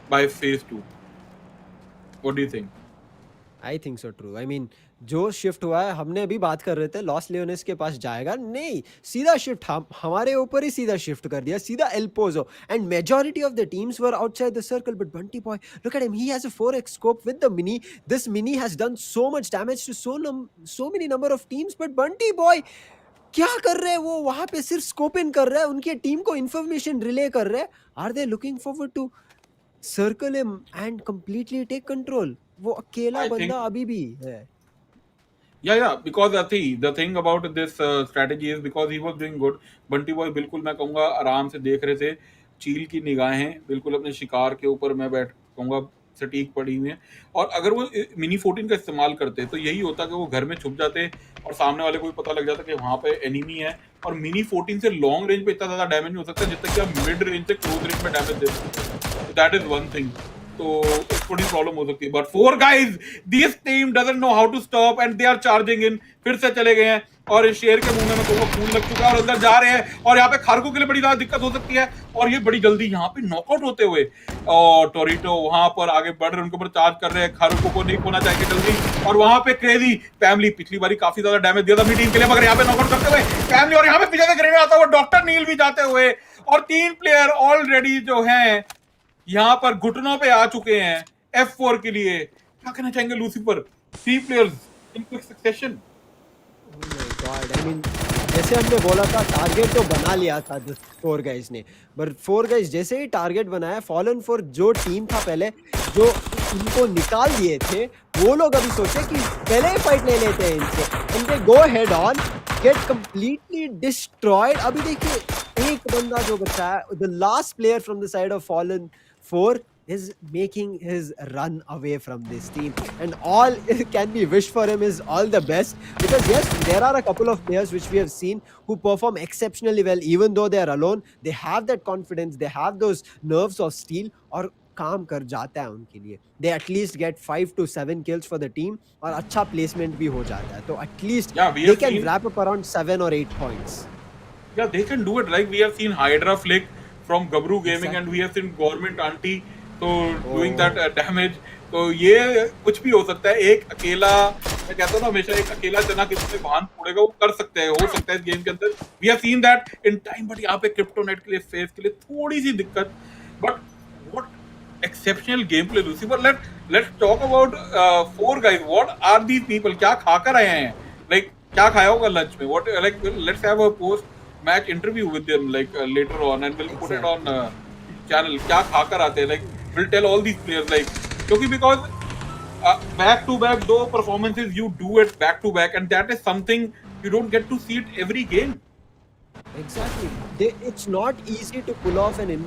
by phase 2. What do you think?
I think so true. I mean जो shift हुआ है, हमने अभी बात कर रहे थे loss लियोनेस के पास जाएगा, नहीं, सीधा शिफ्ट हमारे ऊपर ही सीधा शिफ्ट कर दिया, सीधा El Pozo, and majority of the teams were outside the circle, but Bunty Boys, look at him, he has a 4x scope with the mini, this mini has done so much damage to so many number of teams, but Bunty Boys क्या कर रहे हैं वो वहां पे, सिर्फ scope in कर रहा है, उनकी टीम को इंफॉर्मेशन रिले कर रहे हैं, are they looking forward to circle him and completely take control? वो अकेला
I
बंदा
think
अभी भी है।
yeah, because the thing about this strategy is because he was doing good. Bunty boy बिल्कुल मैं कहूँगा आराम से देख रहे थे, चील की निगाहें बिल्कुल अपने शिकार के ऊपर मैं बैठ कहूँगा सटीक पड़ी हुई हैं, और अगर वो मिनी 14 का इस्तेमाल करते तो यही होता कि वो घर में छुप जाते और सामने वाले को भी पता लग जाता कि वहाँ पे एनिमी है, और मिनी 14 से लॉन्ग रेंज पे इतना ज़्यादा डैमेज नहीं हो सकता जितना कि आप मिड रेंज से क्लोज रेंज में डैमेज दे सकते, दैट इज वन थिंग, तो थोड़ी प्रॉब्लम हो सकती है, but 4 guys, this team doesn't know how to stop and they are charging in, फिर से चले गए हैं, और इस शेर के मुंह में तो खून लग चुका है और अंदर जा रहे हैं, और यहाँ पे खारको के लिए बड़ी ज्यादा दिक्कत हो सकती है, और ये बड़ी जल्दी यहाँ पे नॉकआउट होते हुए, और टोरिटो वहां पर आगे बढ़ रहे, उनके ऊपर चार्ज कर रहे हैं, खारको को नहीं खोना चाहिए जल्दी, और वहां पे क्रेजी फैमिली पिछली बारी काफी ज्यादा डैमेज दिया था अपनी टीम के लिए, मगर यहाँ पे नॉकआउट करते हुए फैमिली, और यहाँ पे पीछे से ग्रेनेड आता हुआ डॉक्टर नील भी जाते हुए, और 3 प्लेयर ऑलरेडी जो हैं यहाँ पर घुटनों पे आ चुके हैं F4 के लिए। क्या कहना चाहेंगे Lucifer, 3 players in quick succession?
Oh my God, I mean, जैसे हमने बोला था टारगेट तो बना लिया था 4 गाइज ने, पर 4 गाइज जैसे ही टारगेट बनाया, फॉलन 4 जो टीम था पहले जो उनको निकाल दिए थे, वो लोग अभी सोचे कि पहले ही फाइट ले लेते हैं इनसे, and they go head on, get completely destroyed. अभी देखिए एक बंदा जो बचा है, the last player from the side of Fallen 4 is making his run away from this team, and all can be wished for him is all the best, because yes, there are a couple of players which we have seen who perform exceptionally well even though they are alone, they have that confidence, they have those nerves of steel, और काम कर जाता है उनके लिए, they at least get 5 to 7 kills for the team, और अच्छा placement भी हो जाता है, तो at least they can wrap up around 7 or 8 points.
Yeah, they can do it, like we have seen Hydra Flick from Gabru Gaming, and we have seen Government Auntie तो doing that damage, तो ये कुछ भी हो सकता है, एक अकेला, मैं कहता हूँ ना हमेशा, एक अकेला चना किसी भान फोड़ेगा, वो कर सकते हैं, हो सकता है इस गेम के अंदर, we have seen that in time, but यहाँ पे क्रिप्टोनेट के लिए फेस के लिए थोड़ी सी दिक्कत, but what exceptional game play Lucifer. Let's talk about 4 guys, what are these people, क्या खाकर आए हैं, लाइक क्या खाया होगा लंच में, what, like let's have a post match interview with them like later on, and will put it on channel, क्या खाकर आते हैं, like we'll tell all these players, like, because back to back though performances, you do it back to back, and that is something you don't get to see it every game.
Exactly, it's not easy to pull off a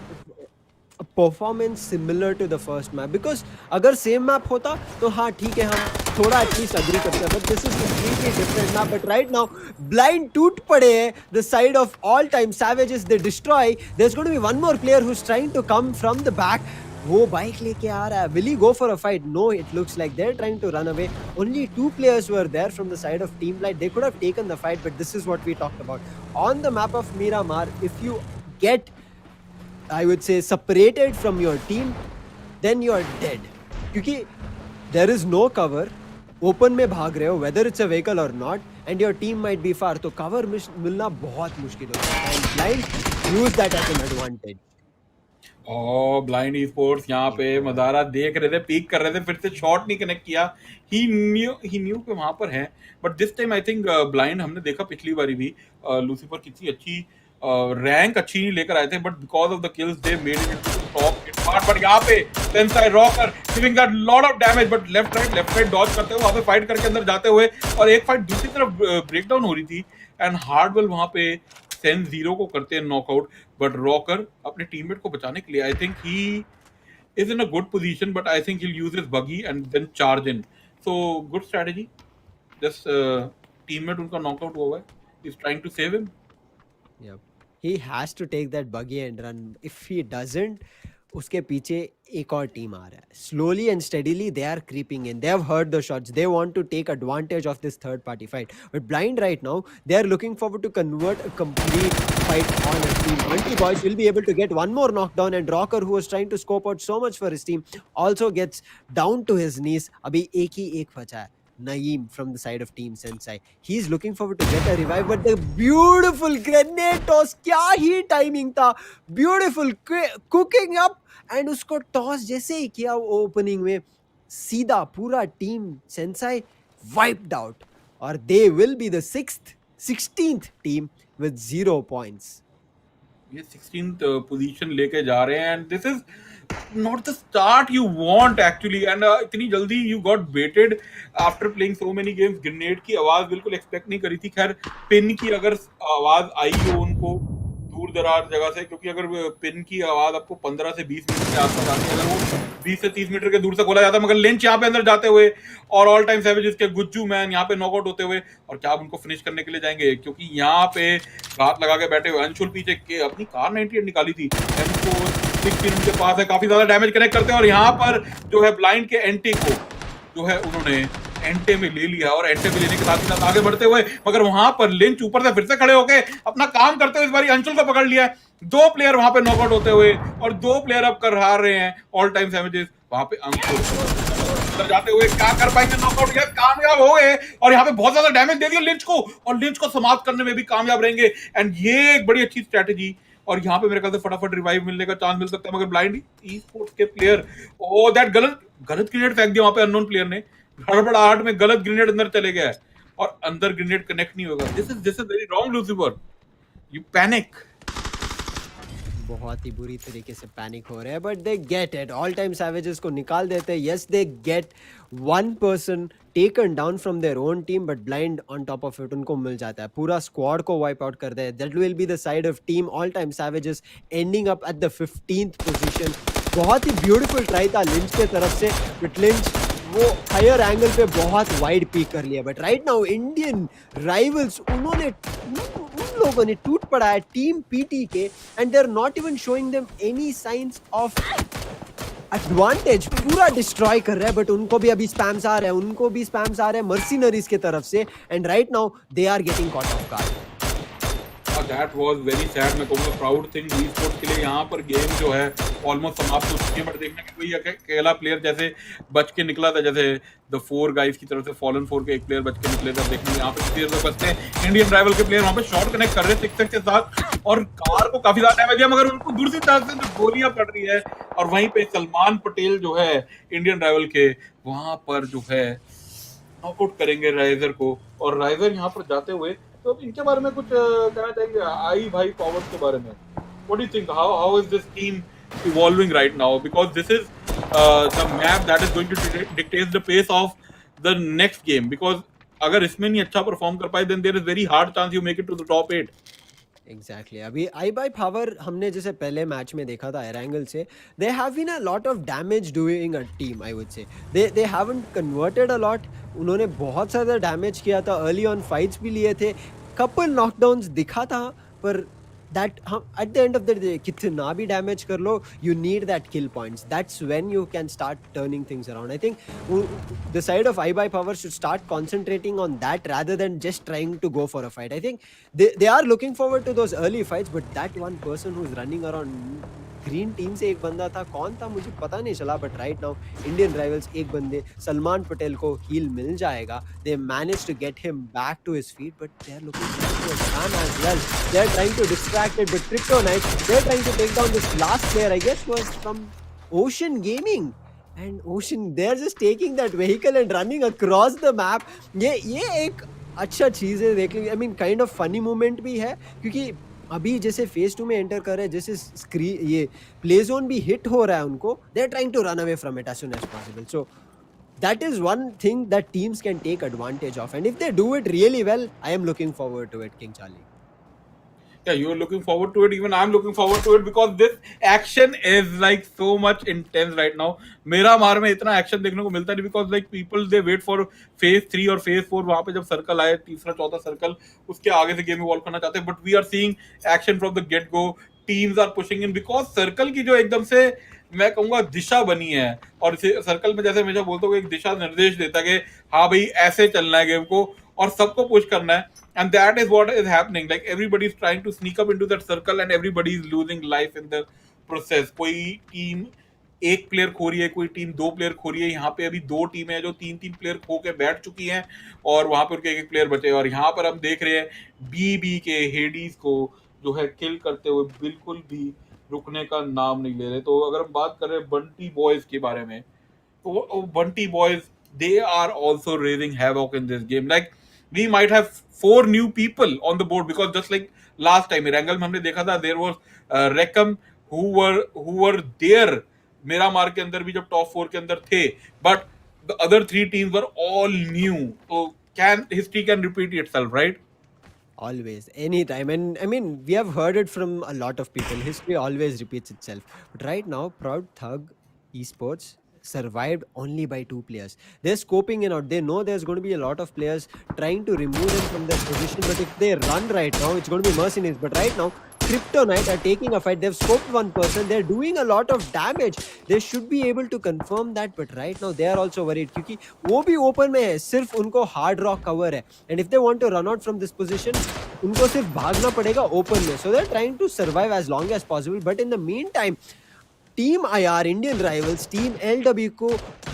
performance similar to the first map, because अगर same map होता तो हाँ ठीक है, हम थोड़ा at least agree करते हैं, but this is completely different map, but right now blind टूट पड़े हैं, the side of all time savages, they destroy, there's going to be one more player who's trying to come from the back, वो bike लेके आ रहा है, will he go for a fight? No, it looks like they're trying to run away. Only 2 players were there from the side of Team Light, they could have taken the fight, but this is what we talked about. On the map of Miramar, if you get, I would say, separated from your team, then you are dead, क्योंकि there is no cover, open में भाग रहे हो, whether it's a vehicle or not, and your team might be far, तो cover मिलना बहुत मुश्किल होता है, and Blind use that as an advantage.
Blind Esports यहाँ पे मदारा देख रहे थे, पीक कर रहे थे, फिर से शॉट नहीं कनेक्ट किया, ही न्यू कि वहां पर है, but this time I think blind, हमने देखा पिछली बारी भी लूसीफर कितनी अच्छी रैंक अच्छी नहीं लेकर आए थे, but because of the kills they made it into the top hit part, but यहाँ पे Sensei Rocker giving that lot of damage, but left right dodge करते हुए वहां पे फाइट करके अंदर जाते हुए, और एक फाइट दूसरी तरफ ब्रेक डाउन हो रही थी, एंड हार्डवेल वहां पे सेन जीरो को करते हैं नॉकआउट, बट रॉकर अपने टीममेट को बचाने के लिए I think he is in a good position, but I think he'll use his buggy and then charge in. So good strategy. Just teammate उनका knockout हुआ है. He's trying to save him.
Yep. He has to take that buggy and run. If he doesn't, उसके पीछे एक और team आ रहा है. Slowly and steadily they are creeping in. They have heard the shots. They want to take advantage of this third party fight. But Blind right now, they are looking forward to convert a complete fight on a team. Multi Boys will be able to get one more knockdown, and Rocker, who was trying to scope out so much for his team, also gets down to his knees. अभी एक ही एक बचा है. Naeem from the side of Team Sensei. He's looking forward to get a revive, but the beautiful grenade toss, क्या ही timing था, beautiful cooking up, and उसको toss जैसे ही किया opening में, सीधा पूरा Team Sensei wiped out, और they will be the 16th team with 0 points.
ये 16th position लेके जा रहे हैं, and this is not the start you want actually, and इतनी जल्दी you got baited after playing so many games. Grenade की आवाज बिल्कुल एक्सपेक्ट नहीं करी थी. खैर पिन की अगर आवाज आई हो उनको दूर दराज जगह से, क्योंकि अगर पिन की आवाज आपको 15 से 20 मीटर के आसपास आती है, अगर वो 20 से 30 मीटर के दूर से खोला जाता है, मगर लिंच यहाँ पे अंदर जाते हुए और ऑल टाइम सैवेजेस के गुज्जू मैन यहाँ पे नॉकआउट होते हुए, और क्या आप उनको फिनिश करने के लिए जाएंगे, क्योंकि यहाँ पे घात लगा के बैठे हुए अंशुल पीछे के अपनी कार 98 निकाली थी, उनके पास है, काफी ज्यादा डैमेज कनेक्ट करते हैं, और यहाँ पर जो है ब्लाइंड के एंटी को जो है उन्होंने एंटे में ले लिया, और एंटे में लेने के साथ ही साथ आगे बढ़ते हुए, मगर वहां पर लिंच ऊपर से फिर से खड़े होके अपना काम करते हुए इस बार अंशुल को पकड़ लिया है. 2 प्लेयर वहां पे नॉकआउट होते हुए, और 2 प्लेयर अब कर हार रहे हैं ऑल टाइम डैमेजेस. वहां पे अंशुल जाते हुए क्या कर पाएंगे, नॉकआउट या कामयाब हो गए, और यहाँ पे बहुत ज्यादा डैमेज दे दिया लिंच को, और लिंच को समाप्त करने में भी कामयाब रहेंगे. एंड ये एक बड़ी अच्छी स्ट्रेटेजी, और यहाँ पे मेरे ख्याल से फटाफट रिवाइव मिलने का चांस मिल सकता है, मगर ब्लाइंड ई-स्पोर्ट्स के प्लेयर दैट गलत ग्रेनेड फेंक दिया वहां पे अननोन प्लेयर ने, गड़बड़ाहट में गलत ग्रेनेड अंदर चले गया है, और अंदर ग्रेनेड कनेक्ट नहीं होगा. This is very wrong Lucifer, you panic.
बहुत ही बुरी तरीके से पैनिक हो रहे हैं, but they get it. All time savages को निकाल देते हैं. Yes, they get 1 person taken down from their own team, but blind on top of it उनको मिल जाता है. पूरा स्क्वाड को वाइप आउट कर दे. That will be the side of team all time savages, ending up at the 15th position. बहुत ही beautiful try था लिंच के तरफ से, बट लिंच वो हायर एंगल पे बहुत वाइड पीक कर लिया. But right now Indian rivals, उन लोगों ने टूट पड़ा है टीम पीटी के, and they are not even showing them any signs of advantage. पूरा डिस्ट्रॉय कर रहा है, बट उनको भी अभी स्पैम्स आ रहे हैं, मर्सिनरीज के तरफ से, and right now they are getting caught off guard.
That was very sad. मैं कहूँगा प्राउड थिंग ई-स्पोर्ट्स के लिए. यहाँ पर गेम जो है ऑलमोस्ट समाप्त हो चुकी है, बट देखने में कोई अकेला प्लेयर जैसे बच के निकला था, जैसे द 4 गाइस की तरफ से फॉलन 4 के एक प्लेयर बच के निकले थे. देखने में यहाँ पे कितनी देर बचते हैं इंडियन राइवल के प्लेयर, वहाँ पे शॉट कनेक्ट कर रहे हैं 6 के साथ, और कार को काफी ज्यादा डैमेज दिया, मगर उनको दूसरी तरफ से जो गोलियां पड़ रही है, और वहीं पे सलमान पटेल जो है इंडियन राइवल के, वहां पर जो है नॉकआउट करेंगे राइजर को. और राइजर यहाँ पर जाते हुए, तो इनके बारे में कुछ कहना चाहेंगे आई भाई पावर्स के बारे में? What do you think, how is this team evolving right now, because this is the map that is going to dictate the pace of the next game, because अगर इसमें नहीं अच्छा परफॉर्म कर पाए, then there is very hard chance you make it to the top 8.
Exactly. अभी आई buy power हमने जैसे पहले मैच में देखा था एरंगल से, they have been a lot of damage doing a team. I would say they haven't converted a lot. उन्होंने बहुत ज़्यादा डैमेज किया था, अर्ली ऑन फाइट्स भी लिए थे, कपल नॉकडाउन्स दिखा था, पर दैट हम at the end of the day कितना भी डैमेज कर लो, you need that kill points. That's when you can start turning things around. I think the side of I buy power should start concentrating on that rather than just trying to go for a fight. I think they are looking forward to those early fights, but that one person who's running around green team से एक बंदा था, कौन था मुझे पता नहीं चला, but right now Indian rivals एक बंदे सलमान पटेल को हील मिल जाएगा. They manage to get him back to his feet, but they are looking for a spam as well. They are trying to distract it, but Kryptonite, they are trying to take down this last player, I guess was from Ocean Gaming. And Ocean, they are just taking that vehicle and running across the map. ये एक अच्छा चीज़ है देखने. I mean kind of funny moment भी है, क्योंकि अभी जैसे फेज 2 में एंटर कर रहे हैं, जैसे स्क्रीन ये प्ले जोन भी हिट हो रहा है उनको, they are trying to run away from it as soon as possible. So that is one thing that teams can take advantage of, and if they do it really well, I am looking forward to it, King Charlie.
Yeah, you're looking forward to it. Even I'm looking forward to it because this action is like so much intense right now. मेरा मार में इतना action देखने को मिलता नहीं because like people they wait for phase 3 और phase 4 वहां पे जब सर्कल आए तीसरा चौथा सर्कल उसके आगे से गेम इवॉल्व करना चाहते हैं but we are seeing action from the get go. Teams are pushing in because circle की जो एकदम से मैं कहूंगा दिशा बनी है और सर्कल में जैसे हमेशा बोलता हूँ एक दिशा निर्देश देता है कि हाँ भाई ऐसे चलना है गेम को और सबको पुश करना है. And that is what is happening. Like everybody is trying to sneak up into that circle and everybody is losing life in the process. कोई टीम एक प्लेयर खो रही है, कोई टीम 2 प्लेयर खो रही है. यहाँ पे अभी 2 टीमें हैं जो 3-3 प्लेयर खो के बैठ चुकी हैं और वहां पे उनके एक प्लेयर बचे. और यहाँ पर हम देख रहे हैं बीबी के हेडीज को जो है किल करते हुए बिल्कुल भी रुकने का नाम नहीं ले रहे. तो अगर हम बात कर रहे हैं बंटी बॉयज के बारे में तो Bunty boys they are also raising havoc in this game. Like we might have 4 new people on the board because just like last time Erangel में हमने देखा था there was Reckham who were there मेरा मार के अंदर भी जब टॉप 4 के अंदर थे but the other 3 teams were all new. So history can repeat itself, right?
Always, anytime. And I mean, we have heard it from a lot of people. History always repeats itself. But right now, Proud Thug Esports survived only by 2 players. They're scoping it out. They know there's going to be a lot of players trying to remove them from their position. But if they run right now, it's going to be mercenaries. But right now, Kryptonite are taking a fight. They've scoped one person. They're doing a lot of damage. They should be able to confirm that. But right now, they are also worried. क्योंकि वो भी open में है. सिर्फ उनको hard rock cover है. And if they want to run out from this position, उनको सिर्फ भागना पड़ेगा open में. So they're trying to survive as long as possible. But in the meantime, team IR Indian rivals team LW को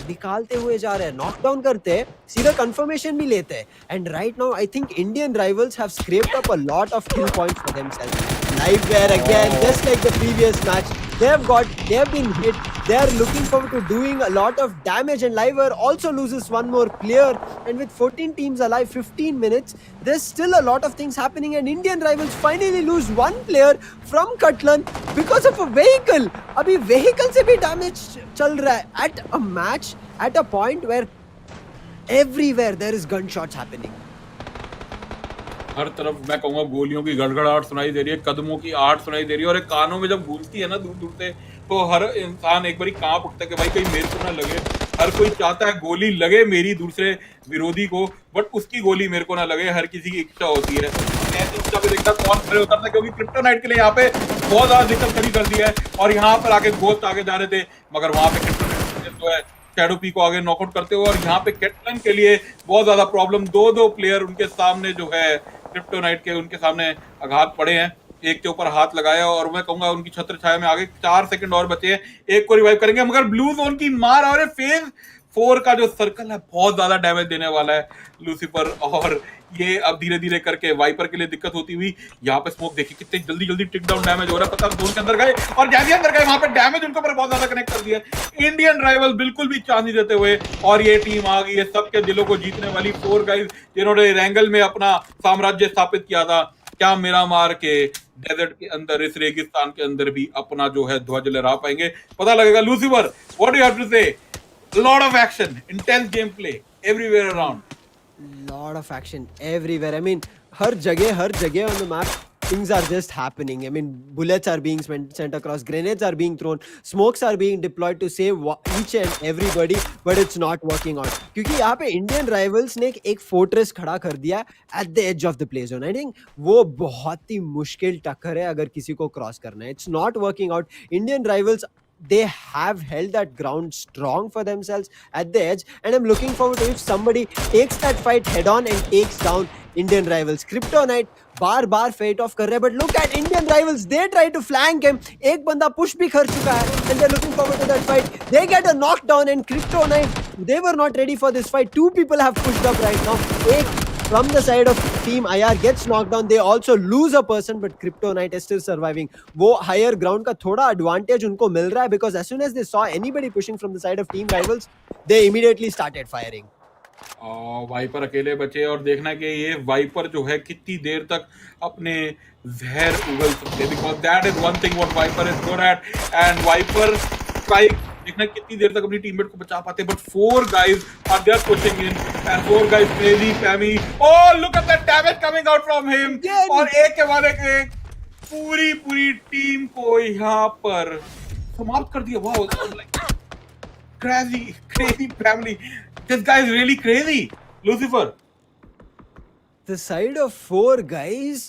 निकालते हुए जा रहे हैं, नॉकडाउन करते हैं, सीधा कंफर्मेशन भी लेते हैं. And right now I think Indian rivals have scraped up a lot of kill points for themselves. Liveware again, just like the previous match, they have been hit. They are looking forward to doing a lot of damage, and Liveware also loses one more player. And with 14 teams alive, 15 minutes, there's still a lot of things happening. And Indian rivals finally lose one player from Katlan because of a vehicle. अभी vehicle से भी damage चल रहा है at a match at a point where everywhere there is gunshots happening.
हर तरफ मैं कहूंगा गोलियों की गड़गड़ाहट सुनाई दे रही है, कदमों की आहट सुनाई दे रही है और एक कानों में जब गूंजती है ना दूर दूर से तो हर इंसान एक बारी कांप उठता है कि भाई कहीं मेरे को ना लगे. हर कोई चाहता है गोली लगे मेरी दूसरे विरोधी को बट उसकी गोली मेरे को ना लगे. हर किसी की इच्छा होती है. ऐसी इच्छा पे देखता कौन खड़े उतरता क्योंकि क्रिप्टोनाइट के लिए यहाँ पे बहुत ज्यादा दिक्कत खड़ी कर दी है और यहाँ पर आके गोस्ट आगे जा रहे थे मगर वहां पे क्रिप्टोनाइट जो है शैडो पी को आगे नॉकआउट करते हुए और यहाँ पे कैटलन के लिए बहुत ज्यादा प्रॉब्लम. 2 प्लेयर उनके सामने जो है क्रिप्टोनाइट के उनके सामने आघात पड़े हैं. एक के ऊपर हाथ लगाया और मैं कहूंगा उनकी छत्र छाया में आगे 4 सेकंड और बचे हैं. एक को रिवाइव करेंगे मगर ब्लू जोन की मार और फेज 4 का जो सर्कल है बहुत ज्यादा डैमेज देने वाला है लूसीफर और ये अब धीरे धीरे करके वाइपर के लिए दिक्कत होती हुई. यहाँ पे स्मोक देखिए कितने जल्दी जल्दी टिक डाउन डैमेज हो रहा है. पता जोन के अंदर गए और जैसे अंदर गए वहां पे डैमेज उनके ऊपर बहुत ज्यादा कनेक्ट कर दिया. इंडियन राइवल बिल्कुल भी चांस नहीं देते हुए और ये टीम आ गई है सबके दिलों को जीतने वाली 4 गाइस जिन्होंने रैंगल में अपना साम्राज्य स्थापित किया था. क्या मेरा मार के डेजर्ट के अंदर इस रेगिस्तान के अंदर भी अपना जो है ध्वज लहरा पाएंगे पता लगेगा. Lucifer what do you have to say? lot of action, intense gameplay everywhere around.
Lot of action everywhere. I mean, हर जगह on the map, things are just happening. I mean, bullets are being sent across, grenades are being thrown, smokes are being deployed to save each and everybody, but it's not working out. क्योंकि यहाँ पे Indian rivals ने एक fortress खड़ा कर दिया at the edge of the play zone. I think वो बहुत ही मुश्किल टक्कर है अगर किसी को क्रॉस करना है. It's not working out. Indian rivals they have held that ground strong for themselves at the edge and I'm looking forward to if somebody takes that fight head on and takes down Indian rivals. Kryptonite bar fight off कर रहे हैं but look at Indian rivals, they try to flank him. एक बंदा push भी कर चुका है and they're looking forward to that fight. They get a knockdown and Kryptonite, they were not ready for this fight. 2 people have pushed up right now. एक from the side of team IR gets knocked down. They also lose a person but Kryptonite is still surviving. वो higher ground का थोड़ा advantage उनको मिल रहा है because as soon as they saw anybody pushing from the side of team rivals, they immediately started firing.
Viper अकेले बचे और देखना कि ये वाइपर जो है कितनी देर तक अपने जहर उगल सकते हैं because that is one thing what Viper is good at and Viper strike देखना कितनी देर तक अपनी टीममेट को बचा पाते हैं. But 4 guys are just pushing in and 4 guys crazy Pammy. Oh look at that damage coming out from him. और एक के बाद एक पूरी पूरी टीम को यहाँ पर समाप्त कर दिया। Wow, crazy family. This guy is really crazy, Lucifer.
The side of 4 guys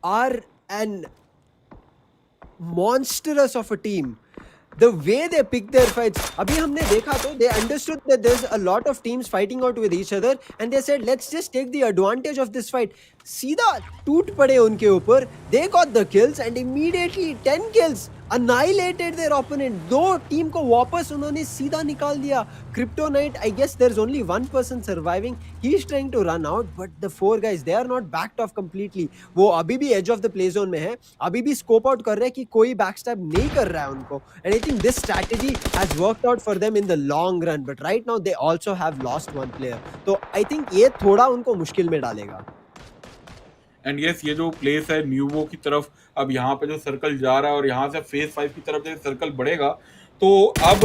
are an monstrous of a team. The way they pick their fights, अभी हमने देखा तो they understood that there's a lot of teams fighting out with each other and they said let's just take the advantage of this fight. सीधा टूट पड़े उनके ऊपर. They got the kills and immediately 10 kills annihilated their opponent. दो team को वापस उन्होंने सीधा निकाल दिया. Kryptonite, I guess there's only one person surviving. He's trying to run out, but the 4 guys, they are not backed off completely. वो अभी भी edge of the play zone में है. अभी भी scope out कर रहे हैं कि कोई backstab नहीं कर रहा है उनको. And I think this strategy has worked out for them in the long run. But right now they also have lost one player. तो I think ये थोड़ा उनको मुश्किल में डालेगा.
एंड यस, ये जो प्लेस है न्यूवो की तरफ, अब यहाँ पे जो सर्कल जा रहा है और यहाँ से फेज 5 की तरफ जब सर्कल बढ़ेगा तो अब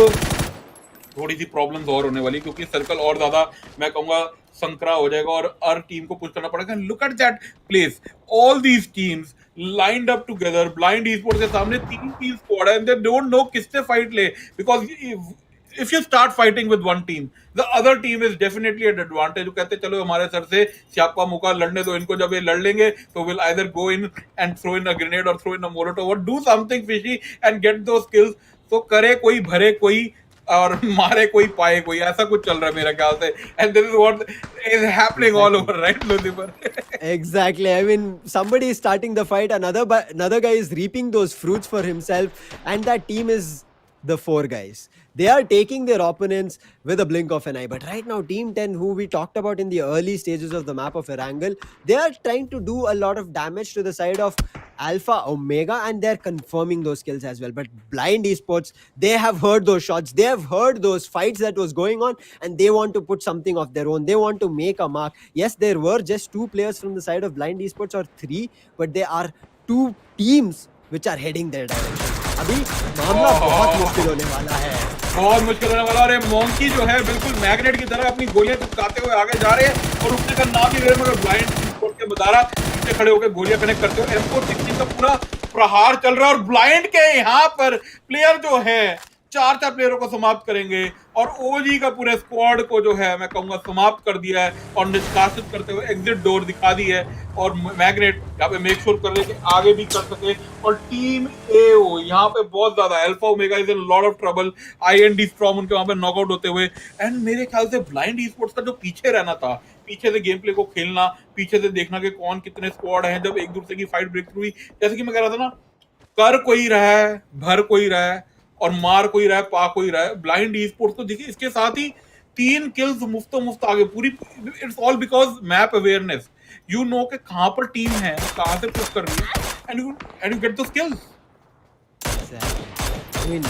थोड़ी सी प्रॉब्लम्स और होने वाली, क्योंकि सर्कल और ज्यादा मैं कहूंगा संकरा हो जाएगा और हर टीम को पुश करना पड़ेगा. Look at that place, all these teams lined up together. Blind esports के सामने 3 स्क्वाड है एंड दे डोंट नो किससे फाइट ले, because if you start fighting with one team, the other team is definitely at advantage. वो कहते चलो हमारे sir से स्यापा मुका लड़ने दो इनको, जब ये लड़ लेंगे तो will either go in and throw in a grenade or throw in a molotov or do something fishy and get those kills. तो करे कोई, भरे कोई और मारे कोई, पाए कोई, ऐसा कुछ चल रहा है मेरे ख्याल से. And this is what is happening all over, right, Lucifer?
Exactly. I mean, somebody is starting the fight, another guy is reaping those fruits for himself, and that team is the 4 guys. They are taking their opponents with a blink of an eye. But right now, Team 10, who we talked about in the early stages of the map of Erangel, they are trying to do a lot of damage to the side of Alpha Omega, and they're confirming those kills as well. But Blind Esports, they have heard those shots, they have heard those fights that was going on, and they want to put something of their own. They want to make a mark. Yes, there were just 2 players from the side of Blind Esports, or 3, but there are 2 teams which are heading their direction. अभी मामला बहुत मुश्किल होने वाला है,
बहुत मुश्किल होने वाला. अरे मॉन्की जो है बिल्कुल मैग्नेट की तरह अपनी गोलियां चिपकाते हुए आगे जा रहे हैं और रुकने का नाम नहीं ले रहे, मगर ब्लाइंड स्पोर्ट के मदारा पीछे खड़े होकर गोलियां कनेक्ट करते हुए M416 का पूरा प्रहार चल रहा है और ब्लाइंड के यहाँ पर प्लेयर जो है 4 प्लेयरों को समाप्त करेंगे और ओजी का पूरे स्क्वाड को जो है मैं कहूंगा समाप्त कर दिया है और निष्कासित करते हुए एग्जिट डोर दिखा दी है. और मैग्नेट यहाँ पे मेक श्योर कर रहे कि आगे भी कर सके. और टीम एओ यहाँ पे बहुत ज्यादा, alpha omega is in lot of trouble. IND storm उनके वहां पे नॉकआउट होते हुए. एंड मेरे ख्याल से ब्लाइंड ई-स्पोर्ट्स का जो पीछे रहना था, पीछे से गेम प्ले को खेलना, पीछे से देखना कि कौन कितने स्क्वाड हैं, जब एक दूसरे की फाइट ब्रेक थ्रू हुई, जैसे कि मैं कह रहा था ना, कर कोई रहा है, भर कोई रहा है और मार कोई रहा है, पा कोई रहा है. ब्लाइंड ई-स्पोर्ट्स तो देखिए इसके साथ ही 3 किल्स मुफ्त आगे पूरी. It's all because map awareness. You know कि कहां पर टीम है, कहां से पुश कर रही है, and you get the skills.
I mean,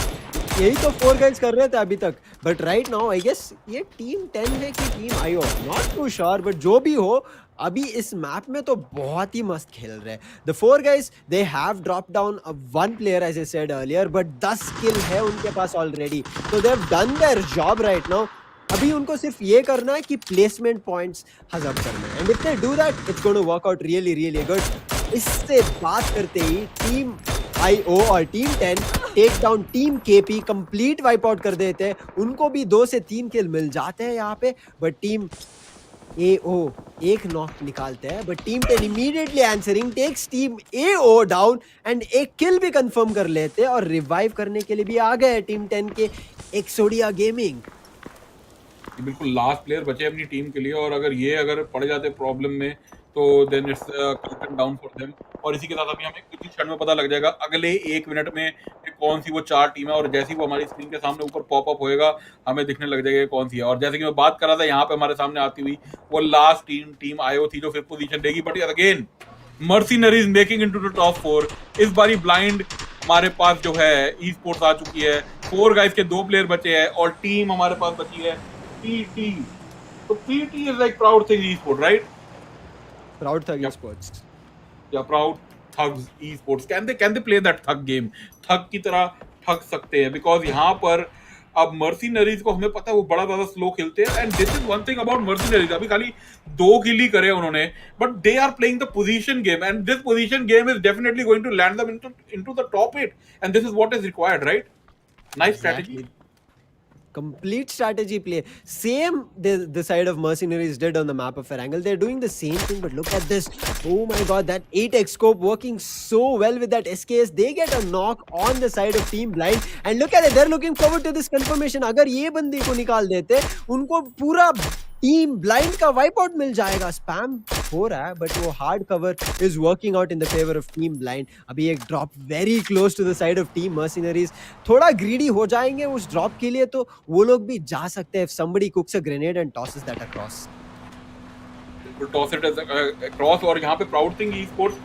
यही तो 4 guys कर रहे थे अभी तक. But right now I guess ये टीम 10 है कि team IO, not too sure, but जो भी हो अभी इस मैप में तो बहुत ही मस्त खेल रहे हैं. The 4 guys, they have dropped down 1 player as I said earlier, but 10 kill है उनके पास already. So they have done their job right now. अभी उनको सिर्फ ये करना है कि प्लेसमेंट पॉइंट्स हजम करना है. And if they do that, it's going to work out really really good. इससे बात करते ही टीम आईओ और team 10 take down team KP, complete wipe out कर देते हैं. उनको भी 2 से 3 किल मिल जाते हैं यहाँ पे. बट टीम एओ एक नॉक निकालते हैं, but team 10 immediately answering takes team AO down and एक किल भी कंफर्म कर लेते हैं. और रिवाइव करने के लिए भी आ गए टीम 10 के एक्सोडिया गेमिंग.
बिल्कुल लास्ट प्लेयर बचे अपनी टीम के लिए, और अगर पड़ जाते प्रॉब्लम में तो then it's cut down for them. और इसी के साथ अभी हमें कुछ ही क्षण में पता लग जाएगा अगले 1 मिनट में कि कौन सी वो 4 टीम है. और जैसे ही वो हमारी स्क्रीन के सामने ऊपर पॉप अप होएगा हमें दिखने लग जाएगा कौन सी है. और जैसे कि मैं बात कर रहा था, यहाँ पे हमारे सामने आती हुई वो लास्ट टीम आईओ थी जो 5th पोजीशन देगी. But again Mercenaries making into the top 4. इस बारी ब्लाइंड हमारे पास जो है ई स्पोर्ट्स आ चुकी है. 4 गाइस के 2 प्लेयर बचे हैं और टीम हमारे पास बची है PT. तो PT is like proud thing e-sport, right?
Proud Thug Esports.
Yeah, proud thugs esports. Can they play that thug game? Thug की तरह ठग सकते हैं, because यहाँ पर अब मर्सिनरीज को हमें पता है वो बड़ा ज्यादा स्लो खेलते हैं, and this is one thing about Mercenaries, अभी खाली 2 किल ही करे उन्होंने, but they are playing the position game, and this position game is definitely going to land them into the top 8, and this is what is required, right? Nice strategy.
Exactly. Complete strategy play. Same the side of mercenaries did on the map of Erangel. They're doing the same thing, but look at this. Oh my god, that 8x scope working so well with that SKS. They get a knock on the side of Team Blind, and look at it, they're looking forward to this confirmation. अगर ये बंदे को निकाल देते उनको पूरा team Blind का wipe out मिल जाएगा. स्पैम हो रहा है बट वो hard cover is working out in the favour of team Blind. अभी एक drop very close to the side of team Mercenaries. थोड़ा ग्रीडी हो जाएंगे उस ड्रॉप के लिए तो वो लोग भी जा सकते हैं if somebody cooks a grenade and tosses that across.
Toss it cross, और यहाँ पे प्राउड थिंग Esports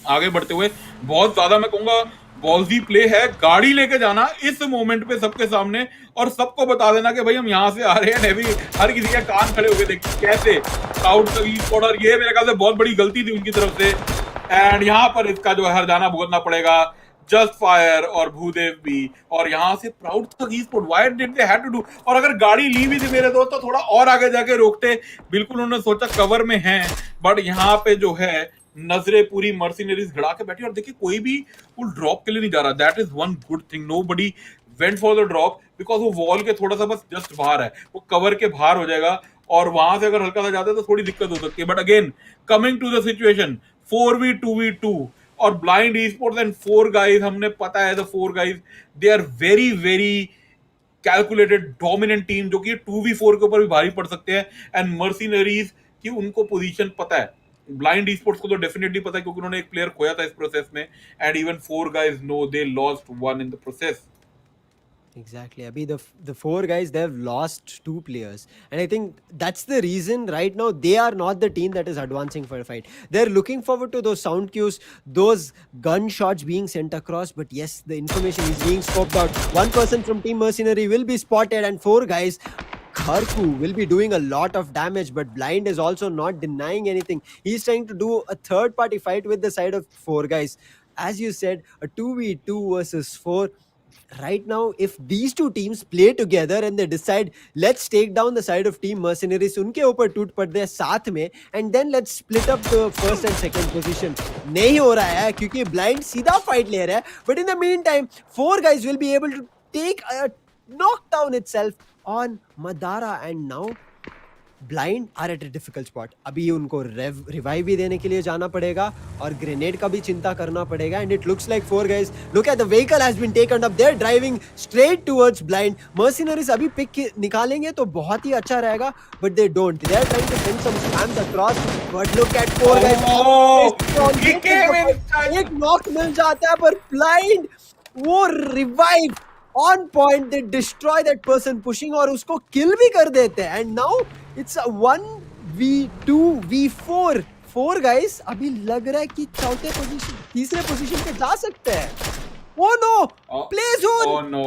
आगे बढ़ते हुए बहुत ज्यादा मैं कहूंगा बॉल्जी प्ले है, गाड़ी लेके जाना इस मोमेंट पे सबके सामने और सबको बता देना कि भाई हम यहाँ से आ रहे हैं. हैवी हर किसी के कान खड़े हो गए देखिए कैसे प्राउड Esports, और ये मेरे ख्याल से बहुत बड़ी गलती थी उनकी तरफ से, एंड यहाँ पर इसका जो है हरजाना भुगतना पड़ेगा जस्ट फायर और भूदेव भी. और यहाँ से Proud Esports why did they have to do, और अगर गाड़ी ली भी थी मेरे दोस्त तो थोड़ा और आगे जाके रोकते. बिल्कुल उन्होंने सोचा कवर में हैं, बट यहाँ पे जो है नजरें पूरी मर्सिनरीज घड़ा के बैठी, और देखिए कोई भी वो ड्रॉप के लिए नहीं जा रहा. That is one good thing, nobody went for the drop because वो वॉल के थोड़ा सा बस जस्ट बाहर है, वो कवर के बाहर हो जाएगा, और वहां से अगर हल्का सा जाते तो थोड़ी दिक्कत हो सकती है. But again coming to the situation 4v2v2 और ब्लाइंड Esports एंड 4 गाइज, हमने पता है the 4 guys they are very very calculated dominant team जो कि 2v4 के ऊपर भी भारी पड़ सकते हैं. एंड मर्सिनरीज की उनको पोजीशन पता है, ब्लाइंड Esports को तो डेफिनेटली पता है क्योंकि उन्होंने एक प्लेयर खोया था इस प्रोसेस में, and even 4 guys no they lost one in the process.
Exactly. Abhi, the 4 guys, they've lost 2 players. And I think that's the reason right now they are not the team that is advancing for a fight. They're looking forward to those sound cues, those gunshots being sent across. But yes, the information is being scoped out. One person from Team Mercenary will be spotted, and 4 guys, Kharku, will be doing a lot of damage. But Blind is also not denying anything. He's trying to do a third party fight with the side of 4 guys. As you said, a 2v2 versus 4. Right now, if these two teams play together and they decide let's take down the side of Team Mercenaries, उनके ऊपर टूट पड़ते हैं साथ में, and then let's split up the first and second position. नहीं हो रहा है क्योंकि Blind सीधा fight ले रहा है. But in the meantime, 4 guys will be able to take a knockdown itself on Madara, and now Blind are at a difficult spot. अभी उनको रिवाइव भी देने के लिए जाना पड़ेगा और ग्रेनेड का भी चिंता करना पड़ेगा. And it looks like 4 guys, look at the vehicle has been taken up, they are driving straight towards Blind. Mercenaries अभी पिक निकालेंगे तो बहुत ही अच्छा रहेगा, but they don't. They are trying to send some spams across, but look at 4 guys. एक knock मिल जाता है पर ब्लाइंड वो revive on point, they destroy that person pushing और उसको किल भी कर देते हैं. And now it's 1v2v4. 4 guys अभी लग रहा है कि चौथे पोजीशन तीसरे पोजीशन पे जा सकते हैं. Oh no, play zone.
Oh no.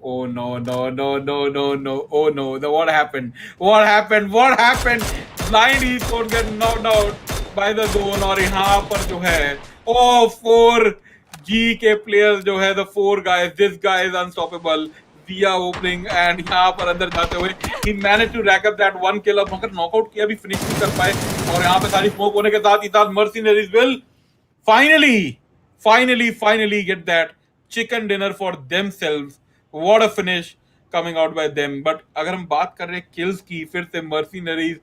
Oh no, no, no, no, no, no. Oh no, what happened? What happened? What happened? Blind Esports get knocked out by the zone, और यहाँ पर जो है 4G के प्लेयर्स जो है the 4 guys, this guy is unstoppable via opening, and यहाँ पर अंदर जाते हुए he managed to rack up that 1 kill. अब मगर नॉकआउट किया भी फिनिश नहीं कर पाए, और यहाँ पे सारी स्मोक होने के साथ ही साथ Mercenaries will finally get that chicken dinner for themselves. What a finish coming out by them. But अगर हम बात कर रहे हैं kills की, फिर से mercenaries,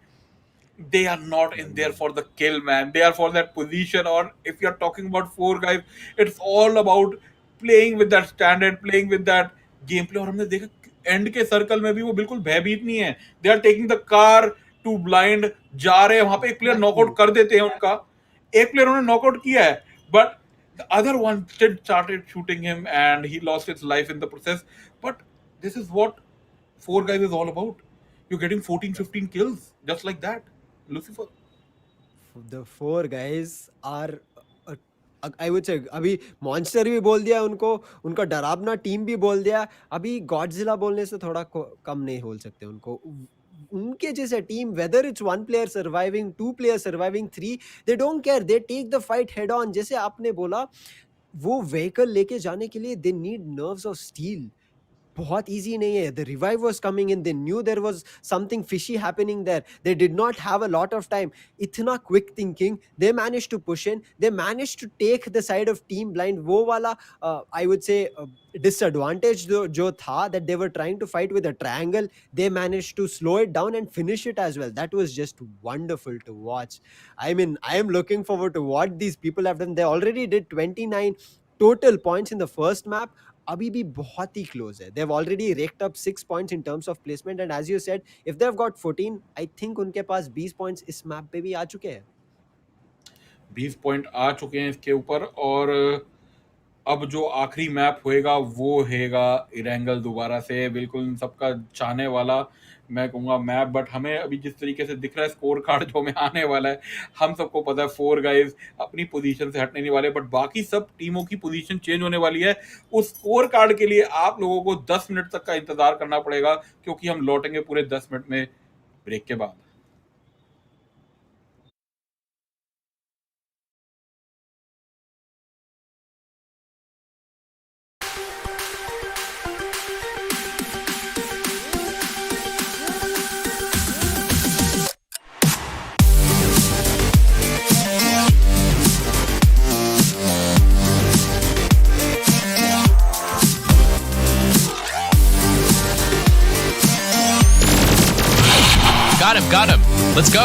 they are not in there for the kill, man. They are for that position. Or if you're talking about 4 guys, it's all about playing with that standard, playing with that gameplay. और हमने देखा and के circle में भी वो बिल्कुल भयभीत नहीं है. They are taking the car to blind, जा रहे हैं वहां पे, एक प्लेयर नॉकआउट कर देते हैं उनका, एक प्लेयर उन्होंने नॉकआउट किया है, but the other one started shooting him and he lost his life in the process. But this is what 4 guys is all about. You're getting 14-15 kills just like that, Lucifer.
The 4 guys are I would say अभी monster भी बोल दिया उनको, उनका डरावना team भी बोल दिया. अभी गॉडजिला बोलने से थोड़ा कम नहीं बोल सकते उनको. उनके जैसे team, whether it's 1 player surviving, 2 player surviving, 3, they don't care, they take the fight head on. जैसे आपने बोला वो व्हीकल लेके जाने के लिए they need nerves of steel. बहुत easy नहीं है. The revive was coming in. They knew there was something fishy happening there. They did not have a lot of time. इतना quick thinking. They managed to push in. They managed to take the side of team blind. वो वाला I would say disadvantage जो था, that they were trying to fight with a triangle, they managed to slow it down and finish it as well. That was just wonderful to watch. I mean, I am looking forward to what these people have done. They already did 29 total points in the first map. अभी भी बहुत ही close है. They've already raked up 6 points in terms of placement, and as you said, if they've got 14, I think उनके पास 20 points इस map पे भी आ चुके हैं.
20 पॉइंट आ चुके हैं इसके ऊपर, और अब जो आखिरी मैप होएगा वो हैगा इरेंगल दोबारा से, बिल्कुल इन सबका चाहने वाला मैं कहूँगा मैप. बट हमें अभी जिस तरीके से दिख रहा है स्कोर कार्ड जो हमें आने वाला है, हम सबको पता है 4 गाइज अपनी पोजीशन से हटने नहीं वाले, बट बाकी सब टीमों की पोजीशन चेंज होने वाली है. उस स्कोर कार्ड के लिए आप लोगों को 10 मिनट तक का इंतजार करना पड़ेगा, क्योंकि हम लौटेंगे पूरे 10 मिनट में ब्रेक के बाद.
Got him. Let's go.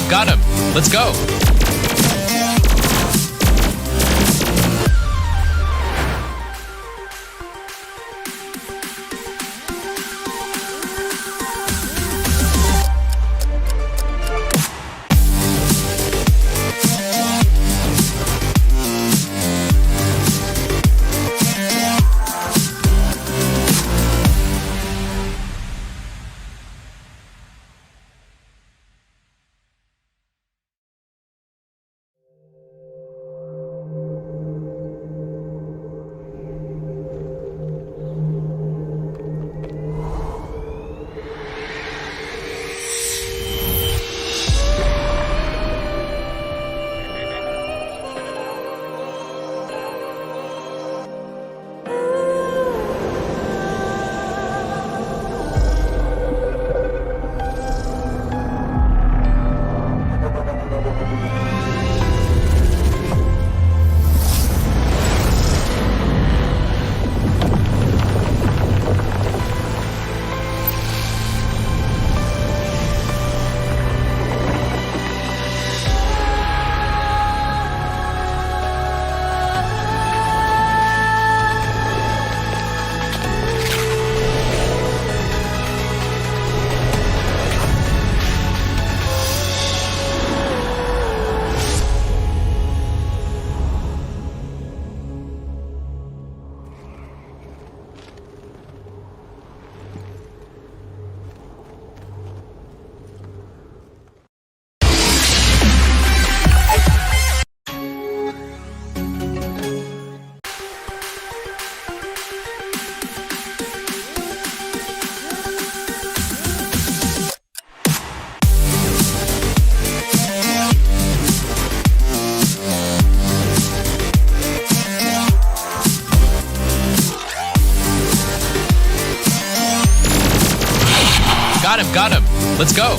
Got him. Let's go. Got him, got him. Let's go.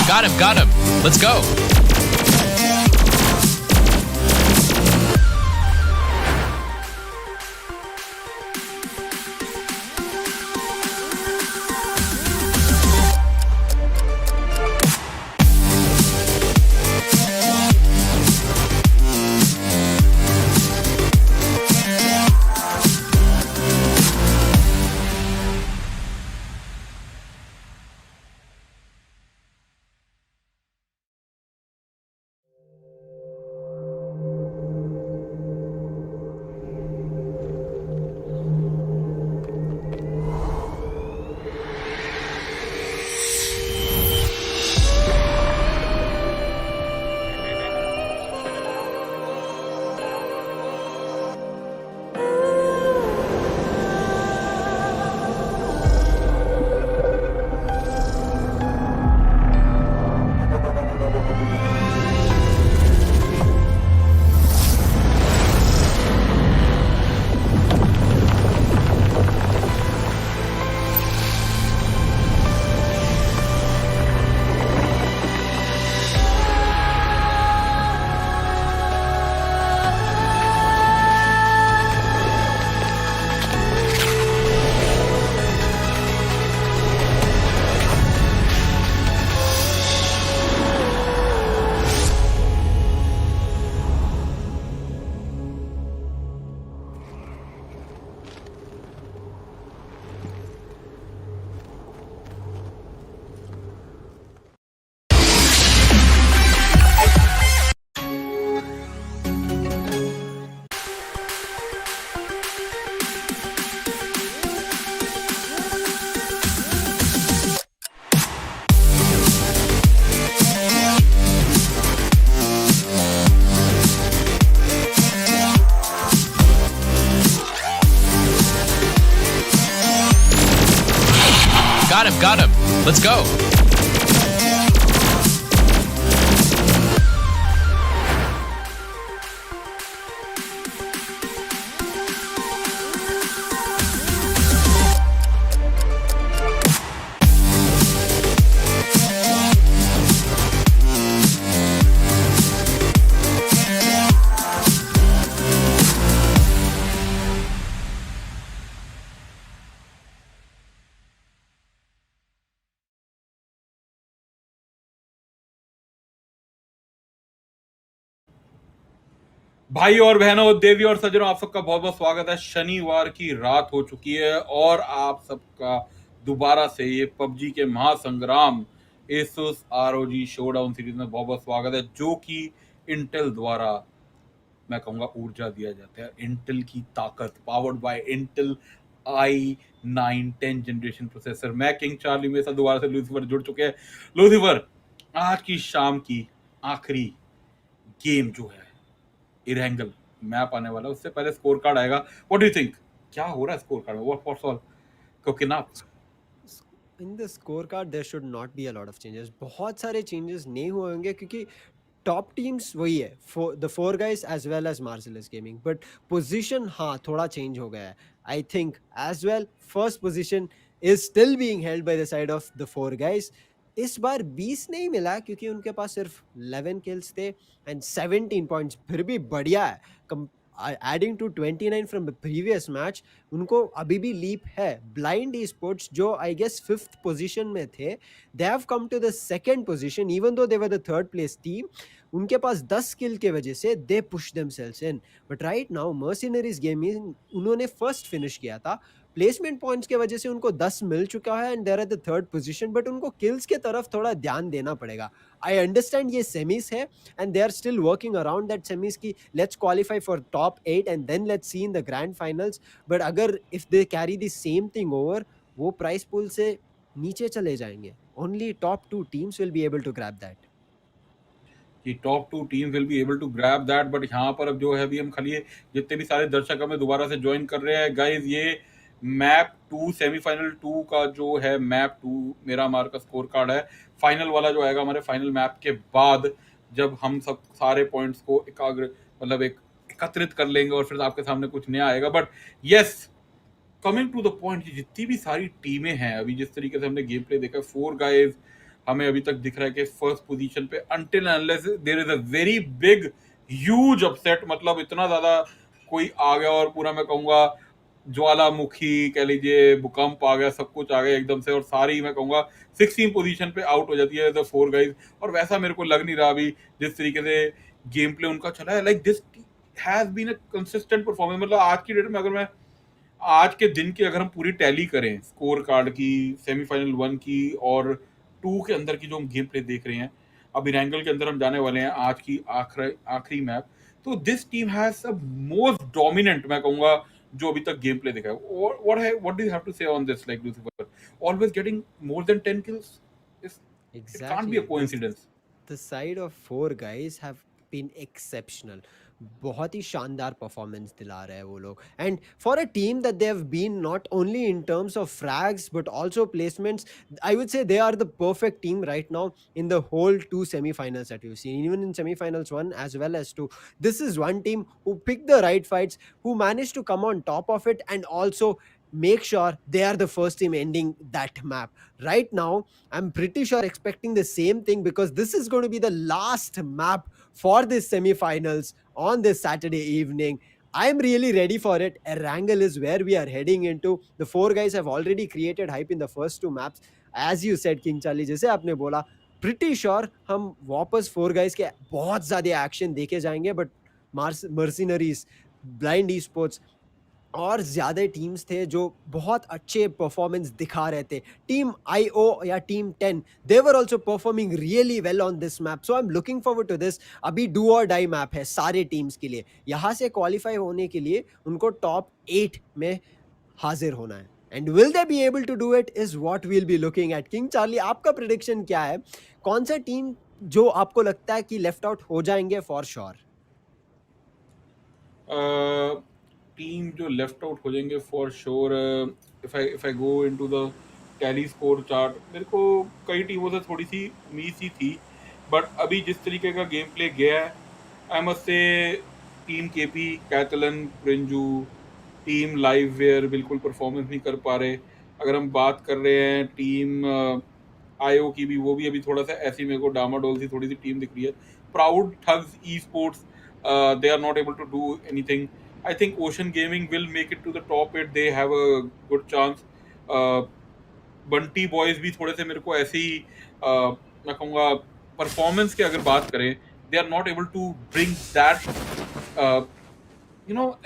Got him, got him. Let's go. Got him. Let's go.
भाई और बहनों, देवी और सज्जनों, आप सबका बहुत बहुत स्वागत है। शनिवार की रात हो चुकी है और आप सबका दोबारा से ये पबजी के महासंग्राम एसुस आरओजी शोडाउन सीरीज में बहुत बहुत स्वागत है, जो कि इंटेल द्वारा मैं कहूंगा ऊर्जा दिया जाता है। इंटेल की ताकत, powered by Intel i9 10 generation processor. मैं किंग चार्ली, मेरे साथ दोबारा से लूसीफर जुड़ चुके हैं। लूसीफर, आज की शाम की आखिरी गेम जो है, इरेंगल मैप आने वाला है, उससे पहले स्कोर कार्ड आएगा। व्हाट डू यू थिंक, क्या हो रहा है स्कोर कार्ड में? What for all cooking up?
In the score card there should not be a lot of changes. बहुत सारे चेंजेस नहीं हुए होंगे क्योंकि टॉप टीम्स वही है, the four guys as well as Marcellus gaming, but position हाँ थोड़ा चेंज हो गया है। I think as well first position is still being held by the side of the four guys. इस बार 20 नहीं मिला क्योंकि उनके पास सिर्फ 11 किल्स थे एंड 17 पॉइंट्स, फिर भी बढ़िया है। Adding to 29 from the previous match, उनको अभी भी लीप है। ब्लाइंड ई स्पोर्ट्स जो आई गेस 5th पोजीशन में थे, they have come to the second position even though they were the third place team. उनके पास 10 किल के वजह से they push themselves in, but right now Mercenaries gaming उन्होंने first finish किया था। प्लेसमेंट पॉइंट्स के वजह से उनको 10 मिल चुका है and they're at the third position, but उनको किल्स के तरफ थोड़ा ध्यान देना पड़ेगा। आई अंडरस्टैंड ये सेमीज है and they are still working around that semis की let's qualify for top 8 and then let's see in the grand finals, but अगर if they carry the same thing over, वो prize pool से नीचे चले जाएंगे। Only top 2 teams will be able to grab that.
कि top 2 team will be able to grab that, but यहाँ पर अब जो है अभी हम खाली जितने भी सारे दर्शक हमें दोबारा से ज्वाइन कर रहे हैं, गाइज ये मैप 2 सेमीफाइनल 2 का जो है मैप 2 मेरा मार का स्कोर कार्ड है। फाइनल वाला जो आएगा हमारे फाइनल मैप के बाद, जब हम सब सारे पॉइंट्स को एकाग्र मतलब एक एकत्रित कर लेंगे और फिर आपके सामने कुछ नया आएगा। But yes, coming to the point, जितनी भी सारी टीमें हैं, अभी जिस तरीके से हमने गेम प्ले देखा, 4 गाइज हमें अभी तक दिख रहा है कि फर्स्ट पोजीशन पे, until unless there is a very big huge upset, मतलब इतना ज्यादा कोई आ गया और पूरा मैं कहूंगा ज्वालामुखी कह लीजिए, भूकंप आ गया, सब कुछ आ गया एकदम से और सारी मैं कहूंगा 16 पोजीशन पे आउट हो जाती है द 4 गाइज। और वैसा मेरे को लग नहीं रहा अभी जिस तरीके से गेम प्ले उनका चला है। Like this has been a consistent performance. मतलब आज की डेट में अगर मैं आज के दिन की अगर हम पूरी टैली करें स्कोर कार्ड की, सेमीफाइनल 1 की और 2 के अंदर की जो हम गेम प्ले देख रहे हैं, अब इरेंगल के अंदर हम जाने वाले हैं आज की आखिरी मैप, तो this team has a most dominant मैं कहूंगा जो अभी तक गेम प्ले देखा है। What do you have to say on this, like Lucifer always getting more than 10 kills? It can't be a
Exactly.
coincidence.
The side of four guys have been exceptional. बहुत ही शानदार performance दिला रहे हैं वो लोग, and for a team that they have been not only in terms of frags but also placements, I would say they are the perfect team right now in the whole two semi-finals that we've seen, even in semi-finals 1 as well as 2. This is one team who picked the right fights, who managed to come on top of it and also make sure they are the first team ending that map. Right now I'm pretty sure expecting the same thing because this is going to be the last map for this semi-finals on this Saturday evening. I'm really ready for it. Erangel is where we are heading into. The four guys have already created hype in the first 2 maps. As you said, King Charlie, जैसे आपने बोला, pretty sure हम वापस 4 guys के बहुत ज़्यादा action देखे जाएंगे, but Mercenaries, blind e sports और ज़्यादा टीम्स थे जो बहुत अच्छे परफॉर्मेंस दिखा रहे थे। टीम IO या team 10, they were also performing really well on this map, so I am looking forward to this. अभी डू और डाई मैप है सारे टीम्स के लिए। यहाँ से क्वालिफाई होने के लिए उनको टॉप 8 में हाजिर होना है, and will they be able to do it is what we'll be looking at. King Charlie, आपका प्रेडिक्शन क्या है? कौन सा टीम जो आपको लगता है कि लेफ्ट आउट हो जाएंगे फॉर श्योर?
टीम जो लेफ्ट आउट हो जाएंगे for sure, if I go into the tally score chart, मेरे को कई टीमों से थोड़ी सी उम्मीद सी थी, बट अभी जिस तरीके का गेम प्ले गया है, I must say team KP, Catalan, प्रिंजू, टीम लाइव वेयर बिल्कुल परफॉर्मेंस नहीं कर पा रहे। अगर हम बात कर रहे हैं टीम आईओ की भी, वो भी अभी थोड़ा सा ऐसी मेरे को डामाडोल सी थोड़ी सी टीम दिख रही है। Proud, thugs, e sports, they are not able to do anything. I think Ocean Gaming will make it to the top 8. They have a good chance. Bunty boys भी थोड़े से मेरे को ऐसे ही मैं कहूँगा परफॉर्मेंस की अगर बात करें they are not able to bring that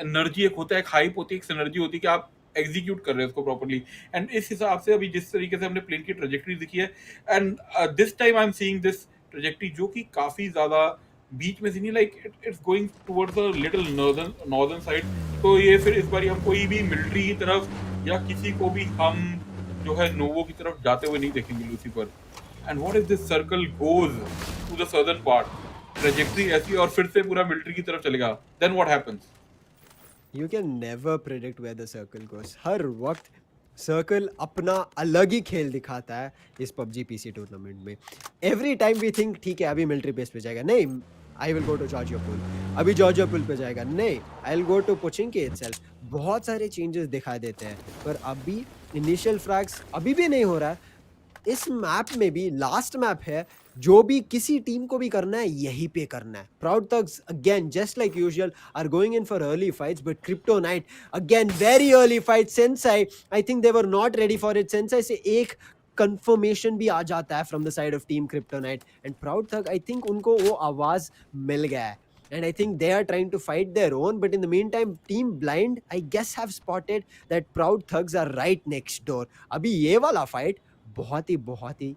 energy. एक होता है, एक हाइप होती है, एक एनर्जी होती है कि आप एग्जीक्यूट कर रहे हैं उसको प्रॉपर्ली। एंड इस हिसाब से अभी जिस तरीके से हमने प्लेन की ट्रेजेक्टरी दिखी है, and this time I am seeing this trajectory जो कि काफी ज्यादा बीच में से नहीं, like it's going towards a little northern side. तो ये फिर इस बार हम कोई भी मिलिट्री की तरफ या किसी को भी हम जो है नोवो की तरफ जाते हुए नहीं देखेंगे Lucifer. And what if this circle goes to the southern part, trajectory ऐसी और फिर से पूरा मिलिट्री की तरफ चलेगा, then what happens?
You can never predict where the circle goes. हर वक्त सर्कल अपना अलग ही खेल दिखाता है इस पबजी पीसी टूर्नामेंट में। एवरी टाइम वी थिंक ठीक है अभी मिलिट्री बेस पे जाएगा, नहीं I will go to Georgopol, अभी जॉर्जिया पुल पे जाएगा, नहीं I will go to Pochinki itself. बहुत सारे चेंजेस दिखाई देते हैं, पर अभी इनिशियल फ्रैग्स अभी भी नहीं हो रहा है। इस मैप में भी लास्ट मैप है, जो भी किसी टीम को भी करना है यहीं पे करना है। Proud Thugs again just like usual are going in for early fights, but Kryptonite again very early fight. Sensei I think they were not ready for it. Sensei से एक कंफर्मेशन भी आ जाता है from the side of team Kryptonite and Proud Thug. I think उनको वो आवाज मिल गया है and I think they are trying to fight their own, but in the meantime team blind I guess have spotted that Proud Thugs are right next door. अभी ये वाला fight बहुत ही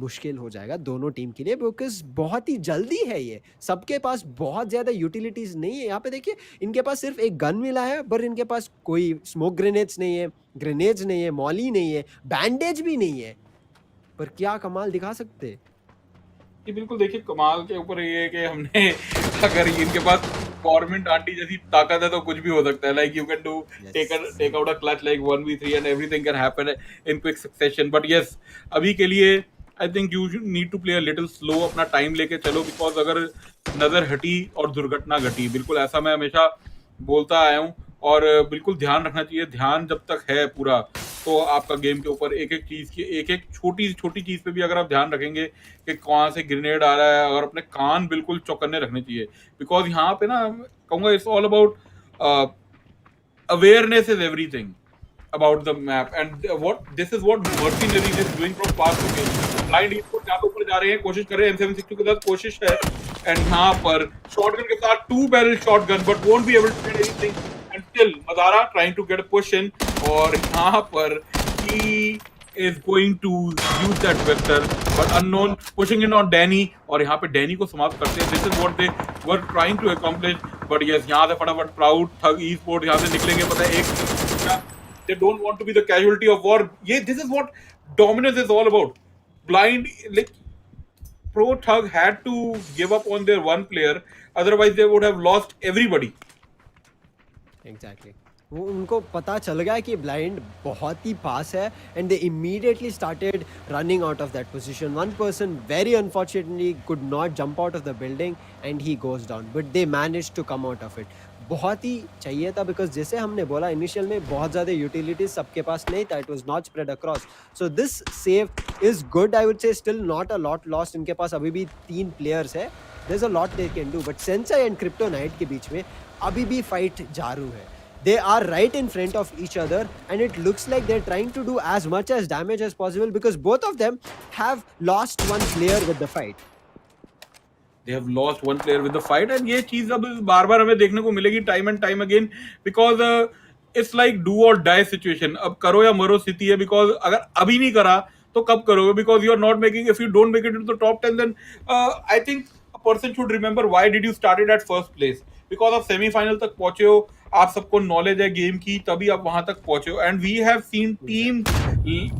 मुश्किल हो जाएगा दोनों टीम के लिए, बिकॉज बहुत ही जल्दी है ये। सबके पास बहुत ज़्यादा यूटिलिटीज नहीं है। यहाँ पे देखिए इनके पास सिर्फ एक गन मिला है, पर इनके पास कोई स्मोक ग्रेनेड्स नहीं है, ग्रेनेड्स नहीं है, मॉली नहीं है, बैंडेज भी नहीं है, पर क्या कमाल दिखा सकते।
ये बिल्कुल देखिए कमाल के ऊपर ये है कि हमने अगर इनके पास गवर्नमेंट आंटी जैसी ताकत है तो कुछ भी हो सकता है। Like you can do take out a clutch like 1v3 and everything can happen in quick succession. But yes, अभी के लिए I think you need to play a little slow, अपना टाइम लेके चलो, बिकॉज अगर नजर हटी और दुर्घटना घटी, बिल्कुल ऐसा मैं हमेशा बोलता आया हूँ। और बिल्कुल ध्यान रखना चाहिए, ध्यान जब तक है पूरा तो आपका गेम के ऊपर एक एक चीज की एक एक छोटी छोटी चीज पे भी अगर आप ध्यान रखेंगे कि कहाँ से ग्रेनेड आ रहा है, और अपने कान बिल्कुल चौकन्ने रखने चाहिए। बिकॉज यहाँ पे ना कहूँगा it's all about awareness is everything about the map, and what this is what mercenary is doing from past to game। Blind esports यहाँ पे ऊपर जा रहे हैं, कोशिश कर रहे हैं, M762 के साथ कोशिश है, एंड यहाँ पर शॉटगन के साथ 2 barrel shotgun but won't be able to get anything, and still Madara trying to get a push in, और यहाँ पर he is going to use that vector but unknown pushing in on Danny, और यहाँ पे Danny को समाप्त करते हैं। This is what they were trying to accomplish, but yes यहाँ से फटाफट प्राउड थग esports यहाँ से निकलेंगे। पता है एक they don't want to be the casualty of war। ये this is what dominance is all about। Blind, like Pro Thug had to give up on their one player, otherwise they would have lost everybody।
Exactly वो उनको पता चल गया कि blind बहुत ही पास है, and they immediately started running out of that position. One person very unfortunately could not jump out of the building and he goes down, but they manage to come out of it. बहुत ही चाहिए था, because जैसे हमने बोला initial में बहुत ज़्यादा यूटिलिटीज सबके पास नहीं था, it was not spread across. So this save is good, I would say still not a lot lost. इनके पास अभी भी 3 प्लेयर्स है, there is a lot they can do, but Sensei and Kryptonite के बीच में अभी भी फाइट जारू है। They are right in front of each other, and it looks like they're trying to do as much as damage as possible, because both of them have lost one player with the fight.
They have lost one player with the fight, and ये चीज अब बार बार हमें देखने को मिलेगी time and time again, because it's like do or die situation। अब करो या मरो स्थिति है, because अगर अभी नहीं करा तो कब करोगे, because you are not making, if you don't make it into the top 10, then I think a person should remember why did you started at first place, because आप सेमीफाइनल तक पहुंचे हो, आप सबको नॉलेज है गेम की, तभी आप वहां तक पहुंचे हो। And we have seen team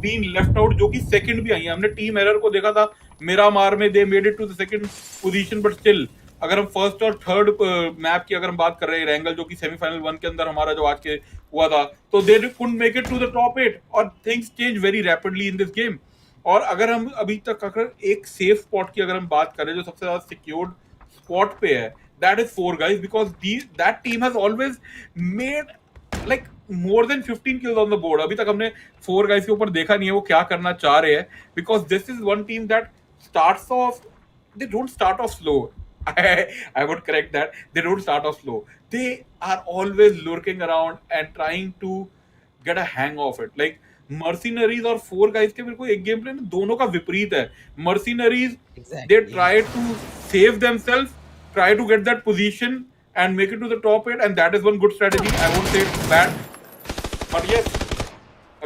being left out जो कि सेकंड भी आई है। हमने टीम एरर को देखा था, मेरा मार में they made it to the second position, but still अगर हम फर्स्ट और थर्ड मैप की अगर हम बात कर रहे हैं, रैंगल जो कि सेमीफाइनल 1 के अंदर हमारा जो आज के हुआ था, तो they couldn't make it to the top 8, और things change very rapidly in this game. और अगर हम अभी तक अगर एक सेफ स्पॉट की अगर हम बात करें जो सबसे ज्यादा सिक्योर्ड स्पॉट पे है, that is 4 guys, because that team has always made like more than 15 kills on the board। अभी तक हमने 4 guys के ऊपर देखा नहीं है वो क्या करना चाह रहे हैं, because this is one team that starts off, they don't start off slow। I would correct that, they don't start off slow, they are always lurking around and trying to get a hang of it। Like Mercenaries और four guys के मेरे को एक game play में दोनों का विपरीत है. Mercenaries they
Exactly.
try to save themselves, try to get that position and make it to the top 8, and that is one good strategy. I won't say it's bad, but yes,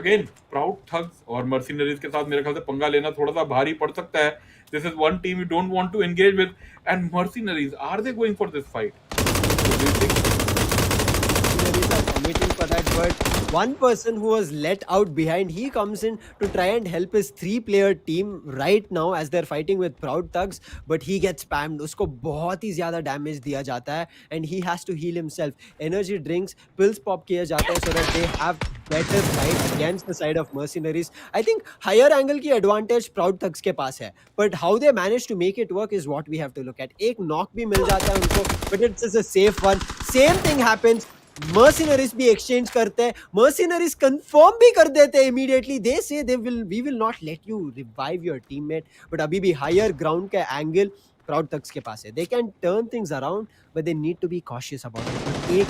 again, Proud Thugs और Mercenaries के साथ मेरे ख्याल से पंगा लेना थोड़ा सा भारी पड़ सकता है. This is one team you don't want to engage with. And Mercenaries, are they going for this fight? So do you think?
Mercenaries are committing for that, but one person who was let out behind, he comes in to try and help his three-player team right now as they're fighting with Proud Thugs, but he gets spammed. उसको बहुत ही ज़्यादा damage दिया जाता है and he has to heal himself. Energy drinks, pills pop किए जाते हैं so that they have better fight against the side of Mercenaries. I think higher angle की advantage Proud Thugs के पास है, but how they manage to make it work is what we have to look at. एक knock भी मिल जाता है उनको, but it's a safe one. Same thing happens. Mercenaries भी एक्सचेंज करते हैं, मर्सिनरीज कंफर्म भी कर देते हैं immediately. They say we will not let you revive your teammate, but अभी भी हायर ग्राउंड का एंगल प्राउड थग्स के पास है. They can turn things around but they need to be cautious about it.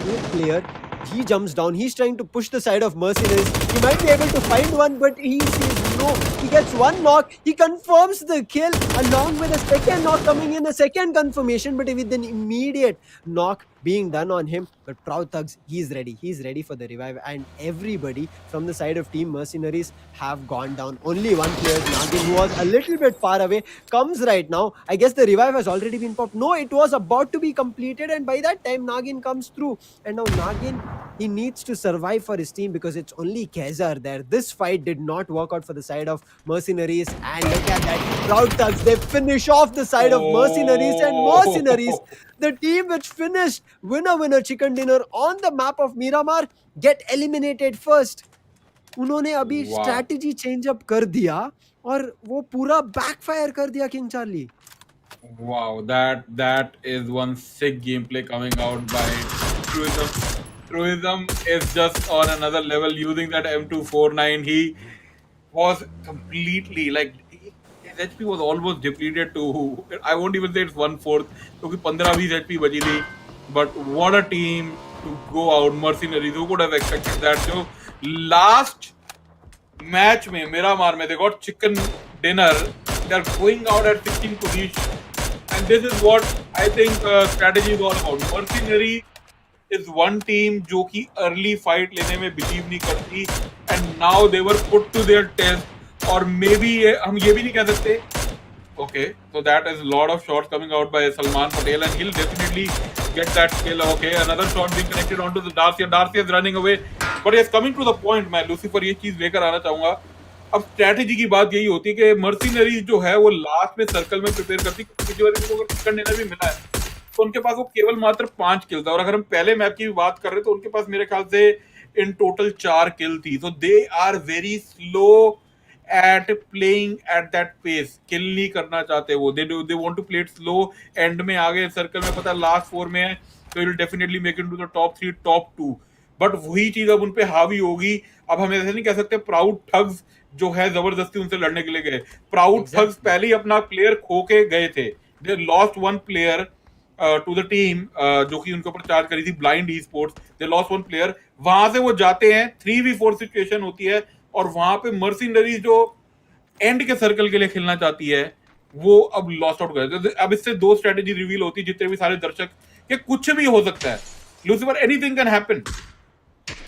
एक player, he jumps down, he's trying to push the side of mercenaries. He might be able to find one, but he says no. He gets one knock, he confirms the kill along with a second knock coming in, a second confirmation, but with an immediate knock being done on him. But Proud Thugs, he's ready for the revive, and everybody from the side of team mercenaries have gone down. Only one player, Nagin, who was a little bit far away, comes right now. I guess the revive has already been popped. No, it was about to be completed, and by that time Nagin comes through, and now Nagin, he needs to survive for his team because it's only Kezar there. This fight did not work out for the side of mercenaries, and look at that, Proud Thugs, they finish off the side of mercenaries, and mercenaries, the team which finished winner chicken dinner on the map of Miramar, get eliminated first. उन्होंने अभी
Wow.
Strategy change up कर दिया और वो पूरा backfire कर दिया king Charlie.
Wow, that is one sick gameplay coming out by Truism. Truism is just on another level using that M249. He was completely like his HP was almost depleted to, I won't even say it's 1/4 क्योंकि 15-20 HP बची थी. But what a team to go out, Mercenaries. Who could have expected that? So last match में Miramar में they got chicken dinner. They are going out at 16 position. And this is what I think strategy is all about. Mercenary is one team जो कि early fight लेने में believe नहीं करती, and now they were put to their test. और maybe हम ये भी नहीं कह सकते. Okay, so that is a lot of shots coming out by Salman Patel, and he'll definitely get that kill. Okay, another shot being connected onto the Darcy. Darcy is running away. But yes, coming to the point, मैं Lucifer ये चीज लेकर आना चाहूंगा. अब strategy की बात यही होती है कि मर्सिनरीज जो है वो लास्ट में सर्कल में प्रिपेयर करती है. पिछली बार इनको अगर चिकन डिनर भी मिला है तो उनके पास वो केवल मात्र 5 किल था, और अगर हम पहले मैप की बात कर रहे हैं तो उनके पास मेरे ख्याल से इन टोटल 4 किल थी. तो they are very slow at playing at that pace. Kill नहीं करना चाहते वो, they want to play it slow. And में आ गए सर्कल में, पता लास्ट 4 में है, तो will definitely make it to the top 3 top 2. But वही चीज अब उनपे हावी होगी. अब हम ऐसे नहीं कह सकते प्राउड ठग्स जो है जबरदस्ती उनसे लड़ने के लिए गए. प्राउड ठग्स पहले ही अपना प्लेयर खो के गए थे. They lost one player to the team जो कि उनके ऊपर चार्ज करी थी Blind e sports. They lost one player. वहां से वो जाते हैं, 3v4 सिचुएशन होती है, और वहां पे मर्सिनरीज जो एंड के सर्कल के लिए खेलना चाहती है वो अब लॉस्ट आउट कर देते. अब इससे 2 स्ट्रेटेजी रिवील होती है जितने भी सारे दर्शक कि कुछ भी हो सकता है. Lucifer, anything can happen.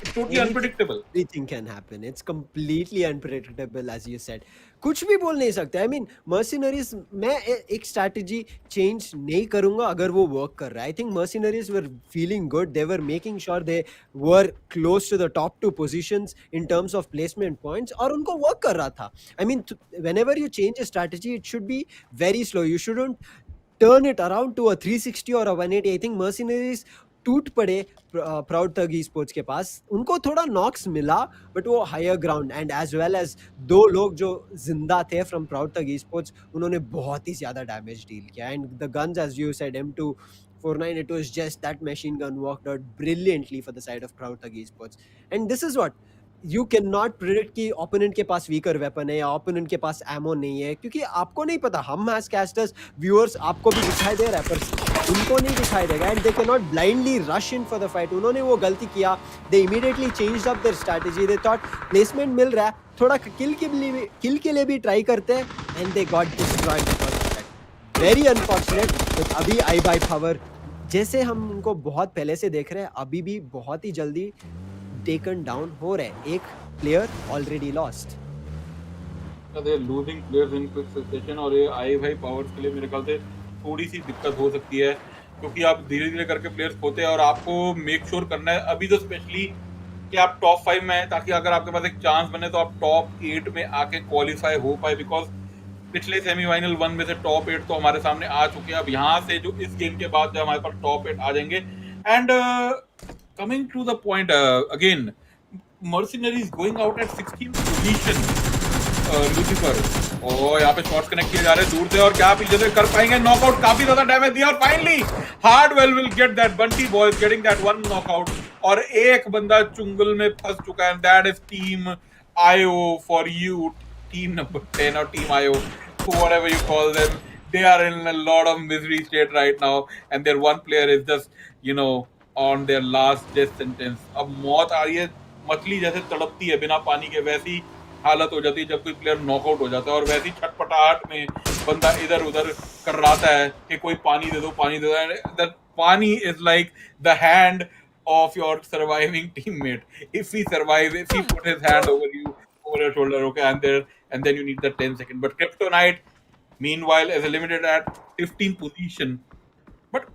It's totally unpredictable.
Everything can happen. It's completely unpredictable, as you said. कुछ भी बोल नहीं सकते. I mean, mercenaries, मैं एक strategy change नहीं करूंगा अगर वो work कर रहा है. I think mercenaries were feeling good. They were making sure they were close to the top 2 positions in terms of placement points, और उनको work कर रहा था. I mean, whenever you change a strategy, it should be very slow. You shouldn't turn it around to a 360 or a 180. I think mercenaries टूट पड़े proud थग esports के पास. उनको थोड़ा नॉक्स मिला बट वो higher ground, and as well as 2 लोग जो जिंदा थे फ्रॉम प्राउड थग esports, उन्होंने बहुत ही ज्यादा डैमेज डील किया. And the guns, as you said, M249, it was just that machine gun worked out brilliantly for the side of Proud Thug Esports. And this is what you cannot predict कि opponent के पास weaker weapon है या opponent के पास ammo नहीं है, क्योंकि आपको नहीं पता. हम as casters, viewers, आपको भी दिखाई दे रहा है, पर उनको नहीं दिखाई देगा and they can not blindly rush in for the fight. उन्होंने वो गलती किया. दे immediately changed up there strategy. They thought placement मिल रहा है, थोड़ा किल के लिए भी ट्राई करते हैं and they got destroyed. Very unfortunate. अभी आई बाय पावर जैसे हम उनको बहुत पहले से देख रहे हैं, अभी भी बहुत ही जल्दी टेकन डाउन हो रहे हैं. एक player already lost.
They losing players in quick succession और ये आई भाई पावर्स के लिए मेरे ख्याल से थोड़ी सी दिक्कत हो सकती है, क्योंकि आप धीरे धीरे करके प्लेयर्स खोते हैं और आपको मेक श्योर करना है अभी तो स्पेशली कि आप टॉप 5 में हैं, ताकि अगर आपके पास एक चांस बने तो आप टॉप 8 में आके क्वालिफाई हो पाए. बिकॉज पिछले सेमीफाइनल 1 में से टॉप 8 तो हमारे सामने आ चुके हैं. अब यहाँ से जो इस गेम के बाद जो हमारे पास टॉप 8 आ जाएंगे. And coming to the point again, Mercenaries going out at 16th position. Lucifer और यहाँ पे शॉट्स कनेक्ट किए जा रहे हैं दूर से और क्या पीछे से कर पाएंगे. नॉकआउट, काफी ज्यादा डैमेज दिया और finally हार्डवेल will get that. Bunty boys getting that one knockout और एक बंदा चुंगल में फंस चुका है. That is team IO for you. Team number 10 और team IO, whatever you call them, they are in a lot of misery state right now and their one player is just on their last death sentence. अब मौत आ रही है, मछली जैसे तड़पती है बिना पानी के, वैसी हालत हो जाती है जब कोई प्लेयर नॉकआउट हो जाता है. और वैसी छटपटाहट में बंदा इधर उधर कर रहा है कि कोई पानी दे दो, पानी दे दो. दैट पानी is like the hand of your surviving teammate. If he survives, if he put his hand over you, over your shoulder, okay, and then you need the 10 second. But Kryptonite, meanwhile, is eliminated at 15th position. But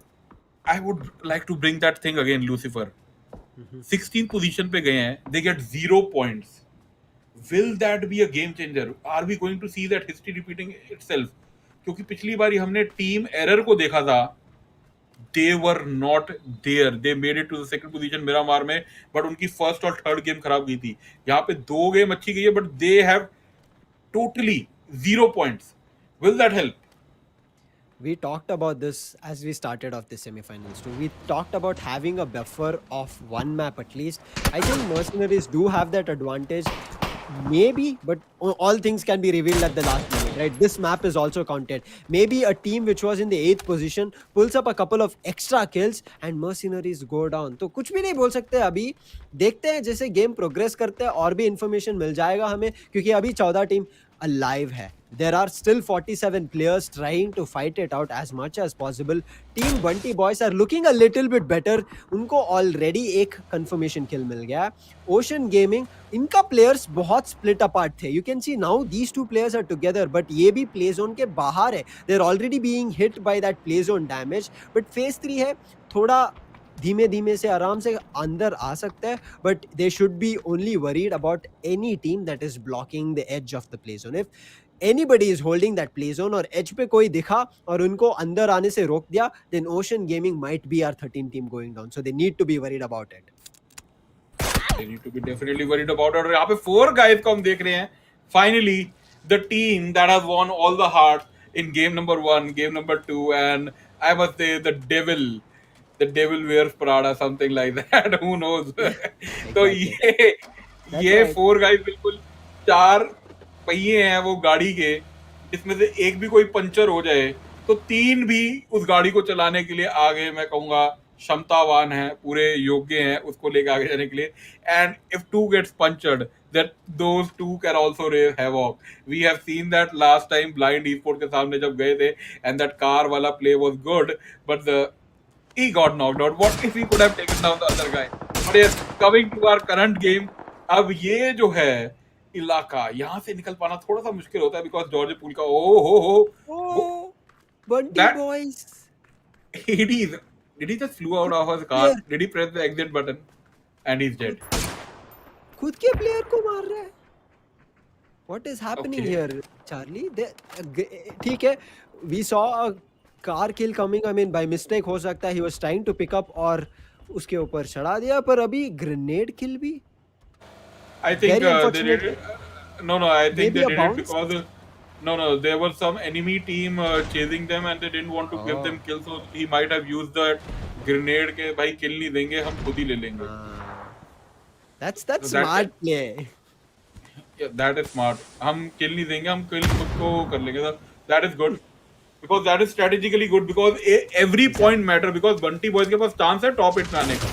I would like to bring that thing again, Lucifer. 16th position पे गए हैं, they get 0 points. Will that be a game changer? Are we going to see that history repeating itself? क्योंकि पिछली बारी हमने team error को देखा था. They were not there. They made it to the second position Miramar में, but उनकी first और थर्ड गेम खराब गई थी. यहाँ पे 2 गेम अच्छी गई है, but they have totally 0 points. Will that help?
We talked about this as we started off the semifinals too. We talked about having a buffer of one map at least. I think Mercenaries do have that advantage. Maybe, but all things can be revealed at the last minute, right? This map is also counted. Maybe a team which was in the 8th position pulls up a couple of extra kills and Mercenaries go down. तो कुछ भी नहीं बोल सकते अभी. देखते हैं जैसे गेम प्रोग्रेस करते हैं और भी इंफॉर्मेशन मिल जाएगा हमें, क्योंकि अभी 14 टीम alive है. There are still 47 players trying to fight it out as much as possible. Team Bunty boys are looking a little bit better. उनको already एक confirmation kill मिल गया. Ocean Gaming, इनका players बहुत split apart थे. You can see now these two players are together, but ये भी play zone के बाहर है. They're already being hit by that play zone damage. But phase 3 है, थोड़ा धीमे धीमे से आराम से अंदर आ सकता है. But they should be only worried about any team that is blocking the edge of the play zone. If anybody is holding that play zone और एज पे कोई दिखा और उनको अंदर आने से रोक दिया, then Ocean Gaming might be our 13 team going down. So they need to be worried about it.
They need to be definitely worried about it. और यहाँ पे 4 guys को हम देख रहे हैं. Finally, the team that has won all the hearts in game number 1, game number 2, and I must say the devil wears Prada, something like that. Who knows? तो ये 4 guys बिल्कुल 4 पहिए हैं वो गाड़ी के, जिसमें से एक भी कोई पंचर हो जाए तो 3 भी उस गाड़ी को चलाने के लिए आगे, मैं कहूँगा, क्षमतावान है, पूरे योग्य हैं उसको लेकर आगे जाने के लिए. And if 2 gets punctured, that those 2 can also raise havoc. We have seen that last time blind esports के सामने जब गए थे, and that car वाला play was good, but he got knocked out. What if he could have taken down the other guy? But yes, coming to our current game, अब ये जो है इलाका, यहाँ से निकल पाना थोड़ा सा मुश्किल होता है, because जॉर्ज पूल का
Oh, Bunty
that-
boys.
did he just flew out of his car?
Yeah.
Did he press the exit button? And he's dead.
खुद के प्लेयर को मार रहा है. What is happening
Okay.
here, Charlie? ठीक है, we saw a car kill coming. I mean, by mistake हो सकता है. He was trying to pick up और उसके ऊपर चढ़ा दिया, पर अभी grenade kill भी.
I think
Very
they
unfortunate.
did it. No, I think
Maybe
they
a
did
bounce?
it because there was some enemy team chasing them and they didn't want to give them kills, so he might have used that grenade के भाई kill नहीं देंगे, हम खुद ही ले लेंगे.
That's
So that-
smart play.
Yeah, that is smart. हम kill नहीं देंगे, हम kill खुद को कर लेंगे. That is good. because that is strategically good, because every point matter, because Bunty boys के पास chance है top 8 में आने का.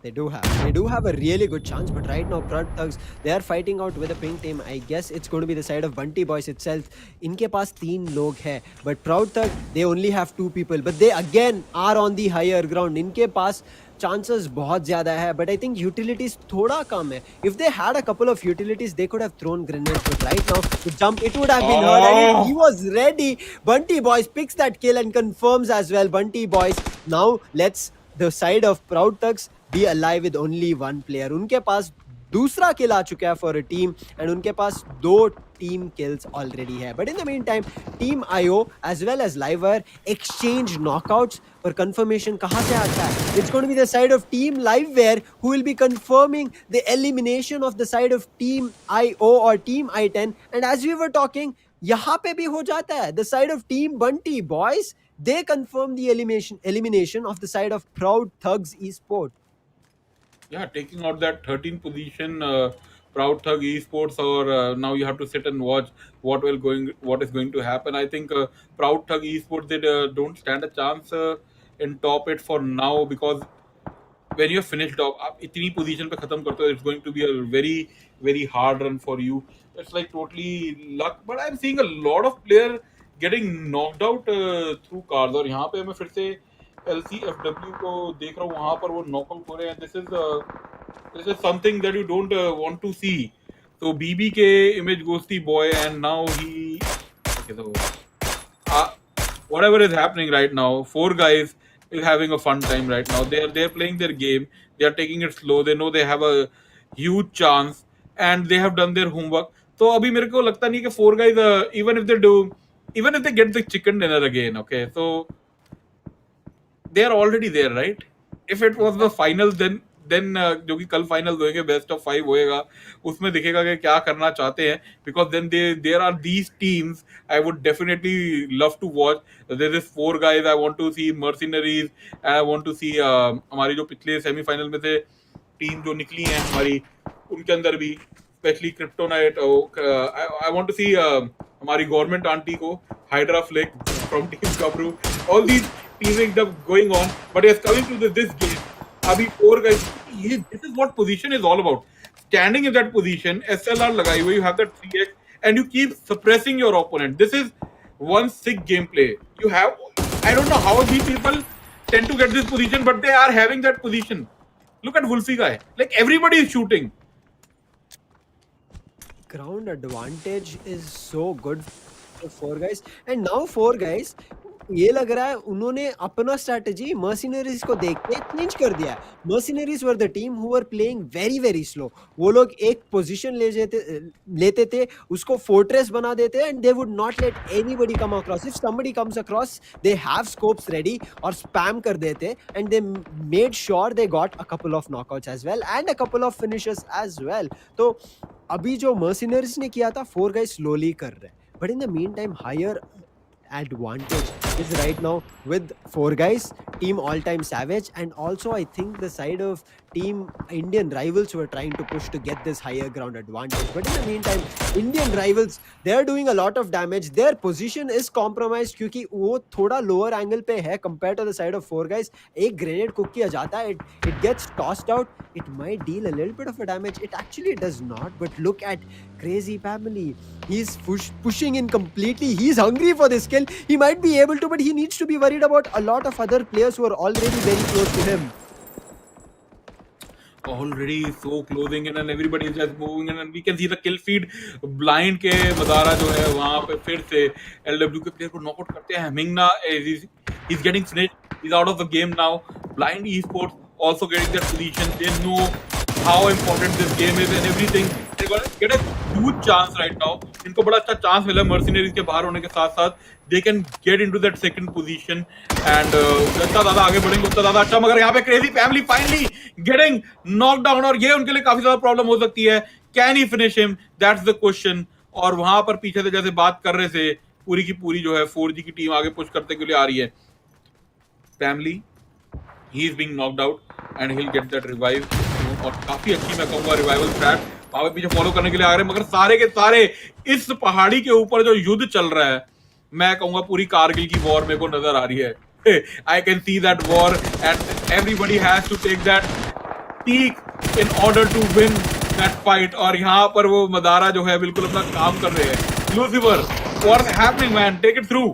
They do have a really good chance, but right now Proud Thugs, they are fighting out with a pink team. I guess it's going to be the side of Bunty Boys itself. इनके पास 3 लोग हैं, but Proud Thug, they only have 2 people, but they again are on the higher ground. इनके पास chances बहुत ज़्यादा है, but I think utilities थोड़ा कम है. If they had a couple of utilities, they could have thrown grenades, but right now the jump, it would have been heard, and he was ready. Bunty Boys picks that kill and confirms as well. Bunty Boys, now let's the side of Proud Thugs be alive with only 1 player. उनके पास दूसरा किल आ चुका है for a team, and उनके पास 2 team kills already है. But in the meantime, Team IO as well as Livewire exchange knockouts. पर confirmation कहाँ से आता है? It's going to be the side of Team Livewire who will be confirming the elimination of the side of Team IO or Team I10. And as we were talking, यहाँ पे भी हो जाता है. The side of Team Bunty Boys, they confirm the elimination of the side of Proud Thugs Esports.
Yeah, taking out that 13th position, Proud Thug Esports, or now you have to sit and watch what is going to happen. I think Proud Thug Esports, they don't stand a chance in top 8 for now, because when you're finished off, आप इतनी position पे खत्म करते हो, it's going to be a very very hard run for you. It's like totally luck, but I'm seeing a lot of player getting knocked out through cars. और यहाँ पे मैं फिर से LCFW को देख रहा हूँ, वहाँ पर वो knockout हो रहे हैं. This is something that you don't want to see. So BBK image goes the boy, and now he, okay, so whatever is happening right now, 4 guys is having a fun time right now. They're playing their game. They are taking it slow. They know they have a huge chance, and they have done their homework. So अभी मेरे को लगता नहीं कि 4 guys, even if they get the chicken dinner again, okay, so they are already there, right? If it was the final, then जो कि कल final होएंगे, best of 5 होएगा, उसमें दिखेगा कि क्या करना चाहते हैं, because then there are these teams I would definitely love to watch. There is 4 guys I want to see, Mercenaries, and I want to see हमारी जो पिछले सेमीफाइनल में से टीम जो निकली हैं हमारी, उनके अंदर भी specially kryptonite, I want to see हमारी गवर्नमेंट आंटी को, hydra flick from Team Kabru, all these teaming up going on. But yes, coming to this game, अभी 4 guys, this is what position is all about. Standing in that position, SLR लगाई हुई, you have that 3x, and you keep suppressing your opponent. This is one sick gameplay. You have, I don't know how these people tend to get this position, but they are having that position. Look at Wolfie guy. Like everybody is shooting.
Ground advantage is so good for 4 guys, and now 4 guys, ये लग रहा है उन्होंने अपना strategy Mercenaries को देख के change कर दिया. Mercenaries were the team who were playing very very slow. वो लोग एक पोजीशन लेते थे, उसको फोर्ट्रेस बना देते, and they would not let anybody come across. If somebody comes across, they have scopes ready और स्पैम कर देते, and they made sure they got a couple of knockouts as well and a couple of finishers as well. तो अभी जो Mercenaries ने किया था, 4 guys slowly कर रहे हैं, but in the meantime higher advantage is right now with 4 guys, Team All Time Savage, and also I think the side of Team Indian Rivals were trying to push to get this higher ground advantage. But in the meantime, Indian Rivals, they are doing a lot of damage. Their position is compromised क्योंकि वो थोड़ा lower angle पे है compared to the side of 4 guys. एक grenade cook किया जाता है, it gets tossed out. It might deal a little bit of a damage. It actually does not. But look at Crazy Family. He's pushing in completely. He's hungry for this kill. He might be able to, but he needs to be worried about a lot of other players who are already very close to him.
Already so closing in, and everybody is just moving in, and we can see the kill feed. Blind के Madara जो है वहाँ पे फिर से LW के player को knockout करते हैं. Mingna he's getting snitched. He's out of the game now. Blind Esports also getting their position. They know how important this game is and everything. They're gonna get a huge chance right now. इनको बड़ा अच्छा chance मिला Mercenaries के बाहर होने के साथ साथ. They can get into that second position, and जितना ज़्यादा आगे बढ़ेंगे उतना ज़्यादा अच्छा. मगर यहाँ पे crazy family finally getting knocked down, और ये उनके लिए काफी ज़्यादा प्रॉब्लम हो सकती है. Can he finish him? That's the question. और वहाँ पर पीछे से जैसे बात कर रहे थे, पूरी की पूरी जो है 4G की टीम आगे पुश करते के लिए आ रही है. Family, he is being knocked out and he'll get that revive. और काफी अच्छी मैं कहूँगा रिवाइवल स्ट्रैट वहां पे पीछे फॉलो करने के लिए आ रहे हैं, मगर सारे के सारे इस पहाड़ी के ऊपर जो युद्ध चल रहा है, मैं कहूंगा पूरी कारगिल की वॉर मेरे को नजर आ रही है. I can see that war and everybody has to take that peak in order to win that fight. और यहाँ पर वो मदारा जो है बिल्कुल अपना काम कर रहे हैं. Lucifer, what's happening man, take it through.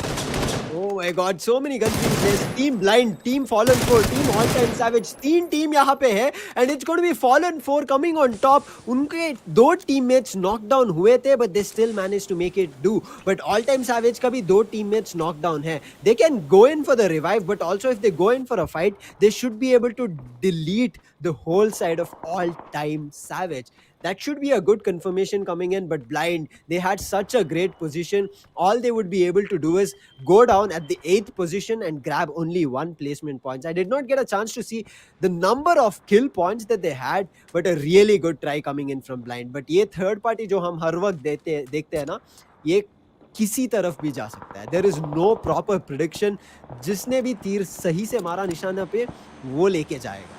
Oh my god, so many guns being placed. Team Blind, Team Fallen 4, Team All Time Savage, 3 team यहाँ पे है and it's going to be Fallen 4 coming on top. उनके 2 teammates knockdown हुए थे but they still managed to make it do. But All Time Savage का भी 2 teammates knockdown है. They can go in for the revive, but also if they go in for a fight, they should be able to delete the whole side of All Time Savage. That should be a good confirmation coming in, but Blind, they had such a great position. All they would be able to do is go down at the 8th position and grab only 1 placement points. I did not get a chance to see the number of kill points that they had, but a really good try coming in from Blind. But ये third party जो हम हर वक्त देखते हैं ना, ये किसी तरफ भी जा सकता है. There is no proper prediction. जिसने भी तीर सही से मारा निशाना पे, वो लेके जाएगा.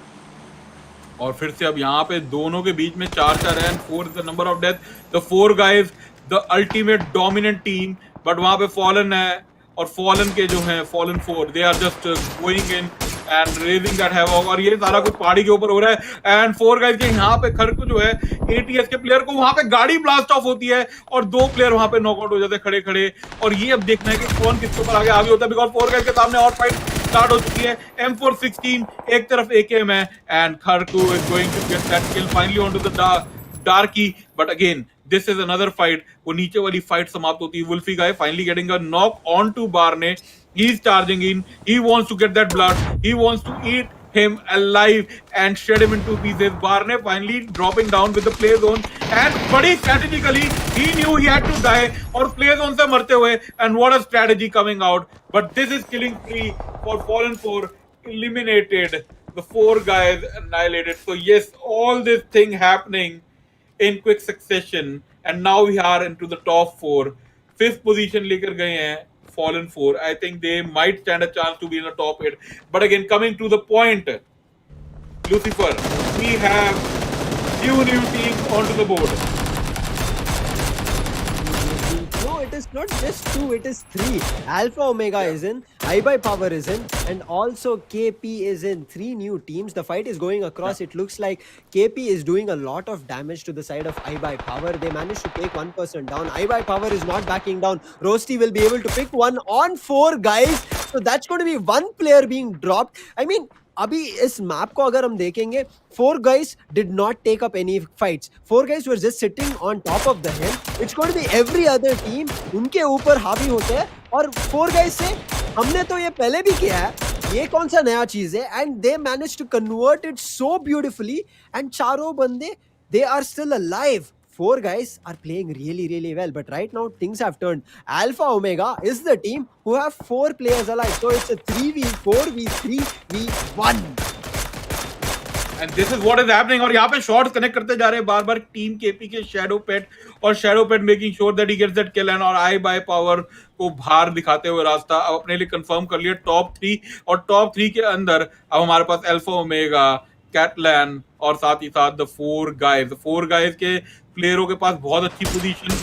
और फिर से अब यहाँ पे दोनों के बीच में 4-4 है and 4 is the number of death. The 4 guys, the ultimate dominant team. But वहां पे फॉलन है और फॉलन के जो है Fallen 4, they are just going in and raising that havoc. और ये सारा कुछ पहाड़ी के ऊपर हो रहा है एंड 4 गाइज के यहाँ पे खरकू जो है एटीएस के प्लेयर को वहां पे गाड़ी ब्लास्ट ऑफ होती है और 2 प्लेयर वहां पे नॉकआउट हो जाते हैं खड़े खड़े. और ये अब देखना है कि कौन किसके ऊपर आगे होता है, बिकॉज 4 गाइज के सामने और फाइट स्टार्ट हो चुकी है. M416 एक तरफ AKM है and Kharku is going to get that kill finally on to the Darkie. But again this is another fight. वो नीचे वाली फाइट समाप्त होती है. Wolfy guy finally getting a knock on to Barne. He is charging in. He wants to get that blood. He wants to eat him alive and shred him into pieces. Barne finally dropping down with the play zone and बड़ी strategically he knew he had to die और play zone से मरते हुए. And what a strategy coming out. But this is killing free for Fallen 4 eliminated. The 4 guys annihilated. So yes, all this thing happening in quick succession and now we are into the top 4. 5th position लेकर गए हैं Fallen 4. I think they might stand a chance to be in the top 8. But again, coming to the point, Lucifer, we have few new teams onto the board.
No, it is not just 2, it is 3. Alpha Omega is in, iBuyPower is in, and also KP is in. 3 new teams. The fight is going across. It looks like KP is doing a lot of damage to the side of iBuyPower. They managed to take 1 person down. iBuyPower is not backing down. Roasty will be able to pick 1 on 4 guys. So that's going to be 1 player being dropped. I mean, अभी इस map को अगर हम देखेंगे, 4 guys did not take up any fights. 4 guys were just sitting on top of the hill. It's going to be every other team उनके ऊपर हावी होते हैं और 4 guys से हमने तो ये पहले भी किया है, ये कौन सा नया चीज है. And they managed to convert it so beautifully and चारों बंदे they are still alive. 4 guys are playing really well, but right now things have turned. Alpha Omega is the team who have 4 players alive, so it's a 3v4v3v1.
And this is what is happening. और यहाँ पे shots connect करते जा रहे हैं बार बार team KP के शैडो पेट और Shadow Pet making sure that he gets that kill and और iBuyPower को बाहर दिखाते हुए रास्ता अब अपने लिए कंफर्म कर लिया टॉप 3. और टॉप 3 के अंदर अब हमारे पास अल्फा ओमेगा, कैटलैन और साथ ही साथ द 4 गाइज. 4 गाइज के प्लेयरों के पास बहुत अच्छी पोजीशन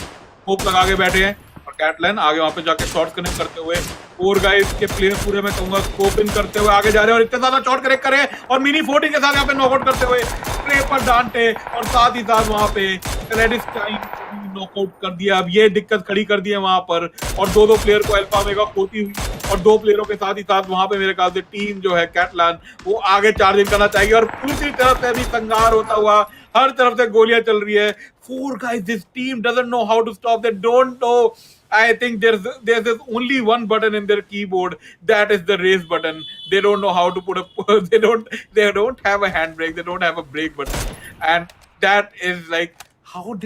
होप लगा के बैठे हैं और कैटलैन आगे वहां पे जाके शॉट्स कनेक्ट करते हुए 4 गाइज के प्लेयर पूरे मैं कहूंगा स्कोप इन करते हुए आगे जा रहे हैं और इतने ज्यादा शॉट कनेक्ट करे और मिनी 14 के साथ यहाँ पे नॉकआउट करते हुए स्प्रे पर डांटे और साथ ही साथ वहां पे रेडिस्टाइन नॉकआउट कर दिया. अब ये दिक्कत खड़ी कर दी है वहां पर और 2 प्लेयर को अल्फा ओमेगा खोती हुई और 2 प्लेयरों के साथ ही साथ वहां पे मेरे ख्याल से टीम जो है कैटलैन वो आगे चार्जिंग करना चाहिए और दूसरी तरफ से भी संघार होता हुआ हर तरफ से गोलियां चल रही है. 4 guys, this team doesn't know how to stop. They don't know. I think there's only one button in their keyboard. That is the raise button. They don't know how to put a. They don't have a handbrake. They don't have a brake button. And that is like how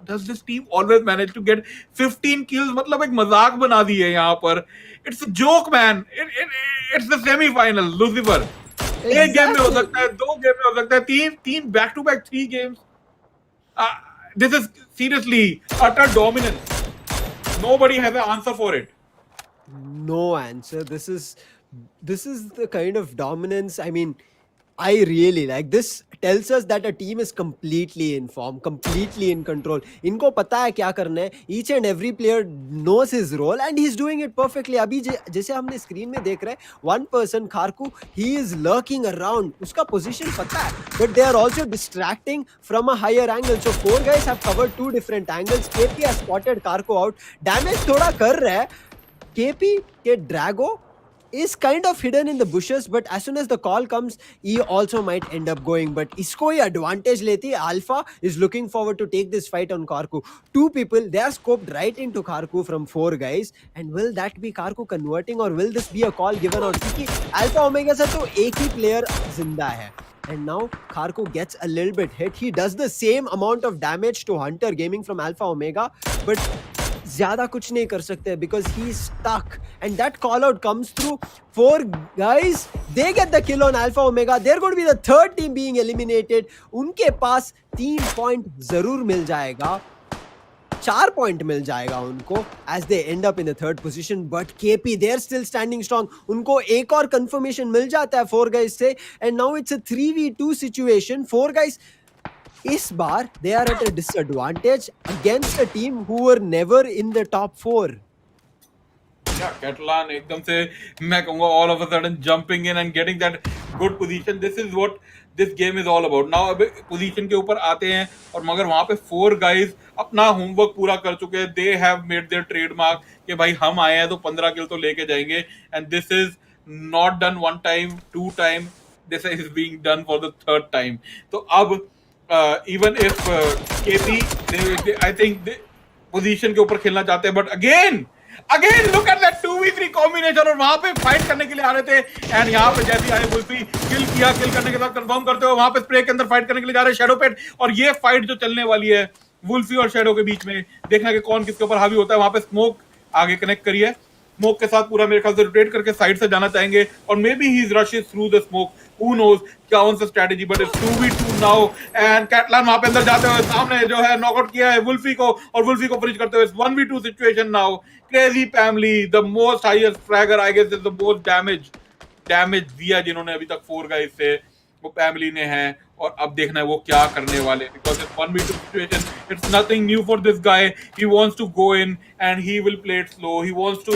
does this team always manage to get 15 kills? मतलब एक मजाक बना दी है यहाँ पर. It's a joke, man. It's the semi-final. Lucifer. एक game में हो सकता है, 2 गेम में हो सकता है, 3 back to back 3 games. This is seriously utter dominance. Nobody has an answer for it.
No answer. This is the kind of dominance. I mean, I really like this. Tells us that a team is completely in form, completely in control. इनको पता है क्या करना है. Each and every player knows his role and he's doing it perfectly. अभी जैसे हमने screen में देख रहे हैं, one person Kharku, he is lurking around. उसका position पता है, but they are also distracting from a higher angle. So 4 guys have covered 2 different angles. KP has spotted Kharku out. Damage थोड़ा कर रहा है. KP के Drago is kind of hidden in the bushes, but as soon as the call comes, he also might end up going. But isko hi advantage leti. Alpha is looking forward to take this fight on Karku. 2 people, they are scoped right into Karku from 4 guys. And will that be Karku converting, or will this be a call given out? Because Alpha Omega se to ek hi player zinda hai. And now Kharku gets a little bit hit. He does the same amount of damage to Hunter Gaming from Alpha Omega, but ज़्यादा कुछ नहीं कर सकते because he's stuck. And that call out comes through. 4 guys, they get the kill on Alpha Omega. They're going to be the third team being eliminated. उनके पास 3 point जरूर मिल जाएगा, 4 point मिल जाएगा उनको as they end up in the third position. But KP, they're still standing strong. उनको एक और confirmation मिल जाता है 4 guys से. And now it's a 3v2 situation. 4 guys, इस बार they are at a disadvantage against a team who were never in the top 4.
Yeah, Catalan एकदम से मैं कहूँगा all of a sudden jumping in and getting that good position. This is what this game is all about. Now अब position के ऊपर आते हैं और मगर वहाँ पे 4 guys अपना homework पूरा कर चुके हैं. They have made their trademark कि भाई हम आए हैं तो 15 किल तो लेके जाएंगे. And this is not done 1 time, 2 time. This is being done for the 3rd time. तो अब even if KP, I think they position के ऊपर खेलना चाहते हैं, but again look at that 2v3 combination. और वहां पे फाइट करने के लिए आ रहे थे, एंड यहाँ पे जैसे आए वुल्फी किल किया, किल करने के बाद कंफर्म करते हुए वहां पे स्प्रे के अंदर फाइट करने के लिए जा रहे हैं शैडो पेट. और ये फाइट जो चलने वाली है वुल्फी और शैडो के बीच में, देखना कि कौन किसके ऊपर हावी होता है. वहां पे स्मोक आगे कनेक्ट करी है, स्मोक के साथ पूरा मेरे ख्याल से रोटेट करके साइड से जाना चाहेंगे, और maybe he is rushes through the smoke. Who knows क्या उनसे strategy, but it's 2v2 now. And Catalan वहां पे अंदर जाते हुए सामने जो है नॉकआउट किया है वुल्फी को, और वुल्फी को फिनिश करते हुए 1v2 situation now. Crazy family, the most highest fragger, I guess is the most damage दिया जिन्होंने अभी तक 4 गाइस से, वो फैमिली ने है. और अब देखना है वो क्या करने वाले, because it's 1v2 situation. It's nothing new for this guy. He wants to go in and he will play it slow. He wants to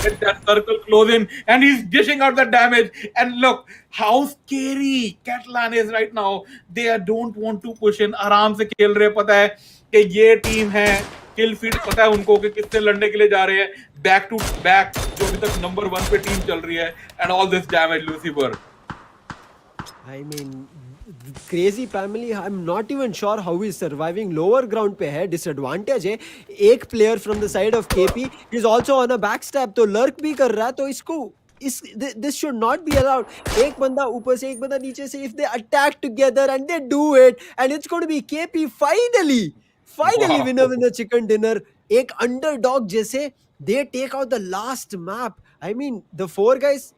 get that circle close in, and he's dishing out that damage. And look how scary Catalan is right now. They don't want to push in. आराम से खेल रहे, पता है कि ये team है, kill feed पता है उनको कि किससे लड़ने के लिए जा रहे हैं. बैक टू बैक जो अभी तक नंबर 1 पे टीम चल रही है, and all this damage Lucifer.
I mean, crazy family, I'm not even sure how he's surviving. Lower ground पे है, disadvantage है. एक player from the side of KP is also on a backstab, तो lurk भी कर रहा है. तो इसको this should not be allowed. एक बंदा ऊपर से, एक बंदा नीचे से. If they attack together and they do it, and it's going to be KP finally
Wow.
winner chicken dinner. एक underdog जैसे they take out the last map. I mean, the 4 guys,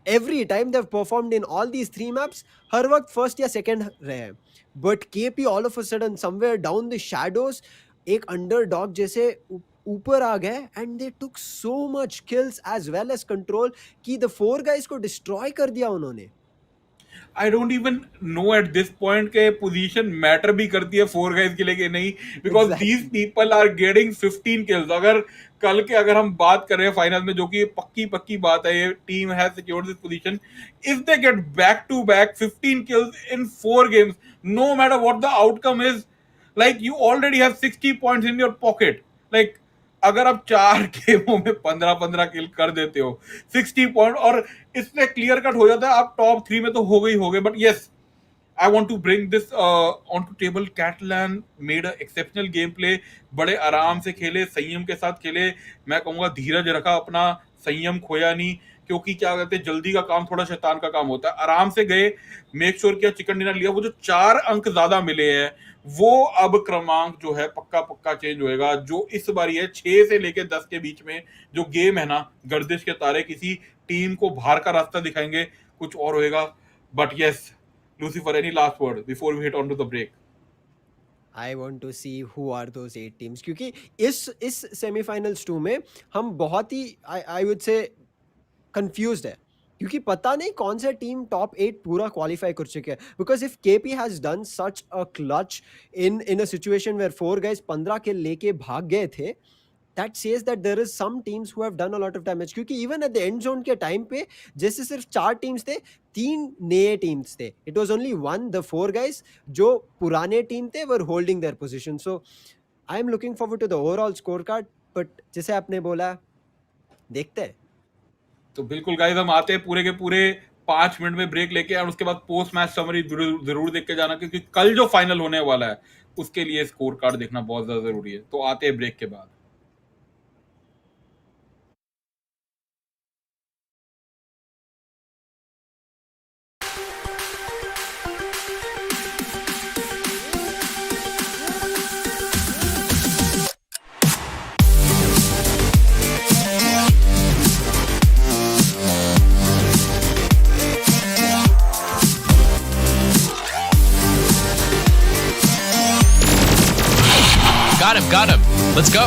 every time they've performed in all these 3 maps, हर वक्त first या second रहे हैं. But KP all of a sudden somewhere down the shadows, एक underdog जैसे ऊपर आ गए, and they took so much kills as well as control कि the 4 guys को destroy कर दिया उन्होंने.
I don't even know at this point के पोजीशन मैटर भी करती है 4 गाइस के लिए कि नहीं, because these people are getting 15 kills. अगर हम बात कर रहे हैं फाइनल में, जो कि पक्की बात है, ये team has secured this position. If they get back to back 15 kills in 4 games, no matter what the outcome is, like you already have 60 points in your pocket. Like अगर आप 4 गेमों में 15 किल कर देते हो, 60 पॉइंट, और इससे क्लियर कट हो जाता है आप टॉप 3 में तो हो गए. But yes, I want to bring this on to table. Catalan made a exceptional game play. बड़े आराम से खेले, संयम के साथ खेले. मैं कहूंगा धीरज रखा अपना, संयम खोया नहीं, क्योंकि क्या कहते हैं, जल्दी का काम थोड़ा शैतान का काम होता है. आराम से गए, मेक श्योर किया, चिकन डिनर लिया. वो जो 4 अंक ज्यादा मिले हैं, वो अब क्रमांक जो है पक्का चेंज होएगा. जो इस बार है 6 से लेके 10 के बीच में जो गेम है ना, गर्दिश के तारे किसी टीम को बाहर का रास्ता दिखाएंगे, कुछ और होएगा. But yes, Lucifer, any last word before we hit on to the break?
I want to see who are those 8 teams, क्योंकि इस सेमीफाइनल्स 2 में हम बहुत ही I would say confused है. क्योंकि पता नहीं कौन सा टीम टॉप 8 पूरा क्वालिफाई कर चुके हैं, because if KP has done such a clutch in a situation where 4 guys 15 kill लेके भाग गए थे, that says that there is some teams who have done a lot of damage. क्योंकि even at the end zone के time पे जैसे सिर्फ 4 teams थे, 3 नए टीम्स थे, it was only one, the 4 guys जो पुराने टीम थे were holding their position. So I am looking forward to the overall scorecard, but जैसे आपने बोला देखते हैं.
तो बिल्कुल गाइस, हम आते हैं पूरे के पूरे 5 मिनट में ब्रेक लेके, और उसके बाद पोस्ट मैच समरी जरूर देख के जाना, क्योंकि कल जो फाइनल होने वाला है उसके लिए स्कोर कार्ड देखना बहुत ज्यादा जरूरी है. तो आते हैं ब्रेक के बाद.
Got him. Let's go.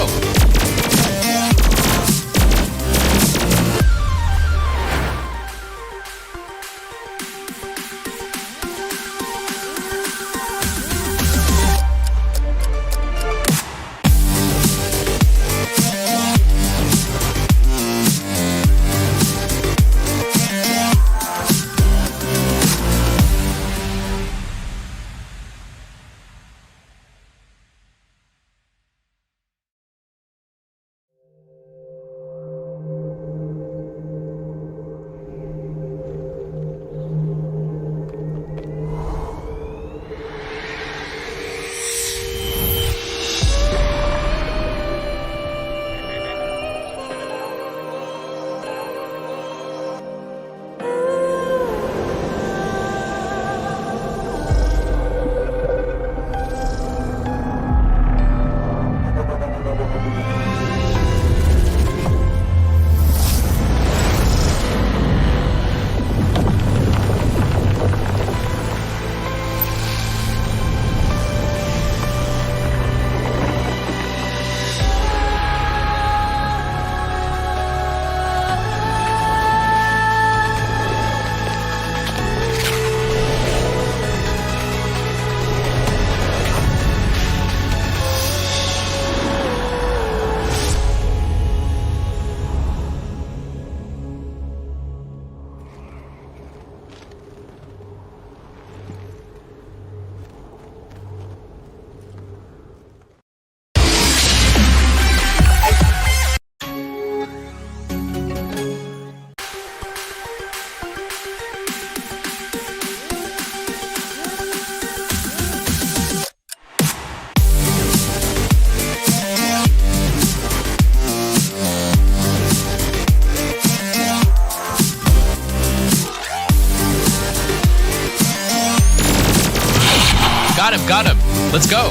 Got him. Let's go.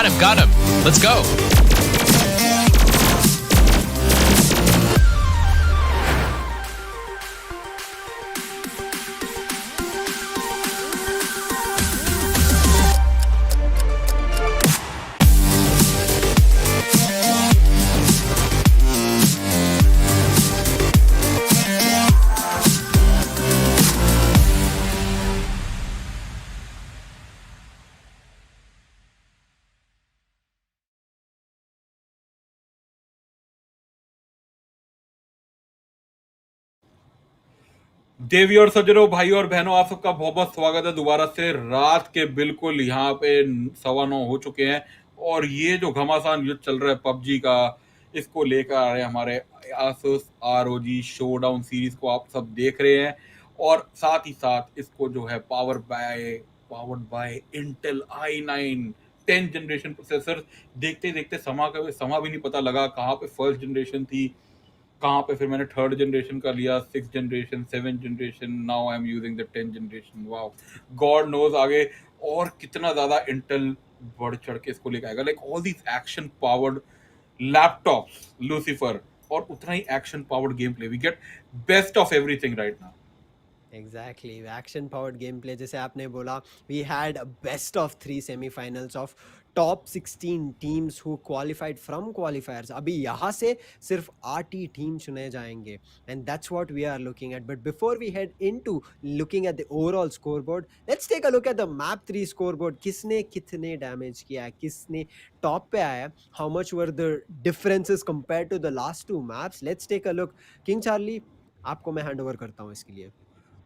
Got him, got him. Let's go.
देवी और सज्जनों, भाई और बहनों, आप सबका बहुत बहुत स्वागत है दोबारा से। रात के बिल्कुल यहाँ पे 9:15 हो चुके हैं और ये जो घमासान युद्ध चल रहा है पबजी का, इसको लेकर आ रहे हैं हमारे Asus ROG शोडाउन सीरीज को आप सब देख रहे हैं। और साथ ही साथ इसको जो है powered by Intel i9 10th generation processor. देखते देखते समा भी नहीं पता लगा कहाँ पे फर्स्ट जनरेशन थी, कहाँ पे फिर मैंने थर्ड जनरेशन का लिया, 6th generation, 7th generation, now I am using the 10th generation. Wow, God knows आगे और कितना ज्यादा इंटेल बढ़ चढ़ के इसको लेके आएगा। Like all these action powered laptops Lucifer, और उतना ही action powered game play, we get best of everything right now.
Exactly, action powered game play जैसे आपने बोला। We had best of 3 semifinals of top 16 teams who qualified from qualifiers. अभी यहाँ से सिर्फ 8 ही टीम चुने जाएंगे and that's what we are looking at. But before we head into looking at the overall scoreboard, let's take a look at the map 3 scoreboard. किसने कितने damage किया है, किसने टॉप पे आया, how much were the differences compare to the last 2 maps. Let's take a look. King Charlie, आपको मैं hand over करता हूँ इसके लिए।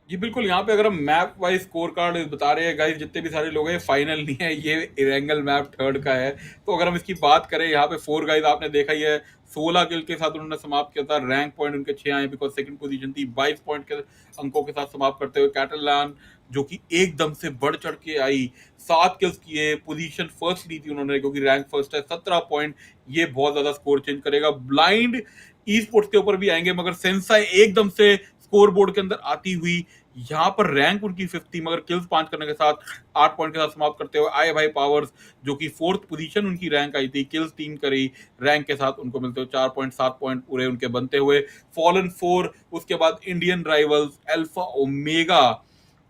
जी बिल्कुल, यहाँ पे अगर हम मैप वाइज स्कोर कार्ड बता रहे हैं गाइस, जितने भी सारे लोग हैं, फाइनल नहीं है, ये इरेंगल मैप थर्ड का है। तो अगर हम इसकी बात करें, यहाँ पे 4 गाइस आपने देखा ही है, 16 किल के साथ उन्होंने समाप्त किया था। रैंक पॉइंट उनके 6 आए बिकॉज सेकंड पोजीशन थी। 22 पॉइंट के अंकों के साथ समाप्त करते हुए कैटलान, जो कि एकदम से बढ़ चढ़ के आई, 7 किल्स किए, पोजीशन फर्स्ट ली थी उन्होंने क्योंकि रैंक फर्स्ट है, 17 पॉइंट। ये बहुत ज्यादा स्कोर चेंज करेगा। ब्लाइंड ई स्पोर्ट्स के ऊपर भी आएंगे, मगर सेंसाई एकदम से स्कोर बोर्ड के अंदर आती हुई, यहाँ पर रैंक उनकी 5th थी, मगर किल्स 5 करने के साथ 8 पॉइंट के साथ समाप्त करते हुए आए भाई पावर्स, जो कि 4th पोजीशन उनकी रैंक आई थी। किल्स 3 करी, रैंक के साथ उनको मिलते हुए 4 पॉइंट, 7 पॉइंट पूरे उनके बनते हुए। फॉलन 4, उसके बाद Indian rivals, alpha omega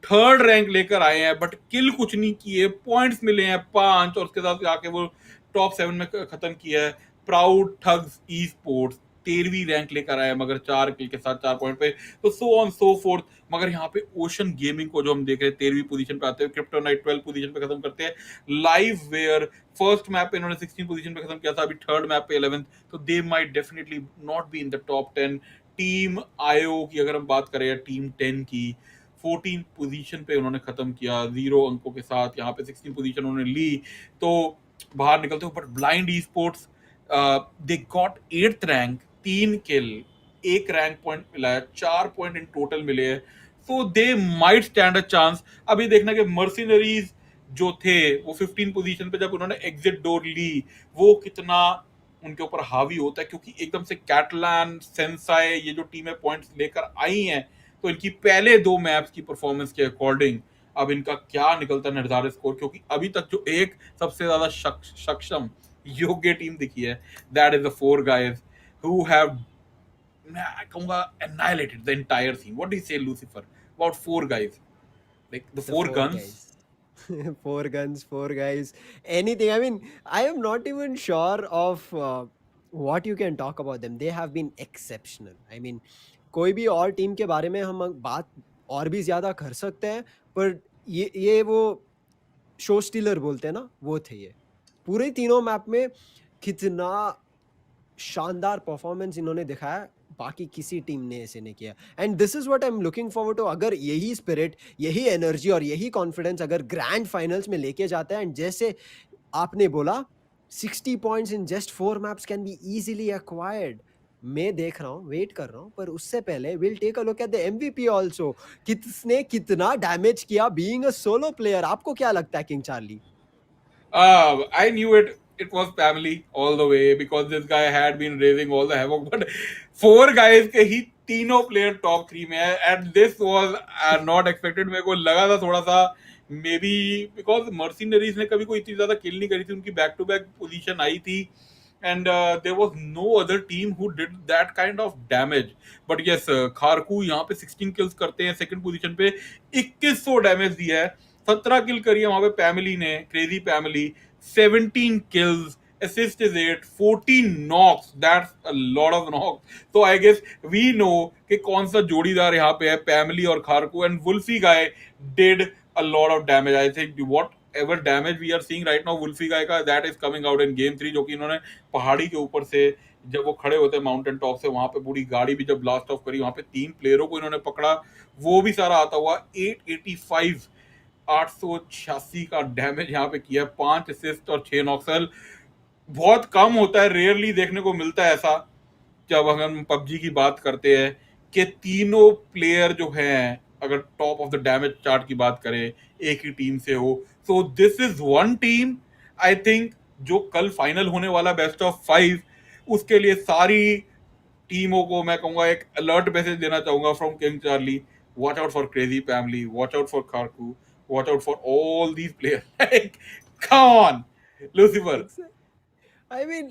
third rank लेकर आए हैं, बट किल कुछ नहीं किए, पॉइंट्स मिले हैं 5, और उसके साथ जाके वो टॉप 7 में खत्म किया है। प्राउड ठग्स ई स्पोर्ट्स 13वीं रैंक लेकर आया, मगर 4 किल के साथ 4 पॉइंट पे। तो सो ऑन सो फोर्थ। मगर यहाँ पे ओशन गेमिंग को जो हम देख रहे हैं 13वीं पोजीशन पे आते हैं, क्रिप्टोनाइट 12 पोजीशन पे खत्म करते हैं। लाइव वेयर फर्स्ट मैप पे इन्होंने 16 पोजीशन पे खत्म किया था, अभी थर्ड मैप पे 11th। तो they might definitely not be in the top 10। Team आयो की अगर हम बात करें, टीम 10 की 14 पोजीशन पे उन्होंने खत्म किया 0 अंकों के साथ। यहाँ पे 16 पोजीशन उन्होंने ली तो बाहर निकलते हो। But blind e sports they got 8th rank, 3 kill, 1 rank point मिला है, 4 पॉइंट इन टोटल मिले हैं। So they might stand a chance. अभी देखना कि मर्सिनरीज जो थे वो 15 पोजीशन पे जब उन्होंने एग्जिट डोर ली, वो कितना उनके ऊपर हावी होता है, क्योंकि एकदम से कैटलान, सेंसाई, ये जो टीमें पॉइंट्स लेकर आई हैं, तो इनकी पहले 2 मैप्स की परफॉर्मेंस के अकॉर्डिंग अब इनका क्या निकलता है निर्धारित स्कोर। क्योंकि अभी तक जो एक सबसे ज्यादा सक्षम योग्य टीम दिखी है, that is the 4 guys who have, मैं कहूंगा, annihilated the entire scene. What do you say, Lucifer, about 4 guys, like the 4 guns?
Guys. 4 guns, 4 guys, anything. I mean, I am not even sure of what you can talk about them. They have been exceptional. I mean, कोई भी और team के बारे में हम बात और भी ज्यादा कर सकते हैं, पर ये वो शो स्टीलर बोलते हैं ना, वो थे ये। पूरे तीनों मैप में कितना शानदार परफॉर्मेंस इन्होंने दिखाया, बाकी किसी टीम ने ऐसे नहीं किया। And this is what I am looking forward to. अगर यही स्पिरिट, यही एनर्जी और यही कॉन्फिडेंस अगर ग्रैंड फाइनल्स में लेके जाते हैं, एंड जैसे आपने बोला 60 points in just 4 maps can be easily acquired. मैं देख रहा हूँ, वेट कर रहा हूँ, पर उससे पहले will take a look at the MVP also. किसने कितना डैमेज किया बीइंग अ सोलो प्लेयर, आपको क्या लगता है king Charlie?
I knew it was family all the way because this guy had been raising all the havoc. But 4 guys के ही तीनों player top 3 में है, and this was not expected. मेरे को लगा था थोड़ा सा मे बी बिकॉज मर्सिनरीज ने कभी कोई इतनी ज्यादा किल नहीं करी थी, उनकी बैक टू बैक पोजीशन आई थी, and there was no other team who did that kind of damage. But yes, Kharku यहाँ पे 16 किल्स करते हैं, सेकंड पोजीशन पे 2100 डैमेज दिया है, 17 किल करी है वहां पे फैमिली ने, crazy family, 17 kills, assist is 8, 14 knocks, that's a lot of knocks. So I guess we know कि कौन सा जोड़ीदार यहाँ पे है, फैमिली और Kharku, and wolfy guy did a lot of damage. I think whatever damage we are seeing right now wolfy guy का, that is coming out in game 3, जो कि इन्होंने पहाड़ी के ऊपर से जब वो खड़े होते हैं माउंटेन टॉप से, वहां पे पूरी गाड़ी भी जब ब्लास्ट ऑफ करी, वहां पे 3 प्लेयरों को इन्होंने पकड़ा, वो भी सारा आता हुआ 885 886 का डैमेज यहाँ पे किया, 5 असिस्ट और 6 नॉक्सल। बहुत कम होता है, रेयरली देखने को मिलता है ऐसा, जब हम पबजी की बात करते हैं कि तीनों प्लेयर जो हैं, अगर top of the damage chart की बात करें, एक ही टीम से हो। So this is one team, I think, जो कल फाइनल होने वाला बेस्ट ऑफ 5, उसके लिए सारी टीमों को मैं कहूंगा एक अलर्ट मैसेज देना चाहूंगा from king Charlie. Watch out for crazy family, watch out for Kharku, watch out for all these players. Like come on Lucifer.
I mean,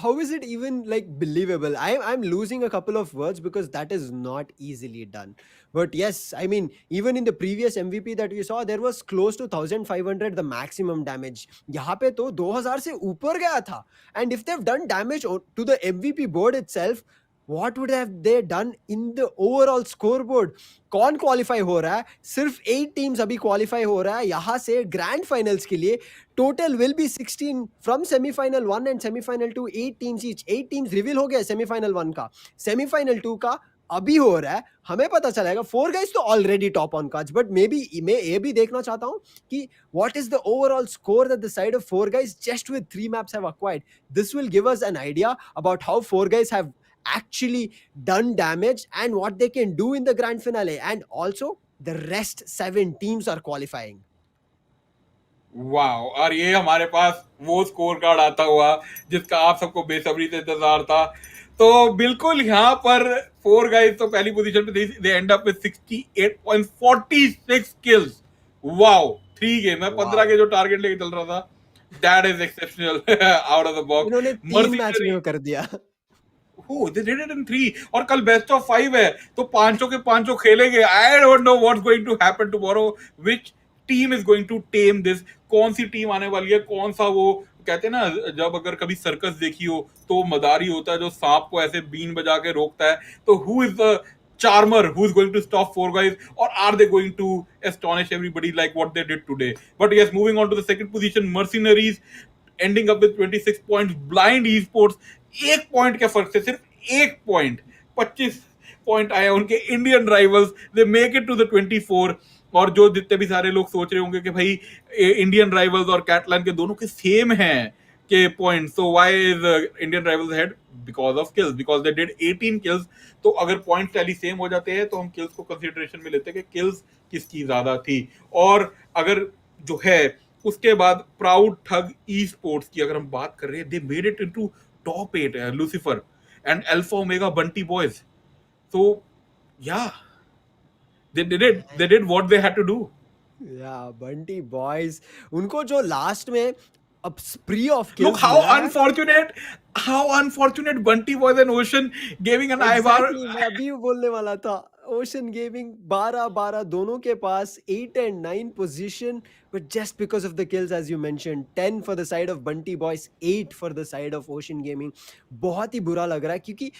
how is it even like believable? I'm losing a couple of words because that is not easily done. But yes, I mean, even in the previous MVP that we saw, there was close to 1500 the maximum damage. यहाँ पे तो 2000 से ऊपर गया था. And if they've done damage to the MVP board itself, what would have they done in the overall scoreboard? कौन qualify हो रहा है? सिर्फ 8 टीम्स अभी क्वालिफाई हो रहा है यहाँ से ग्रैंड फाइनल्स के लिए. Total will be 16 from semifinal 1 and semifinal 2, 8 teams each. 8 teams reveal हो गया सेमीफाइनल 1 का, सेमीफाइनल 2 का अभी हो रहा है. हमें पता चलेगा. 4 गाइस तो already top on cards, but may be मैं ये भी देखना चाहता हूं कि what is the overall score that the side of 4 guys just with 3 maps have acquired. This will give us an idea about how 4 guys have actually done damage and what they can do in the grand finale, and also the rest 7 teams are qualifying.
Wow, और ये हमारे पास वो score card आता हुआ जिसका आप सबको बेसब्री से इंतजार था। तो बिल्कुल यहाँ पर 4 गाइस तो पहली पोजीशन पे थे, they end up with 68.46 kills. Wow, 3 game है, 15 के जो टारगेट लेके चल रहा था, that is exceptional out of the box.
इन्होंने 3 मैच में कर दिया.
Oh, they did it in 3, और कल बेस्ट ऑफ 5 है, तो पांचों के पांचों खेलेंगे। I don't know what's going to happen tomorrow, which team is going to tame this, कौन सी टीम आने वाली है, कौन सा वो कहते हैं ना, जब अगर कभी सर्कस देखी हो तो मदारी होता है जो सांप को ऐसे बीन बजा के रोकता है, तो who is the charmer who is going to stop 4 guys, or are they going to astonish everybody like what they did today? But yes, moving on to the second position, mercenaries ending up with 26 points, blind esports 1 point के फर्क से, सिर्फ 1 point, 25 point आए उनके Indian Rivals, they make it to the 24। और जो जितने भी सारे लोग सोच रहे होंगे कि भाई इंडियन राइवल्स और कैटलान के दोनों के सेम हैं के point, so why is Indian rivals head? Because of kills, because they did 18 kills. तो अगर पॉइंट टैली सेम हो जाते हैं तो हम किल्स को कंसीडरेशन में लेते हैं कि किल्स किसकी ज्यादा थी। और अगर जो है उसके बाद प्राउड ठग ई स्पोर्ट्स की अगर हम बात कर रहे हैं, दे made it into top 8, Lucifer and Alpha Omega Bunty boys. So yeah, they did it. They did what they had to do.
Yeah, Bunty boys. उनको जो लास्ट में अब spree of kills
Look how unfortunate Bunty boys and Ocean Gaming and Ivar.
Exactly, मैं अभी बोलने वाला था. Ocean Gaming 12 दोनों के पास 8 and 9 position, but just because of the kills as you mentioned, 10 for the side of Bunty Boys, 8 for the side of Ocean Gaming. बहुत ही बुरा लग रहा है क्योंकि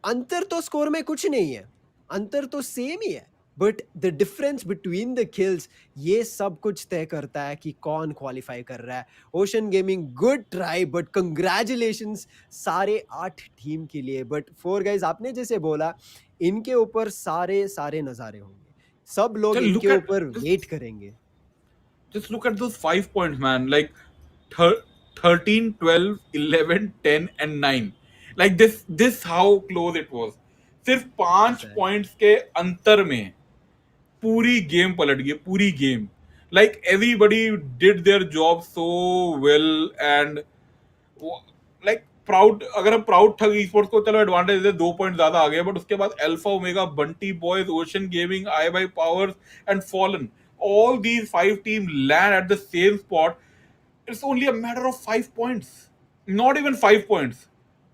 अंतर तो स्कोर में कुछ नहीं है, अंतर तो सेम ही है, but the difference between the kills ये सब कुछ तय करता है कि कौन क्वालिफाई कर रहा है. Ocean gaming good try, but congratulations सारे 8 टीम के लिए. बट 4 गाइज आपने जैसे बोला, इनके ऊपर सारे नजारे होंगे, सब लोग इनके ऊपर वेट करेंगे.
Just look at those 5 points, man. Like 13, 12, 11, 10 and 9. Like this how close it was. सिर्फ 5 पॉइंट्स के अंतर में पूरी गेम पलट गई, पूरी game. Like everybody did their job so well, and like proud, अगर हम प्राउड ठग स्पोर्ट्स को चलो एडवांटेज दे, 2 पॉइंट ज्यादा आ गए, बट उसके बाद alpha omega, Bunty boys, ocean gaming, I by powers and fallen all these 5 teams land at the same spot, it's only a matter of 5 points. Not even 5 points.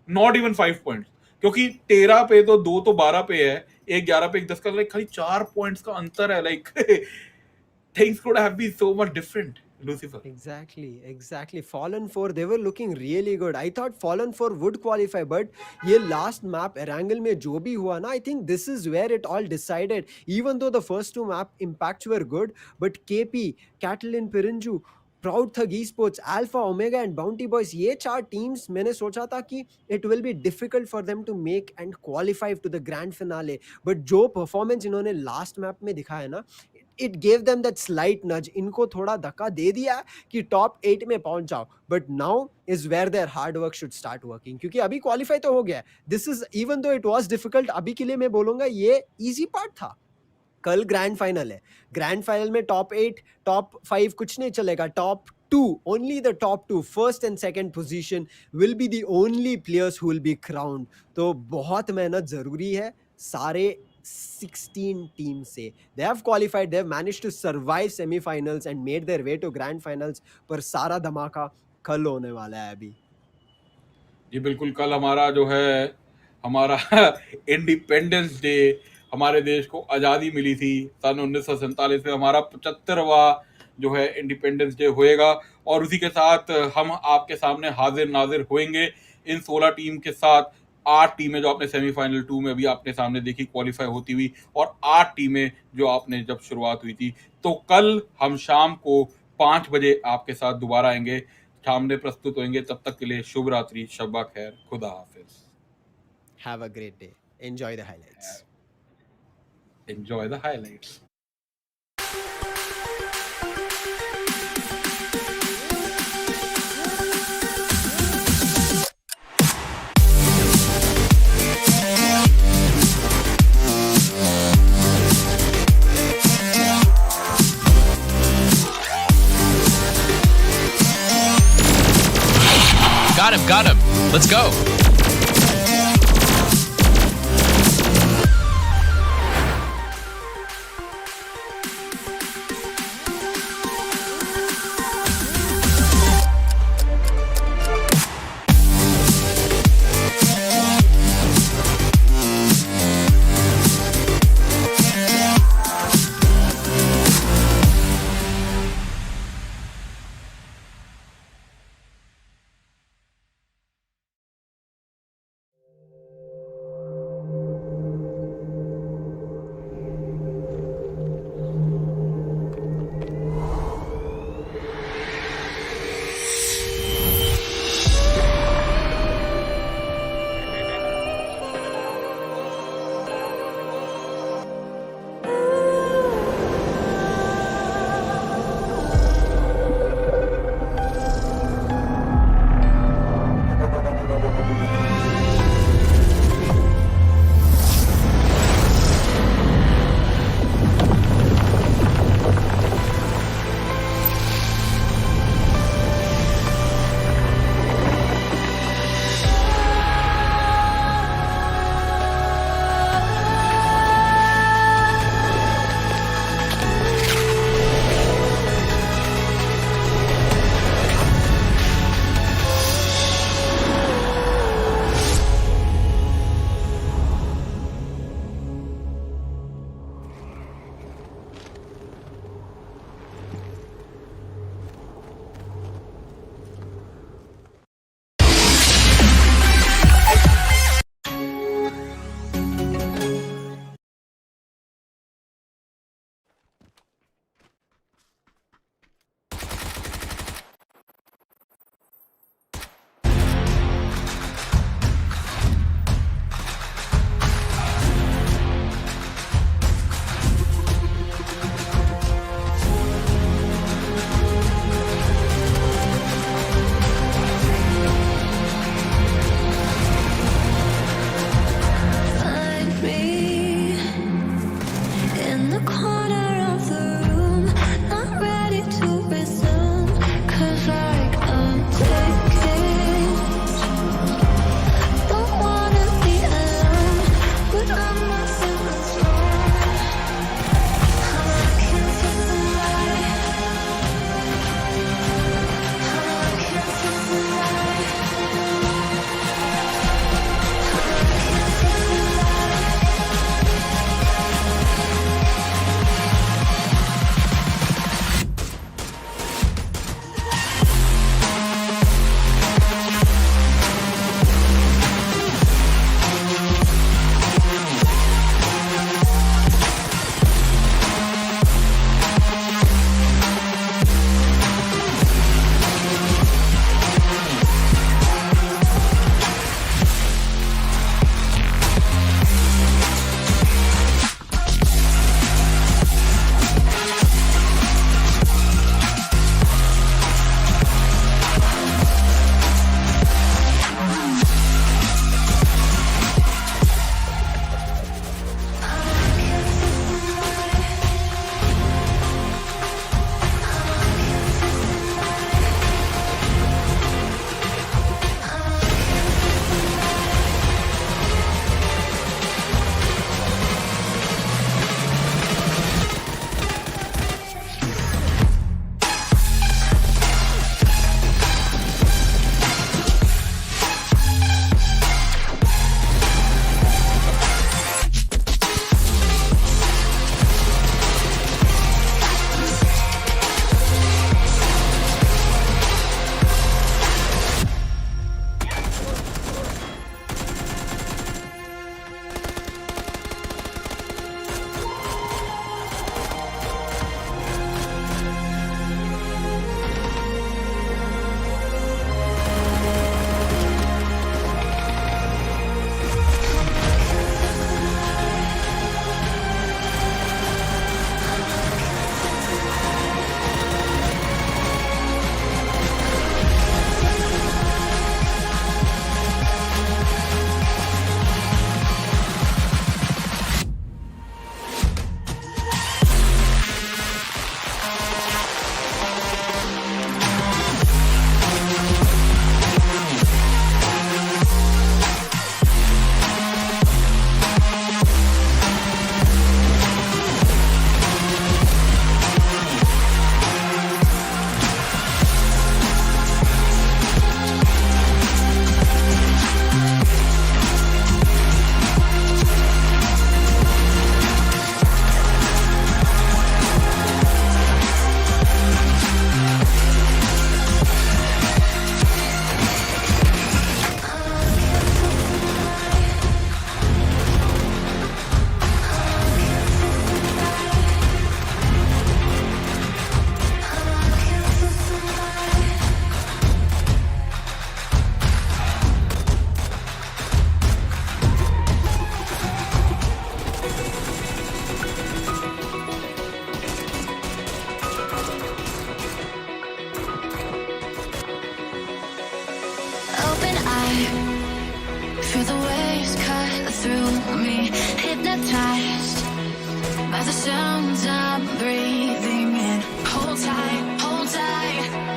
Not even 5 points. क्योंकि 13 पे तो 2 तो 12 पे है, एक 11 पे एक 10 का, लाइक खाली 4 पॉइंट्स का अंतर है. Like things could have been so much different, Lucifer.
Exactly. Fallen 4, they were looking really good. I thought Fallen 4 would qualify, but ये last map Erangel में जो भी हुआ ना, I think this is where it all decided. Even though the first two map impacts were good, but KP, Catalin Pirinju, Proud Thug Esports, Alpha Omega and Bounty Boys, ये 4 teams मैंने सोचा था कि it will be difficult for them to make and qualify to the grand finale. But जो performance इन्होंने last map में दिखाया ना, it gave them that slight nudge. इनको थोड़ा धक्का दे दिया कि टॉप 8 में पहुंच जाओ. But now is where their hard work should start working. क्योंकि अभी क्वालिफाई तो हो गया. This is, even though it was difficult, अभी के लिए मैं बोलूंगा ये easy part था. कल ग्रैंड फाइनल है. ग्रैंड फाइनल में टॉप 8 टॉप 5 कुछ नहीं चलेगा. Top 2, only the top 2, first and second position will be the only players who will be crowned. तो बहुत मेहनत जरूरी है सारे 16 teams से. They have qualified, they have managed to survive semi-finals and made their way to grand finals. पर सारा धमाका कल होने वाला है अभी.
जी बिल्कुल. कल हमारा जो है हमारा इंडिपेंडेंस डे, हमारे देश को आज़ादी मिली थी सन 1947 में, हमारा 75वां जो है इंडिपेंडेंस डे होएगा. और उसी के साथ हम आपके सामने हाजिर नाजिर होंगे इन 16 टीम के साथ. 8 टीमें जो आपने सेमीफाइनल 2 में अभी आपने सामने देखी क्वालिफाई होती हुई, और 8 टीमें जो आपने जब शुरुआत हुई थी. तो कल हम शाम को 5 बजे आपके साथ दोबारा आएंगे, सामने प्रस्तुत होंगे. तब तक के लिए शुभ रात्रि, शब्बा खैर, खुदा हाफिज.
Have a great day. Enjoy the highlights.
Enjoy the highlights.
Got him. Let's go.
through me, hypnotized by the sounds I'm breathing in. Hold tight,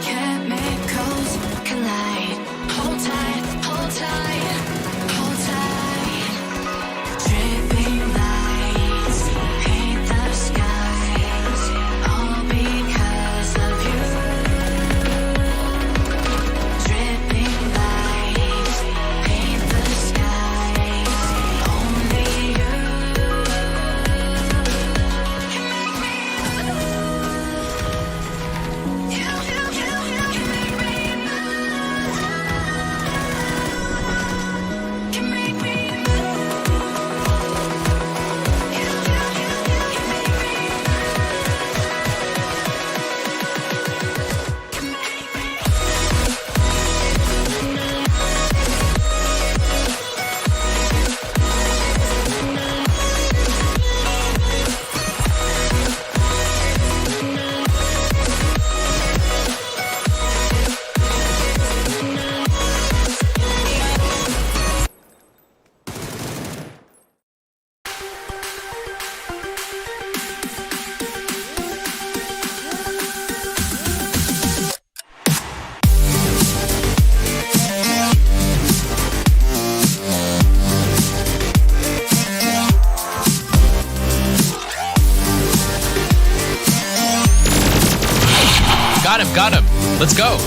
chemicals collide. Hold tight, hold tight, hold tight. Dripping lights paint the skies, all because of you. Dripping lights paint the skies, only you.
Got him. Let's go.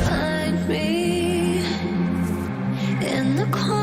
Find me in the corner.